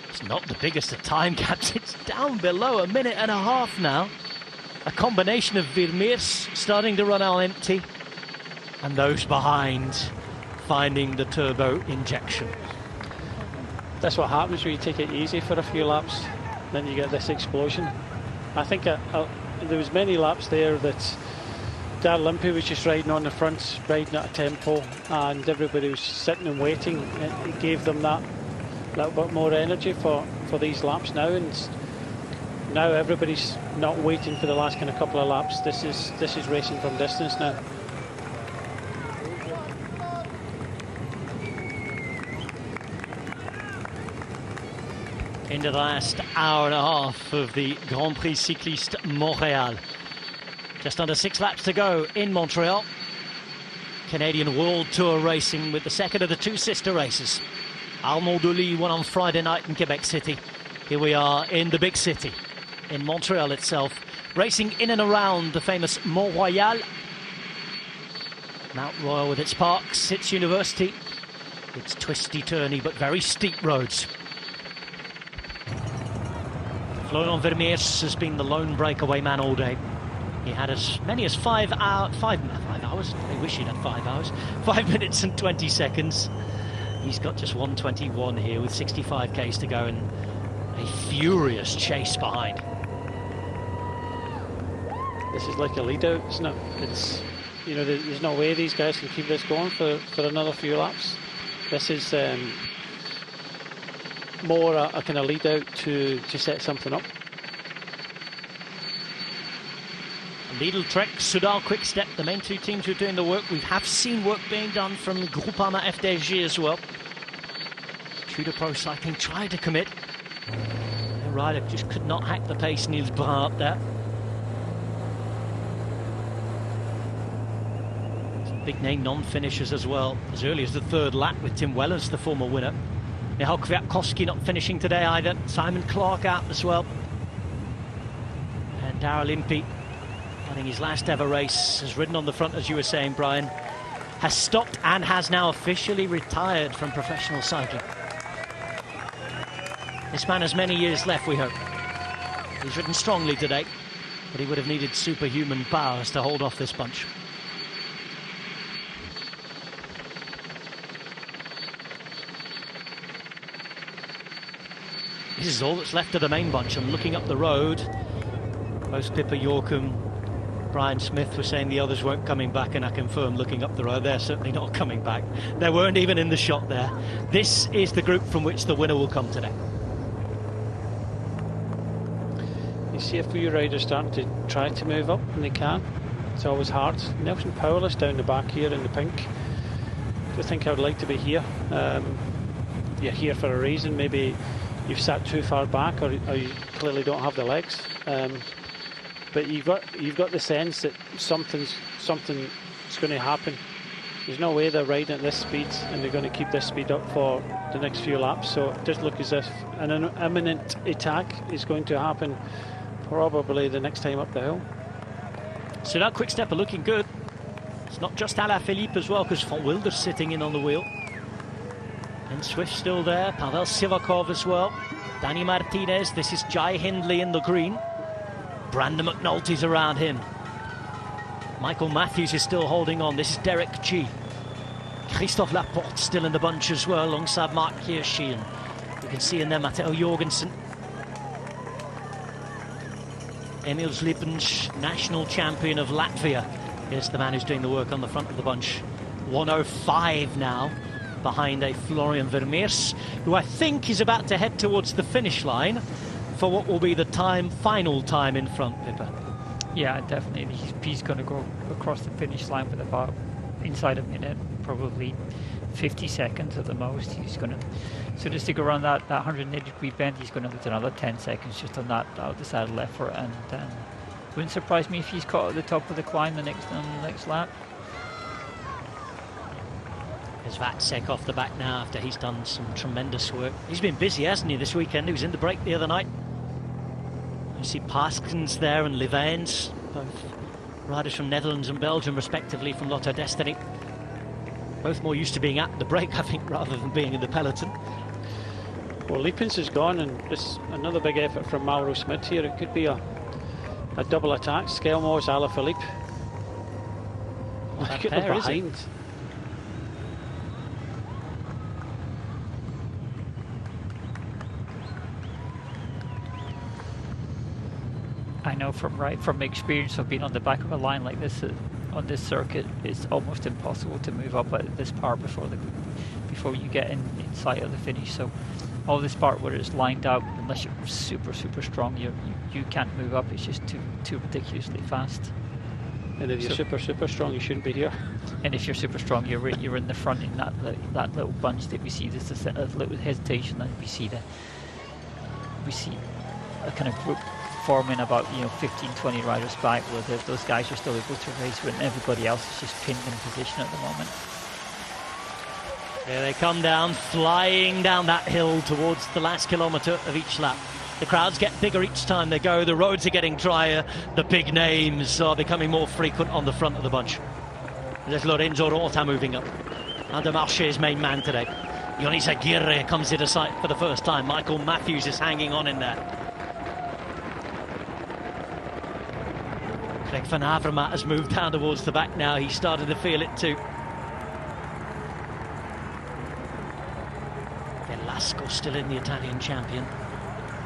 It's not the biggest of time gaps. It's down below a minute and a half now. A combination of Vermeers starting to run on empty, and those behind finding the turbo injection. That's what happens when you take it easy for a few laps, then you get this explosion. I think there was many laps there that Darrell Impey was just riding on the front, riding at a tempo, and everybody was sitting and waiting. It gave them that little bit more energy for these laps now, and now everybody's not waiting for the last kind of couple of laps. This is racing from distance now. Into the last hour and a half of the Grand Prix Cyclistes Montréal. Just under 6 laps to go in Montreal. Canadian World Tour racing with the second of the 2 sister races. Almond de Lee won on Friday night in Quebec City. Here we are in the big city, in Montreal itself, racing in and around the famous Mont Royal. Mount Royal with its parks, its university, its twisty-turny but very steep roads. Florian Vermeers has been the lone breakaway man all day. He had as many as 5 hours. I wish he'd had 5 hours. 5 minutes and 20 seconds. He's got just 1:21 here with 65 k's to go and a furious chase behind. This is like a lead out, isn't it? It's, you know, there's no way these guys can keep this going for another few laps. This is more a kind of lead out to set something up. Lidl Trek, Soudal Quick-Step, the main two teams who are doing the work. We have seen work being done from Groupama FDG as well. Tudor Pro Cycling tried to commit. The rider just could not hack the pace, Niels Brun up there. Some big name non-finishers as well, as early as the third lap with Tim Wellens, the former winner. Michał Kwiatkowski not finishing today either. Simon Clark out as well. And Daryl Impey, running his last ever race, has ridden on the front, as you were saying, Brian, has stopped and has now officially retired from professional cycling. This man has many years left, we hope. He's ridden strongly today, but he would have needed superhuman powers to hold off this bunch. This is all that's left of the main bunch, and looking up the road, both Pippa Yorkham, Brian Smith were saying the others weren't coming back, and I confirm, looking up the road, they're certainly not coming back. They weren't even in the shot there. This is the group from which the winner will come today. You see a few riders starting to try to move up when they can. It's always hard. Nelson Powell is down the back here in the pink. I think I would like to be here. You're here for a reason. Maybe you've sat too far back, or you clearly don't have the legs. But you've got the sense that something's going to happen. There's no way they're riding at this speed and they're going to keep this speed up for the next few laps. So it does look as if an imminent attack is going to happen probably the next time up the hill. So that quick step are looking good. It's not just Alaphilippe as well, because Van Wilder's sitting in on the wheel. And Swift still there, Pavel Sivakov as well. Danny Martinez, this is Jai Hindley in the green. Brandon McNulty's around him. Michael Matthews is still holding on. This is Derek G. Christophe Laporte still in the bunch as well, alongside Mark Hirschi. And you can see in there Matteo Jorgensen. Emil Zlipenš, national champion of Latvia, is the man who's doing the work on the front of the bunch. 1:05 now, behind a Florian Vermeers, who I think is about to head towards the finish line for what will be the final time in front, Pippa. Yeah, definitely. He's going to go across the finish line with about inside a minute, probably 50 seconds at the most. He's going to sort of stick around that 180-degree bend. He's going to lose another 10 seconds just on that out the saddle effort, and wouldn't surprise me if he's caught at the top of the climb on the next lap. There's Vatsek off the back now after he's done some tremendous work. He's been busy, hasn't he, this weekend? He was in the break the other night. You see Paskens there and Livaens, both riders from Netherlands and Belgium respectively from Lotto Destiny. Both more used to being at the break, I think, rather than being in the peloton. Well, Liepens is gone, and this another big effort from Mauro Smith here. It could be a double attack. Skelmos, Alaphilippe. Look at them behind. I know from experience of being on the back of a line like this on this circuit, it's almost impossible to move up at this part before you get in sight of the finish. So all this part where it's lined out, unless you're super strong, you can't move up. It's just too ridiculously fast. And if you're super strong, you shouldn't be here. And if you're super strong, you're in the front in that little bunch that we see. There's a little hesitation, and we see a kind of group forming about 15-20 riders back, where those guys are still able to race when everybody else is just pinned in position at the moment. Here they come down, flying down that hill towards the last kilometre of each lap. The crowds get bigger each time they go, the roads are getting drier, the big names are becoming more frequent on the front of the bunch. There's Lorenzo Rota moving up. Andermarche's main man today. Yonis Aguirre comes into sight for the first time. Michael Matthews is hanging on in there. Craig van Avermaet has moved down towards the back now. He's started to feel it too. Velasco still in the Italian champion.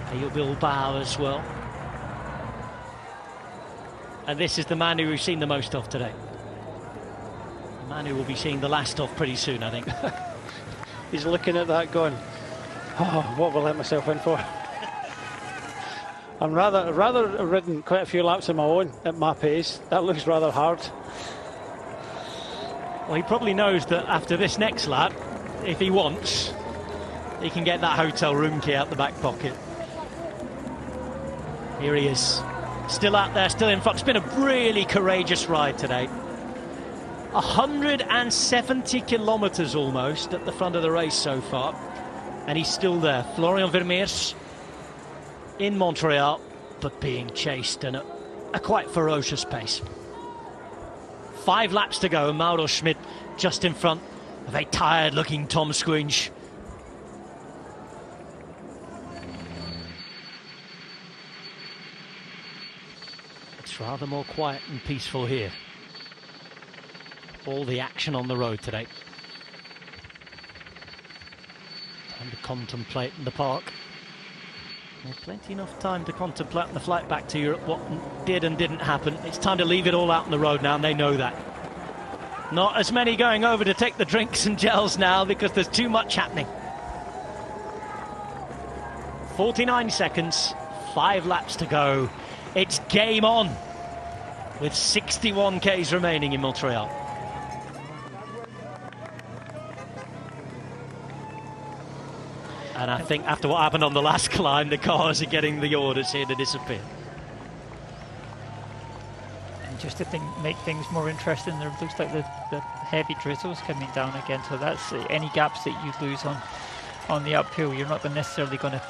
Pello Bilbao as well. And this is the man who we've seen the most of today. The man who will be seeing the last of pretty soon, I think. He's looking at that going, oh, what will I let myself in for? I'm rather ridden quite a few laps of my own at my pace. That looks rather hard. Well, he probably knows that after this next lap, if he wants, he can get that hotel room key out the back pocket. Here he is, still out there, still in front. It's been a really courageous ride today. 170 kilometres almost at the front of the race so far, and he's still there. Florian Vermeers in Montreal, but being chased at a quite ferocious pace. 5 laps to go, and Mauro Schmidt just in front of a tired looking Tom Squinch. It's rather more quiet and peaceful here. All the action on the road today. Time to contemplate in the park. Well, plenty enough time to contemplate on the flight back to Europe what did and didn't happen. It's time to leave it all out on the road now, and they know that. Not as many going over to take the drinks and gels now because there's too much happening. 49 seconds, 5 laps to go. It's game on with 61 Ks remaining in Montreal. And I think after what happened on the last climb, the cars are getting the orders here to disappear. And just to make things more interesting, there looks like the heavy drizzle's coming down again. So that's any gaps that you lose on the uphill, you're not necessarily going to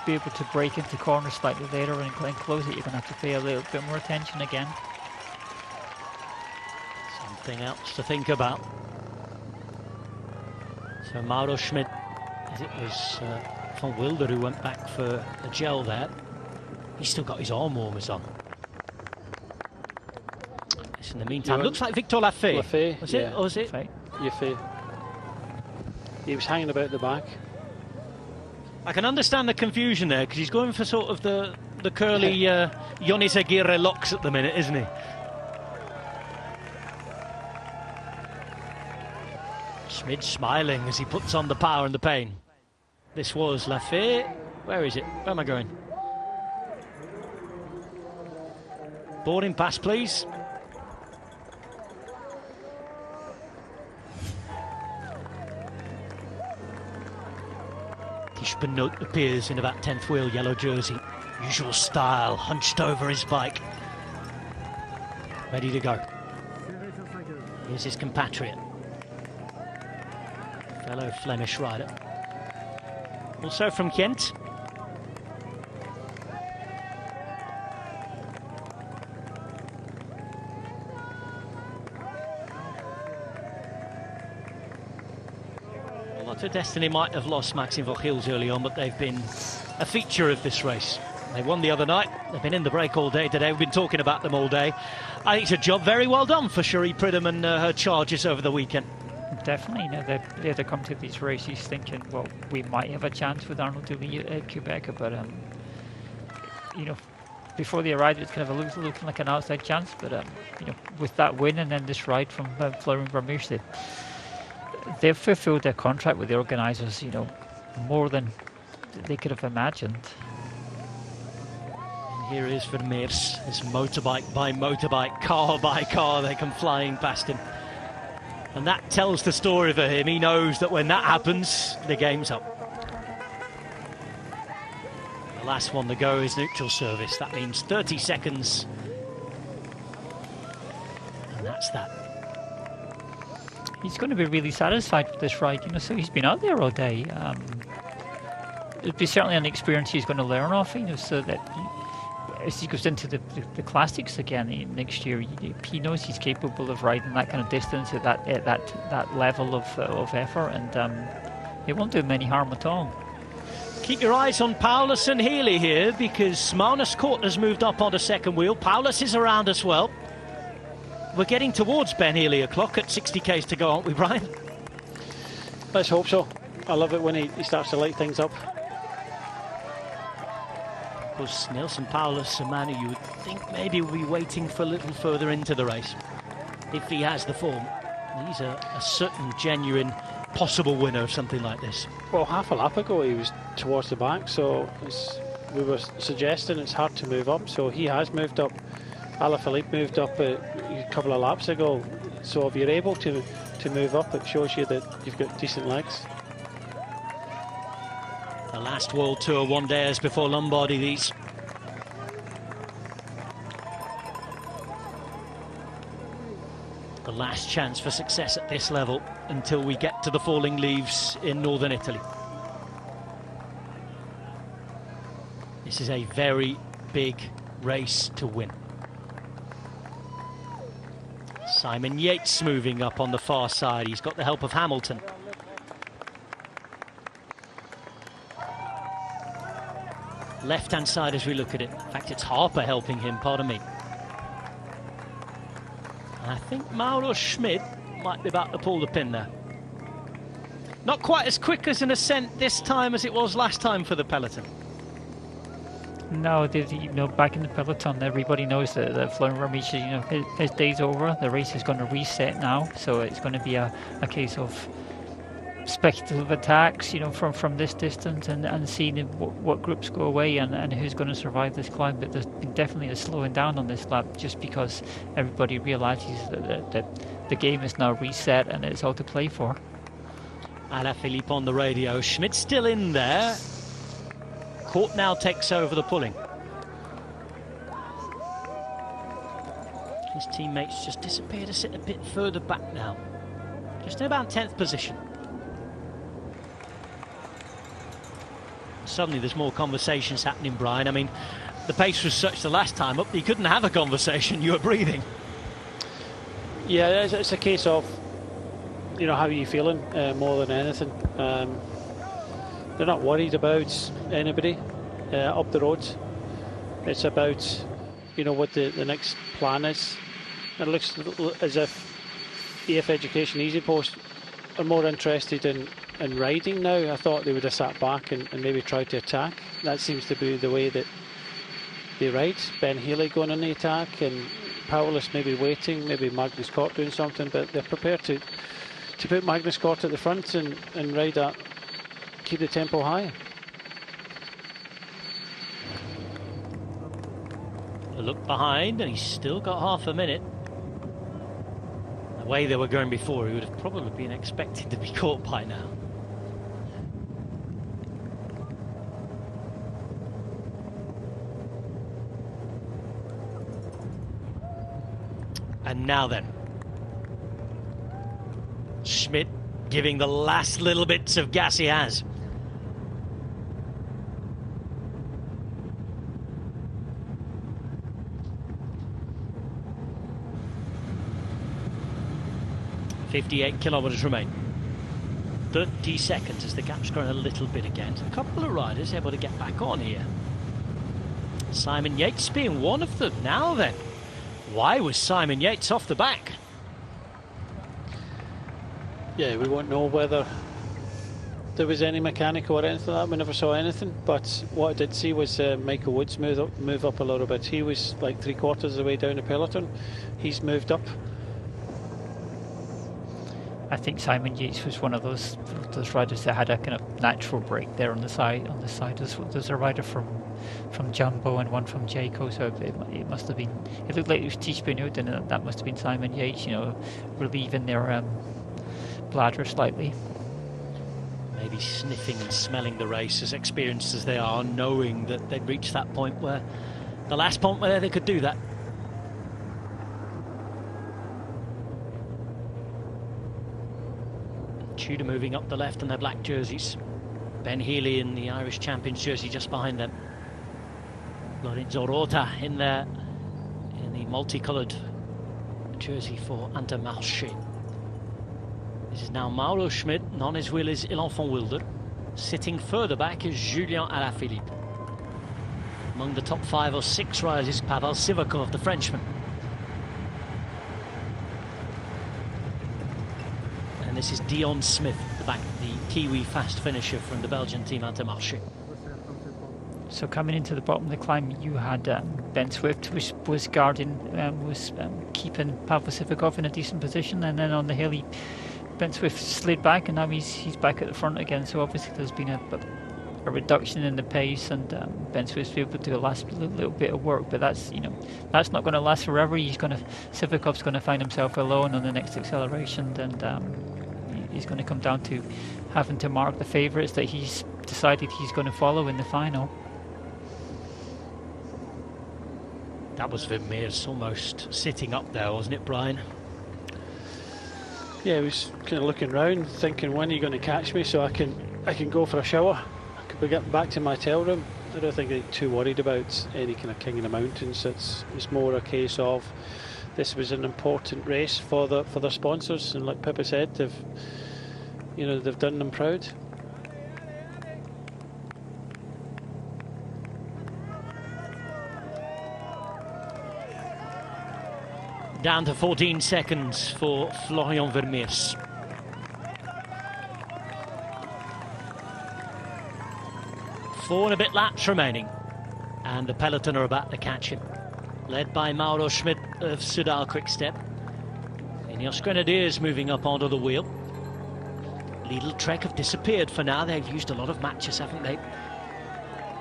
be able to break into corners slightly later and close it. You're going to have to pay a little bit more attention again. Something else to think about. So Mauro Schmidt, as it was Van Wilder who went back for a gel there. He's still got his arm warmers on. Yes, in the meantime, looks like Victor Lafay. Lafay, Was yeah. it? Or was it? Lafay. He was hanging about the back. I can understand the confusion there because he's going for sort of the curly Yonis Aguirre locks at the minute, isn't he? Schmid smiling as he puts on the power and the pain. This was Lafay. Where is it? Where am I going? Boarding pass, please. Tischbenot appears in about 10th wheel, yellow jersey. Usual style, hunched over his bike. Ready to go. Here's his compatriot. Fellow Flemish rider. Also from Kent. Lotto Destiny might have lost Maxime Vauxhils early on, but they've been a feature of this race. They won the other night. They've been in the break all day today. We've been talking about them all day. I think it's a job very well done for Cherie Pridham and her charges over the weekend. Definitely, you know, they come to these races thinking, well, we might have a chance with Arnaud Dewey at Quebec, but you know, before they arrived, it's kind of looking like an outside chance. But you know, with that win and then this ride from Florian Vermeers, they've fulfilled their contract with the organisers, you know, more than they could have imagined. And here is Vermeers, his motorbike by motorbike, car by car, they come flying past him. And that tells the story for him. He knows that when that happens, the game's up. The last one to go is neutral service. That means 30 seconds. And that's that. He's going to be really satisfied with this ride, you know, so he's been out there all day. It'd be certainly an experience he's going to learn off, you know, so that as he goes into the classics again next year, he knows he's capable of riding that kind of distance at that level of effort, and it won't do him any harm at all. Keep your eyes on Paulus and Healy here, because Magnus Cort has moved up onto second wheel. Paulus is around as well. We're getting towards Ben Healy o'clock at 60 k's to go, aren't we, Brian? Let's hope so. I love it when he starts to light things up. Of course, Nelson Paulus, a man who you would think maybe will be waiting for a little further into the race, if he has the form. He's a certain, genuine, possible winner of something like this. Well, half a lap ago he was towards the back, so we were suggesting it's hard to move up, so he has moved up. Alaphilippe moved up a couple of laps ago, so if you're able to move up, it shows you that you've got decent legs. The last World Tour one days before Lombardy, these. The last chance for success at this level until we get to the falling leaves in northern Italy. This is a very big race to win. Simon Yates moving up on the far side. He's got the help of Hamilton. Left-hand side as we look at it. In fact, it's Harper helping him, pardon me. And I think Mauro Schmid might be about to pull the pin there. Not quite as quick as an ascent this time as it was last time for the peloton. No, back in the peloton, everybody knows that Florian Ramirez, his day's over. The race is going to reset now, so it's going to be a case of speculative attacks, from this distance, and seeing what groups go away and who's going to survive this climb. But there's been definitely a slowing down on this lap, just because everybody realizes that the game is now reset and it's all to play for. Alaphilippe on the radio. Schmidt's still in there. Cort now takes over the pulling. His teammates just disappear to sit a bit further back now. Just in about 10th position. Suddenly there's more conversations happening, Brian. I mean, the pace was such the last time up, you couldn't have a conversation, you were breathing. Yeah, it's a case of, how are you feeling more than anything. They're not worried about anybody up the road. It's about, what the next plan is. It looks as if EF Education Easy Post are more interested in riding now. I thought they would have sat back and maybe tried to attack. That seems to be the way that they ride. Ben Healy going on the attack, and Paulus maybe waiting, maybe Magnus Cort doing something, but they're prepared to put Magnus Cort at the front and ride that, keep the tempo high. A look behind, and he's still got half a minute. The way they were going before, he would have probably been expected to be caught by now. And now then, Schmidt giving the last little bits of gas he has. .58 kilometres remain. 30 seconds as the gap's growing a little bit again. A couple of riders able to get back on here. Simon Yates being one of them. Now then, why was Simon Yates off the back? Yeah, we won't know whether there was any mechanical or anything like that. We never saw anything, but what I did see was Michael Woods move up a little bit. He was like 3/4 of the way down the peloton. He's moved up. I think Simon Yates was one of those riders that had a kind of natural break there on the side. There's a rider from Jumbo and one from Jayco, so it must have been. It looked like it was Tish Benoot, and that must have been Simon Yates. Relieving their bladder slightly. Maybe sniffing and smelling the race, as experienced as they are, knowing that they'd reached that point where the last point where they could do that. Tudor moving up the left in their black jerseys. Ben Healy in the Irish Champions jersey just behind them. Lorenzo Rota in there in the multicoloured jersey for Intermarché. This is now Mauro Schmidt, and on his wheel is L'Enfant Wilder. Sitting further back is Julien Alaphilippe. Among the top 5 or 6 riders is Pavel Sivakov, the Frenchman. And this is Dion Smith at the back, the Kiwi fast finisher from the Belgian team Intermarché. So coming into the bottom of the climb, you had Ben Swift was guarding, keeping Pavel Sivakov in a decent position, and then on the hill Ben Swift slid back, and now he's back at the front again. So obviously there's been a reduction in the pace, and Ben Swift's been able to do the last little bit of work, but that's not going to last forever. Sivakov's going to find himself alone on the next acceleration, and he's going to come down to having to mark the favourites that he's decided he's going to follow in the final. That was Vermeers almost sitting up there, wasn't it, Brian? Yeah, he was kind of looking round, thinking, when are you going to catch me so I can go for a shower? I could be getting back to my hotel room. I don't think they're too worried about any kind of king in the mountains. It's more a case of this was an important race for their sponsors, and like Pippa said, they've done them proud. Down to 14 seconds for Florian Vermeers. Four and a bit laps remaining, and the peloton are about to catch him. Led by Mauro Schmidt of Soudal Quick-Step. Ineos Grenadiers moving up onto the wheel. Lidl Trek have disappeared for now. They've used a lot of matches, haven't they?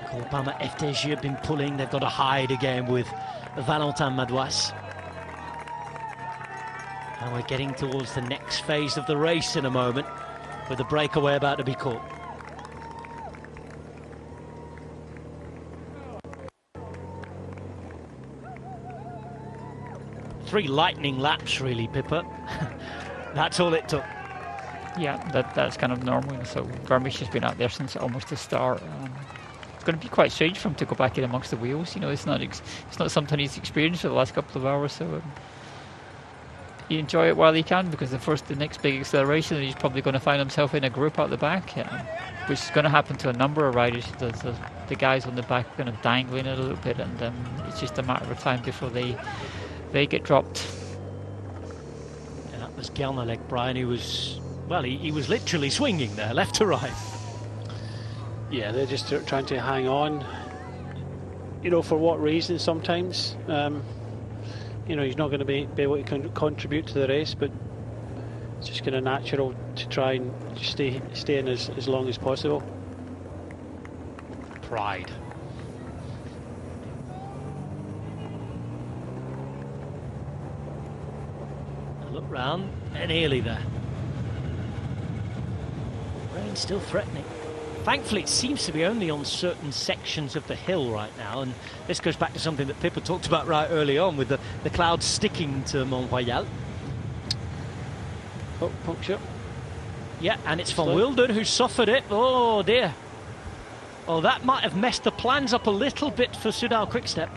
Groupama FDG have been pulling. They've got to hide again with Valentin Madouas. And we're getting towards the next phase of the race in a moment, with the breakaway about to be caught. Three lightning laps, really, Pippa. That's all it took. Yeah, that's kind of normal. So Vermeers has been out there since almost the start. It's going to be quite strange for him to go back in amongst the wheels. It's not something he's experienced for the last couple of hours. So he enjoy it while he can, because the next big acceleration, he's probably going to find himself in a group out the back, which is going to happen to a number of riders. The guys on the back are kind of dangling it a little bit, and it's just a matter of time before they get dropped. And that was Gelnalek, Brian, who was, well, he was literally swinging there, left to right. Yeah, they're just trying to hang on. For what reason sometimes. He's not going to be able to contribute to the race, but it's just kind of natural to try and just stay in as long as possible. Pride. Look round, and Healy there. Rain still threatening. Thankfully, it seems to be only on certain sections of the hill right now, and this goes back to something that Pippa talked about right early on, with the clouds sticking to Montréal. Oh, puncture. Yeah, and it's Van Wilder who suffered it. Oh dear. Oh, that might have messed the plans up a little bit for Soudal Quick-Step.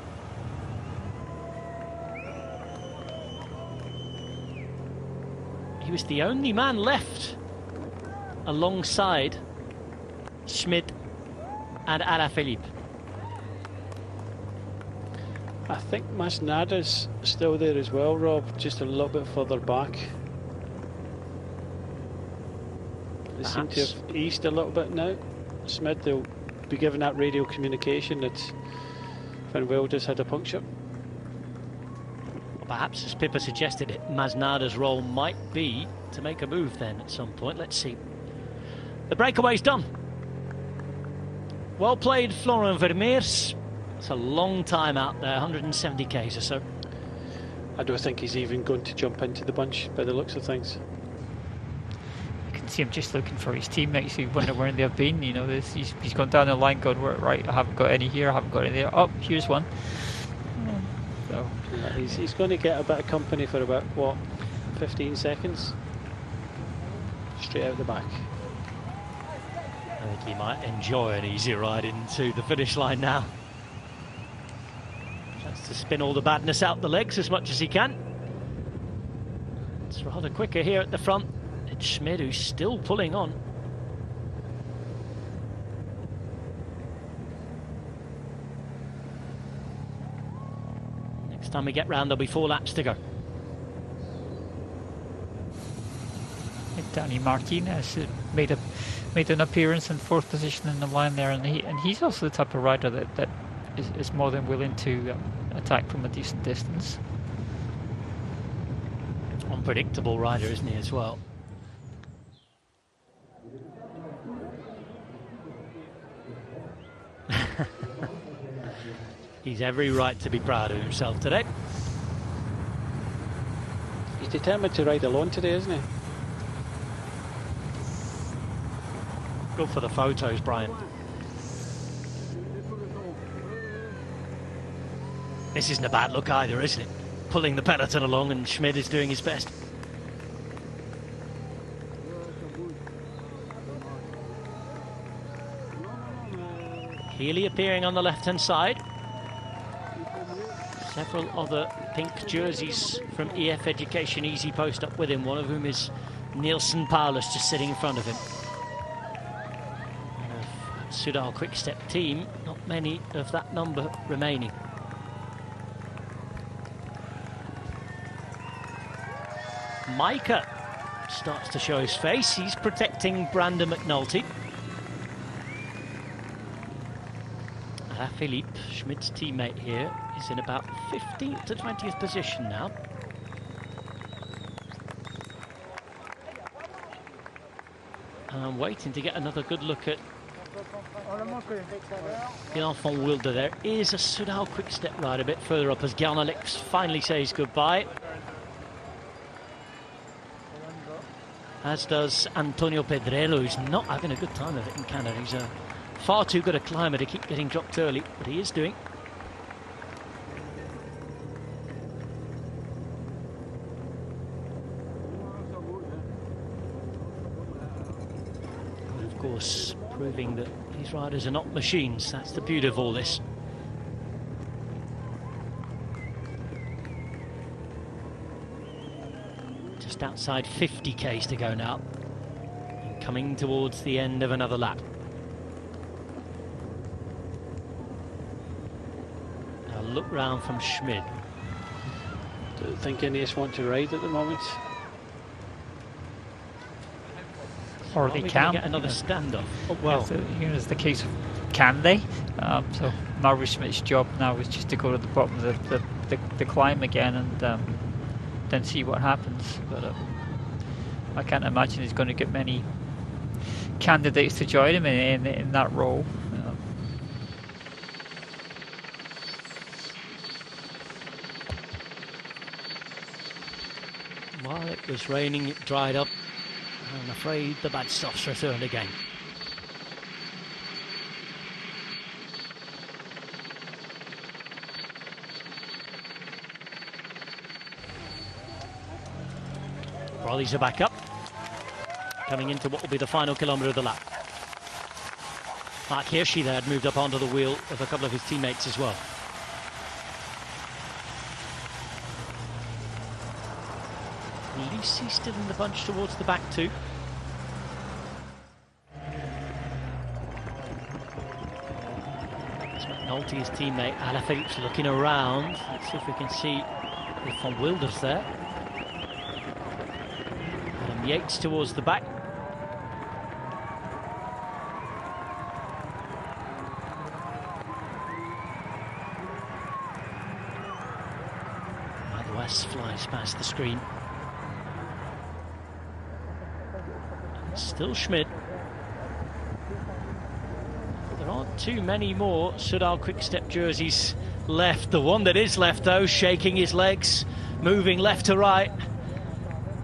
He was the only man left alongside Schmidt and Alaphilippe. I think Masnada's still there as well, Rob, just a little bit further back. They seem to have eased a little bit now. Schmidt, they'll be given that radio communication that Van Wilder's had a puncture. Perhaps, as Pippa suggested, Masnada's role might be to make a move then at some point. Let's see. The breakaway's done. Well played, Florian Vermeers. It's a long time out there, 170 k's or so. I don't think he's even going to jump into the bunch by the looks of things. You can see him just looking for his teammates who wonder where they've been. He's gone down the line going, right, I haven't got any here, I haven't got any there. Oh, here's one. So he's going to get a bit of company for about, 15 seconds? Straight out the back. I think he might enjoy an easy ride into the finish line now. To spin all the badness out the legs as much as he can. It's rather quicker here at the front. It's Schmid who's still pulling on. Next time we get round, there'll be 4 laps to go. Danny Martinez made an appearance in 4th position in the line there, and he's also the type of rider that is more than willing to attack from a decent distance. Unpredictable rider, isn't he, as well? He's every right to be proud of himself today. He's determined to ride alone today, isn't he? Good for the photos, Brian. This isn't a bad look either, isn't it? Pulling the peloton along, and Schmid is doing his best. Healy appearing on the left-hand side. Several other pink jerseys from EF Education Easy Post up with him, one of whom is Nielsen Paulus, just sitting in front of him. Soudal Quick-Step team, not many of that number remaining. Micah starts to show his face. He's protecting Brandon McNulty. Philippe, Schmid's teammate here, is in about 15th to 20th position now. And I'm waiting to get another good look at the Enfant Wilder. There is a Soudal Quick-Step ride a bit further up as Guernalec finally says goodbye. As does Antonio Pedrero, who's not having a good time of it in Canada. He's far too good a climber to keep getting dropped early, but he is doing. And of course, proving that these riders are not machines. That's the beauty of all this. Just outside 50 k's to go now, and coming towards the end of another lap. A look round from Schmid. Don't think Ineos want to ride at the moment. Or they can get another standoff. Oh, well, it's the case of can they? So Maurice Schmidt's job now is just to go to the bottom of the climb again and then see what happens. But I can't imagine he's going to get many candidates to join him in that role. While it was raining, it dried up. I'm afraid the bad stuff's returned again. Brollies are back up, coming into what will be the final kilometre of the lap. Mark Hirschi there had moved up onto the wheel of a couple of his teammates as well. Lisi still in the bunch towards the back too. McNulty, his teammate, Alaphilippe's looking around. Let's see if we can see if Van Wilder's there. Adam Yates towards the back. West flies past the screen. Still Schmid. There aren't too many more Soudal Quick-Step jerseys left. The one that is left, though, shaking his legs, moving left to right.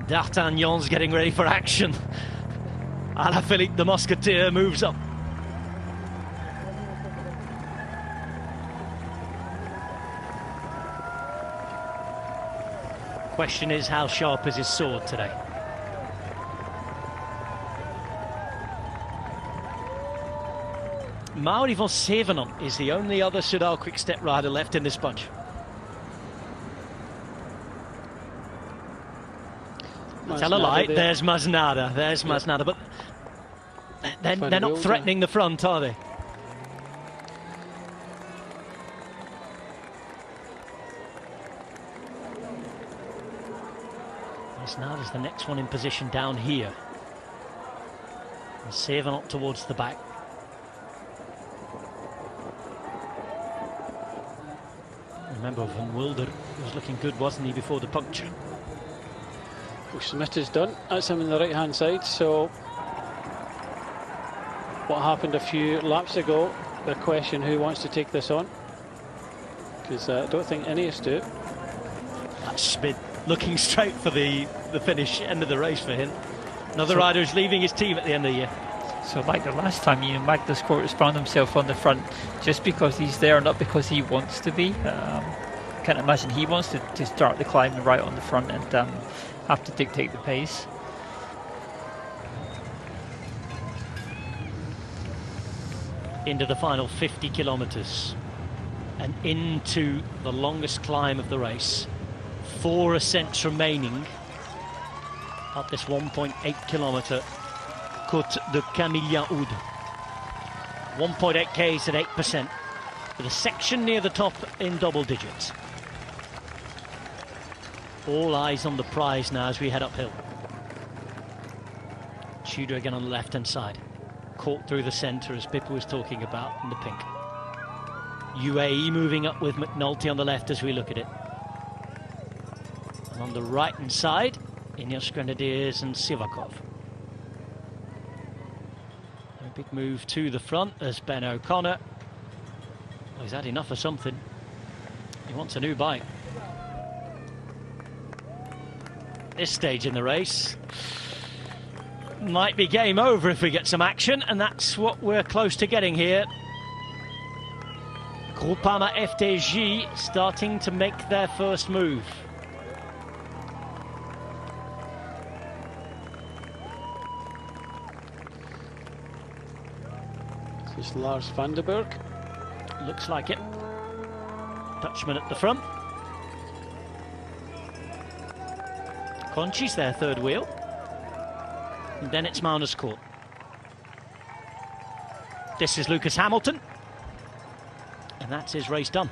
D'Artagnan's getting ready for action. Alaphilippe, the Musketeer, moves up. Question is, how sharp is his sword today? Mauri van Sevenant is the only other Soudal Quick-Step rider left in this bunch. Tell a lie. there. There's Masnada. There's Masnada. But they're not threatening the front, are they? Masnada's the next one in position down here. And Seven up towards the back. Remember, Van Wilder was looking good, wasn't he, before the puncture? Well, Smith is done. That's him on the right-hand side. So what happened a few laps ago, the question, who wants to take this on? Because I don't think Ineos do. That's Smith looking straight for the finish, end of the race for him. Another rider who's leaving his team at the end of the year. So like the last time, Magnus Cort has found himself on the front just because he's there, not because he wants to be. Can't imagine he wants to start the climb right on the front and have to dictate the pace. Into the final 50 kilometres and into the longest climb of the race. 4 ascents remaining up this 1.8 kilometre Côte de Camillien-Oude. 1.8 Ks at 8%, with a section near the top in double digits. All eyes on the prize now as we head uphill. Tudor again on the left-hand side. Caught through the centre, as Pippa was talking about, in the pink. UAE moving up with McNulty on the left as we look at it. And on the right-hand side, Ineos Grenadiers and Sivakov. A big move to the front as Ben O'Connor. Well, he's had enough of something. He wants a new bike. This stage in the race might be game over if we get some action, and that's what we're close to getting here. Groupama FDJ starting to make their first move. This is Lars van den Berg. Looks like it. Dutchman at the front. Conchi's their third wheel. And then it's Magnus Cort. This is Lucas Hamilton. And that's his race done.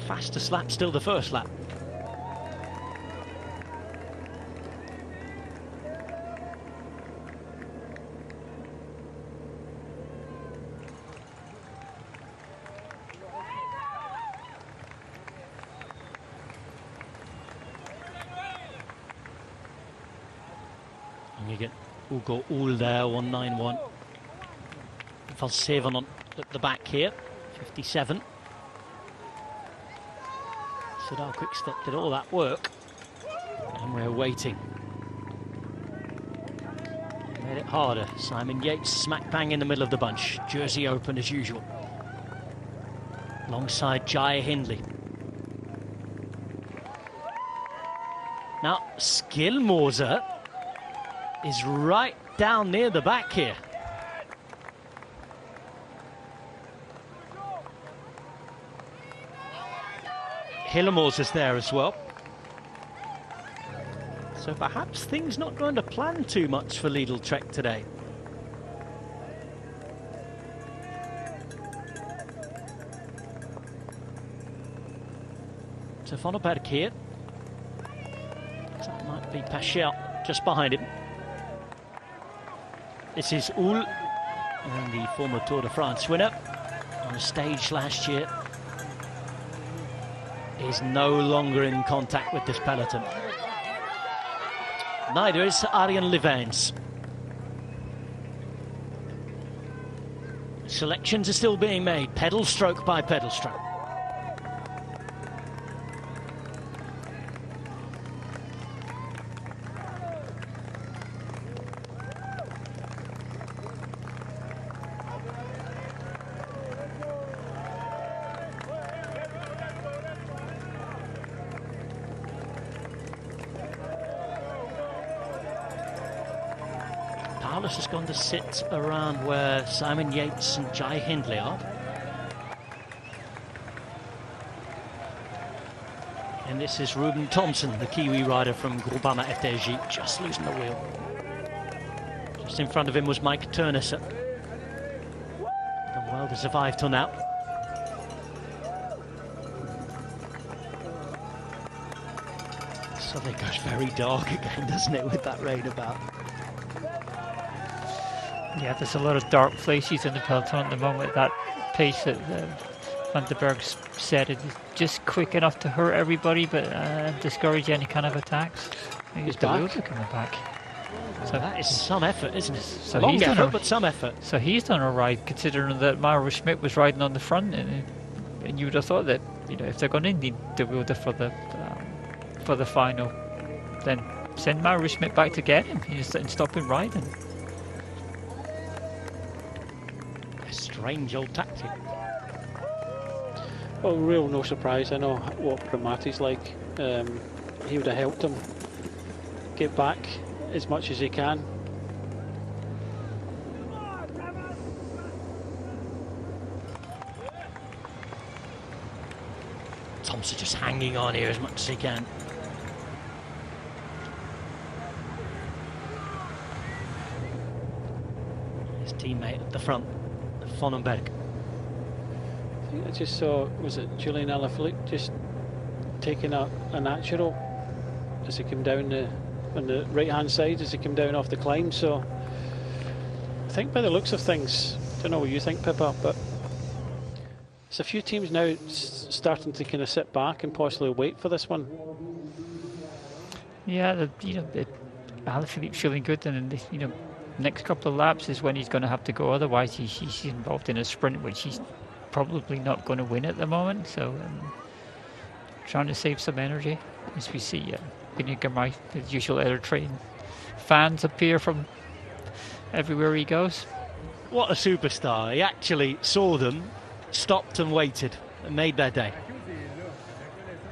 Fastest lap, still the first lap. And you get Ugo Ull there, 191. Valseven on at the back here, 57. Soudal Quickstep did all that work, and we're waiting. Made it harder. Simon Yates smack bang in the middle of the bunch. Jersey Open as usual. Alongside Jai Hindley. Now, Skillmoser is right down near the back here. Hillemors is there as well. So perhaps things not going to plan too much for Lidl Trek today. So Van den Berg here. That might be Pachel just behind him. This is Ull, and the former Tour de France winner on a stage last year is no longer in contact with this peloton. Neither is Arjen Livens. Selections are still being made, pedal stroke by pedal stroke. Carlos has gone to sit around where Simon Yates and Jai Hindley are. And this is Ruben Thompson, the Kiwi rider from Groupama FDJ, just losing the wheel. Just in front of him was Mike Turness. And well, they survived till now. Suddenly goes very dark again, doesn't it, with that rain about? Yeah, there's a lot of dark places in the peloton at the moment. That pace that Van den Berg said it is just quick enough to hurt everybody, but discourage any kind of attacks. He's back. Coming back. So that is some effort, isn't it? So long effort, but some effort. So he's done all right, considering that Mauro Schmidt was riding on the front, and you would have thought that, you know, if they're going to need the Wilder for the final, then send Mauro Schmidt back to get him and stop him riding. A strange old tactic. Well, real no surprise. I know what Primati's like. He would have helped him get back as much as he can. Thompson just hanging on here as much as he can. His teammate at the front, Vonenberg. I just saw, was it Julian Alaphilippe just taking a natural as he came down on the right hand side as he came down off the climb. So I think by the looks of things, I don't know what you think, Pippa, but there's a few teams now starting to kind of sit back and possibly wait for this one. Yeah, Alaphilippe's feeling good, and next couple of laps is when he's going to have to go. Otherwise, he's involved in a sprint which he's probably not going to win at the moment. So trying to save some energy as we see Gamay, the usual Air Train fans appear from everywhere he goes. What a superstar. He actually saw them, stopped and waited and made their day.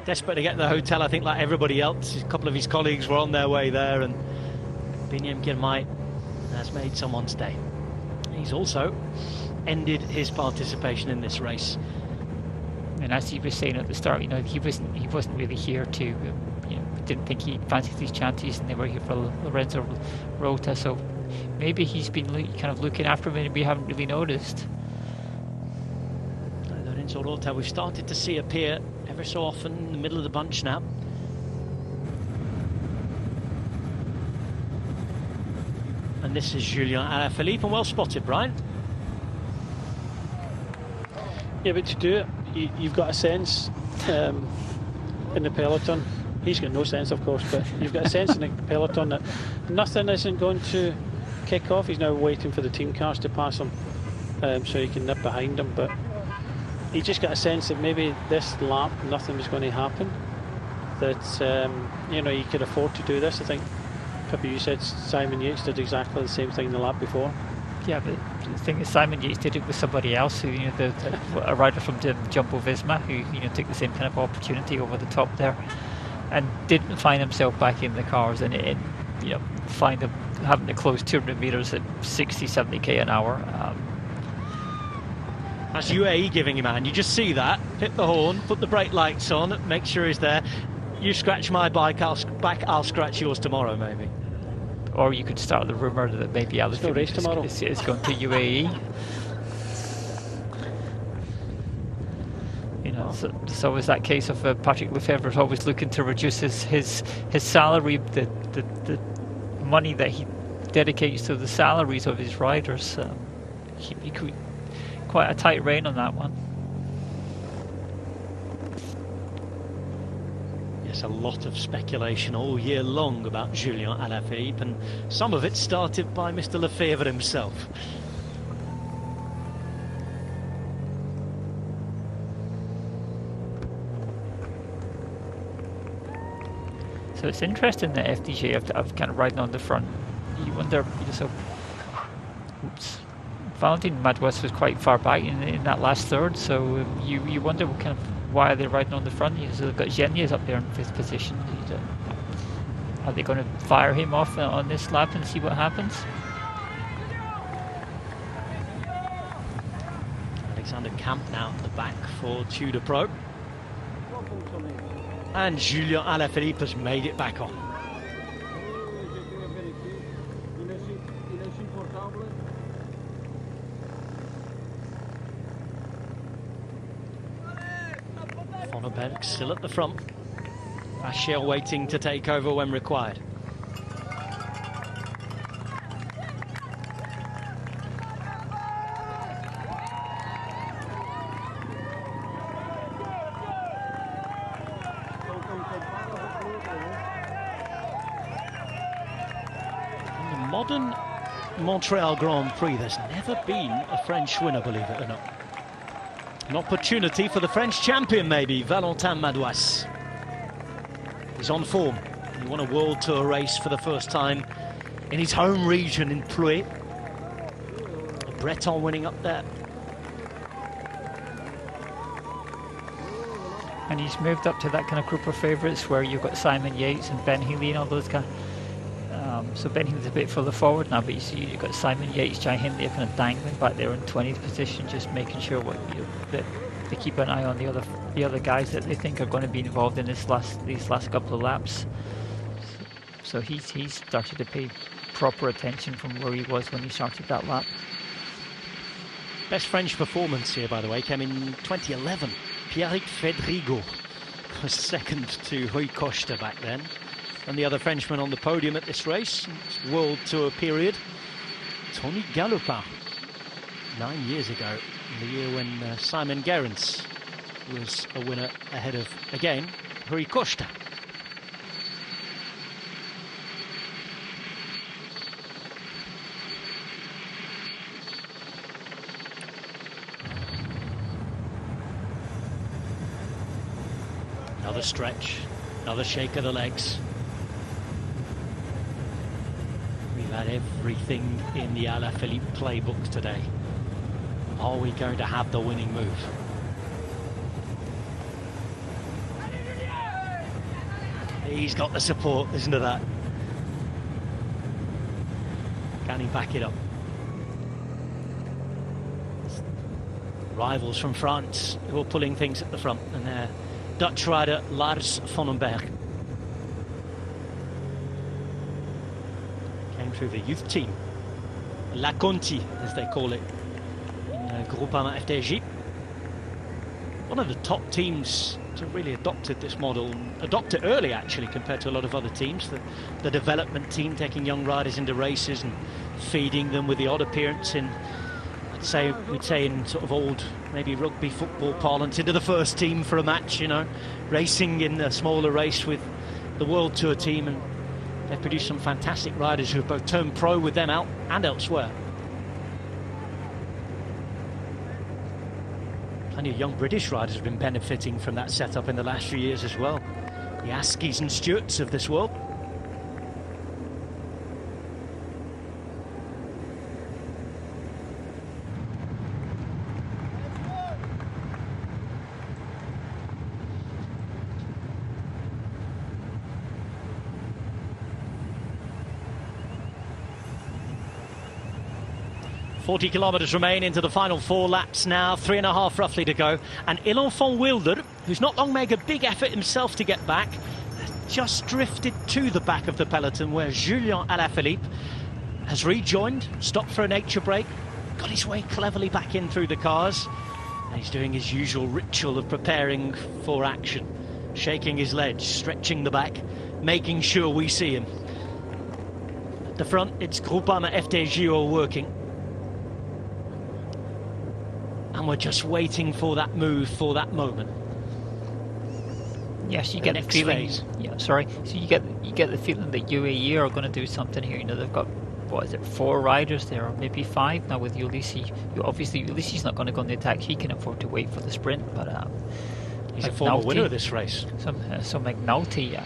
Desperate to get to the hotel, I think, like everybody else. A couple of his colleagues were on their way there, and Binyam Girmay has made someone's day. He's also ended his participation in this race. And as he was saying at the start, he wasn't really here to, didn't think he fancied these chances, and they were here for Lorenzo Rota. So maybe he's been kind of looking after him, and we haven't really noticed. Lorenzo Rota, we've started to see appear ever so often in the middle of the bunch now. And this is Julien Alaphilippe, and well spotted, Brian. Yeah, but to do it, you've got a sense in the peloton. He's got no sense, of course, but you've got a sense in the peloton that nothing isn't going to kick off. He's now waiting for the team cars to pass him, so he can nip behind them. But he just got a sense that maybe this lap nothing was going to happen. That he could afford to do this. I think, Pippa, you said Simon Yates did exactly the same thing the lap before. Yeah, but the thing is, Simon Yates did it with somebody else, who a rider from Jumbo Visma, who took the same kind of opportunity over the top there, and didn't find himself back in the cars, and find him having to close 200 meters at 60-70k an hour. That's UAE giving him a hand. You just see that, hit the horn, put the brake lights on, make sure he's there. You scratch my bike, I'll scratch yours tomorrow, maybe. Or you could start the rumour that maybe Alaphilippe is going to UAE. There's always that case of Patrick Lefevre always looking to reduce his salary, the money that he dedicates to the salaries of his riders. He could quite a tight rein on that one. Yes, a lot of speculation all year long about Julien Alaphilippe, and some of it started by Mr. Lefevre himself. So it's interesting that FDJ have kind of riding on the front. You wonder, Valentin Madouas was quite far back in that last third, so you wonder what kind of why are they riding on the front. So they've got Genius up there in fifth position. Are they going to fire him off on this lap and see what happens? Alexander Camp now at the back for Tudor Pro. And Julien Alaphilippe has made it back on. Vonneberg still at the front. Rachel waiting to take over when required. In the modern Montreal Grand Prix, there's never been a French winner, believe it or not. An opportunity for the French champion, maybe, Valentin Madouas. He's on form. He won a World Tour race for the first time in his home region in Prix. A Breton winning up there. And he's moved up to that kind of group of favourites where you've got Simon Yates and Ben Healy and all those guys. So Ben Healy's a bit further forward now, but you see you've got Simon Yates, Jai Hindley kind of dangling back there in 20th position, just making sure that they keep an eye on the other guys that they think are going to be involved in these last couple of laps. So he's started to pay proper attention from where he was when he started that lap. Best French performance here, by the way, came in 2011. Pierrick Fedrigo was second to Rui Costa back then. And the other Frenchman on the podium at this race, World Tour period, Tony Galopin, 9 years ago, in the year when Simon Gerrans was a winner ahead of, again, Rui Costa. Another stretch, another shake of the legs. We've had everything in the Alaphilippe playbook today. Are we going to have the winning move? He's got the support, isn't it that? Can he back it up? Rivals from France who are pulling things at the front, and they're Dutch rider Lars Vonneberg. Came through the youth team, La Conti as they call it, in Groupama FDJ. One of the top teams to really adopted this model, adopt it early actually compared to a lot of other teams. The development team taking young riders into races and feeding them with the odd appearance in, we'd say in sort of old, maybe rugby football parlance, into the first team for a match, you know, racing in a smaller race with the World Tour team, and they've produced some fantastic riders who have both turned pro with them out and elsewhere. Plenty of young British riders have been benefiting from that setup in the last few years as well. The Askies and Stewarts of this world. .40 kilometres remain into the final 4 laps now, 3.5 roughly to go. And Ilan Wilder, who's not long made a big effort himself to get back, has just drifted to the back of the peloton where Julien Alaphilippe has rejoined, stopped for a nature break, got his way cleverly back in through the cars. And he's doing his usual ritual of preparing for action, shaking his legs, stretching the back, making sure we see him. At the front, it's Groupama FDJ who are working. And we're just waiting for that move, for that moment. Yes, you get the feeling. Phase. Yeah, sorry. So you get the feeling that UAE are going to do something here. You know, they've got, what is it, 4 riders there, or maybe 5 now with Ulysses. Obviously, Ulysses not going to go on the attack. He can afford to wait for the sprint, but he's a former winner of this race. So McNulty,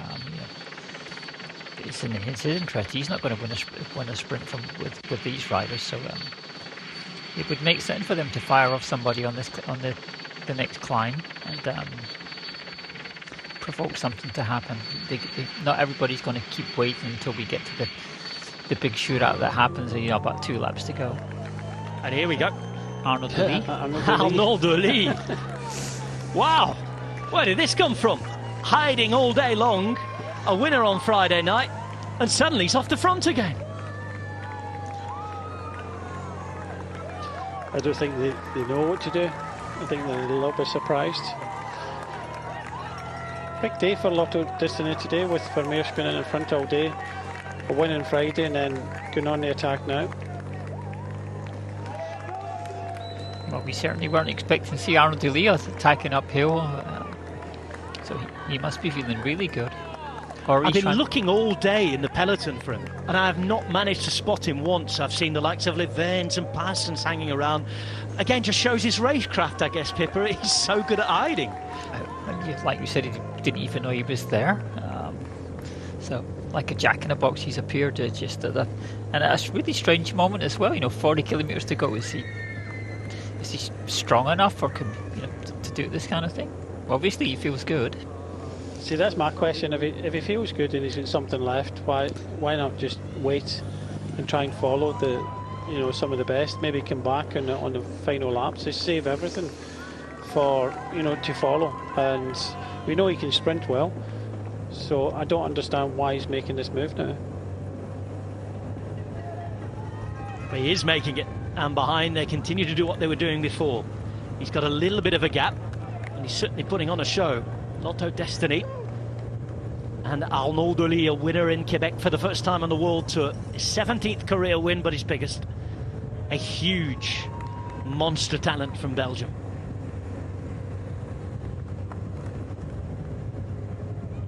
it's in his interest. He's not going to win a sprint with these riders. So. It would make sense for them to fire off somebody on the next climb and provoke something to happen. Not everybody's going to keep waiting until we get to the big shootout that happens. You know, about 2 laps to go. And here we go. Arnaud Delis. Arnaud Delis. Wow, where did this come from? Hiding all day long, a winner on Friday night, and suddenly he's off the front again. I don't think they know what to do. I think they're a little bit surprised. Big day for Lotto Destiny today, with Vermeer spinning in front all day, a win on Friday and then going on the attack now. Well, we certainly weren't expecting to see Arnaud Delis attacking uphill, so he must be feeling really good. I've been looking all day in the peloton for him, and I have not managed to spot him once. I've seen the likes of Levens and Parsons hanging around. Again, just shows his racecraft, I guess, Pippa. He's so good at hiding. Like you said, he didn't even know he was there. So, like a jack in a box, he's appeared just at and a really strange moment as well. 40 kilometres to go. Is he strong enough to do this kind of thing? Obviously, he feels good. See, that's my question. If he feels good and he's got something left, why not just wait and try and follow some of the best? Maybe come back on the final laps. Just save everything for to follow. And we know he can sprint well, so I don't understand why he's making this move now. But he is making it, and behind they continue to do what they were doing before. He's got a little bit of a gap, and he's certainly putting on a show. Lotto Destiny and Arnaud Delis, a winner in Quebec for the first time on the World Tour. His 17th career win, but his biggest. A huge monster talent from Belgium.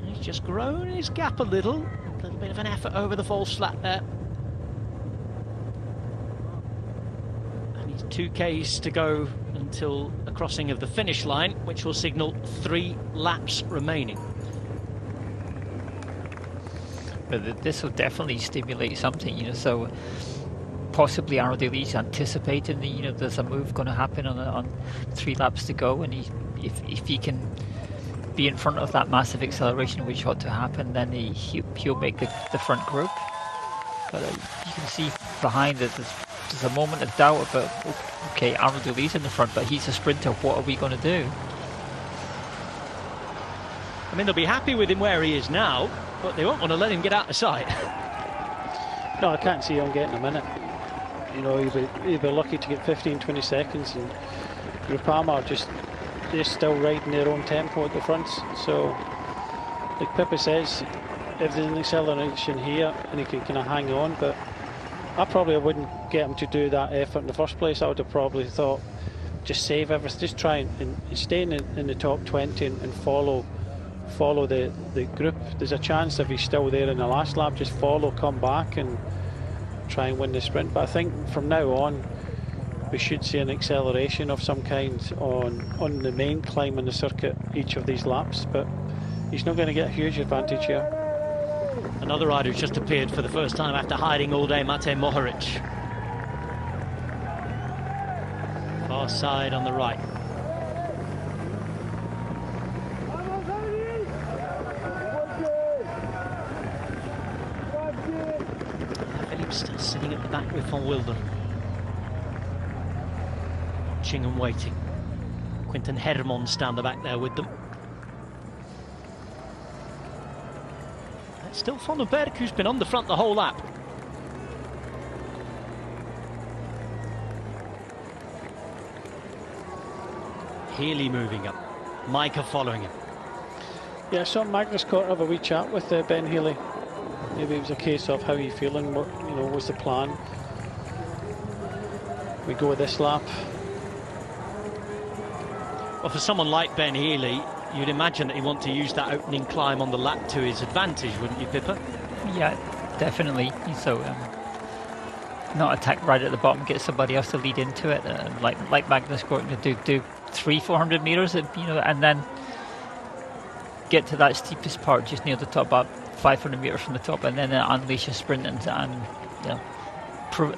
He's just grown his gap a little bit of an effort over the false flat there. And he's 2Ks to go until the crossing of the finish line, which will signal 3 laps remaining. But this will definitely stimulate something, so possibly Arnaud Delis anticipating there's a move going to happen on 3 laps to go, and if he can be in front of that massive acceleration which ought to happen, then he'll make the front group. But you can see behind it there's a moment of doubt about, okay, Arnaud Delis in the front, but he's a sprinter, what are we going to do? I mean, they'll be happy with him where he is now, but they won't want to let him get out of sight. No, I can't see him getting a minute. He'd be lucky to get 15-20 seconds, and Groupama they're still riding their own tempo at the front. So, like Pippa says, if there's an acceleration here and he can kind of hang on, but I probably wouldn't get him to do that effort in the first place. I would have probably thought, just save everything, just try and stay in the top 20 and follow the group. There's a chance if he's still there in the last lap, just follow, come back and try and win the sprint. But I think from now on we should see an acceleration of some kind on the main climb in the circuit each of these laps, but he's not going to get a huge advantage here. Another rider who's just appeared for the first time after hiding all day, Matej Mohoric. Far side on the right. Philip's still sitting at the back with Van Wilder. Watching and waiting. Quinten Hermons down the back there with them. It's still Van den Berg who's been on the front the whole lap. Healy moving up. Micah following him. Yeah, I saw Magnus Cort have a wee chat with Ben Healy. Maybe it was a case of how are you feeling, what was the plan. We go with this lap. Well, for someone like Ben Healy, you'd imagine that he'd want to use that opening climb on the lap to his advantage, wouldn't you, Pippa? Yeah, definitely. So, not attack right at the bottom, get somebody else to lead into it, like Magnus Cort to do 300-400 meters, and then get to that steepest part just near the top, about 500 meters from the top, and then unleash a sprint and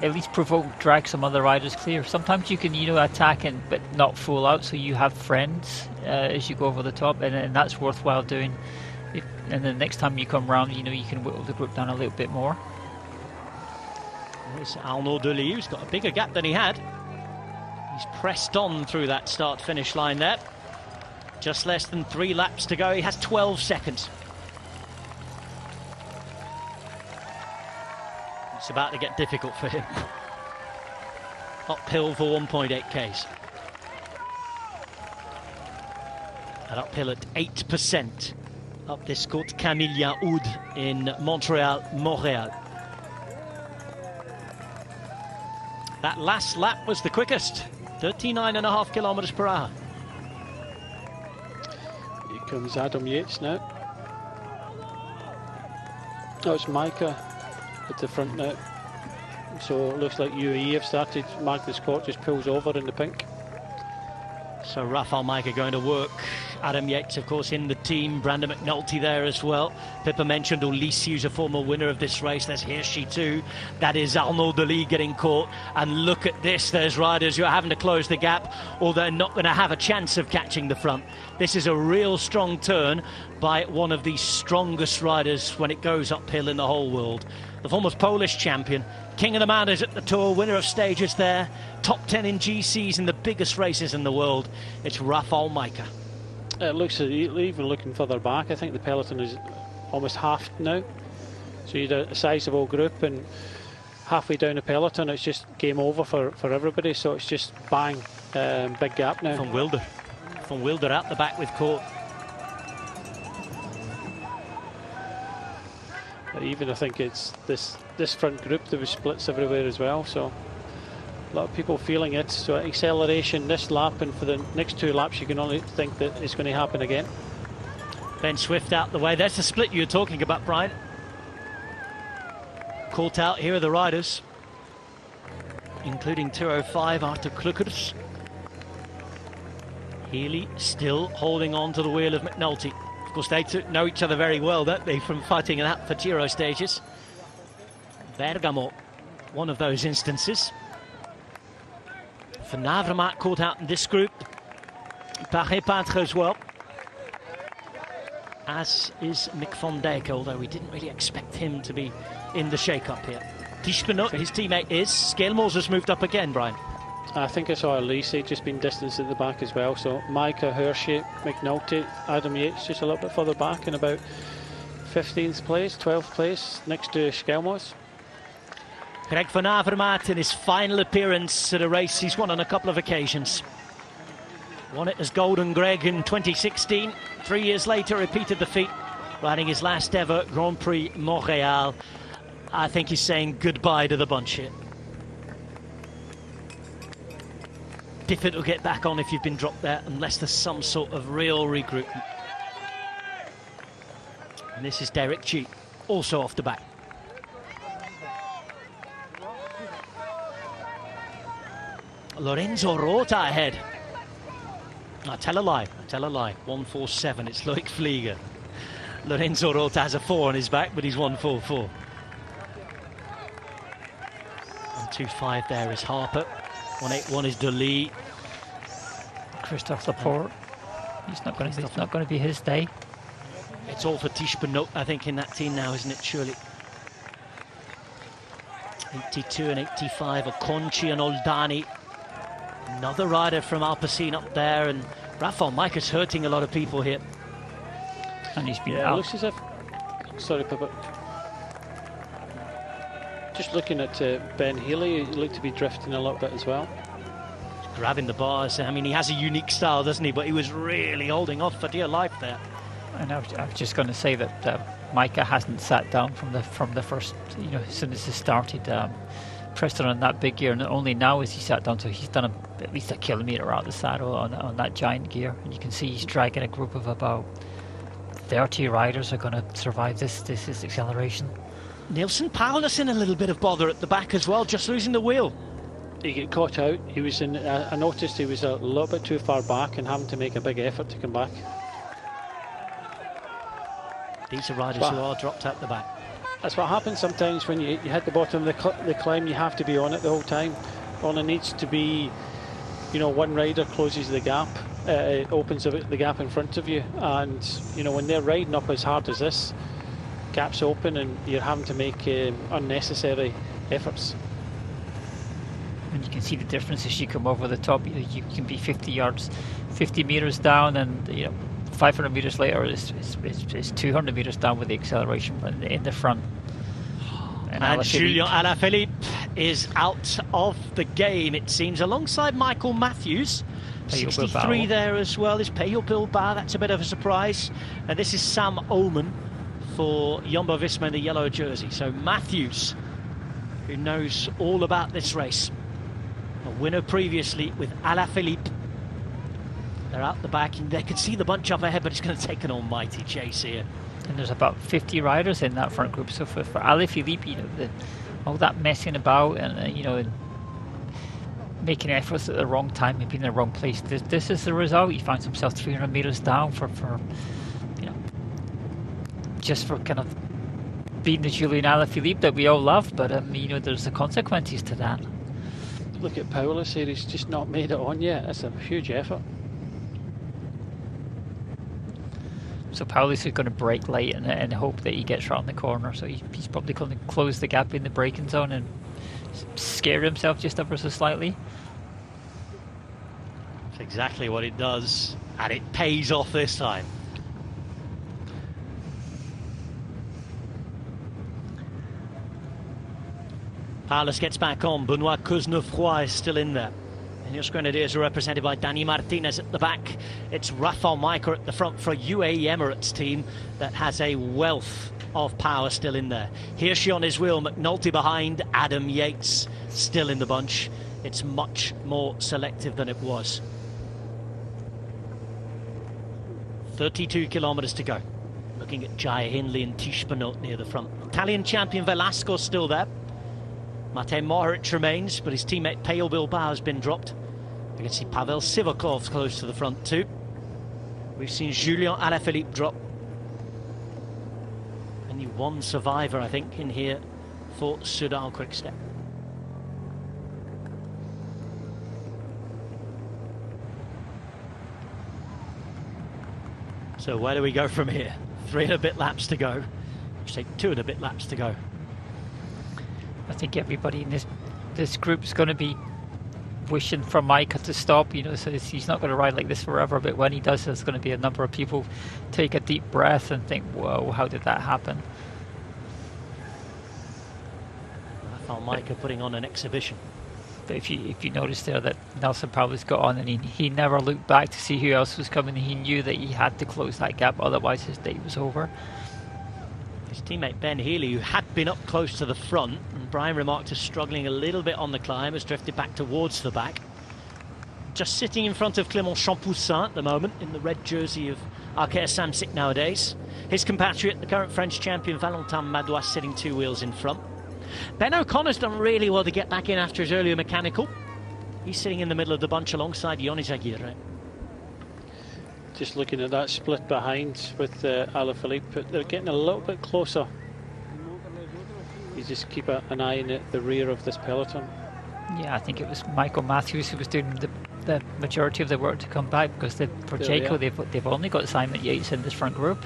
at least drag some other riders clear. Sometimes you can attack but not full out, so you have friends as you go over the top, and that's worthwhile doing. And then next time you come round, you can whittle the group down a little bit more. There's Arnaud Delis, who's got a bigger gap than he had. He's pressed on through that start-finish line there. Just less than 3 laps to go. He has 12 seconds. It's about to get difficult for him. Uphill for 1.8 Ks. And uphill at 8% up this Côte Camillien Oud in Montréal. That last lap was the quickest, 39.5 kilometers per hour. Here comes Adam Yates now. Oh, it's Micah at the front now. So it looks like UAE have started. Magnus Scott just pulls over in the pink. So Rafał Majka going to work. Adam Yates, of course, in the team. Brandon McNulty there as well. Pippa mentioned Ulysse, who's a former winner of this race. There's Hirschi too. That is Arnaud Delis getting caught. And look at this. There's riders who are having to close the gap, or they're not going to have a chance of catching the front. This is a real strong turn by one of the strongest riders when it goes uphill in the whole world. The former Polish champion, king of the mountains at the Tour, winner of stages there, top 10 in GCs in the biggest races in the world. It's Rafał Majka. It looks even looking further back. I think the peloton is almost halved now. So you had a sizable group, and halfway down the peloton, it's just game over for everybody. So it's just bang, big gap now. Van Wilder out the back with Court. But even I think it's this front group, there was splits everywhere as well. So a lot of people feeling it. So acceleration this lap, and for the next 2 laps you can only think that it's going to happen again. Ben Swift out the way. There's the split you were talking about, Brian. Caught out. Here are the riders, including 205 Arthur Kluckers. Healy still holding on to the wheel of McNulty. Of course, they know each other very well, don't they, from fighting it out for Giro stages. Bergamo, one of those instances. Van Avermaet caught out in this group. Paré-Peintre as well. As is Mick van Dijk, although we didn't really expect him to be in the shake-up here. Tischbenot, his teammate, is. Scalmores has moved up again, Brian. I think I saw Elise just been distanced at the back as well. So Micah, Hirschi, McNulty, Adam Yates just a little bit further back in about 15th place, 12th place, next to Schelmos. Greg van Avermaet in his final appearance at a race he's won on a couple of occasions. Won it as Golden Greg in 2016. 3 years later, repeated the feat, riding his last ever Grand Prix Montréal. I think he's saying goodbye to the bunch here. Difficult to get back on if you've been dropped there, unless there's some sort of real regroupment. And this is Derek Cheek, also off the back. Lorenzo Rota ahead. I tell a lie. 147, it's Loic Vlieger. Lorenzo Rota has a 4 on his back, but he's 144. 125 there is Harper. 181 is Delis. Christophe Laporte. It's not going to be his day. It's all for Tischbenot, I think, in that team now, isn't it? Surely. 82 and 85 are Conchi and Oldani. Another rider from Alpecin up there, and Rafał Majka's hurting a lot of people here. And he's been It out. looks as if... Sorry, Pippa. Just looking at Ben Healy, he looked to be drifting a little bit as well. Grabbing the bars. I mean, he has a unique style, doesn't he? But he was really holding off for dear life there. And I was just going to say that Majka hasn't sat down from the first, as soon as he started. Preston on that big gear, and only now has he sat down, so he's done at least a kilometre out the saddle on that giant gear, and you can see he's dragging a group of about 30 riders are going to survive this acceleration. Nielsen Paulus in a little bit of bother at the back as well, just losing the wheel. He got caught out. He was in. I noticed he was a little bit too far back and having to make a big effort to come back. These are riders who are dropped out the back. That's what happens sometimes when you hit the bottom of the climb. You have to be on it the whole time. Only needs to be, one rider closes the gap, opens the gap in front of you, and when they're riding up as hard as this, gaps open and you're having to make unnecessary efforts. And you can see the difference as you come over the top. You know, you can be 50 meters down, and 500 meters later it's 200 meters down with the acceleration in the front. And Julien Alaphilippe is out of the game, it seems, alongside Michael Matthews. 63 there as well is Peyo Bilbao. That's a bit of a surprise. And this is Sam Oman for Jumbo-Visma in the yellow jersey. So Matthews, who knows all about this race, a winner previously with Alaphilippe. They're out the back, and they can see the bunch up ahead, but it's going to take an almighty chase here. And there's about 50 riders in that front group. So for Alaphilippe, all that messing about and making efforts at the wrong time, maybe in the wrong place. This is the result. He finds himself 300 meters down for just for kind of being the Julien Alaphilippe that we all love. But there's the consequences to that. Look at Paulus here. He's just not made it on yet. That's a huge effort. So Paulus is going to brake late and hope that he gets right on the corner. So he's probably going to close the gap in the braking zone and scare himself just ever so slightly. That's exactly what it does, and it pays off this time. Paulus gets back on. Benoit Cosnefroy is still in there. And your Grenadiers are represented by Danny Martinez at the back. It's Rafał Majka at the front for a UAE Emirates team that has a wealth of power still in there. Hirschi on his wheel, McNulty behind, Adam Yates still in the bunch. It's much more selective than it was. 32 kilometres to go. Looking at Jaya Hindley and Tish Benoit near the front. Italian champion Velasco's still there. Matej Mohoric remains, but his teammate Peyo Bilbao has been dropped. You can see Pavel Sivakov close to the front too. We've seen Julien Alaphilippe drop. Only one survivor, I think, in here for Soudal Quickstep. So where do we go from here? 3 and a bit laps to go. Say 2 and a bit laps to go. I think everybody in this group's going to be wishing for Majka to stop, so he's not going to ride like this forever, but when he does, there's going to be a number of people take a deep breath and think, whoa, how did that happen? I thought Majka putting on an exhibition. But if you notice there that Nelson Paulus got on and he never looked back to see who else was coming, he knew that he had to close that gap, otherwise his day was over. His teammate Ben Healy, who had been up close to the front, and Brian remarked is struggling a little bit on the climb, has drifted back towards the back. Just sitting in front of Clément Champoussin at the moment, in the red jersey of Arkea Samsic nowadays. His compatriot, the current French champion Valentin Madouas, sitting 2 wheels in front. Ben O'Connor's done really well to get back in after his earlier mechanical. He's sitting in the middle of the bunch alongside Ionis Aguirre. Just looking at that split behind with Alaphilippe, but they're getting a little bit closer. You just keep an eye on the rear of this peloton. Yeah, I think it was Michael Matthews who was doing the majority of the work to come back, because for Jayco they've only got Simon Yates in this front group.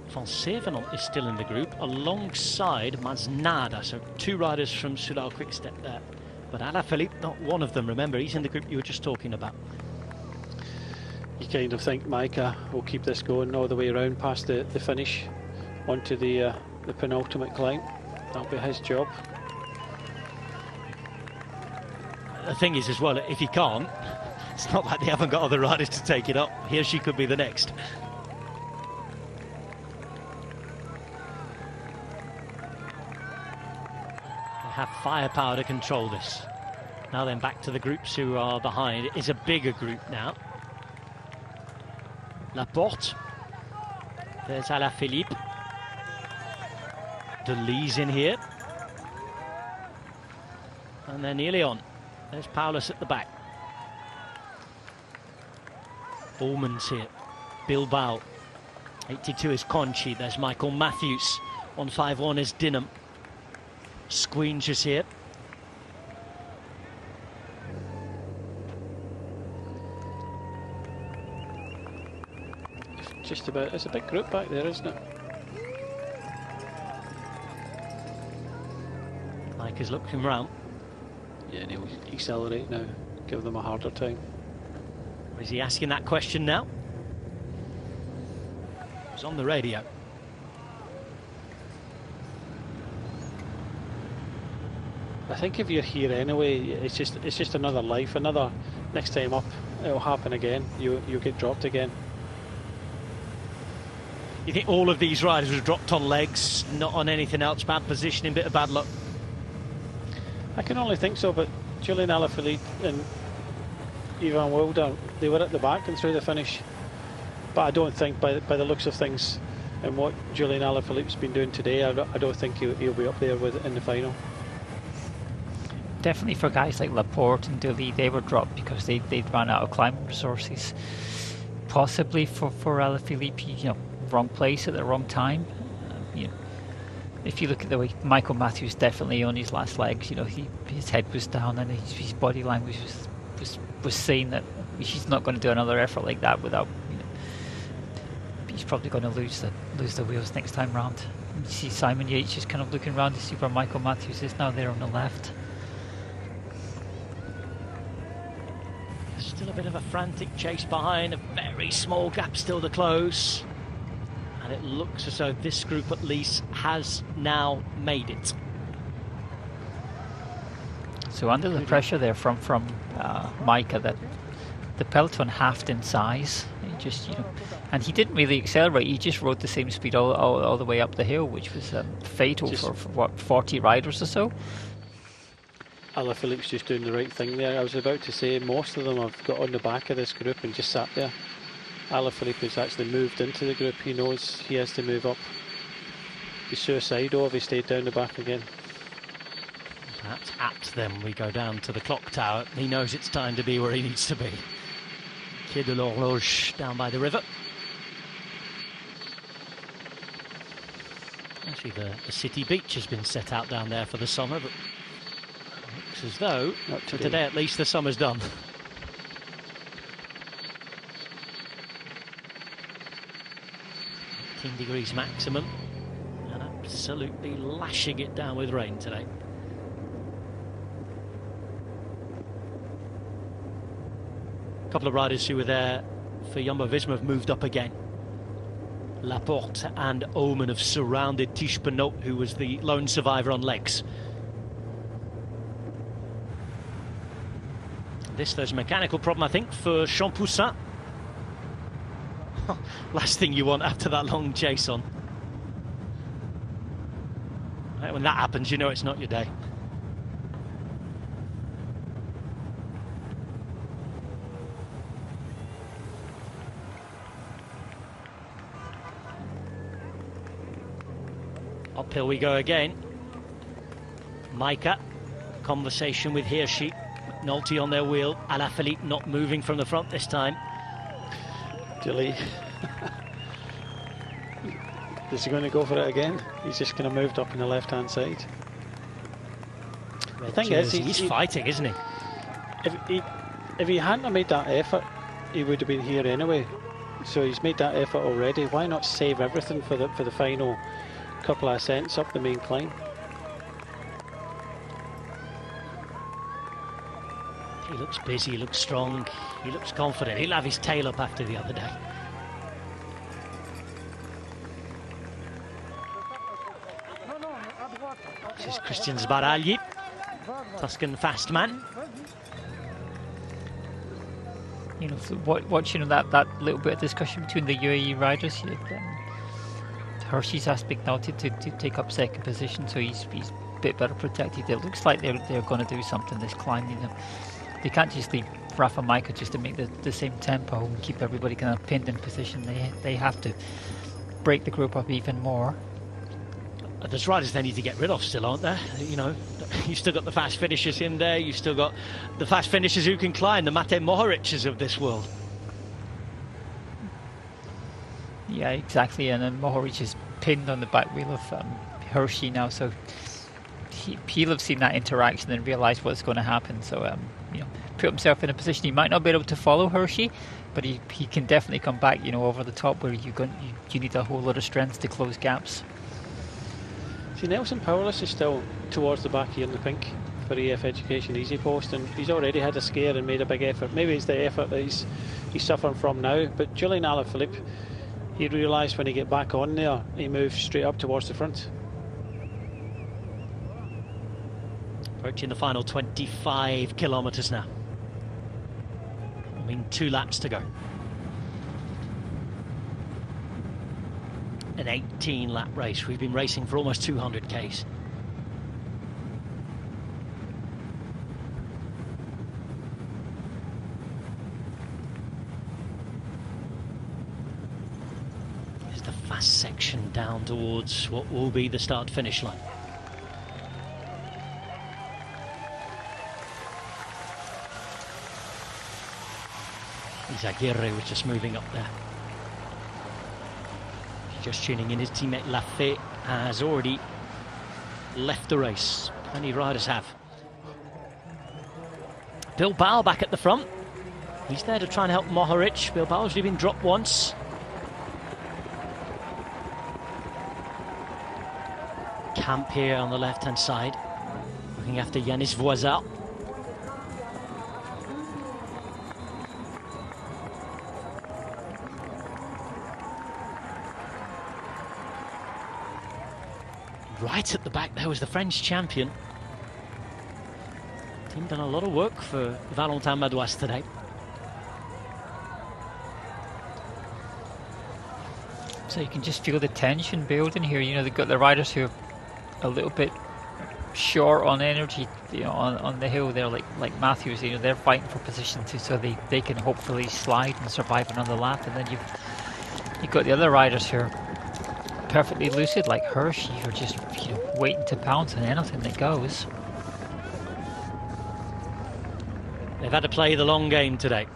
Van Sevenant is still in the group alongside Masnada, so 2 riders from Soudal Quickstep there. But Alaphilippe, not one of them. Remember, he's in the group you were just talking about. You kind of think Majka will keep this going all the way around past the finish onto the penultimate climb. That'll be his job. The thing is as well, if he can't, it's not like they haven't got other riders to take it up. Hirschi could be the next. Have firepower to control this. Now then, back to the groups who are behind. It is a bigger group now. Laporte. There's Alaphilippe. Delise in here. And they're nearly on. There's Paulus at the back. Ballman's here. Bilbao. 82 is Conchi. There's Michael Matthews. 151 is Dinham. Squinch is here. Just about, it's a big group back there, isn't it? Jack is looking round. Yeah, and he'll accelerate now, give them a harder time. Or is he asking that question now? It was on the radio. I think if you're here anyway, it's just another life, another next time up, it'll happen again. You'll get dropped again. You think all of these riders were dropped on legs, not on anything else, bad positioning, bit of bad luck? I can only think so, but Julian Alaphilippe and Ivan Wilder, they were at the back and through the finish. But I don't think, by the looks of things and what Julian Alaphilippe's been doing today, I don't think he'll be up there with it in the final. Definitely for guys like Laporte and Dely, they were dropped because they'd run out of climbing resources. Possibly for Alaphilippe, you know, wrong place at the wrong time. You know, if you look at the way Michael Matthews definitely on his last legs, you know, his head was down and his body language was saying that he's not going to do another effort like that without, you know, he's probably going to lose the wheels next time round. You see Simon Yates just kind of looking around to see where Michael Matthews is now, there on the left. Still a bit of a frantic chase behind, a very small gap still to close. And it looks as though this group at least has now made it. So under the pressure there from Micah, that the peloton halved in size. He just, you know, and he didn't really accelerate. He just rode the same speed all the way up the hill, which was fatal for what, 40 riders or so. Alaphilippe's just doing the right thing there. I was about to say most of them have got on the back of this group and just sat there. Alaphilippe has actually moved into the group. He knows he has to move up. He's suicidal if he stayed down the back again. Perhaps apt then we go down to the clock tower. He knows it's time to be where he needs to be. Quai de l'Horloge down by the river. Actually the city beach has been set out down there for the summer, but looks as though for today at least the summer's done. 18 degrees maximum and absolutely lashing it down with rain today. A couple of riders who were there for Jumbo-Visma have moved up again. Laporte and Omen have surrounded Tish Benoit, who was the lone survivor on legs. There's a mechanical problem, I think, for Champoussin. Last thing you want after that long chase on. Right, when that happens, you know it's not your day. Uphill we go again. Micah, conversation with Hirschi. McNulty on their wheel. Alaphilippe not moving from the front this time. Dilly. Is he going to go for it again? He's just going to move up on the left-hand side. The thing is, he's fighting, isn't he? If he hadn't made that effort, he would have been here anyway. So he's made that effort already. Why not save everything for the final couple of ascents up the main climb? He looks busy, he looks strong, he looks confident. He'll have his tail up after the other day. This is Christian Sbaragli, Tuscan fast man. You know, watching that little bit of discussion between the UAE riders, Hirschi's asked McNulty to take up second position, so he's a bit better protected. It looks like they're going to do something this climb. You know, they can't just leave Rafa Micah just to make the same tempo and keep everybody kind of pinned in position. They have to break the group up even more. There's riders they need to get rid of still, aren't there? You know, you've still got the fast finishers in there, you've still got the fast finishers who can climb, the Mate Mohoric's of this world. Yeah, exactly, and then Mohoric is pinned on the back wheel of Hirschi now, so he'll have seen that interaction and realised what's going to happen, so you know, put himself in a position he might not be able to follow Hirschi, but he can definitely come back, you know, over the top where you need a whole lot of strength to close gaps. See, Nelson Powless is still towards the back here in the pink for EF Education Easy Post, and he's already had a scare and made a big effort. Maybe it's the effort that he's suffering from now, but Julian Alaphilippe, he realised when he get back on there, he moved straight up towards the front. Approaching the final 25 kilometres now. I mean, 2 laps to go. An 18-lap race. We've been racing for almost 200 Ks. Here's the fast section down towards what will be the start-finish line. Aguirre was just moving up there. Just tuning in, his teammate Lafay has already left the race. Plenty of riders have. Bilbao back at the front. He's there to try and help Mohoric. Bilbao's already been dropped once. Camp here on the left-hand side, looking after Yanis Voisat. Right at the back there was the French champion. Team done a lot of work for Valentin Madouas today. So you can just feel the tension building here. You know, they've got the riders who are a little bit short on energy, you know, on the hill there, like Matthews. You know, they're fighting for position too, so they can hopefully slide and survive another lap. And then you've got the other riders who are perfectly lucid, like Hirsch. You're just, you know, waiting to pounce on anything that goes. They've had to play the long game today.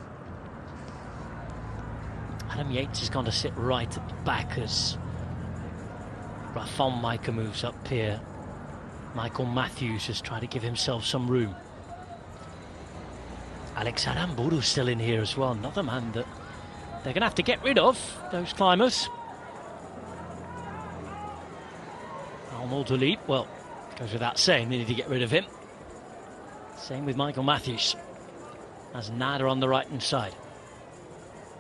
Adam Yates has gone to sit right at the back as Rafał Majka moves up here. Michael Matthews has tried to give himself some room. Alex Aramburu's still in here as well. Another man that they're going to have to get rid of, those climbers. Al-Moutouly, well, goes without saying, they need to get rid of him. Same with Michael Matthews. As Nada on the right-hand side.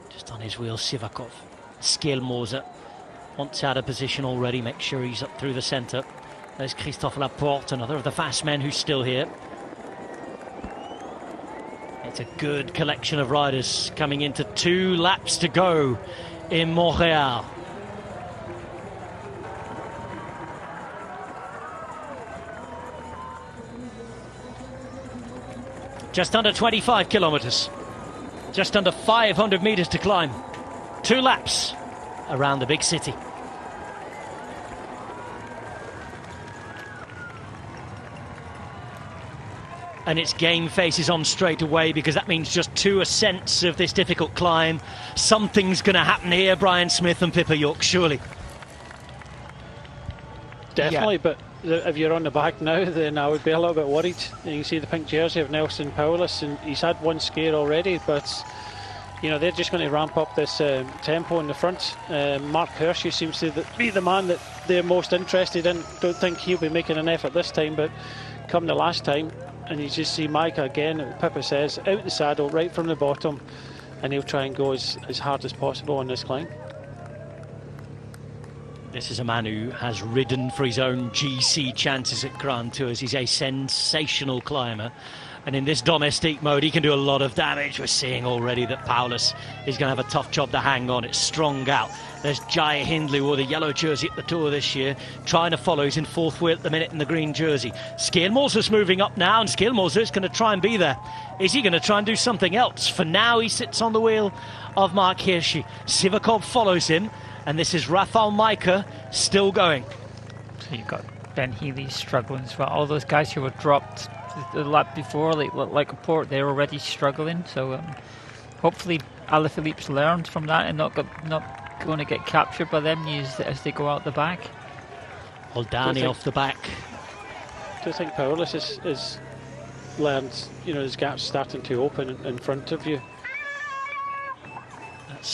Just on his wheel, Sivakov. Skjelmose wants out of position already, make sure he's up through the centre. There's Christophe Laporte, another of the fast men who's still here. It's a good collection of riders coming into 2 laps to go in Montréal. Just under 25 kilometres. Just under 500 metres to climb. 2 laps around the big city. And its game faces on straight away, because that means just 2 ascents of this difficult climb. Something's going to happen here, Brian Smith and Pippa York, surely. Definitely, yeah. But if you're on the back now, then I would be a little bit worried. You can see the pink jersey of Nelson Powless, and he's had 1 scare already, but you know, they're just going to ramp up this tempo in the front. Mark Hershey seems to be the man that they're most interested in. Don't think he'll be making an effort this time, but come the last time, and you just see Majka again, Pippa says, out the saddle right from the bottom, and he'll try and go as hard as possible on this climb. This is a man who has ridden for his own GC chances at Grand Tours. He's a sensational climber, and in this domestique mode he can do a lot of damage. We're seeing already that Powless is going to have a tough job to hang on. It's strung out. There's Jai Hindley, who wore the yellow jersey at the Tour this year, trying to follow. He's in 4th wheel at the minute in the green jersey. Skjelmose's moving up now, and Skjelmose is going to try and be there. Is he going to try and do something else? For now he sits on the wheel of Mark Hirschi. Sivakov follows him, and this is Rafał Majka still going. So you've got Ben Healy struggling as well. All those guys who were dropped the lap before, like Laporte, they're already struggling. So hopefully Alaphilippe's learned from that and not going to get captured by them as they go out the back. Oldani off the back. Do you think Powless is learned, you know, his gap's starting to open in front of you?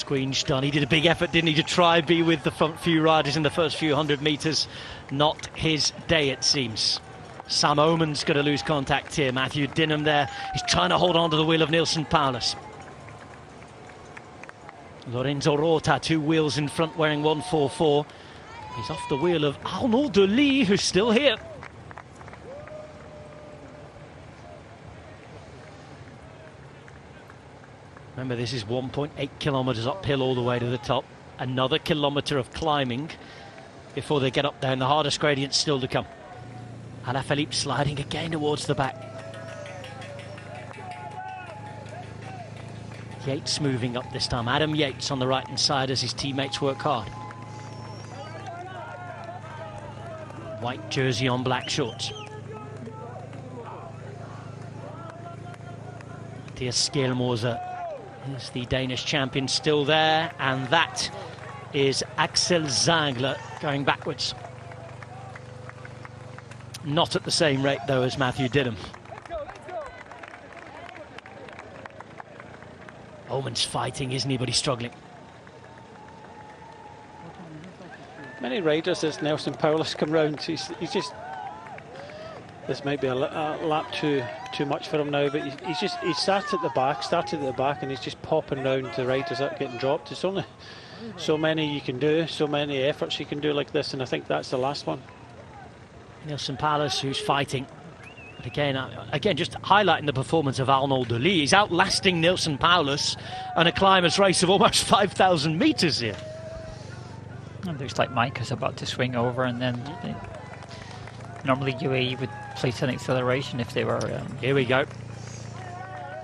Squeenge done. He did a big effort, didn't he, to try be with the front few riders in the first few 100 metres. Not his day, it seems. Sam Oman's going to lose contact here. Matthew Dinham there. He's trying to hold on to the wheel of Nilsson Paulus. Lorenzo Rota, 2 wheels in front, wearing 144. He's off the wheel of Arnaud Delis, who's still here. Remember, this is 1.8 kilometres uphill all the way to the top. Another kilometre of climbing before they get up there, and the hardest gradient's still to come. Alaphilippe sliding again towards the back. Yates moving up this time. Adam Yates on the right-hand side as his teammates work hard. White jersey on black shorts. Mathias Skjelmose is the Danish champion still there, and that is Axel Zangler going backwards. Not at the same rate though as Matthew Dinham. Oman's fighting, isn't he? But he's struggling. Many riders as Nilsson Paulus come round, he's just, this might be a lap too much for him now, but he started at the back, and he's just popping round the riders that are getting dropped. There's only so many you can do, so many efforts you can do like this, and I think that's the last one. Nilsson Paulus, who's fighting. But again, just highlighting the performance of Arnaud Delis. He's outlasting Nilsson Paulus on a climber's race of almost 5,000 metres here. It looks like Mike is about to swing over, and then normally UAE would place an acceleration if they were... Here we go.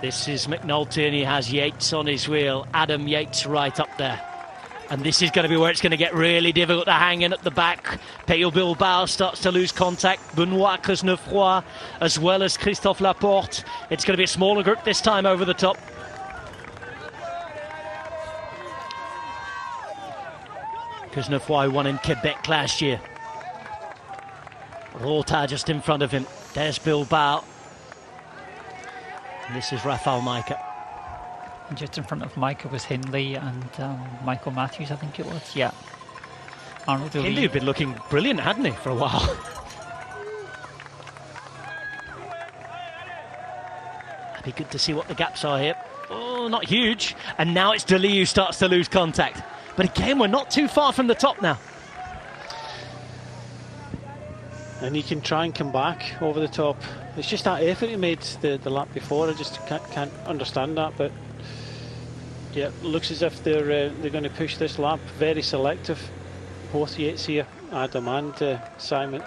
This is McNulty, and he has Yates on his wheel. Adam Yates right up there. And this is going to be where it's going to get really difficult to hang in at the back. Peyo Bilbao starts to lose contact. Benoit Cosnefroy as well as Christophe Laporte. It's going to be a smaller group this time over the top. Cosnefroy won in Quebec last year. Rota just in front of him. There's Bilbao. And this is Rafael Maika. And just in front of Micah was Hindley and Michael Matthews, I think it was. Yeah. Arnold Hindley had been looking brilliant, hadn't he, for a while? It'd be good to see what the gaps are here. Oh, not huge. And now it's Delis who starts to lose contact. But again, we're not too far from the top now. And he can try and come back over the top. It's just that effort he made the lap before. I just can't understand that. But yeah, looks as if they're going to push this lap. Very selective. Both Yates here, Adam and Simon.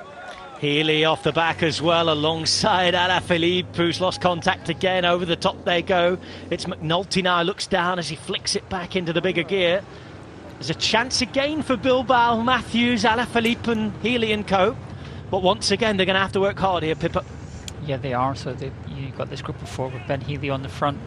Healy off the back as well, alongside Alaphilippe, who's lost contact again. Over the top they go. It's McNulty now, looks down as he flicks it back into the bigger gear. There's a chance again for Bilbao, Matthews, Alaphilippe and Healy and co. But once again, they're going to have to work hard here, Pippa. Yeah, they are. So you've got this group of 4 with Ben Healy on the front.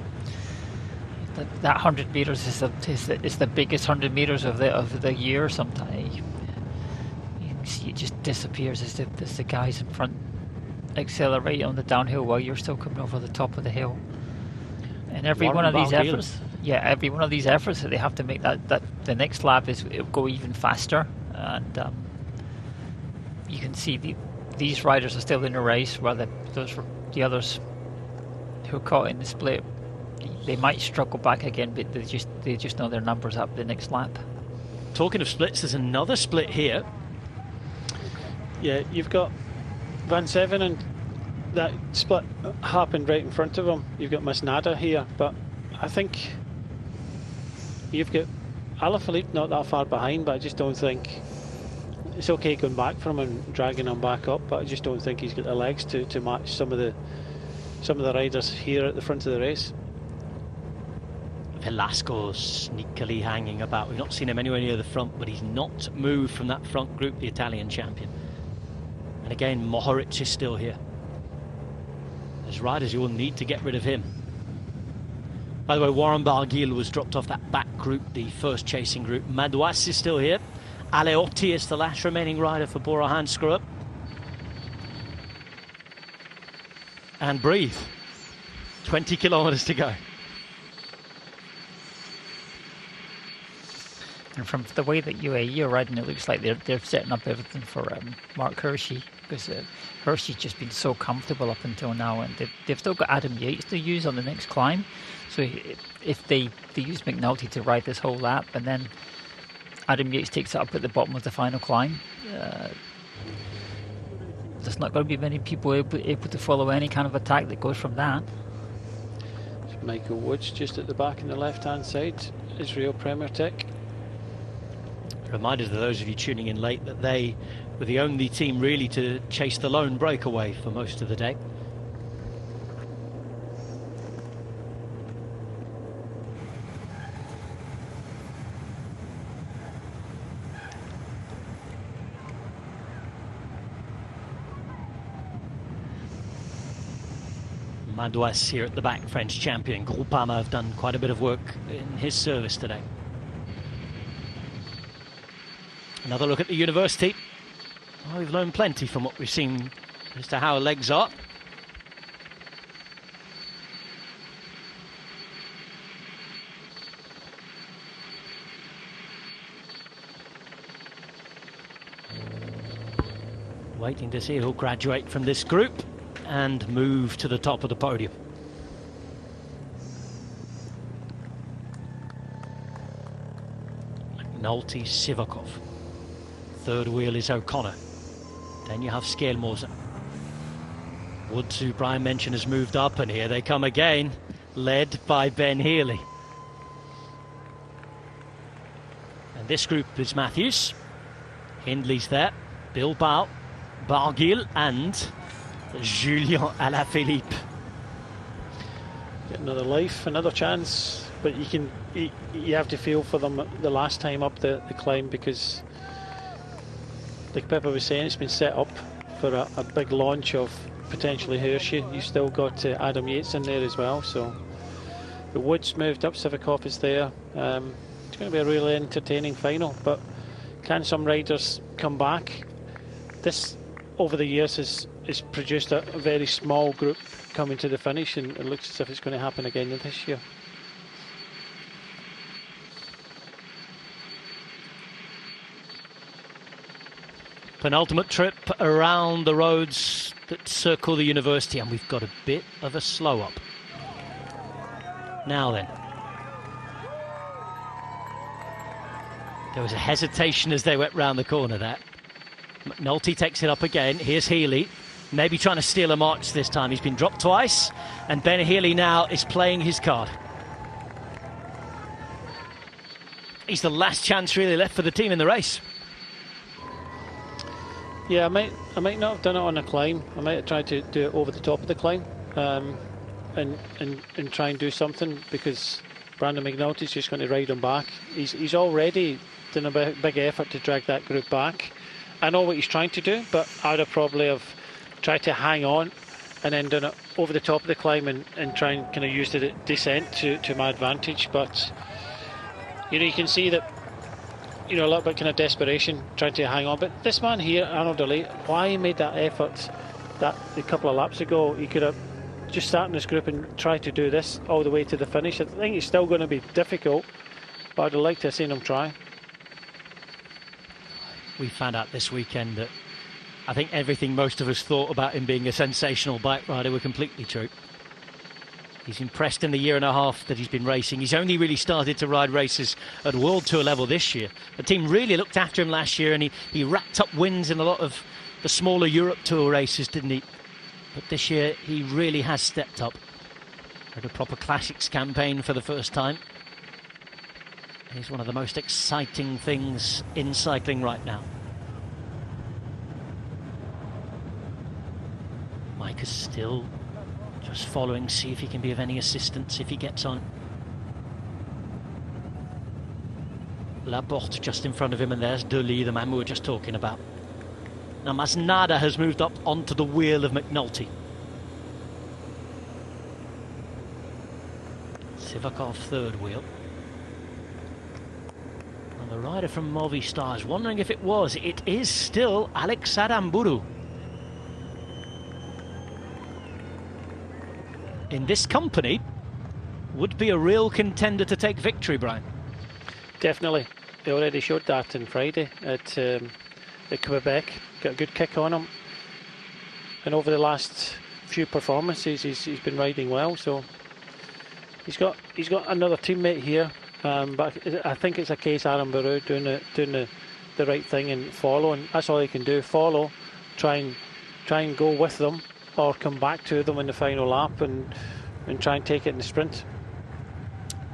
That 100 metres is the biggest 100 metres of the year. Sometimes you can see it just disappears as the guys in front accelerate on the downhill while you're still coming over the top of the hill. And every one of these efforts, every one of these efforts that they have to make, that the next lap it'll go even faster. And you can see these riders are still in the race, while the others who are caught in the split, they might struggle back again, but they just know their numbers up the next lap. Talking of splits, there's another split here. Yeah, you've got Van Seven, and that split happened right in front of him. You've got Masnada here, but I think you've got Alaphilippe not that far behind, but I just don't think it's okay going back from him and dragging him back up, but I just don't think he's got the legs to match some of the riders here at the front of the race. Velasco sneakily hanging about. We've not seen him anywhere near the front, but he's not moved from that front group, the Italian champion. And again, Mohoric is still here. There's riders who will need to get rid of him. By the way, Warren Barguil was dropped off that back group, the first chasing group. Madouas is still here. Aleotti is the last remaining rider for Bora Hansgrohe. And breathe. 20 kilometres to go. And from the way that UAE are riding, it looks like they're setting up everything for Mark Hershey, because Hershey's just been so comfortable up until now, and they've still got Adam Yates to use on the next climb. So if they use McNulty to ride this whole lap, and then Adam Yates takes it up at the bottom of the final climb, there's not going to be many people able to follow any kind of attack that goes from that. Michael Woods just at the back on the left-hand side, Israel Premier Tech. Reminded to those of you tuning in late that they were the only team really to chase the lone breakaway for most of the day. Madouas here at the back, French champion. Groupama have done quite a bit of work in his service today. Another look at the university. Oh, we've learned plenty from what we've seen as to how legs are. Waiting to see who'll graduate from this group and move to the top of the podium. McNulty, Sivakov. Third wheel is O'Connor. Then you have Skelmoser. Woods, who Brian mentioned, has moved up, and here they come again, led by Ben Healy. And this group is Matthews. Hindley's there, Bilbao, Barguil, and Julien Alaphilippe. Get another life, another chance, but you have to feel for them the last time up the climb, because like Pippa was saying, it's been set up for a big launch of potentially Hershey. You've still got Adam Yates in there as well, so the Woods moved up, Sivakov is there. It's going to be a really entertaining final, but can some riders come back? This over the years has produced a very small group coming to the finish, and it looks as if it's going to happen again this year. Penultimate trip around the roads that circle the university, and we've got a bit of a slow up. Now then. There was a hesitation as they went round the corner there. McNulty takes it up again. Here's Healy, maybe trying to steal a march this time. He's been dropped twice, and Ben Healy now is playing his card. He's the last chance really left for the team in the race. Yeah, I might not have done it on a climb. I might have tried to do it over the top of the climb, and try and do something, because Brandon McNulty's just going to ride him back. He's already done a big effort to drag that group back. I know what he's trying to do, but I'd have probably have tried to hang on and then done it over the top of the climb and try and kind of use the descent to my advantage. But you can see that a little bit kind of desperation trying to hang on. But this man here, Arnaud Delay, why he made that effort that a couple of laps ago? He could have just sat in this group and tried to do this all the way to the finish. I think it's still going to be difficult, but I'd like to have seen him try. We found out this weekend that I think everything most of us thought about him being a sensational bike rider were completely true. He's impressed in the year and a half that he's been racing. He's only really started to ride races at World Tour level this year. The team really looked after him last year, and he racked up wins in a lot of the smaller Europe Tour races, didn't he? But this year he really has stepped up. Had a proper classics campaign for the first time. He's one of the most exciting things in cycling right now. Mike is still just following, see if he can be of any assistance if he gets on. Laporte just in front of him, and there's Dely, the man we were just talking about. Now Masnada has moved up onto the wheel of McNulty. Sivakov third wheel. And the rider from Movistar is wondering if it is still Alex Aramburu. In this company, would be a real contender to take victory, Brian. Definitely. he already showed that on Friday at Quebec. Got a good kick on him, and over the last few performances, he's been riding well. So he's got another teammate here, but I think it's a case Aaron Baru doing the right thing and following. That's all he can do. Follow, try and go with them, or come back to them in the final lap and try and take it in the sprint.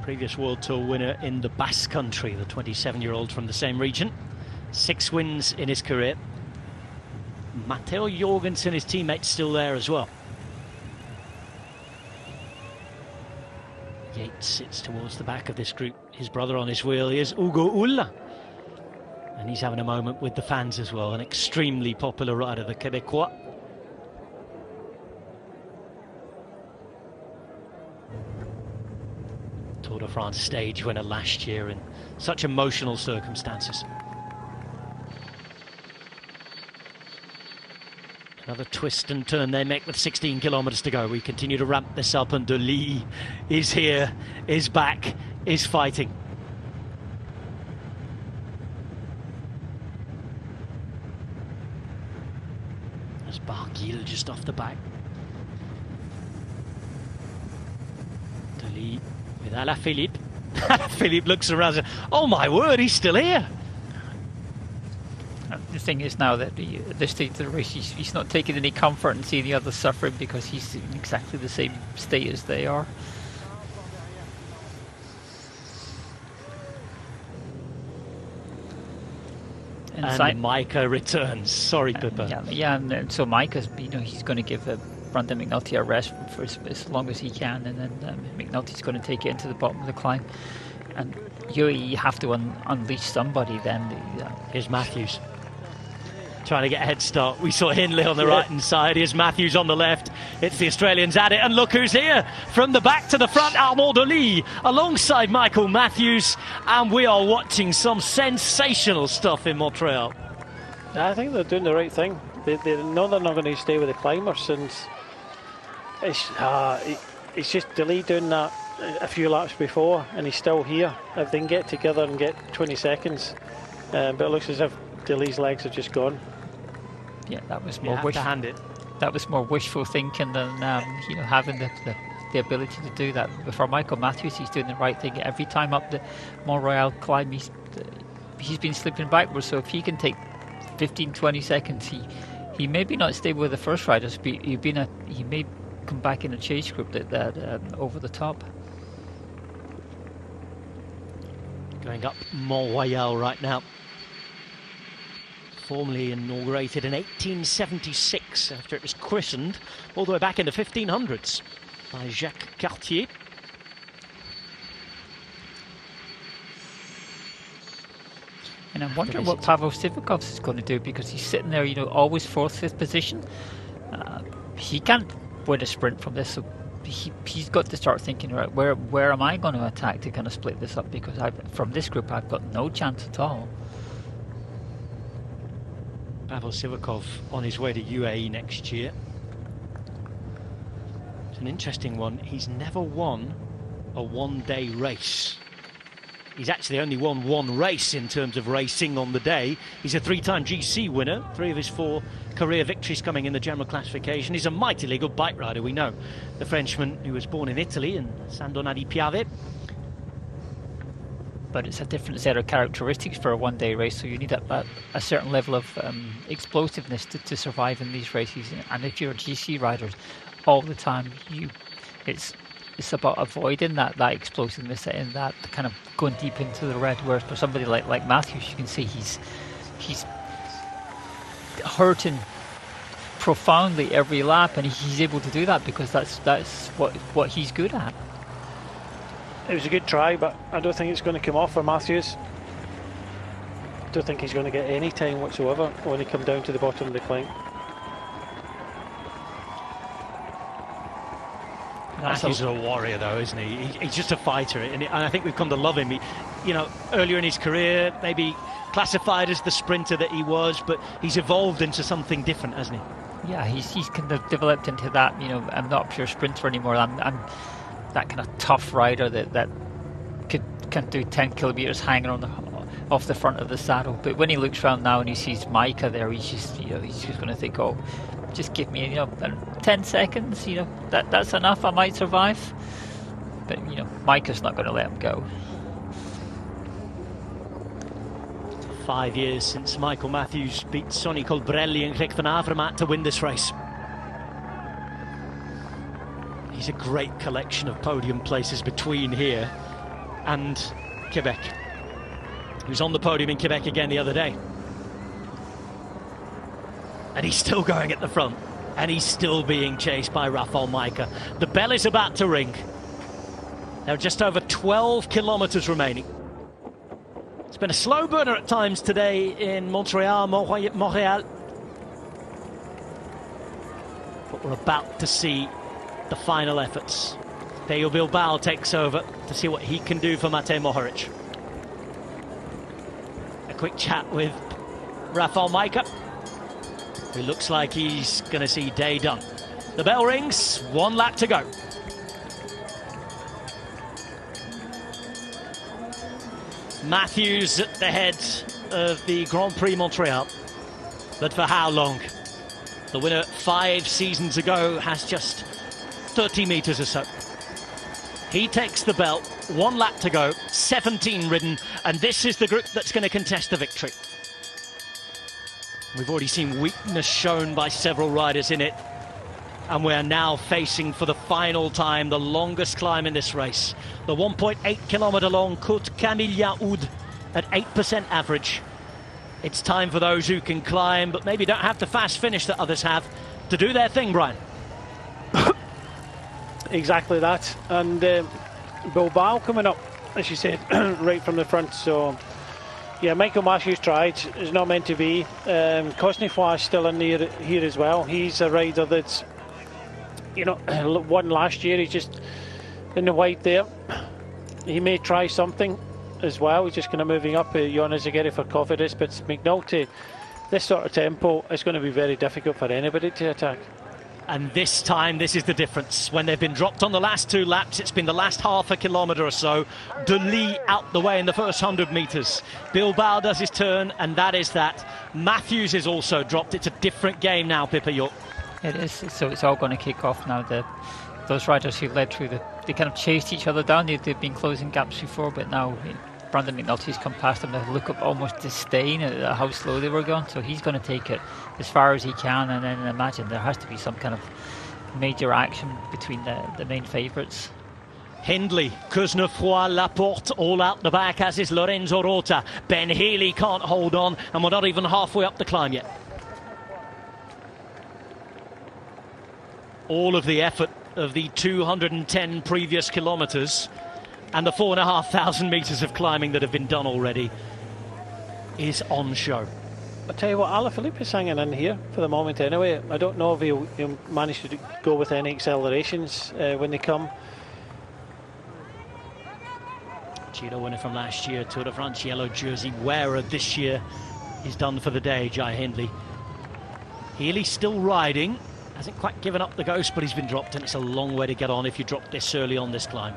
Previous World Tour winner in the Basque Country, the 27-year-old from the same region. 6 wins in his career. Matteo Jorgensen, his teammate, still there as well. Yates sits towards the back of this group. His brother on his wheel is Ugo Ulla. And he's having a moment with the fans as well. An extremely popular rider, the Québécois. Tour de France stage winner last year in such emotional circumstances. Another twist and turn they make with 16 kilometres to go. We continue to ramp this up, and Delis is here, is back, is fighting. There's Barguil just off the back. Delis with Alaphilippe. Alaphilippe looks around and says, oh my word, he's still here. The thing is now that at this stage of the race, he's not taking any comfort in seeing the others suffering, because he's in exactly the same state as they are. And Micah returns. Sorry, Pippa. Yeah, and so Micah's, he's going to give Brandon McNulty a rest for as long as he can, and then McNulty's going to take it into the bottom of the climb. And you have to unleash somebody then. Here's Matthews trying to get a head start. We saw Hindley on the right hand side. Here's Matthews on the left. It's the Australians at it, and look who's here from the back to the front. Arnaud Delis alongside Michael Matthews, and we are watching some sensational stuff in Montreal. I think they're doing the right thing. They know they're not going to stay with the climbers, and it's just Delis doing that a few laps before, and he's still here. If they can get together and get 20 seconds, but it looks as if Delis's legs have just gone. Yeah, that was more wishful thinking than having the ability to do that. But for Michael Matthews, he's doing the right thing every time up the Montreal climb. He's been slipping backwards, so if he can take 15-20 seconds, he maybe not stay with the first riders, but he may come back in a chase group that over the top. Going up Mont Royal right now. Formally inaugurated in 1876 after it was christened all the way back in the 1500s by Jacques Cartier. And I'm wondering what Pavel Sivakov is going to do, because he's sitting there, always 4th, 5th position. He can't win a sprint from this, so he's got to start thinking, right, where am I going to attack to kind of split this up, because from this group I've got no chance at all. Pavel Sivakov on his way to UAE next year. It's an interesting one. He's never won a one-day race. He's actually only won one race in terms of racing on the day. He's a 3-time GC winner, 3 of his 4 career victories coming in the general classification. He's a mightily good bike rider, we know. The Frenchman who was born in Italy, in Saint-Donat-di-Piave. But it's a different set of characteristics for a one-day race, so you need a certain level of explosiveness to survive in these races. And if you're a GC rider all the time, it's about avoiding that explosiveness and that kind of going deep into the red. Whereas for somebody like Matthews, you can see he's hurting profoundly every lap, and he's able to do that because that's what he's good at. It was a good try, but I don't think it's going to come off for Matthews. I don't think he's going to get any time whatsoever when he comes down to the bottom of the climb. Matthews is a warrior, though, isn't he? He's just a fighter, and I think we've come to love him. Earlier in his career, maybe classified as the sprinter that he was, but he's evolved into something different, hasn't he? Yeah, he's kind of developed into that. I'm not a pure sprinter anymore. I'm that kind of tough rider that can do 10 kilometers hanging off the front of the saddle. But when he looks round now and he sees Micah there, he's just going to think, oh, just give me 10 seconds. That's enough. I might survive. But Micah's not going to let him go. 5 years since Michael Matthews beat Sonny Colbrelli and Rick van Avermaet to win this race. He's a great collection of podium places between here and Quebec. He was on the podium in Quebec again the other day. And he's still going at the front. And he's still being chased by Rafał Majka. The bell is about to ring. There are just over 12 kilometers remaining. It's been a slow burner at times today in Montreal. But we're about to see the final efforts. Pello Bilbao takes over to see what he can do for Matej Mohoric. A quick chat with Rafał Majka, who looks like he's going to see day done. The bell rings, 1 lap to go. Matthews at the head of the Grand Prix Montreal. But for how long? The winner 5 seasons ago has just 30 metres or so. He takes the belt, 1 lap to go, 17 ridden, and this is the group that's going to contest the victory. We've already seen weakness shown by several riders in it, and we're now facing for the final time the longest climb in this race. The 1.8 kilometre long Côte Camillien Oud at 8% average. It's time for those who can climb, but maybe don't have the fast finish that others have, to do their thing, Brian. Exactly that. And Bilbao coming up, as you said, right from the front. So, yeah, Michael Matthews tried. It's not meant to be. Cosnefroy is still in here as well. He's a rider that's, won last year. He's just in the white there. He may try something as well. He's just kind of moving up. Jonas Aguirre for Cofidis, but McNulty, this sort of tempo is going to be very difficult for anybody to attack. And this time, this is the difference. When they've been dropped on the last 2 laps, it's been the last half a kilometre or so. Delis out the way in the first 100 metres. Bilbao does his turn, and that is that. Matthews is also dropped. It's a different game now, Pippa York. It is. So it's all going to kick off now. Those riders who led through they kind of chased each other down. They've been closing gaps before, but now Brandon McNulty's come past them. They look up almost disdain at how slow they were going. So he's going to take it as far as he can, and then imagine there has to be some kind of major action between the main favourites. Hindley, Cosnefroy, Laporte all out the back, as is Lorenzo Rota. Ben Healy can't hold on, and we're not even halfway up the climb yet. All of the effort of the 210 previous kilometres and the 4,500 metres of climbing that have been done already is on show. I'll tell you what, Alaphilippe is hanging in here for the moment anyway. I don't know if he'll manage to go with any accelerations when they come. Giro winner from last year, Tour de France yellow jersey wearer this year is done for the day, Jai Hindley. Healy still riding, hasn't quite given up the ghost, but he's been dropped, and it's a long way to get on if you drop this early on this climb.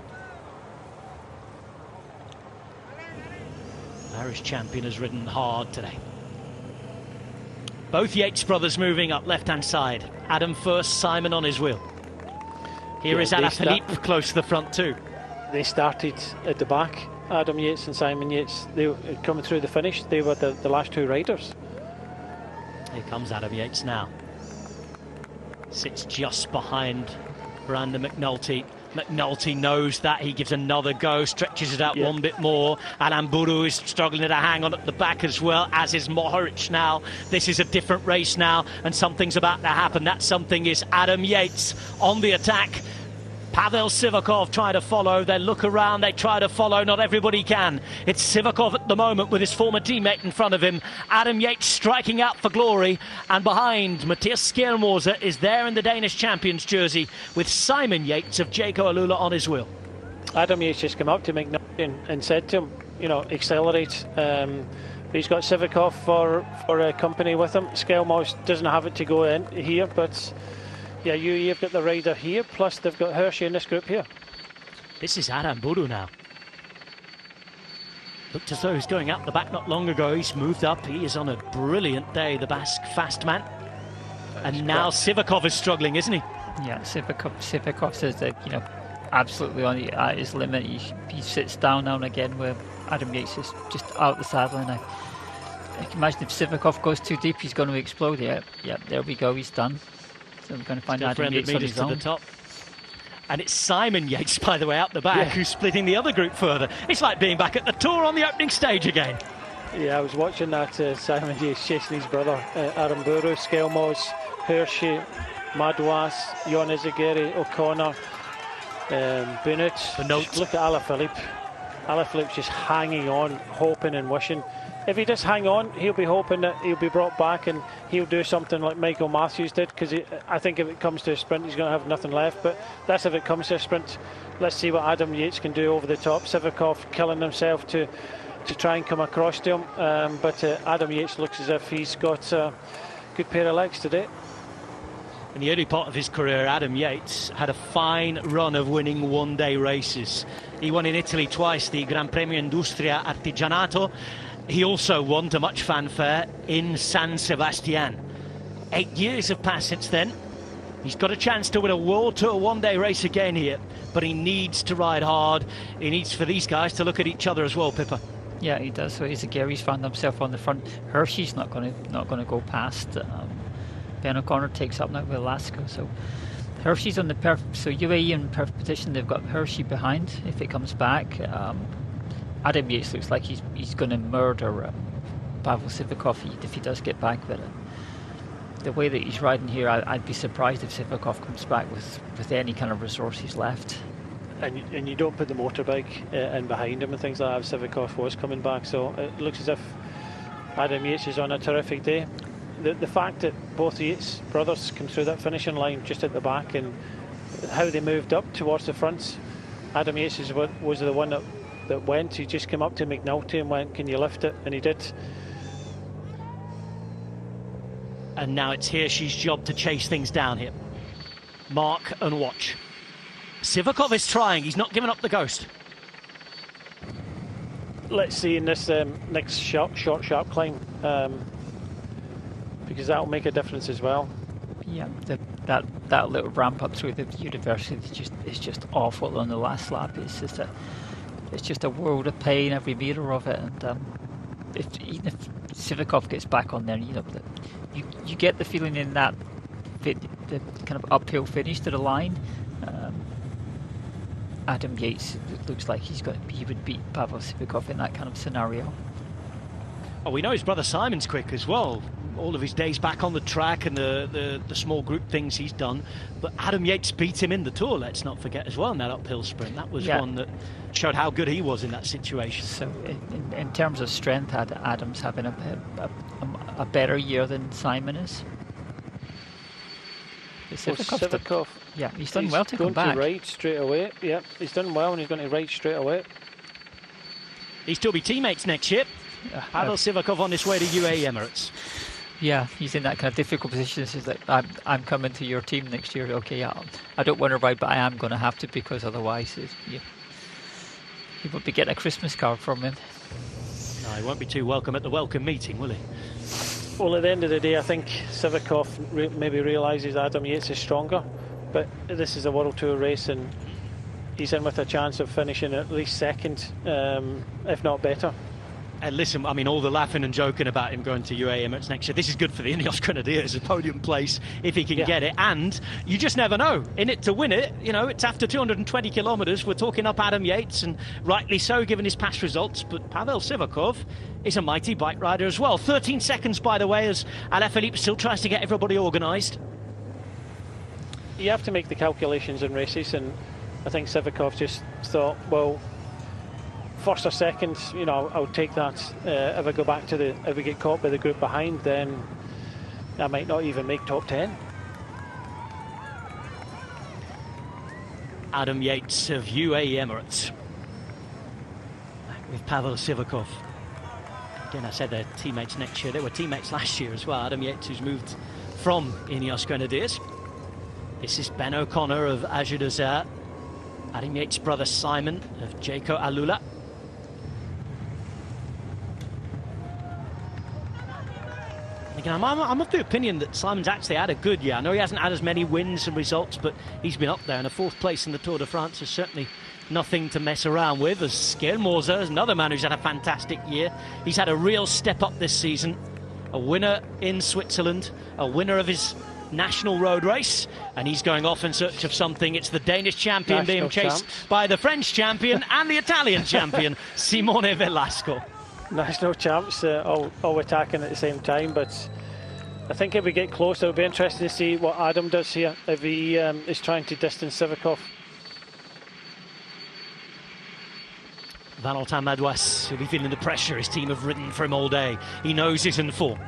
Irish champion has ridden hard today. Both Yates brothers moving up left-hand side. Adam first, Simon on his wheel. Here is Alaphilippe close to the front too. They started at the back, Adam Yates and Simon Yates. They were coming through the finish. They were the last 2 riders. Here comes Adam Yates now. Sits just behind Brandon McNulty. McNulty knows that. He gives another go, stretches it out one bit more. Alain Bourou is struggling to hang on at the back as well, as is Mohoric now. This is a different race now, and something's about to happen. That something is Adam Yates on the attack. Pavel Sivakov trying to follow. They look around, they try to follow. Not everybody can. It's Sivakov at the moment with his former teammate in front of him. Adam Yates striking out for glory. And behind, Matthias Skjermoser is there in the Danish champions jersey with Simon Yates of Jaco Alula on his wheel. Adam Yates just came up to McNulty and said to him, accelerate. He's got Sivakov for a company with him. Skjermoser doesn't have it to go in here, but... yeah, you've got the rider here, plus they've got Hershey in this group here. This is Alain Bourou now. Looked as though he was going up the back not long ago. He's moved up. He is on a brilliant day, the Basque fast man. And now Sivakov is struggling, isn't he? Yeah, Sivakov says that, you know, absolutely at his limit. He sits down now and again where Adam Yates is just out the saddle. And I can imagine if Sivakov goes too deep, he's going to explode. Yeah, there we go. He's done. So we're going to find Adam Yates on his own. The top. And it's Simon Yates, by the way, out the back, who's splitting the other group further. It's like being back at the Tour on the opening stage again. Yeah, I was watching that Simon Yates chasing his brother, Aramburu, Skelmos, Hershey, Madouas, Jon Izagirre, O'Connor, Benoit. Look at Alaphilippe. Alaphilippe's just hanging on, hoping and wishing. If he does hang on, he'll be hoping that he'll be brought back and he'll do something like Michael Matthews did, because I think if it comes to a sprint, he's going to have nothing left. But that's if it comes to a sprint. Let's see what Adam Yates can do over the top. Sivakov killing himself to try and come across to him. But Adam Yates looks as if he's got a good pair of legs today. In the early part of his career, Adam Yates had a fine run of winning one-day races. He won in Italy twice, the Gran Premio Industria Artigianato. He also won, to much fanfare, in San Sebastian. 8 years have passed since then. He's got a chance to win a World Tour one-day race again here, but he needs to ride hard. He needs for these guys to look at each other as well, Pippa. Yeah, he does. So Izagirre's found himself on the front. Hershey's not going to go past. Ben O'Connor takes up now with Lasco. So Hershey's on the so UAE in perfect position. They've got Hershey behind if it comes back. Adam Yates looks like he's going to murder Pavel Sivakov if he does get back. But the way that he's riding here, I'd be surprised if Sivakov comes back with any kind of resources left. And you don't put the motorbike in behind him and things like that if Sivakov was coming back. So it looks as if Adam Yates is on a terrific day. The fact that both Yates brothers come through that finishing line just at the back and how they moved up towards the front. Adam Yates was the one that went. He just came up to McNulty and went, "Can you lift it?" And he did. And now it's Hershey's job to chase things down here. Mark and watch. Sivakov is trying. He's not giving up the ghost. Let's see in this next sharp climb, because that'll make a difference as well. Yeah, that little ramp up through the university is just awful on the last lap. It's just a world of pain every metre of it. And even if Sivakov gets back on there, you get the feeling in that the kind of uphill finish to the line. Adam Yates looks like he would beat Pavel Sivakov in that kind of scenario. Oh, we know his brother Simon's quick as well. All of his days back on the track and the small group things he's done. But Adam Yates beat him in the Tour, let's not forget, as well, in that uphill sprint. That was one that showed how good he was in that situation. So in terms of strength, Adam's having a better year than Simon is. Sivakov, he's done well to come back. He's going to ride straight away. Yeah, he's done well and he's going to ride straight away. He'll still be teammates next year. Pavel Sivakov on his way to UAE Emirates. Yeah, he's in that kind of difficult position. It's like, I'm coming to your team next year. Okay, I don't want to ride, but I am going to have to, because otherwise he won't be getting a Christmas card from him. No, he won't be too welcome at the welcome meeting, will he? Well, at the end of the day, I think Sivakov maybe realises Adam Yates is stronger, but this is a World Tour race and he's in with a chance of finishing at least second, if not better. And listen, I mean, all the laughing and joking about him going to UAE Emirates next year, this is good for the Ineos Grenadiers, a podium place if he can get it. And you just never know. In it to win it, it's after 220 kilometres. We're talking up Adam Yates, and rightly so, given his past results. But Pavel Sivakov is a mighty bike rider as well. 13 seconds, by the way, as Alaphilippe still tries to get everybody organised. You have to make the calculations in races, and I think Sivakov just thought, well, first or second, I'll take that. If we get caught by the group behind, then I might not even make top 10. Adam Yates of UAE Emirates with Pavel Sivakov. Again, I said they're teammates next year. They were teammates last year as well. Adam Yates, who's moved from Ineos Grenadiers. This is Ben O'Connor of Azure Desert. Adam Yates' brother Simon of Jayco Alula. Again, I'm of the opinion that Simon's actually had a good year. I know he hasn't had as many wins and results, but he's been up there, and a 4th place in the Tour de France is certainly nothing to mess around with. As Skelmoser is another man who's had a fantastic year. He's had a real step up this season. A winner in Switzerland, a winner of his national road race, and he's going off in search of something. It's the Danish champion being chased by the French champion and the Italian champion, Simone Velasco. National champs all attacking at the same time, but I think if we get close, it'll be interesting to see what Adam does here, if he is trying to distance Sivakov. Valentin Madouas, he'll be feeling the pressure. His team have ridden for him all day. He knows he's in form.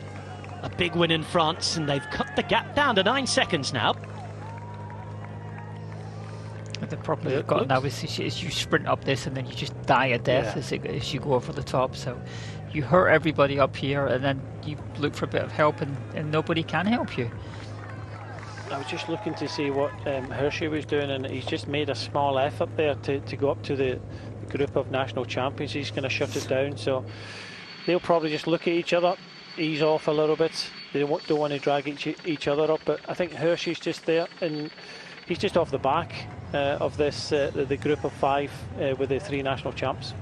A big win in France, and they've cut the gap down to 9 seconds now. The problem they've got now is you sprint up this and then you just die a death as you go over the top. So you hurt everybody up here, and then you look for a bit of help, and nobody can help you. I was just looking to see what Hershey was doing, and he's just made a small effort there to go up to the group of national champions. He's going to shut it down, so they'll probably just look at each other, ease off a little bit. They don't want to drag each other up, but I think Hershey's just there, and he's just off the back of this the group of 5 with the 3 national champs.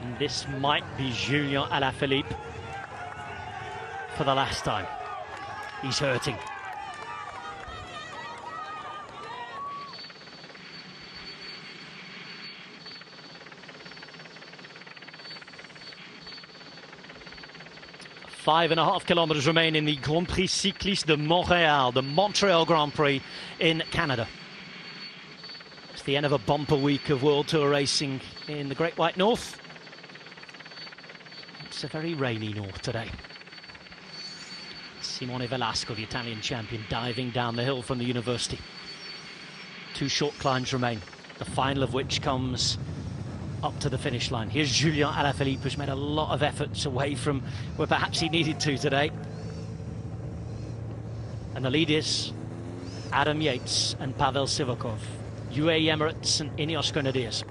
And this might be Julien Alaphilippe for the last time. He's hurting. Five and a half kilometers remain in the Grand Prix Cyclistes de Montréal, the Montreal Grand Prix in Canada. It's the end of a bumper week of World Tour racing in the Great White North. It's a very rainy north today. Simone Velasco, the Italian champion, diving down the hill from the university. 2 short climbs remain, the final of which comes up to the finish line. Here's Julien Alaphilippe, who's made a lot of efforts away from where perhaps he needed to today. And the lead is Adam Yates and Pavel Sivakov, UAE Emirates and Ineos Grenadiers.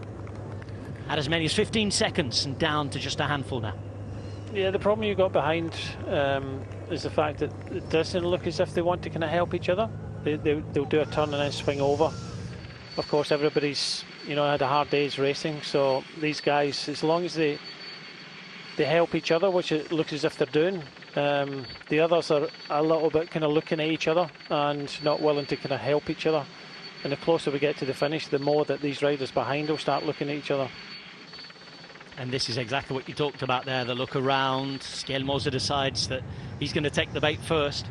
Had as many as 15 seconds and down to just a handful now. Yeah, the problem you got behind is the fact that it doesn't look as if they want to kind of help each other. They'll do a turn and then swing over. Of course, everybody's had a hard day's racing, so these guys, as long as they help each other, which it looks as if they're doing, the others are a little bit kind of looking at each other and not willing to kind of help each other. And the closer we get to the finish, the more that these riders behind will start looking at each other. And this is exactly what you talked about there, the look around. Skelmoser decides that he's going to take the bait first.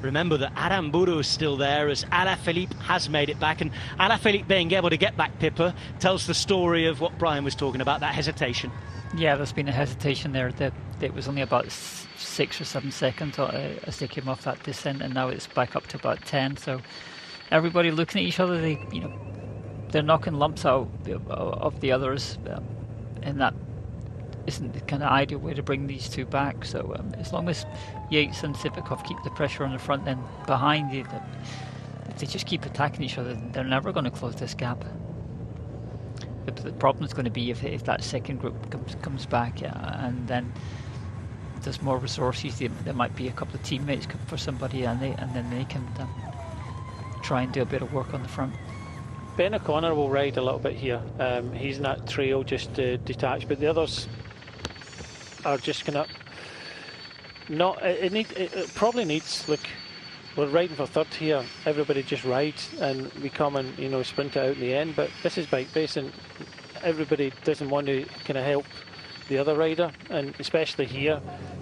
Remember that Aramburu is still there, as Alaphilippe has made it back, and Alaphilippe being able to get back Pippa tells the story of what Brian was talking about, that hesitation. Yeah, there's been a hesitation there. That it was only about 6 or 7 seconds as they came off that descent, and now it's back up to about 10. So everybody looking at each other, they're knocking lumps out of the others, and that isn't the kind of ideal way to bring these 2 back. So as long as Yates and Sivakov keep the pressure on the front, then behind you, if they just keep attacking each other, they're never going to close this gap. The problem is going to be if that second group comes back, and then there's more resources. There might be a couple of teammates for somebody, and then they can try and do a bit of work on the front. Ben O'Connor will ride a little bit here. He's in that trail just detached, but the others are just gonna not. It probably needs. Look, we're riding for third here. Everybody just rides, and we come and sprint it out in the end. But this is bike racing. Everybody doesn't want to kind of help the other rider, and especially here,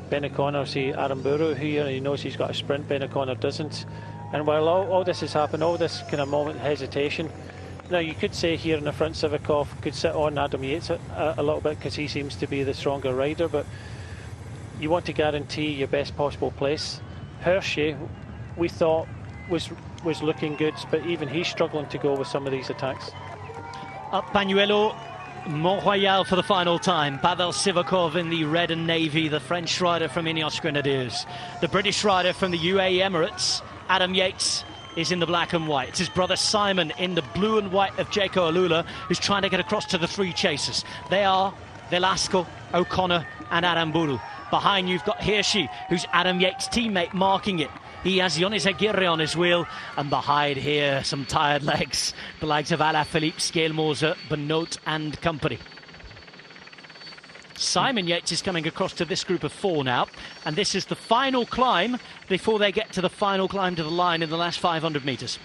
Ben O'Connor see Aramburu here, and he knows he's got a sprint. Ben O'Connor doesn't, and while all this has happened, all this kind of moment hesitation. Now, you could say here in the front, Sivakov could sit on Adam Yates a little bit because he seems to be the stronger rider, but you want to guarantee your best possible place. Hershey, we thought, was looking good, but even he's struggling to go with some of these attacks. Up Pañuelo, Mont-Royal for the final time. Pavel Sivakov in the red and navy, the French rider from Ineos Grenadiers. The British rider from the UAE Emirates, Adam Yates, is in the black and white. It's his brother Simon in the blue and white of Jaco Alula, who's trying to get across to the 3 chasers. They are Velasco, O'Connor and Aramburu. Behind you've got Hirschi, who's Adam Yates' teammate, marking it. He has Jonas Aguirre on his wheel, and behind here, some tired legs. The likes of Alaphilippe, Scalemoser, Benoit and company. Simon Yates is coming across to this group of 4 now, and this is the final climb before they get to the final climb to the line in the last 500 metres.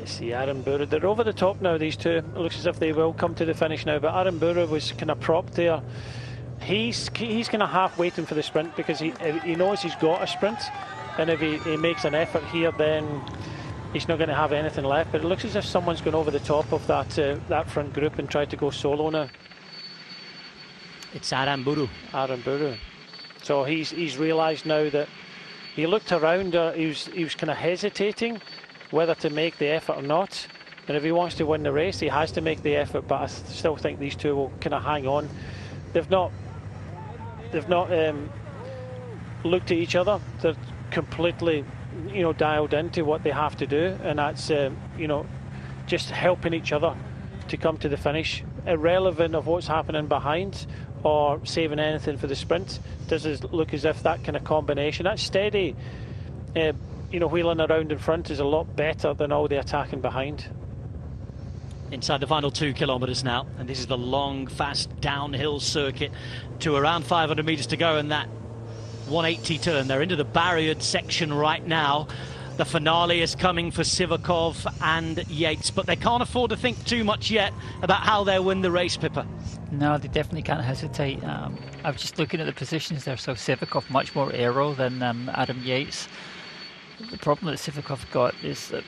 See Aramburu, they're over the top now, these two. It looks as if they will come to the finish now, but Aramburu was kind of propped there. He's kind of half waiting for the sprint because he knows he's got a sprint, and if he makes an effort here, then he's not going to have anything left. But it looks as if someone's gone over the top of that front group and tried to go solo now. It's Aramburu. Aramburu. So he's realised now that he looked around. He was kind of hesitating whether to make the effort or not. And if he wants to win the race, he has to make the effort. But I still think these two will kind of hang on. They've not looked at each other. They're completely, dialed into what they have to do, and that's just helping each other to come to the finish, irrelevant of what's happening behind or saving anything for the sprint. Does it look as if that kind of combination, that steady, wheeling around in front is a lot better than all the attacking behind. Inside the final 2 kilometres now, and this is the long, fast downhill circuit to around 500 metres to go, and that 180 turn. They're into the barriered section right now. The finale is coming for Sivakov and Yates, but they can't afford to think too much yet about how they'll win the race, Pippa. No, they definitely can't hesitate. I was just looking at the positions there, so Sivakov much more aero than Adam Yates. The problem that Sivakov got is that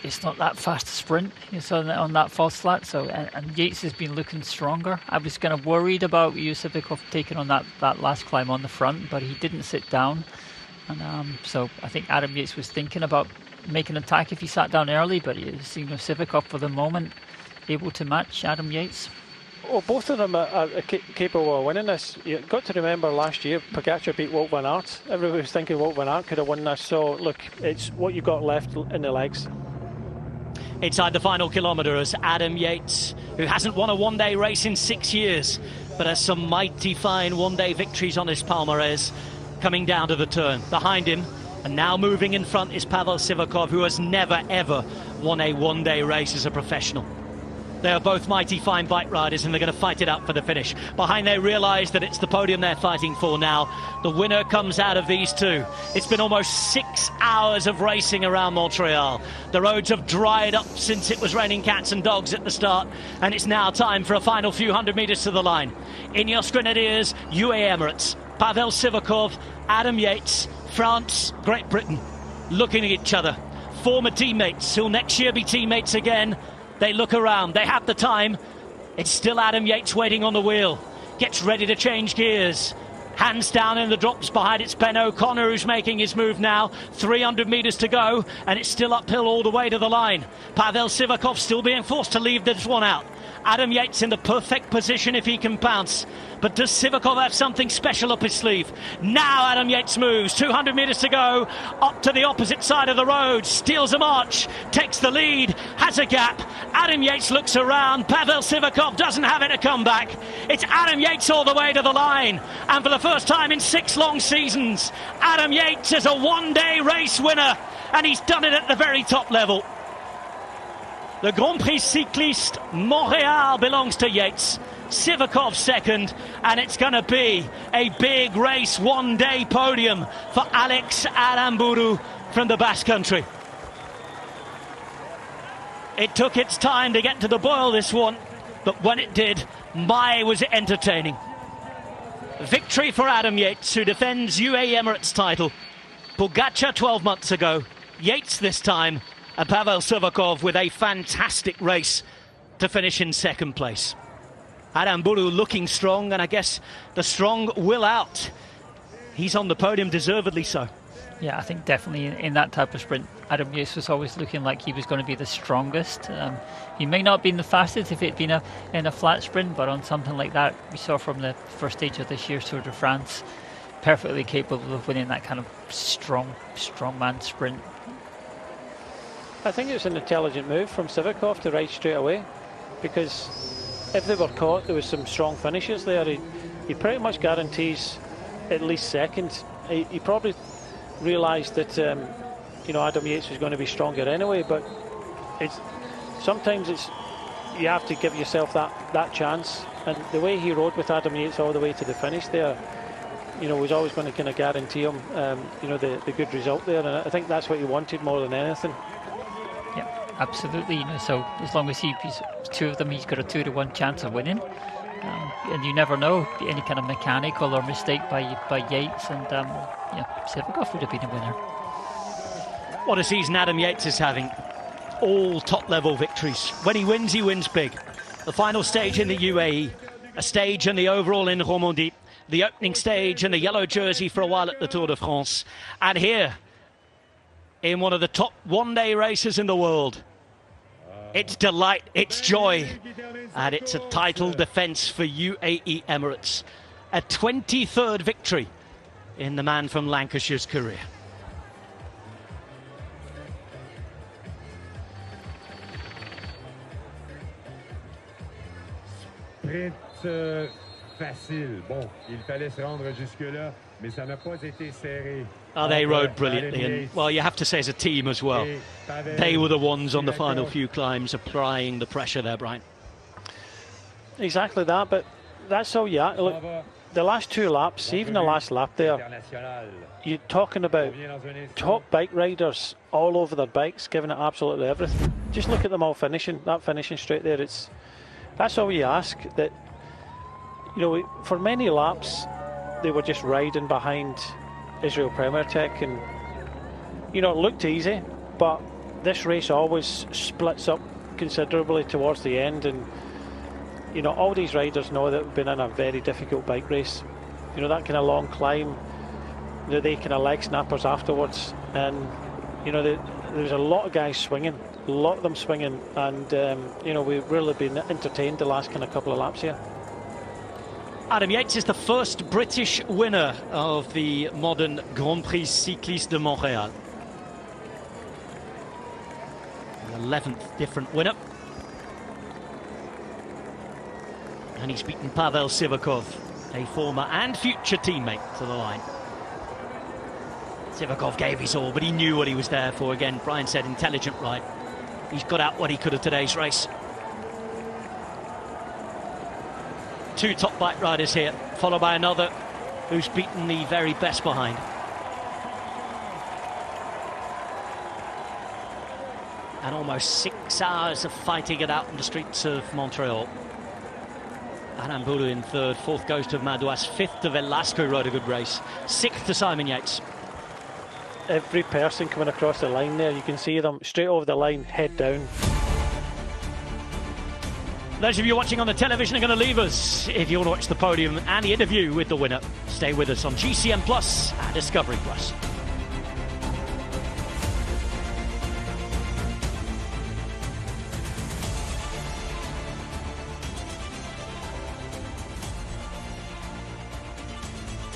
it's not that fast a sprint, on that false flat. So and Yates has been looking stronger. I was kind of worried about Sivakov taking on that last climb on the front, but he didn't sit down. And so I think Adam Yates was thinking about making an attack if he sat down early, but Sivakov for the moment able to match Adam Yates. Well, both of them are capable of winning this. You've got to remember last year, Pogacar beat Wout van Aert. Everybody was thinking Wout van Aert could have won this. So, look, it's what you've got left in the legs. Inside the final kilometre is Adam Yates, who hasn't won a one-day race in 6 years, but has some mighty fine one-day victories on his palmarès, coming down to the turn. Behind him, and now moving in front, is Pavel Sivakov, who has never, ever won a one-day race as a professional. They are both mighty fine bike riders, and they're going to fight it out for the finish. Behind, they realise that it's the podium they're fighting for now. The winner comes out of these two. It's been almost 6 hours of racing around Montreal. The roads have dried up since it was raining cats and dogs at the start, and it's now time for a final few hundred metres to the line. Ineos Grenadiers, UAE Emirates, Pavel Sivakov, Adam Yates, France, Great Britain, looking at each other. Former teammates who'll next year be teammates again. They look around, they have the time. It's still Adam Yates waiting on the wheel. Gets ready to change gears. Hands down in the drops behind. It's Ben O'Connor who's making his move now. 300 metres to go, and it's still uphill all the way to the line. Pavel Sivakov still being forced to leave this one out. Adam Yates in the perfect position if he can bounce. But does Sivakov have something special up his sleeve? Now Adam Yates moves. 200 metres to go. Up to the opposite side of the road. Steals a march. Takes the lead. Has a gap. Adam Yates looks around. Pavel Sivakov doesn't have it to come back. It's Adam Yates all the way to the line. And for the first time in 6 long seasons, Adam Yates is a one-day race winner. And he's done it at the very top level. The Grand Prix Cyclistes Montréal belongs to Yates. Sivakov second, and it's going to be a big race, one-day podium for Alex Aramburu from the Basque Country. It took its time to get to the boil, this one, but when it did, my was it entertaining. Victory for Adam Yates, who defends UAE Emirates title. Pogacar 12 months ago, Yates this time, and Pavel Sivakov with a fantastic race to finish in second place. Aramburu looking strong, and I guess the strong will out. He's on the podium, deservedly so. Yeah, I think definitely in that type of sprint, Adam Yates was always looking like he was going to be the strongest. He may not have been the fastest if it had been in a flat sprint, but on something like that, we saw from the first stage of this year's Tour de France, perfectly capable of winning that kind of strong man sprint. I think it was an intelligent move from Sivakov to ride straight away, because if they were caught, there was some strong finishes there. He pretty much guarantees at least second. He probably realised that Adam Yates was going to be stronger anyway, but sometimes you have to give yourself that chance. And the way he rode with Adam Yates all the way to the finish there, was always going to kind of guarantee him, the good result there. And I think that's what he wanted more than anything. Yeah, absolutely. So as long as he's two of them, he's got a 2-to-1 chance of winning. And you never know, any kind of mechanical or mistake by Yates, and Sivakov would have been a winner. What a season Adam Yates is having. All top-level victories. When he wins big. The final stage in the UAE, a stage in the overall in Romandie, the opening stage in the yellow jersey for a while at the Tour de France, and here in one of the top one-day races in the world. It's delight, it's joy, and it's a title defence for UAE Emirates. A 23rd victory in the man from Lancashire's career. Sprint facile. Bon, il fallait se rendre jusque-là, mais ça n'a pas été serré. They rode brilliantly, and well, you have to say as a team as well, they were the ones on the final few climbs applying the pressure there, Brian. Exactly that, but that's all look, the last 2 laps, even the last lap there, you're talking about top bike riders all over their bikes, giving it absolutely everything. Just look at them all finishing straight there. That's all you ask. That for many laps they were just riding behind Israel Premier Tech, and it looked easy, but this race always splits up considerably towards the end, and all these riders know that we've been in a very difficult bike race. That kind of long climb, they kind of leg snappers afterwards, and there's a lot of guys swinging, a lot of them swinging, and we've really been entertained the last kind of couple of laps here. Adam Yates is the first British winner of the modern Grand Prix Cyclistes de Montréal. The 11th different winner. And he's beaten Pavel Sivakov, a former and future teammate, to the line. Sivakov gave his all, but he knew what he was there for. Again, Brian said, intelligent ride. He's got out what he could of today's race. 2 top bike riders here, followed by another who's beaten the very best behind. And almost 6 hours of fighting it out in the streets of Montreal. Aramburu in 3rd, 4th goes to Madouas, 5th to Velasco, rode a good race, 6th to Simon Yates. Every person coming across the line there, you can see them straight over the line, head down. Those of you watching on the television are going to leave us. If you want to watch the podium and the interview with the winner, stay with us on GCN Plus and Discovery Plus.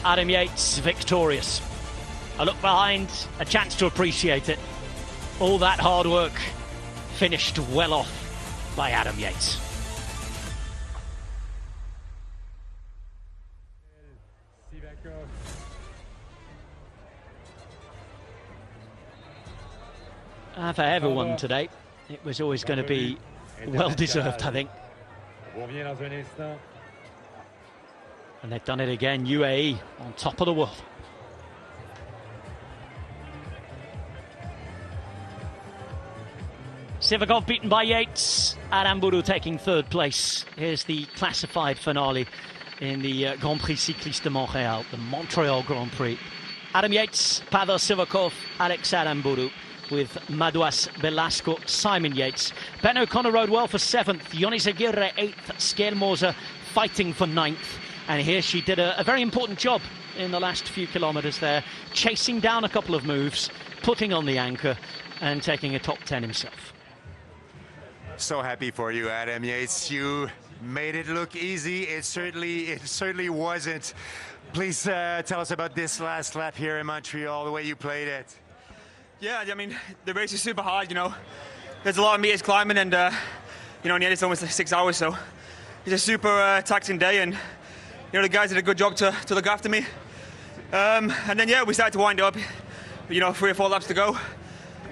Adam Yates victorious. A look behind, a chance to appreciate it. All that hard work finished well off by Adam Yates. For everyone today, it was always going to be well deserved, I think. And they've done it again, UAE on top of the world. Sivakov beaten by Yates, Aramburu taking 3rd place. Here's the classified finale in the Grand Prix Cyclistes de Montréal, the Montreal Grand Prix. Adam Yates, Pavel Sivakov, Alex Aramburu, with Madouas, Velasco, Simon Yates. Ben O'Connor rode well for 7th, Jonis Aguirre 8th, Scale fighting for 9th. And here she did a very important job in the last few kilometres there, chasing down a couple of moves, putting on the anchor and taking a top 10 himself. So happy for you, Adam Yates. You made it look easy. It certainly wasn't. Please tell us about this last lap here in Montreal, the way you played it. Yeah, I mean, the race is super hard, There's a lot of meters climbing, and, in the end it's almost like 6 hours, so it's a super taxing day, and the guys did a good job to look after me. And then we started to wind it up. 3 or 4 laps to go.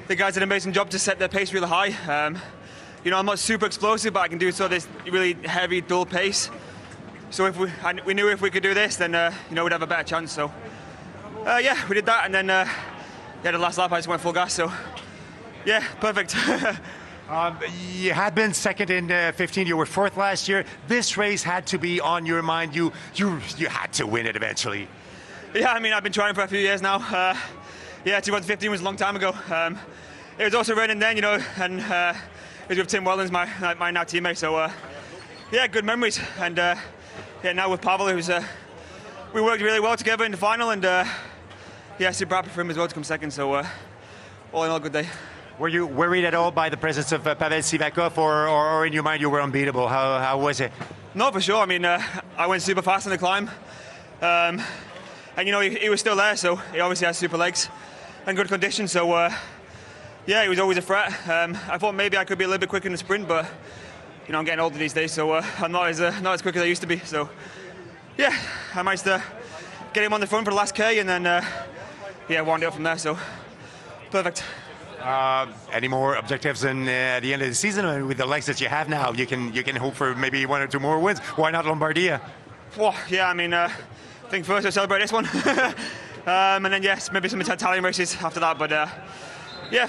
The guys did an amazing job to set their pace really high. I'm not super explosive, but I can do this really heavy, dull pace. So we knew if we could do this, then we'd have a better chance. So we did that, and then the last lap I just went full gas. So perfect. You had been second in 15. You were 4th last year. This race had to be on your mind. You had to win it eventually. Yeah, I mean, I've been trying for a few years now. 2015 was a long time ago. It was also raining then, and it was with Tim Wellens, my now teammate. So good memories. And now with Pavel, we worked really well together in the final, and super happy for him as well to come second. So all in all, good day. Were you worried at all by the presence of Pavel Sivakov, or in your mind you were unbeatable? How was it? No, for sure. I mean, I went super fast on the climb. And he was still there, so he obviously has super legs and good condition. So he was always a threat. I thought maybe I could be a little bit quicker in the sprint, but I'm getting older these days, so I'm not as quick as I used to be. So I managed to get him on the front for the last K, and then wound it up from there. So perfect. Any more objectives at the end of the season? With the legs that you have now, you can hope for maybe 1 or 2 more wins. Why not Lombardia? Well, I mean, I think first I'll celebrate this one, and then maybe some Italian races after that. But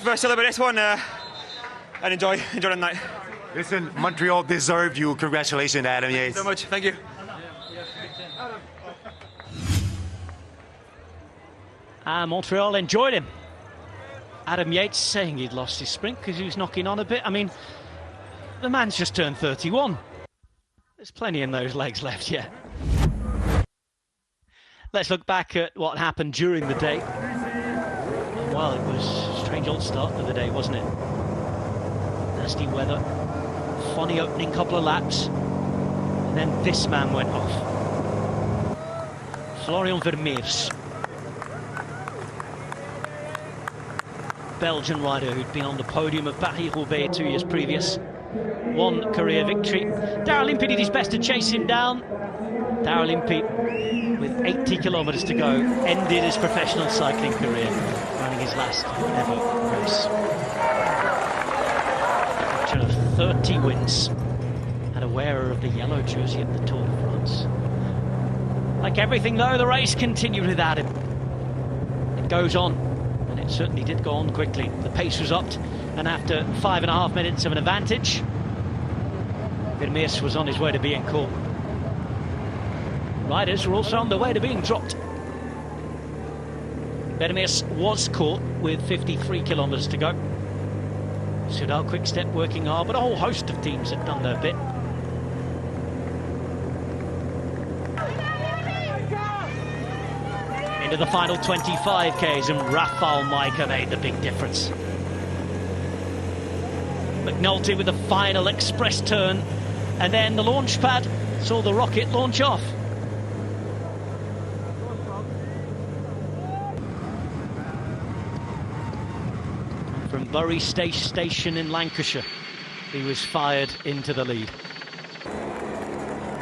first celebrate this one and enjoy the night. Listen, Montreal deserved you. Congratulations, Adam Yates. Thank you so much. Thank you. Montreal enjoyed him. Adam Yates saying he'd lost his sprint because he was knocking on a bit. I mean, the man's just turned 31. There's plenty in those legs left yet. Let's look back at what happened during the day. Well, it was a strange old start to the day, wasn't it? Nasty weather, funny opening couple of laps, and then this man went off. Florian Vermeers. Belgian rider who'd been on the podium of Paris-Roubaix 2 years previous. 1 career victory. Daryl Impey did his best to chase him down. Daryl Impey, with 80 kilometres to go, ended his professional cycling career, running his last ever race. Picture of 30 wins, and a wearer of the yellow jersey at the Tour de France. Like everything though, the race continued without him. It goes on. It certainly did go on quickly. The pace was upped, and after 5.5 minutes of an advantage, Vermeers was on his way to being caught. Riders were also on their way to being dropped. Vermeers was caught with 53 kilometres to go. Soudal Quick-Step working hard, but a whole host of teams had done their bit. Into the final 25Ks, and Rafał Majka made the big difference. McNulty with the final express turn, and then the launch pad saw the rocket launch off. From Bury Station in Lancashire, he was fired into the lead.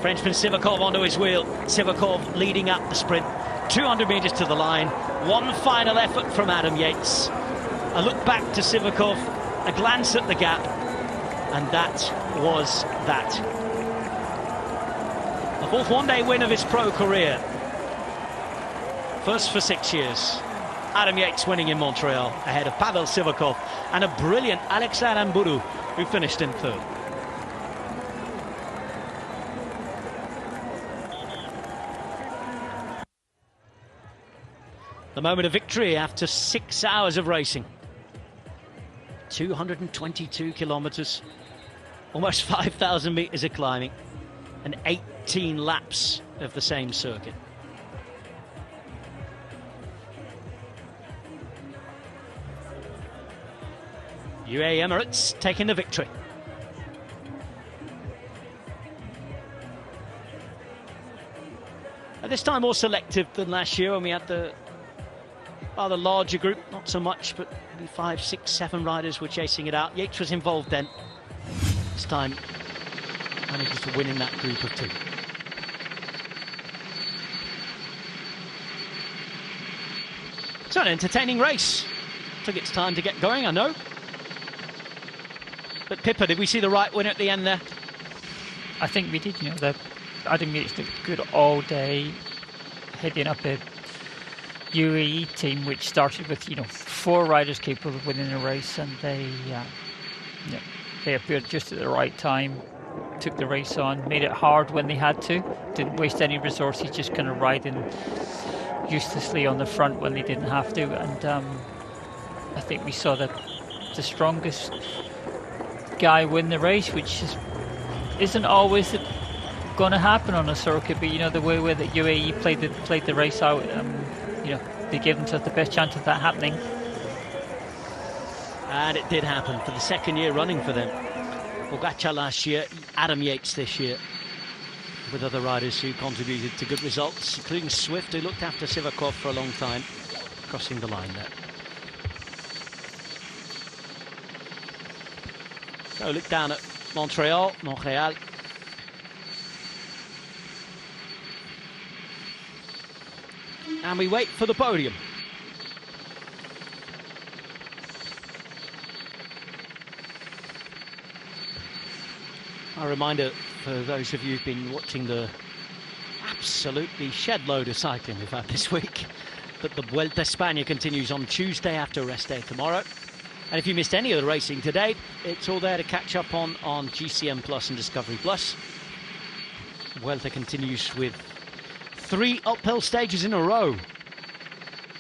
Frenchman Sivakov onto his wheel. Sivakov leading up the sprint. 200 metres to the line. 1 final effort from Adam Yates. A look back to Sivakov, a glance at the gap, and that was that. The 4th one-day win of his pro career. First for 6 years. Adam Yates winning in Montreal ahead of Pavel Sivakov and a brilliant Alex Aramburu, who finished in 3rd. The moment of victory after 6 hours of racing. 222 kilometres, almost 5,000 metres of climbing, and 18 laps of the same circuit. UAE Emirates taking the victory. At this time more selective than last year when we had the rather larger group, not so much, but maybe 5, 6, 7 riders were chasing it out. Yates was involved then. This time manages to win in that group of two. It's an entertaining race. Took its time to get going, I know. But Pippa, did we see the right winner at the end there? I think we did. You know, Adam Yates looked good all day, heading up a UAE team which started with 4 riders capable of winning a race, and they appeared just at the right time, took the race on, made it hard when they had to, didn't waste any resources, just kind of riding uselessly on the front when they didn't have to. And I think we saw the strongest guy win the race, which isn't always going to happen on a circuit, but the way that UAE played the race out, they gave themselves the best chance of that happening. And it did happen for the second year running for them. Pogacar last year, Adam Yates this year, with other riders who contributed to good results, including Swift, who looked after Sivakov for a long time, crossing the line there. So look down at Montreal. And we wait for the podium. A reminder for those of you who've been watching the absolutely shed load of cycling we've had this week, that the Vuelta a España continues on Tuesday after rest day tomorrow. And if you missed any of the racing today, it's all there to catch up on GCN Plus and Discovery Plus. Vuelta continues with 3 uphill stages in a row.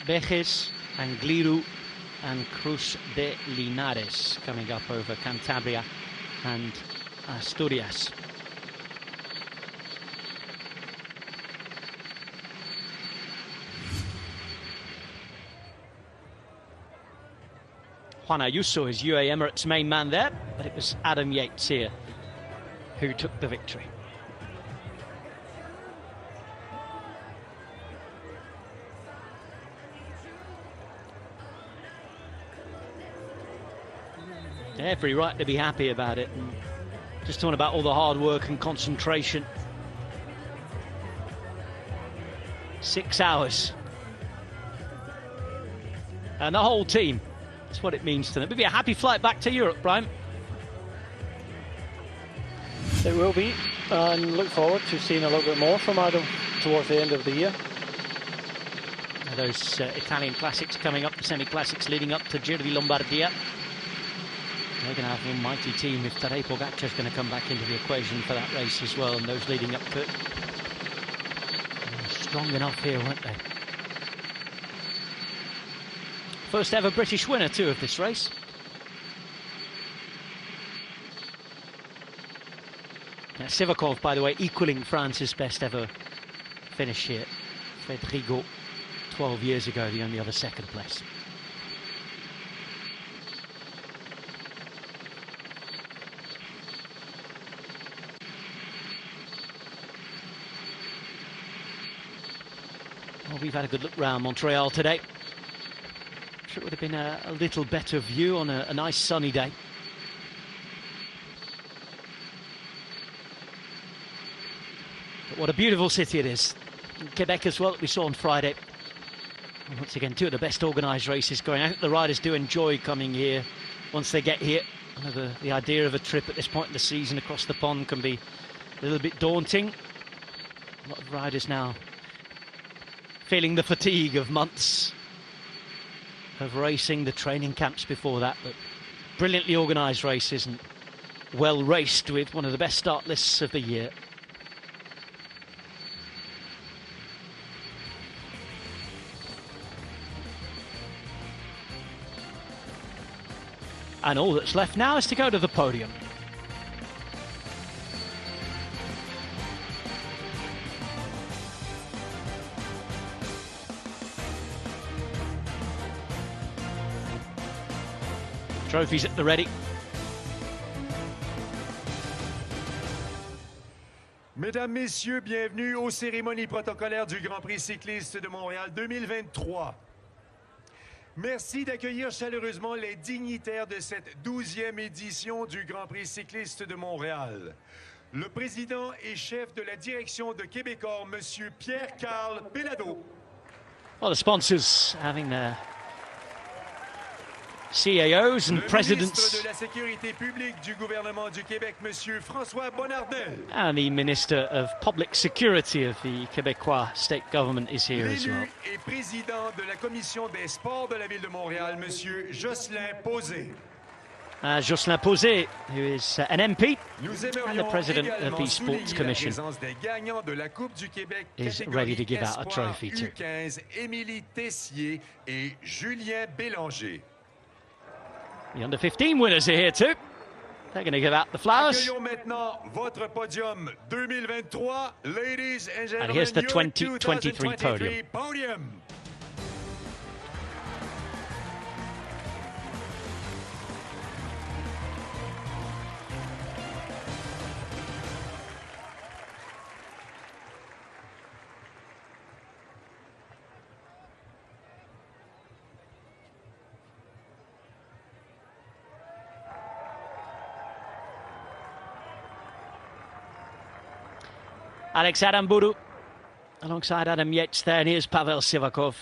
Vejes, Angliru and Cruz de Linares coming up over Cantabria and Asturias. Juan Ayuso is UAE Emirates' main man there, but it was Adam Yates here who took the victory. Every right to be happy about it. And just talking about all the hard work and concentration. 6 hours. And the whole team. That's what it means to them. It'll be a happy flight back to Europe, Brian. It will be, and look forward to seeing a little bit more from Adam towards the end of the year. Those Italian classics coming up, the semi-classics leading up to Giro di Lombardia. They're going to have an almighty team if Tadej Pogacar is going to come back into the equation for that race as well, and those leading up to it. Strong enough here, weren't they? First ever British winner, too, of this race. Now, Sivakov, by the way, equalling France's best ever finish here. Fred Rigaud, 12 years ago, the only other second place. Well, we've had a good look round Montreal today. I'm sure it would have been a little better view on a nice sunny day. But what a beautiful city it is. In Quebec as well, that we saw on Friday. And once again, 2 of the best organised races going. I think the riders do enjoy coming here once they get here. I know the idea of a trip at this point in the season across the pond can be a little bit daunting. A lot of riders now feeling the fatigue of months of racing, the training camps before that, but brilliantly organised races and well raced with one of the best start lists of the year. And all that's left now is to go to the podium. Trophies at the ready. Mesdames, Messieurs, bienvenue aux cérémonies protocolaires du Grand Prix Cyclistes de Montréal 2023. Merci d'accueillir chaleureusement les dignitaires de cette 12e édition du Grand Prix Cyclistes de Montréal. le président et chef de la direction de Québecor, Monsieur Pierre-Carl Pelado. Well, the sponsors having their CAOs and Le presidents, ministre de la Sécurité publique du gouvernement du Québec, Monsieur François Bonnardel. and the Minister of Public Security of the Québécois state government is here as well. L'élu et président de la commission des sports de la ville de Montréal, Monsieur Jocelyn Posé. Jocelyn Posé, who is an MP Nous and the aimerions president of également the Sports souligner la Commission, présence des gagnants de la Coupe du Québec is catégorie ready to give out a Espoir trophy to. U15, Émilie Tessier et Julien Bélanger. The under-15 winners are here too. They're going to give out the flowers. Accueillons maintenant votre podium 2023, ladies and gentlemen. And here's the your 2023 podium. Alex Aramburu alongside Adam Yates there, and here's Pavel Sivakov.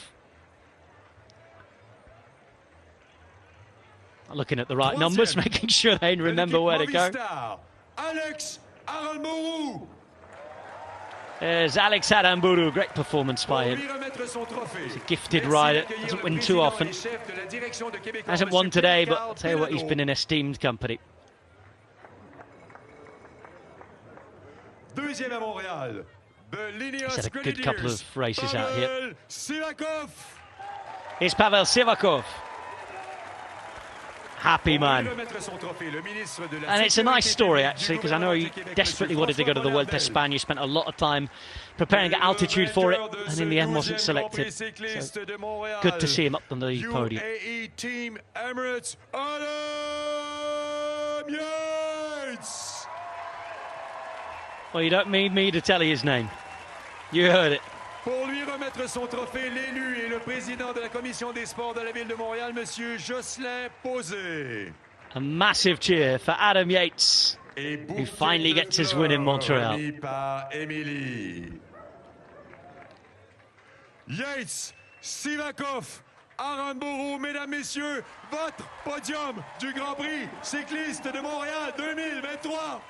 Looking at the right numbers, making sure they remember where to go. Alex Aramburu. There's Alex Aramburu, great performance by him. He's a gifted rider, doesn't win too often. Hasn't won today, but I'll tell you what, he's been in esteemed company. Deuxième à Montréal, the He's had a good couple of races out here. Sivakov. Here's Pavel Sivakov. Happy man. And it's a nice story actually, because I know he desperately wanted to go to the Vuelta a España. Spent a lot of time preparing at altitude for it, and in the end wasn't selected. So good to see him up on the podium. UAE Team Emirates, Adam Yates. Well, you don't need me to tell you his name. You heard it. Pour lui remettre son trophée, l'élu et le président de la commission des sports de la ville de Montréal, Monsieur Jocelyn Posé. A massive cheer for Adam Yates, who finally gets his win in Montreal. Remis par Émilie. Yates, Sivakov, Aramburu, mesdames, messieurs, votre podium du Grand Prix Cyclistes de Montréal 2023.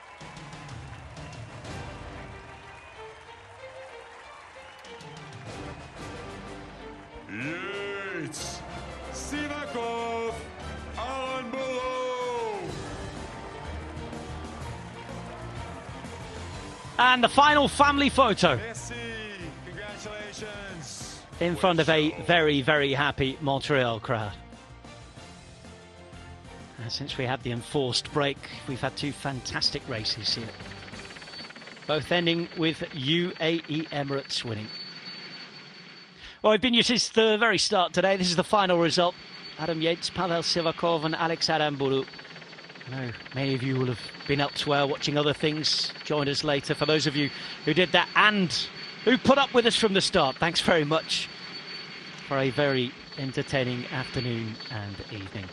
Yates, Sivakov, Aramburu. And the final family photo Merci. Congratulations. in front of a very, very happy Montreal crowd. And since we had the enforced break, we've had two fantastic races here, both ending with UAE Emirates winning. Well, we've been here since the very start today. This is the final result. Adam Yates, Pavel Sivakov and Alex Aramburu. I know many of you will have been elsewhere watching other things. Join us later. For those of you who did that and who put up with us from the start, thanks very much for a very entertaining afternoon and evening.